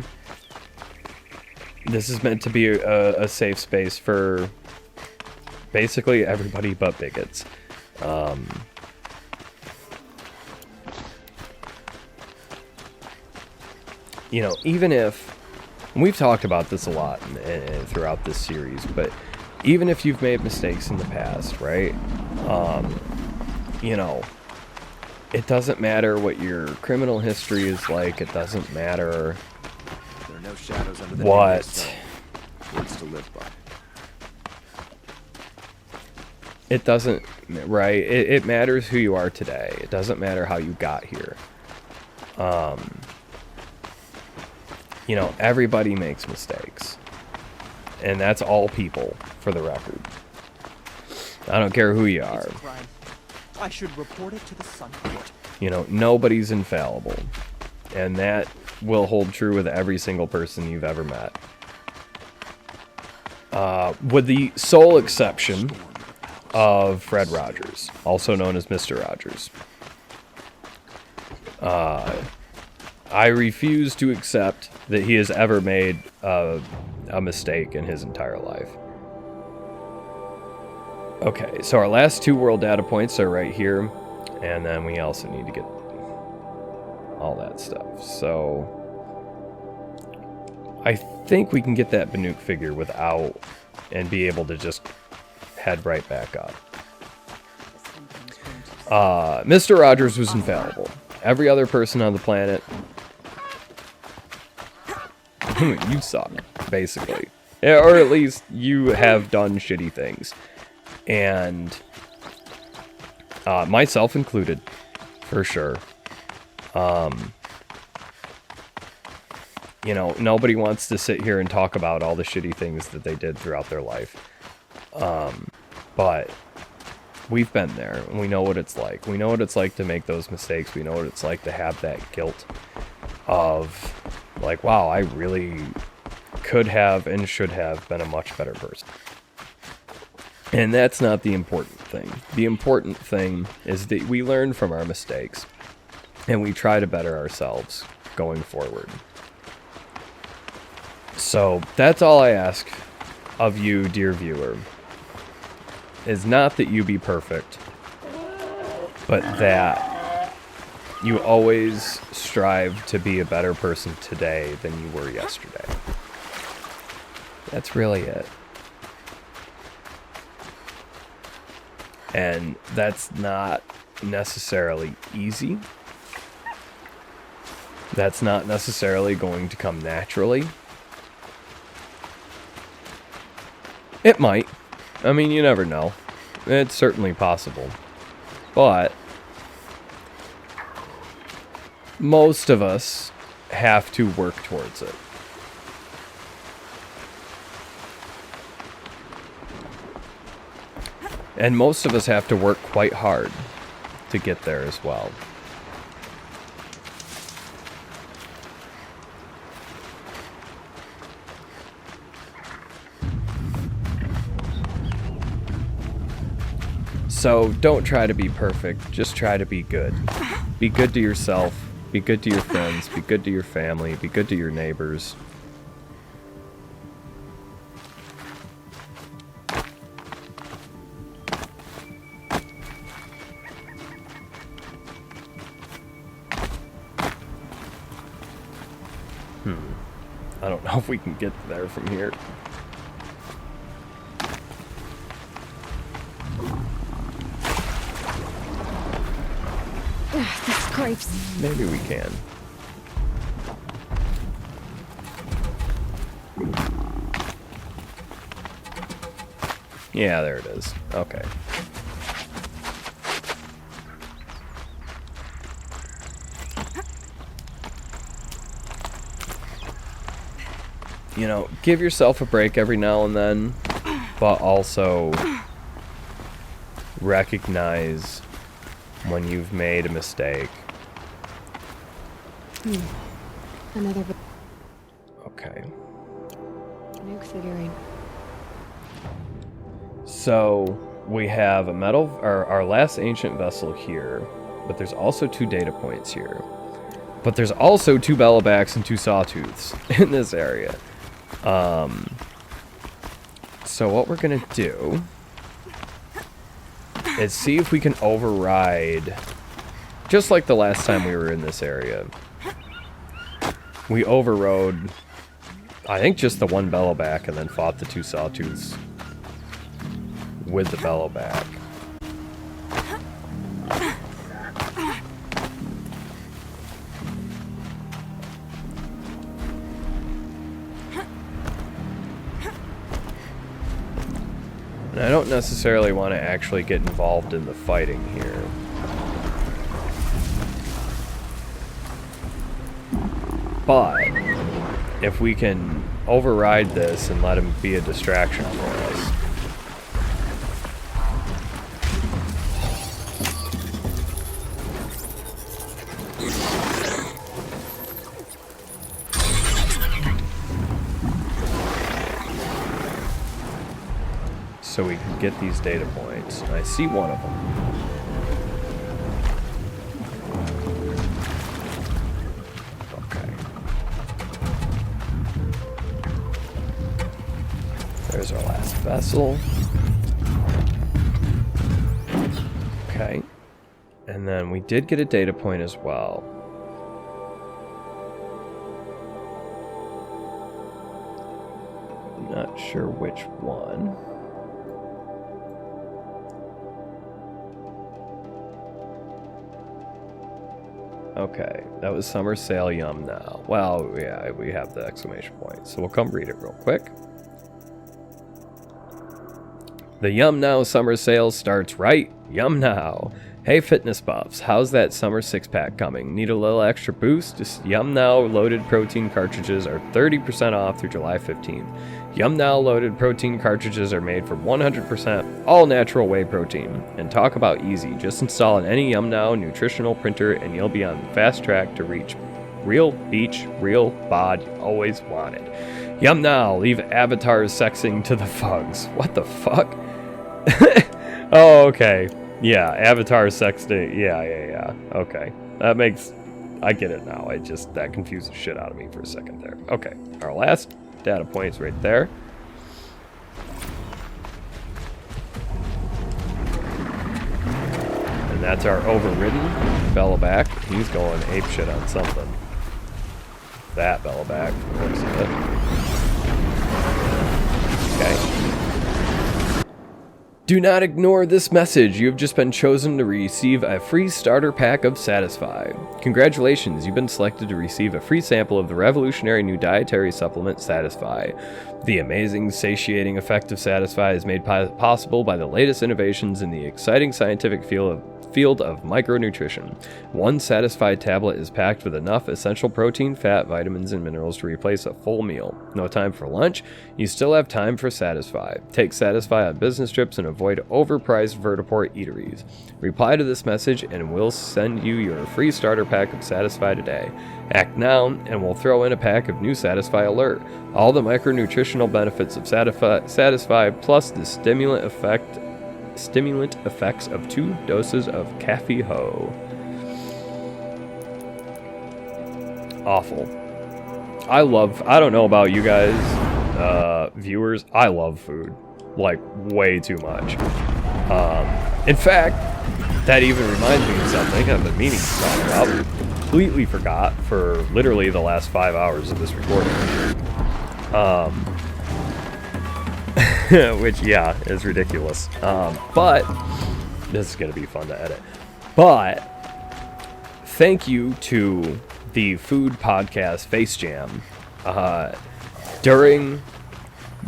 this is meant to be a safe space for basically everybody but bigots. You know, even if, and we've talked about this a lot throughout this series, but even if you've made mistakes in the past, right? You know, it doesn't matter what your criminal history is like. It doesn't matter There are no shadows under the what. words to live by. It doesn't, right? It matters who you are today. It doesn't matter how you got here. You know, everybody makes mistakes. And that's all people, for the record. I don't care who you are. It's a crime. I should report it to the Sun Court. You know, nobody's infallible. And that will hold true with every single person you've ever met. With the sole exception of Fred Rogers, also known as Mr. Rogers. I refuse to accept that he has ever made a mistake in his entire life. Okay, so our last 2 world data points are right here, and then we also need to get all that stuff. So I think we can get that Banuk figure without, and be able to just head right back up. Mr. Rogers was infallible. Every other person on the planet, you suck, basically. Or at least you have done shitty things. And myself included, for sure. You know, nobody wants to sit here and talk about all the shitty things that they did throughout their life. But we've been there, and we know what it's like. We know what it's like to make those mistakes. We know what it's like to have that guilt of, like, wow, I really could have and should have been a much better person. And that's not the important thing. The important thing is that we learn from our mistakes, and we try to better ourselves going forward. So that's all I ask of you, dear viewer, is not that you be perfect, but that you always strive to be a better person today than you were yesterday. That's really it. And that's not necessarily easy. That's not necessarily going to come naturally. It might. I mean, you never know. It's certainly possible. But most of us have to work towards it. And most of us have to work quite hard to get there as well. So don't try to be perfect, just try to be good. Be good to yourself, be good to your friends, be good to your family, be good to your neighbors. I don't know if we can get there from here. Ugh, these grapes. Maybe we can. Yeah, there it is. Okay. You know, give yourself a break every now and then, but also recognize when you've made a mistake. Another Okay. nuke figurine. So we have a metal, or our last ancient vessel here, but there's also 2 data points here. But there's also 2 bellowbacks and 2 sawtooths in this area. So what we're gonna do is see if we can override, just like the last time we were in this area. We overrode, I think, just the 1 bellowback and then fought the 2 sawtooths with the bellowback. And I don't necessarily want to actually get involved in the fighting here. But if we can override this and let him be a distraction for us. So we can get these data points. I see one of them. vessel. Okay. And then we did get a data point as well. Not sure which one. Okay, that was summer sale yum now. Well, yeah, we have the exclamation point, so we'll come read it real quick. The Yum Now summer sale starts right Yum Now. Hey fitness buffs, how's that summer six-pack coming? Need a little extra boost? Just Yum Now loaded protein cartridges are 30% off through July 15th. Yum Now loaded protein cartridges are made from 100% all-natural whey protein. And talk about easy, just install any Yum Now nutritional printer and you'll be on the fast track to reach real beach, real bod you always wanted. Yum Now, leave avatars sexing to the fugs. What the fuck? Oh, okay. Yeah, avatar sexting. Yeah. Okay. That makes... I get it now. That confused the shit out of me for a second there. Okay. Our last data point's right there. And that's our overridden Bellaback. He's going apeshit on something. That Bellaback, from the looks of it. Okay. Do not ignore this message. You have just been chosen to receive a free starter pack of Satisfy. Congratulations, you've been selected to receive a free sample of the revolutionary new dietary supplement Satisfy. The amazing satiating effect of Satisfy is made possible by the latest innovations in the exciting scientific field of micronutrition. One Satisfy tablet is packed with enough essential protein, fat, vitamins, and minerals to replace a full meal. No time for lunch? You still have time for Satisfy. Take Satisfy on business trips and avoid overpriced vertiport eateries. Reply to this message and we'll send you your free starter pack of Satisfy today. Act now and we'll throw in a pack of new Satisfy Alert. All the micronutritional benefits of Satisfy plus the stimulant effects of 2 doses of Caffey Ho. Awful. I don't know about you guys, viewers, I love food. Like, way too much. In fact, that even reminds me of something I've been meaning to talk about. Completely forgot for literally the last 5 hours of this recording. Which, yeah, is ridiculous. But this is going to be fun to edit. But thank you to the food podcast Face Jam. During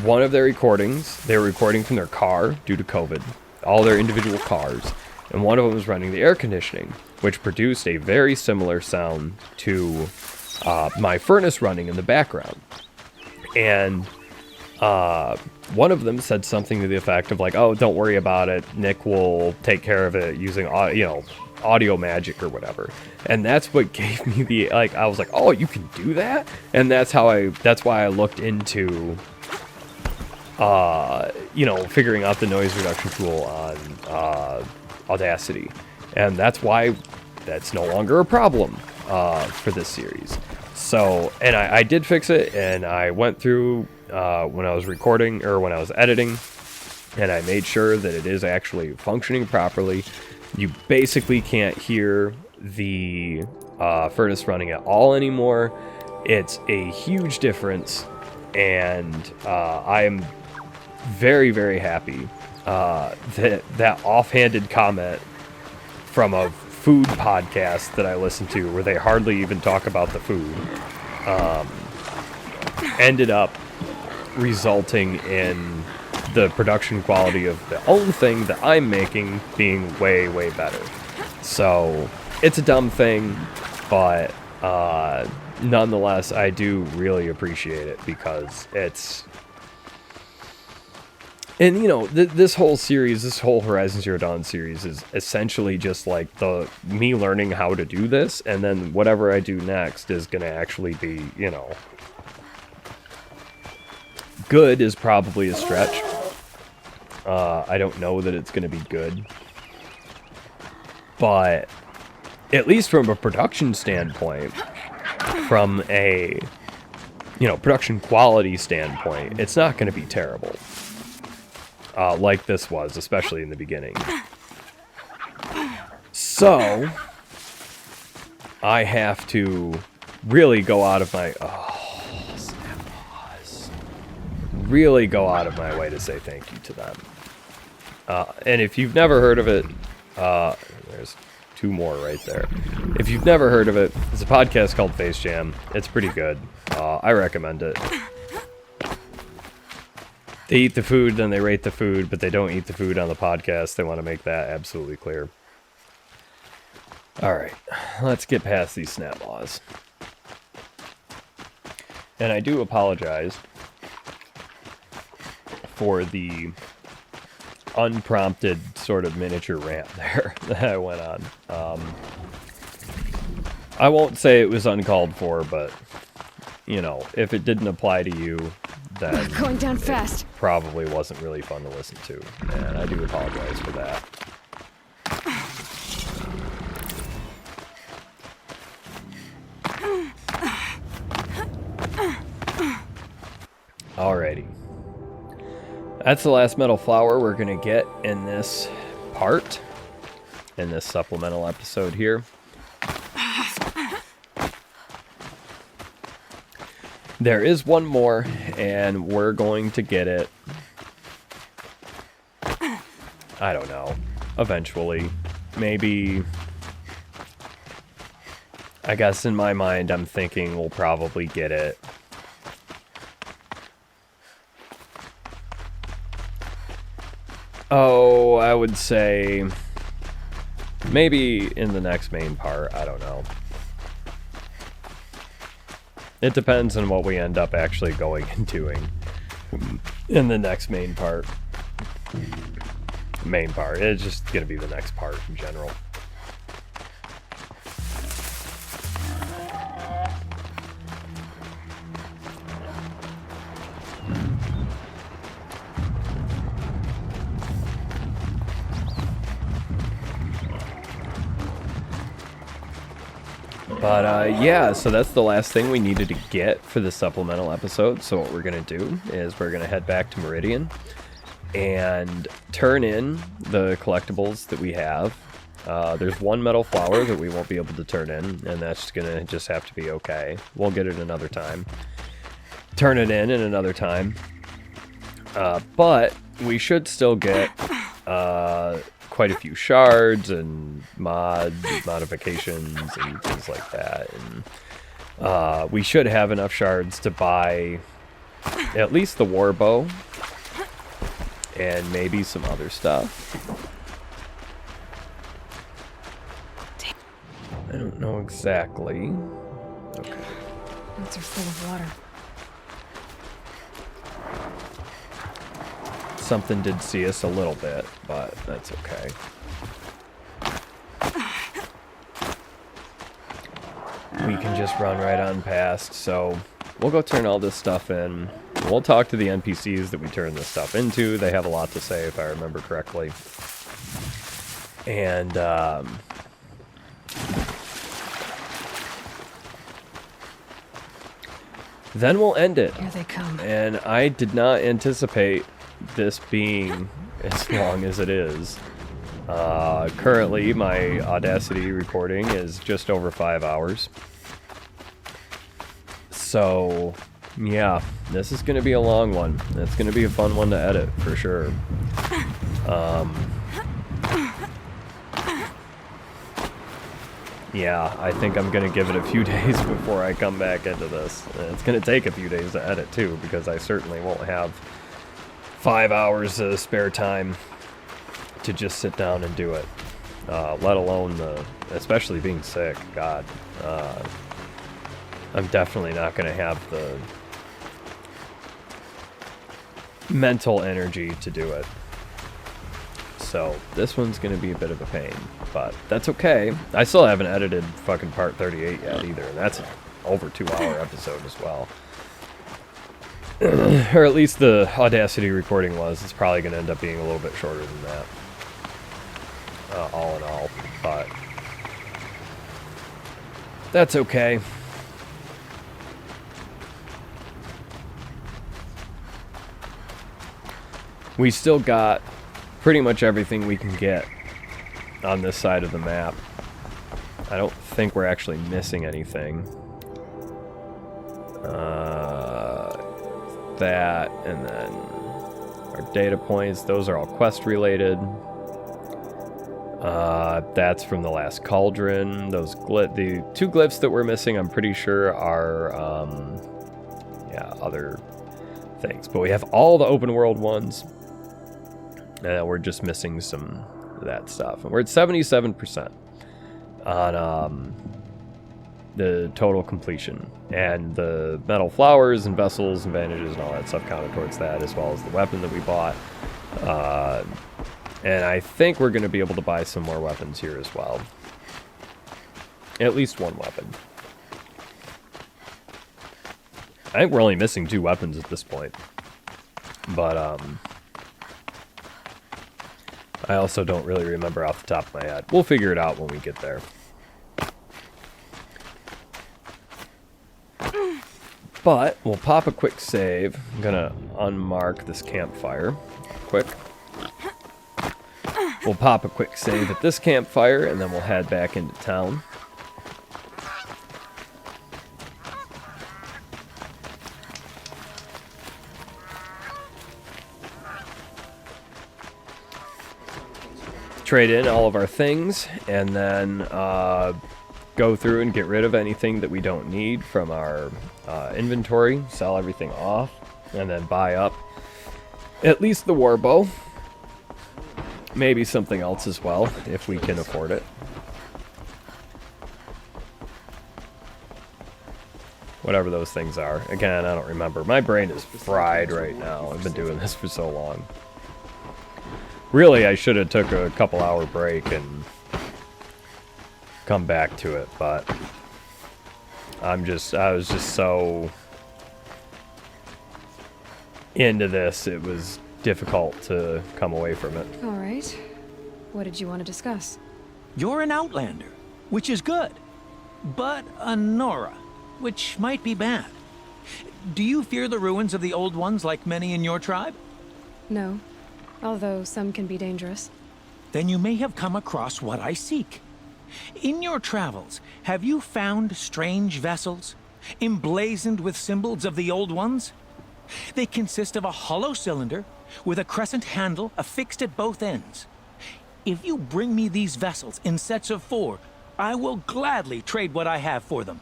one of their recordings, they were recording from their car due to COVID, all their individual cars, and one of them was running the air conditioning, which produced a very similar sound to my furnace running in the background. And one of them said something to the effect of like, oh, don't worry about it. Nick will take care of it using, audio magic or whatever. And that's what gave me the, like, I was like, oh, you can do that? And that's why I looked into, figuring out the noise reduction tool on Audacity. And that's why that's no longer a problem for this series. So, and I did fix it, and I went through when I was recording, or when I was editing, and I made sure that it is actually functioning properly. You basically can't hear the furnace running at all anymore. It's a huge difference, and I am very, very happy that offhanded comment from a food podcast that I listen to, where they hardly even talk about the food, ended up resulting in the production quality of the own thing that I'm making being way, way better. So it's a dumb thing, but nonetheless, I do really appreciate it, because it's... And, this whole series, this whole Horizon Zero Dawn series is essentially just like me learning how to do this, and then whatever I do next is going to actually be, good is probably a stretch. I don't know that it's going to be good. But at least from a production standpoint, from a, production quality standpoint, it's not going to be terrible. like this was, especially in the beginning. So, I have to really go out of my... Oh, snap pause. Really go out of my way to say thank you to them. And if you've never heard of it, there's 2 more right there. If you've never heard of it, it's a podcast called Face Jam. It's pretty good. I recommend it. They eat the food, then they rate the food, but they don't eat the food on the podcast. They want to make that absolutely clear. Alright, let's get past these snap laws. And I do apologize for the unprompted sort of miniature rant there that I went on. I won't say it was uncalled for, but, you know, if it didn't apply to you, then Going down fast. probably wasn't really fun to listen to. And I do apologize for that. Alrighty. That's the last metal flower we're going to get in this part, in this supplemental episode here. There is one more, and we're going to get it, I don't know, eventually. Maybe, I guess in my mind I'm thinking we'll probably get it I would say maybe in the next main part. I don't know. It depends on what we end up actually going and doing in the next main part. It's just going to be the next part in general. But yeah, so that's the last thing we needed to get for the supplemental episode. So what we're going to do is we're going to head back to Meridian and turn in the collectibles that we have. There's one metal flower that we won't be able to turn in, and that's going to just have to be okay. We'll get it another time. Turn it in another time. But we should still get quite a few shards and modifications and things like that. And we should have enough shards to buy at least the war bow and maybe some other stuff. I don't know exactly. Okay. Those are full of water. Something did see us a little bit, but that's okay. We can just run right on past, so we'll go turn all this stuff in. We'll talk to the NPCs that we turn this stuff into. They have a lot to say, if I remember correctly. And, then we'll end it. Here they come. And I did not anticipate this being as long as it is. Currently, my Audacity recording is just over 5 hours. So, yeah, this is going to be a long one. It's going to be a fun one to edit, for sure. Yeah, I think I'm going to give it a few days before I come back into this. And it's going to take a few days to edit, too, because I certainly won't have 5 hours of spare time to just sit down and do it. Let alone especially being sick. God, I'm definitely not going to have the mental energy to do it. So this one's going to be a bit of a pain, but that's okay. I still haven't edited fucking part 38 yet either, and that's an over 2-hour episode as well. Or at least the Audacity recording was. It's probably going to end up being a little bit shorter than that. All in all. But that's okay. we still got pretty much everything we can get on this side of the map. I don't think we're actually missing anything. That, and then our data points, those are all quest related. That's from the last cauldron. Those the 2 glyphs that we're missing, I'm pretty sure are other things. But we have all the open world ones. We're just missing some of that stuff. And we're at 77% on the total completion. And the metal flowers and vessels and bandages and all that stuff counted towards that, as well as the weapon that we bought. And I think we're going to be able to buy some more weapons here as well. At least one weapon. I think we're only missing 2 weapons at this point. But, I also don't really remember off the top of my head. We'll figure it out when we get there. But we'll pop a quick save. I'm gonna unmark this campfire quick. We'll pop a quick save at this campfire, and then we'll head back into town. Trade in all of our things, and then go through and get rid of anything that we don't need from our inventory, sell everything off, and then buy up at least the warbow. Maybe something else as well, if we can afford it. Whatever those things are. Again, I don't remember. My brain is fried right now. I've been doing this for so long. Really, I should have took a couple hour break and come back to it, but I was just so into this, it was difficult to come away from it. All right. What did you want to discuss? You're an outlander, which is good, but a Nora, which might be bad. Do you fear the ruins of the old ones like many in your tribe? No, although some can be dangerous. Then you may have come across what I seek. In your travels, have you found strange vessels, emblazoned with symbols of the old ones? They consist of a hollow cylinder with a crescent handle affixed at both ends. If you bring me these vessels in sets of 4, I will gladly trade what I have for them.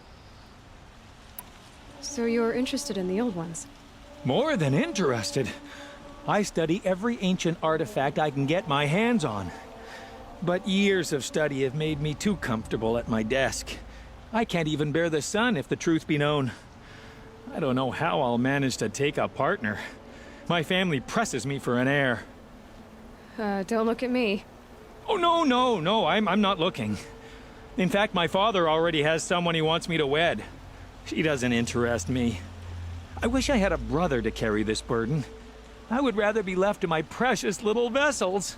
So you're interested in the old ones? More than interested. I study every ancient artifact I can get my hands on. But years of study have made me too comfortable at my desk. I can't even bear the sun, if the truth be known. I don't know how I'll manage to take a partner. My family presses me for an heir. Don't look at me. Oh, no, I'm not looking. In fact, my father already has someone he wants me to wed. She doesn't interest me. I wish I had a brother to carry this burden. I would rather be left to my precious little vessels.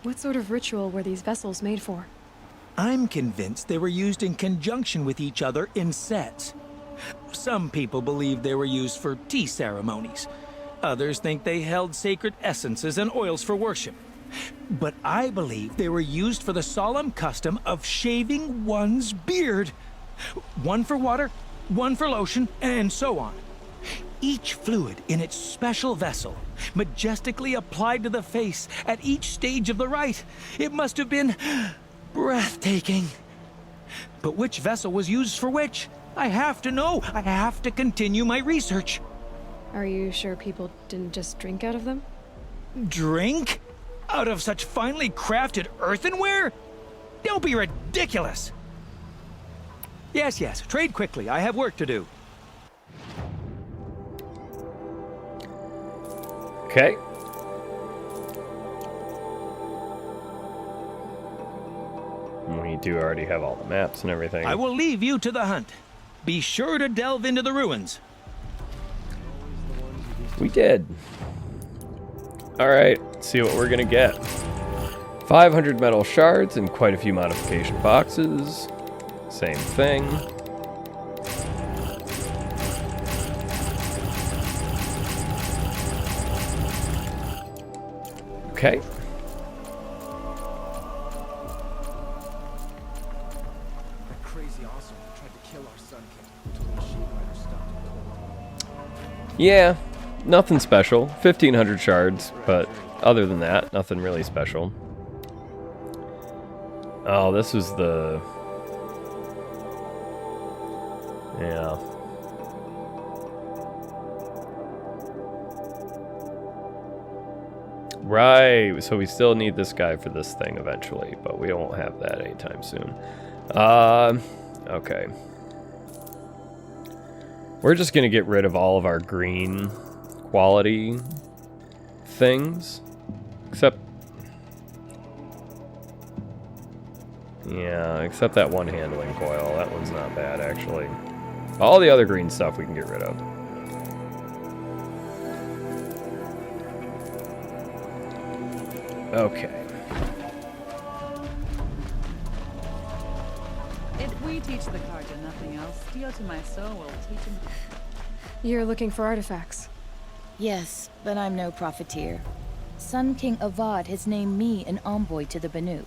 What sort of ritual were these vessels made for? I'm convinced they were used in conjunction with each other in sets. Some people believe they were used for tea ceremonies. Others think they held sacred essences and oils for worship. But I believe they were used for the solemn custom of shaving one's beard. One for water, one for lotion, and so on. Each fluid in its special vessel, majestically applied to the face at each stage of the rite. It must have been breathtaking. But which vessel was used for which? I have to know. I have to continue my research. Are you sure people didn't just drink out of them? Drink? Out of such finely crafted earthenware? Don't be ridiculous. Yes, trade quickly. I have work to do. Okay. We do already have all the maps and everything. I will leave you to the hunt. Be sure to delve into the ruins. We did. Alright, let's see what we're gonna get. 500 metal shards and quite a few modification boxes. Same thing. Okay. That crazy awesome tried to kill our Sun King until the machine rider stopped him cold. Yeah, nothing special. 1,500 shards, but other than that, nothing really special. Oh, this was the... Yeah. Right, so we still need this guy for this thing eventually, but we won't have that anytime soon. Okay. We're just gonna get rid of all of our green quality things. Except... Yeah, except that one handling coil. That one's not bad, actually. All the other green stuff we can get rid of. Okay. If we teach the Carja nothing else, Steel to my soul will teach him. You're looking for artifacts. Yes, but I'm no profiteer. Sun King Avad has named me an envoy to the Banuk.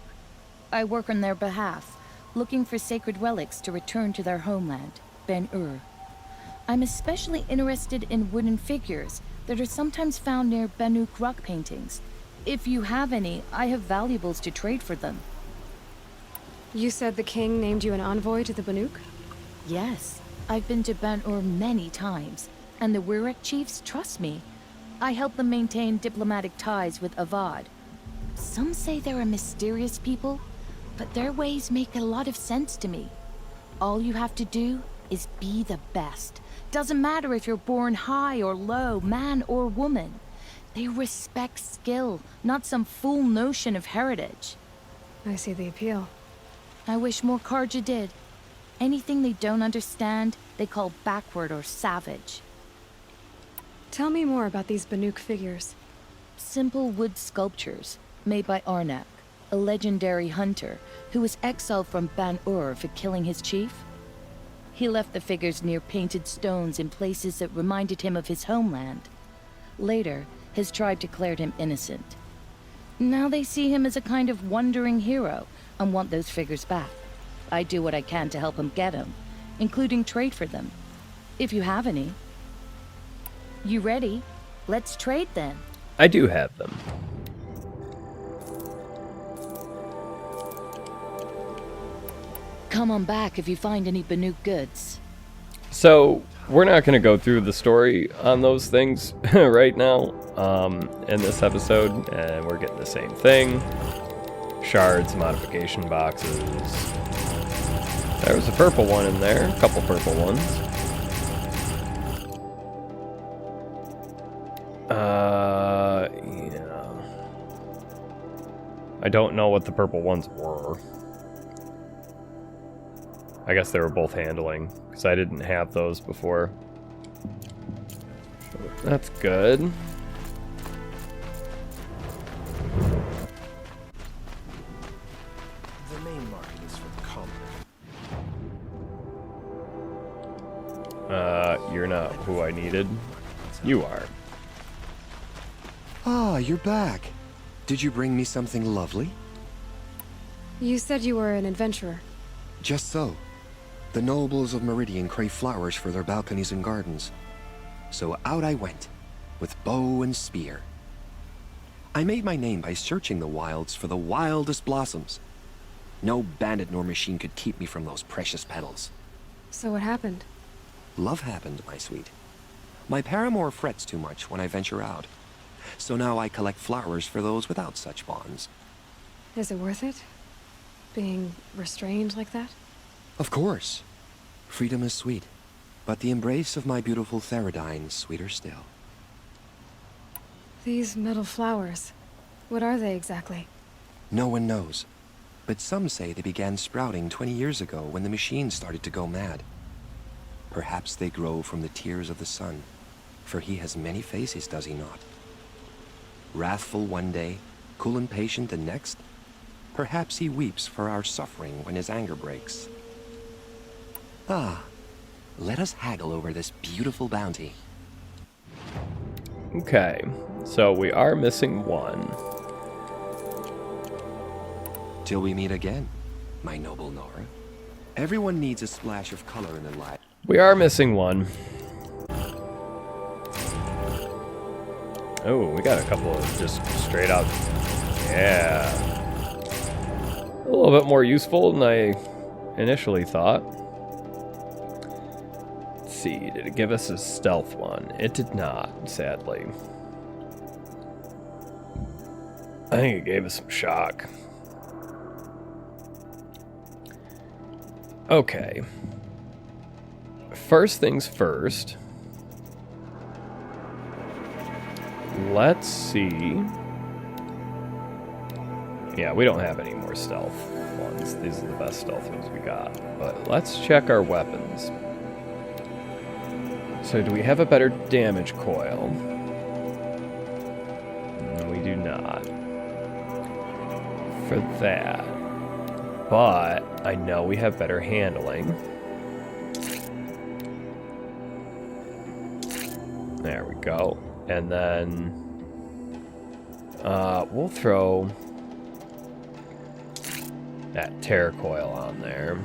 I work on their behalf, looking for sacred relics to return to their homeland, Ben-Ur. I'm especially interested in wooden figures that are sometimes found near Banuk rock paintings. If you have any, I have valuables to trade for them. You said the king named you an envoy to the Banuk? Yes, I've been to Ben-Ur many times, and the Wirek chiefs trust me. I help them maintain diplomatic ties with Avad. Some say they're a mysterious people, but their ways make a lot of sense to me. All you have to do is be the best. Doesn't matter if you're born high or low, man or woman. They respect skill, not some fool notion of heritage. I see the appeal. I wish more Carja did. Anything they don't understand, they call backward or savage. Tell me more about these Banuk figures. Simple wood sculptures, made by Arnak, a legendary hunter who was exiled from Ban-Ur for killing his chief. He left the figures near painted stones in places that reminded him of his homeland. Later, his tribe declared him innocent. Now they see him as a kind of wandering hero and want those figures back. I do what I can to help him get them, including trade for them. If you have any. You ready? Let's trade then. I do have them. Come on back if you find any Banuk goods. So, we're not going to go through the story on those things right now in this episode, and we're getting the same thing. Shards, modification boxes. There was a purple one in there, a couple purple ones. Yeah. I don't know what the purple ones were. I guess they were both handling, because I didn't have those before. That's good. The main market is for the common. You're not who I needed. You are. Ah, you're back. Did you bring me something lovely? You said you were an adventurer. Just so. The nobles of Meridian crave flowers for their balconies and gardens. So out I went, with bow and spear. I made my name by searching the wilds for the wildest blossoms. No bandit nor machine could keep me from those precious petals. So what happened? Love happened, my sweet. My paramour frets too much when I venture out. So now I collect flowers for those without such bonds. Is it worth it? Being restrained like that? Of course. Freedom is sweet, but the embrace of my beautiful Theradine sweeter still. These metal flowers, what are they exactly? No one knows, but some say they began sprouting 20 years ago when the machine started to go mad. Perhaps they grow from the tears of the sun, for he has many faces, does he not? Wrathful one day, cool and patient the next. Perhaps he weeps for our suffering when his anger breaks. Ah, let us haggle over this beautiful bounty. Okay, so we are missing one. Until we meet again, my noble Nora. Everyone needs a splash of color in their life. We are missing one. Oh, we got a couple of just straight out. Yeah. A little bit more useful than I initially thought. Let's see, did it give us a stealth one? It did not, sadly. I think it gave us some shock. Okay. First things first. Let's see. Yeah, we don't have any more stealth ones. These are the best stealth ones we got. But let's check our weapons. So do we have a better damage coil? No, we do not. For that. But I know we have better handling. There we go. And then we'll throw that tear coil on there.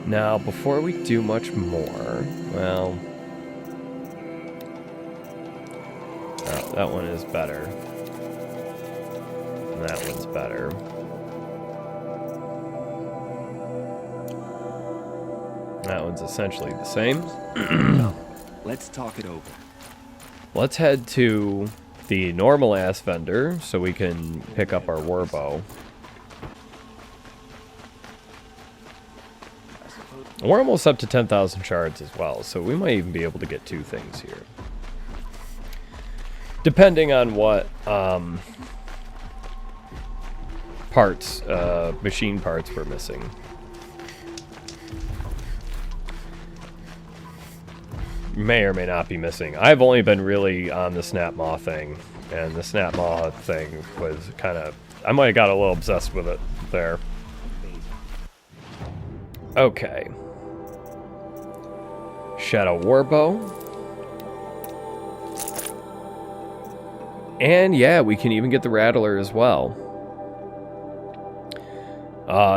Now, before we do much more, well, oh, that one is better. And that one's better. That one's essentially the same. Let's talk it over. Let's head to the normal ass vendor so we can pick up our warbow. We're almost up to 10,000 shards as well, so we might even be able to get 2 things here. Depending on what parts, machine parts we're missing. May or may not be missing. I've only been really on the snap maw thing, and the snap maw thing was kind of... I might have got a little obsessed with it there. Okay. Shadow Warbow. And yeah, we can even get the Rattler as well.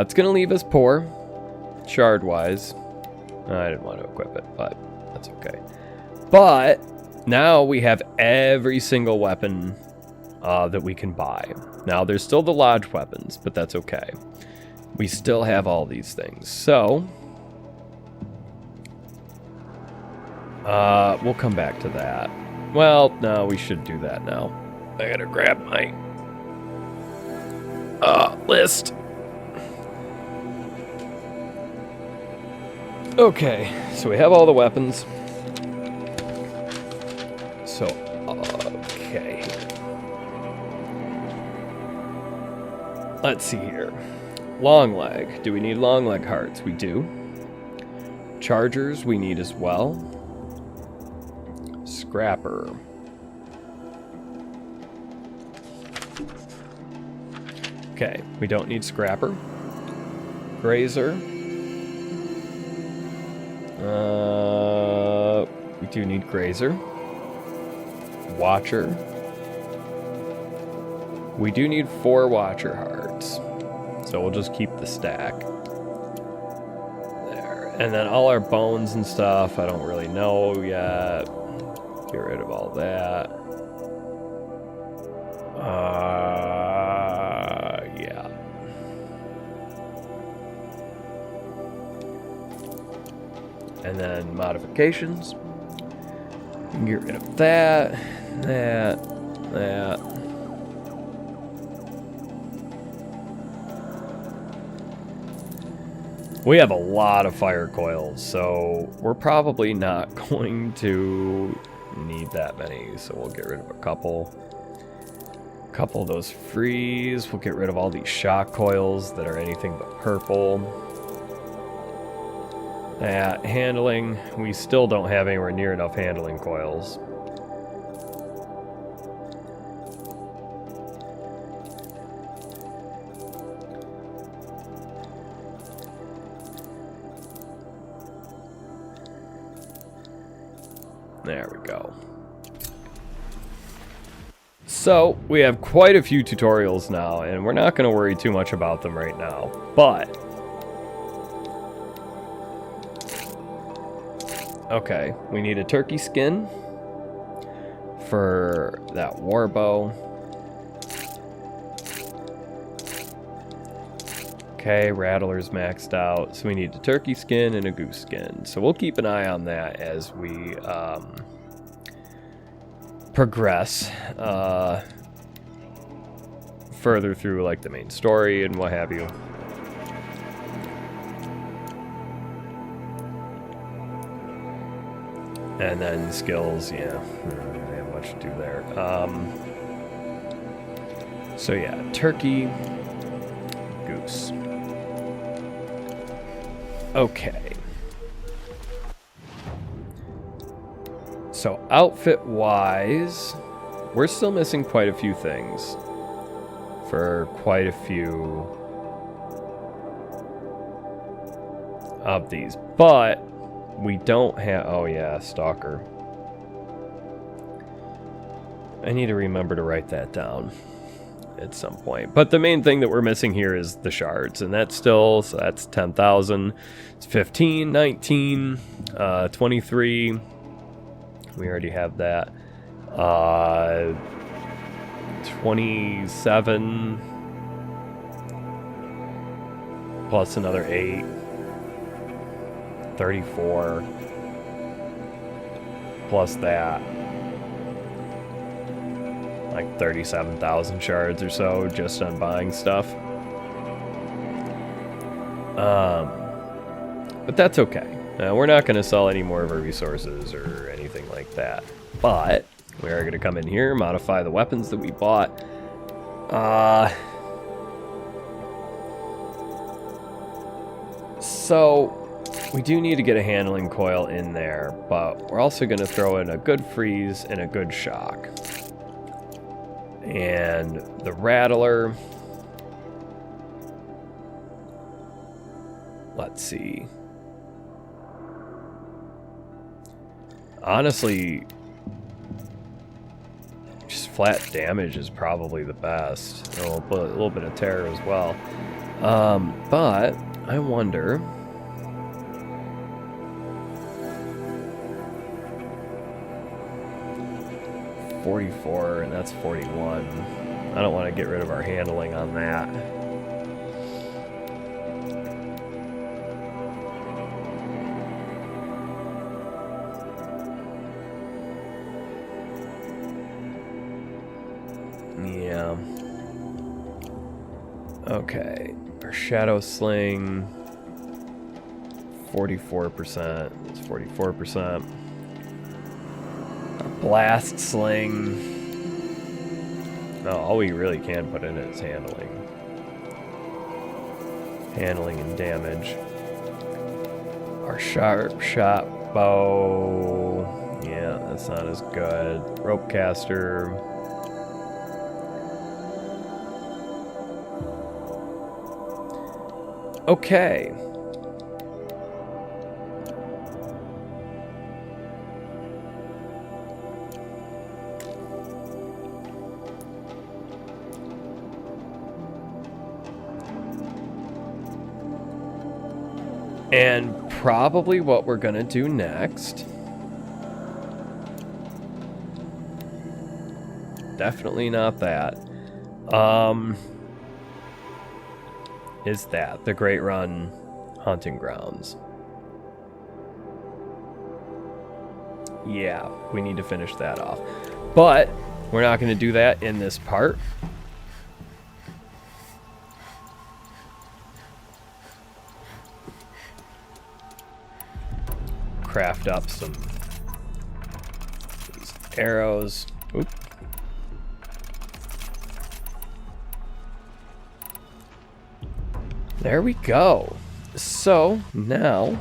It's going to leave us poor, shard-wise. I didn't want to equip it, but that's okay. But now we have every single weapon that we can buy. Now, there's still the lodge weapons, but that's okay. We still have all these things. So, we'll come back to that. Well, no, we should do that now. I gotta grab my list. Okay, so we have all the weapons. So, okay. Let's see here. Long leg. Do we need long leg hearts? We do. Chargers we need as well. Scrapper. Okay, we don't need scrapper. Grazer. We do need grazer. Watcher. We do need 4 watcher hearts. So we'll just keep the stack. There. And then all our bones and stuff, I don't really know yet. Get rid of all that. Yeah. And then modifications. You can get rid of that. We have a lot of fire coils, so we're probably not going to need that many, so we'll get rid of a couple of those freeze. We'll get rid of all these shock coils that are anything but purple. Handling, we still don't have anywhere near enough handling coils. There we go. So, we have quite a few tutorials now, and we're not going to worry too much about them right now. But... okay, we need a turkey skin for that war bow. Okay, Rattler's maxed out, so we need a turkey skin and a goose skin. So we'll keep an eye on that as we progress further through like the main story and what have you. And then skills, yeah, don't have much to do there. So yeah, turkey, goose. Okay. So outfit-wise, we're still missing quite a few things for quite a few of these, but we don't have... oh yeah, Stalker. I need to remember to write that down at some point. But the main thing that we're missing here is the shards, and that's still... so that's 10,000. It's 15, 19, 23. We already have that. 27 plus another 8. 34 plus that, like 37,000 shards or so just on buying stuff. But that's okay. We're not going to sell any more of our resources or anything like that. But we are going to come in here, modify the weapons that we bought. So we do need to get a handling coil in there, but we're also going to throw in a good freeze and a good shock. And the Rattler... let's see. Honestly, just flat damage is probably the best. A little bit of terror as well. But I wonder... 44, and that's 41. I don't want to get rid of our handling on that. Yeah. Okay. Our Shadow Sling, 44%. It's 44%. Blast Sling. No, all we really can put in is handling. Handling and damage. Our Sharp Shot Bow. Yeah, that's not as good. Rope Caster. Okay. And probably what we're gonna do next, definitely not that, is that, the Great Run Hunting Grounds. Yeah, we need to finish that off. But we're not gonna do that in this part. Craft up some these arrows. Oop. There we go. So now,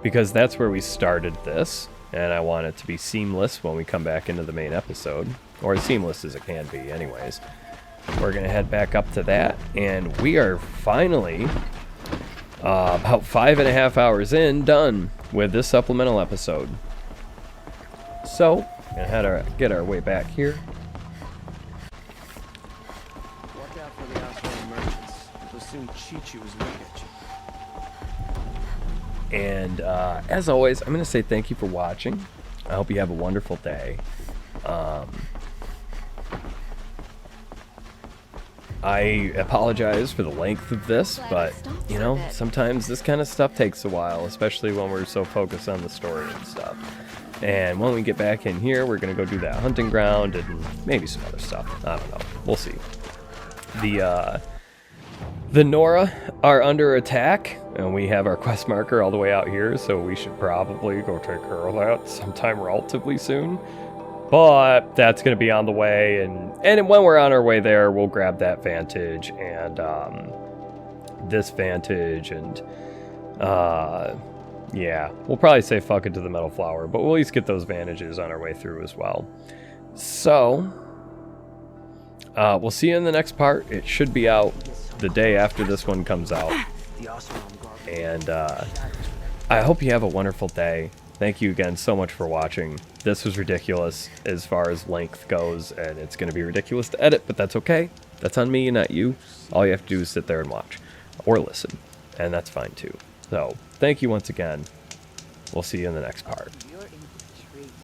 because that's where we started this, and I want it to be seamless when we come back into the main episode, or as seamless as it can be anyways, we're gonna head back up to that, and we are finally about 5.5 hours in, done with this supplemental episode. So, Gonna get our way back here. Watch out for the Oswald merchants. They'll soon cheat you as look at you. And as always, I'm going to say thank you for watching. I hope you have a wonderful day. I apologize for the length of this, but, you know, sometimes this kind of stuff takes a while, especially when we're so focused on the story and stuff. And when we get back in here, we're going to go do that hunting ground and maybe some other stuff. I don't know. We'll see. The Nora are under attack, and we have our quest marker all the way out here, so we should probably go take care of that sometime relatively soon. But that's going to be on the way, and when we're on our way there, we'll grab that Vantage and this Vantage, and yeah, we'll probably say fuck it to the Metal Flower, but we'll at least get those Vantages on our way through as well. So, we'll see you in the next part. It should be out the day after this one comes out. And I hope you have a wonderful day. Thank you again so much for watching. This was ridiculous as far as length goes, and it's going to be ridiculous to edit, but that's okay. That's on me, not you. All you have to do is sit there and watch, or listen, and that's fine too. So, thank you once again. We'll see you in the next part.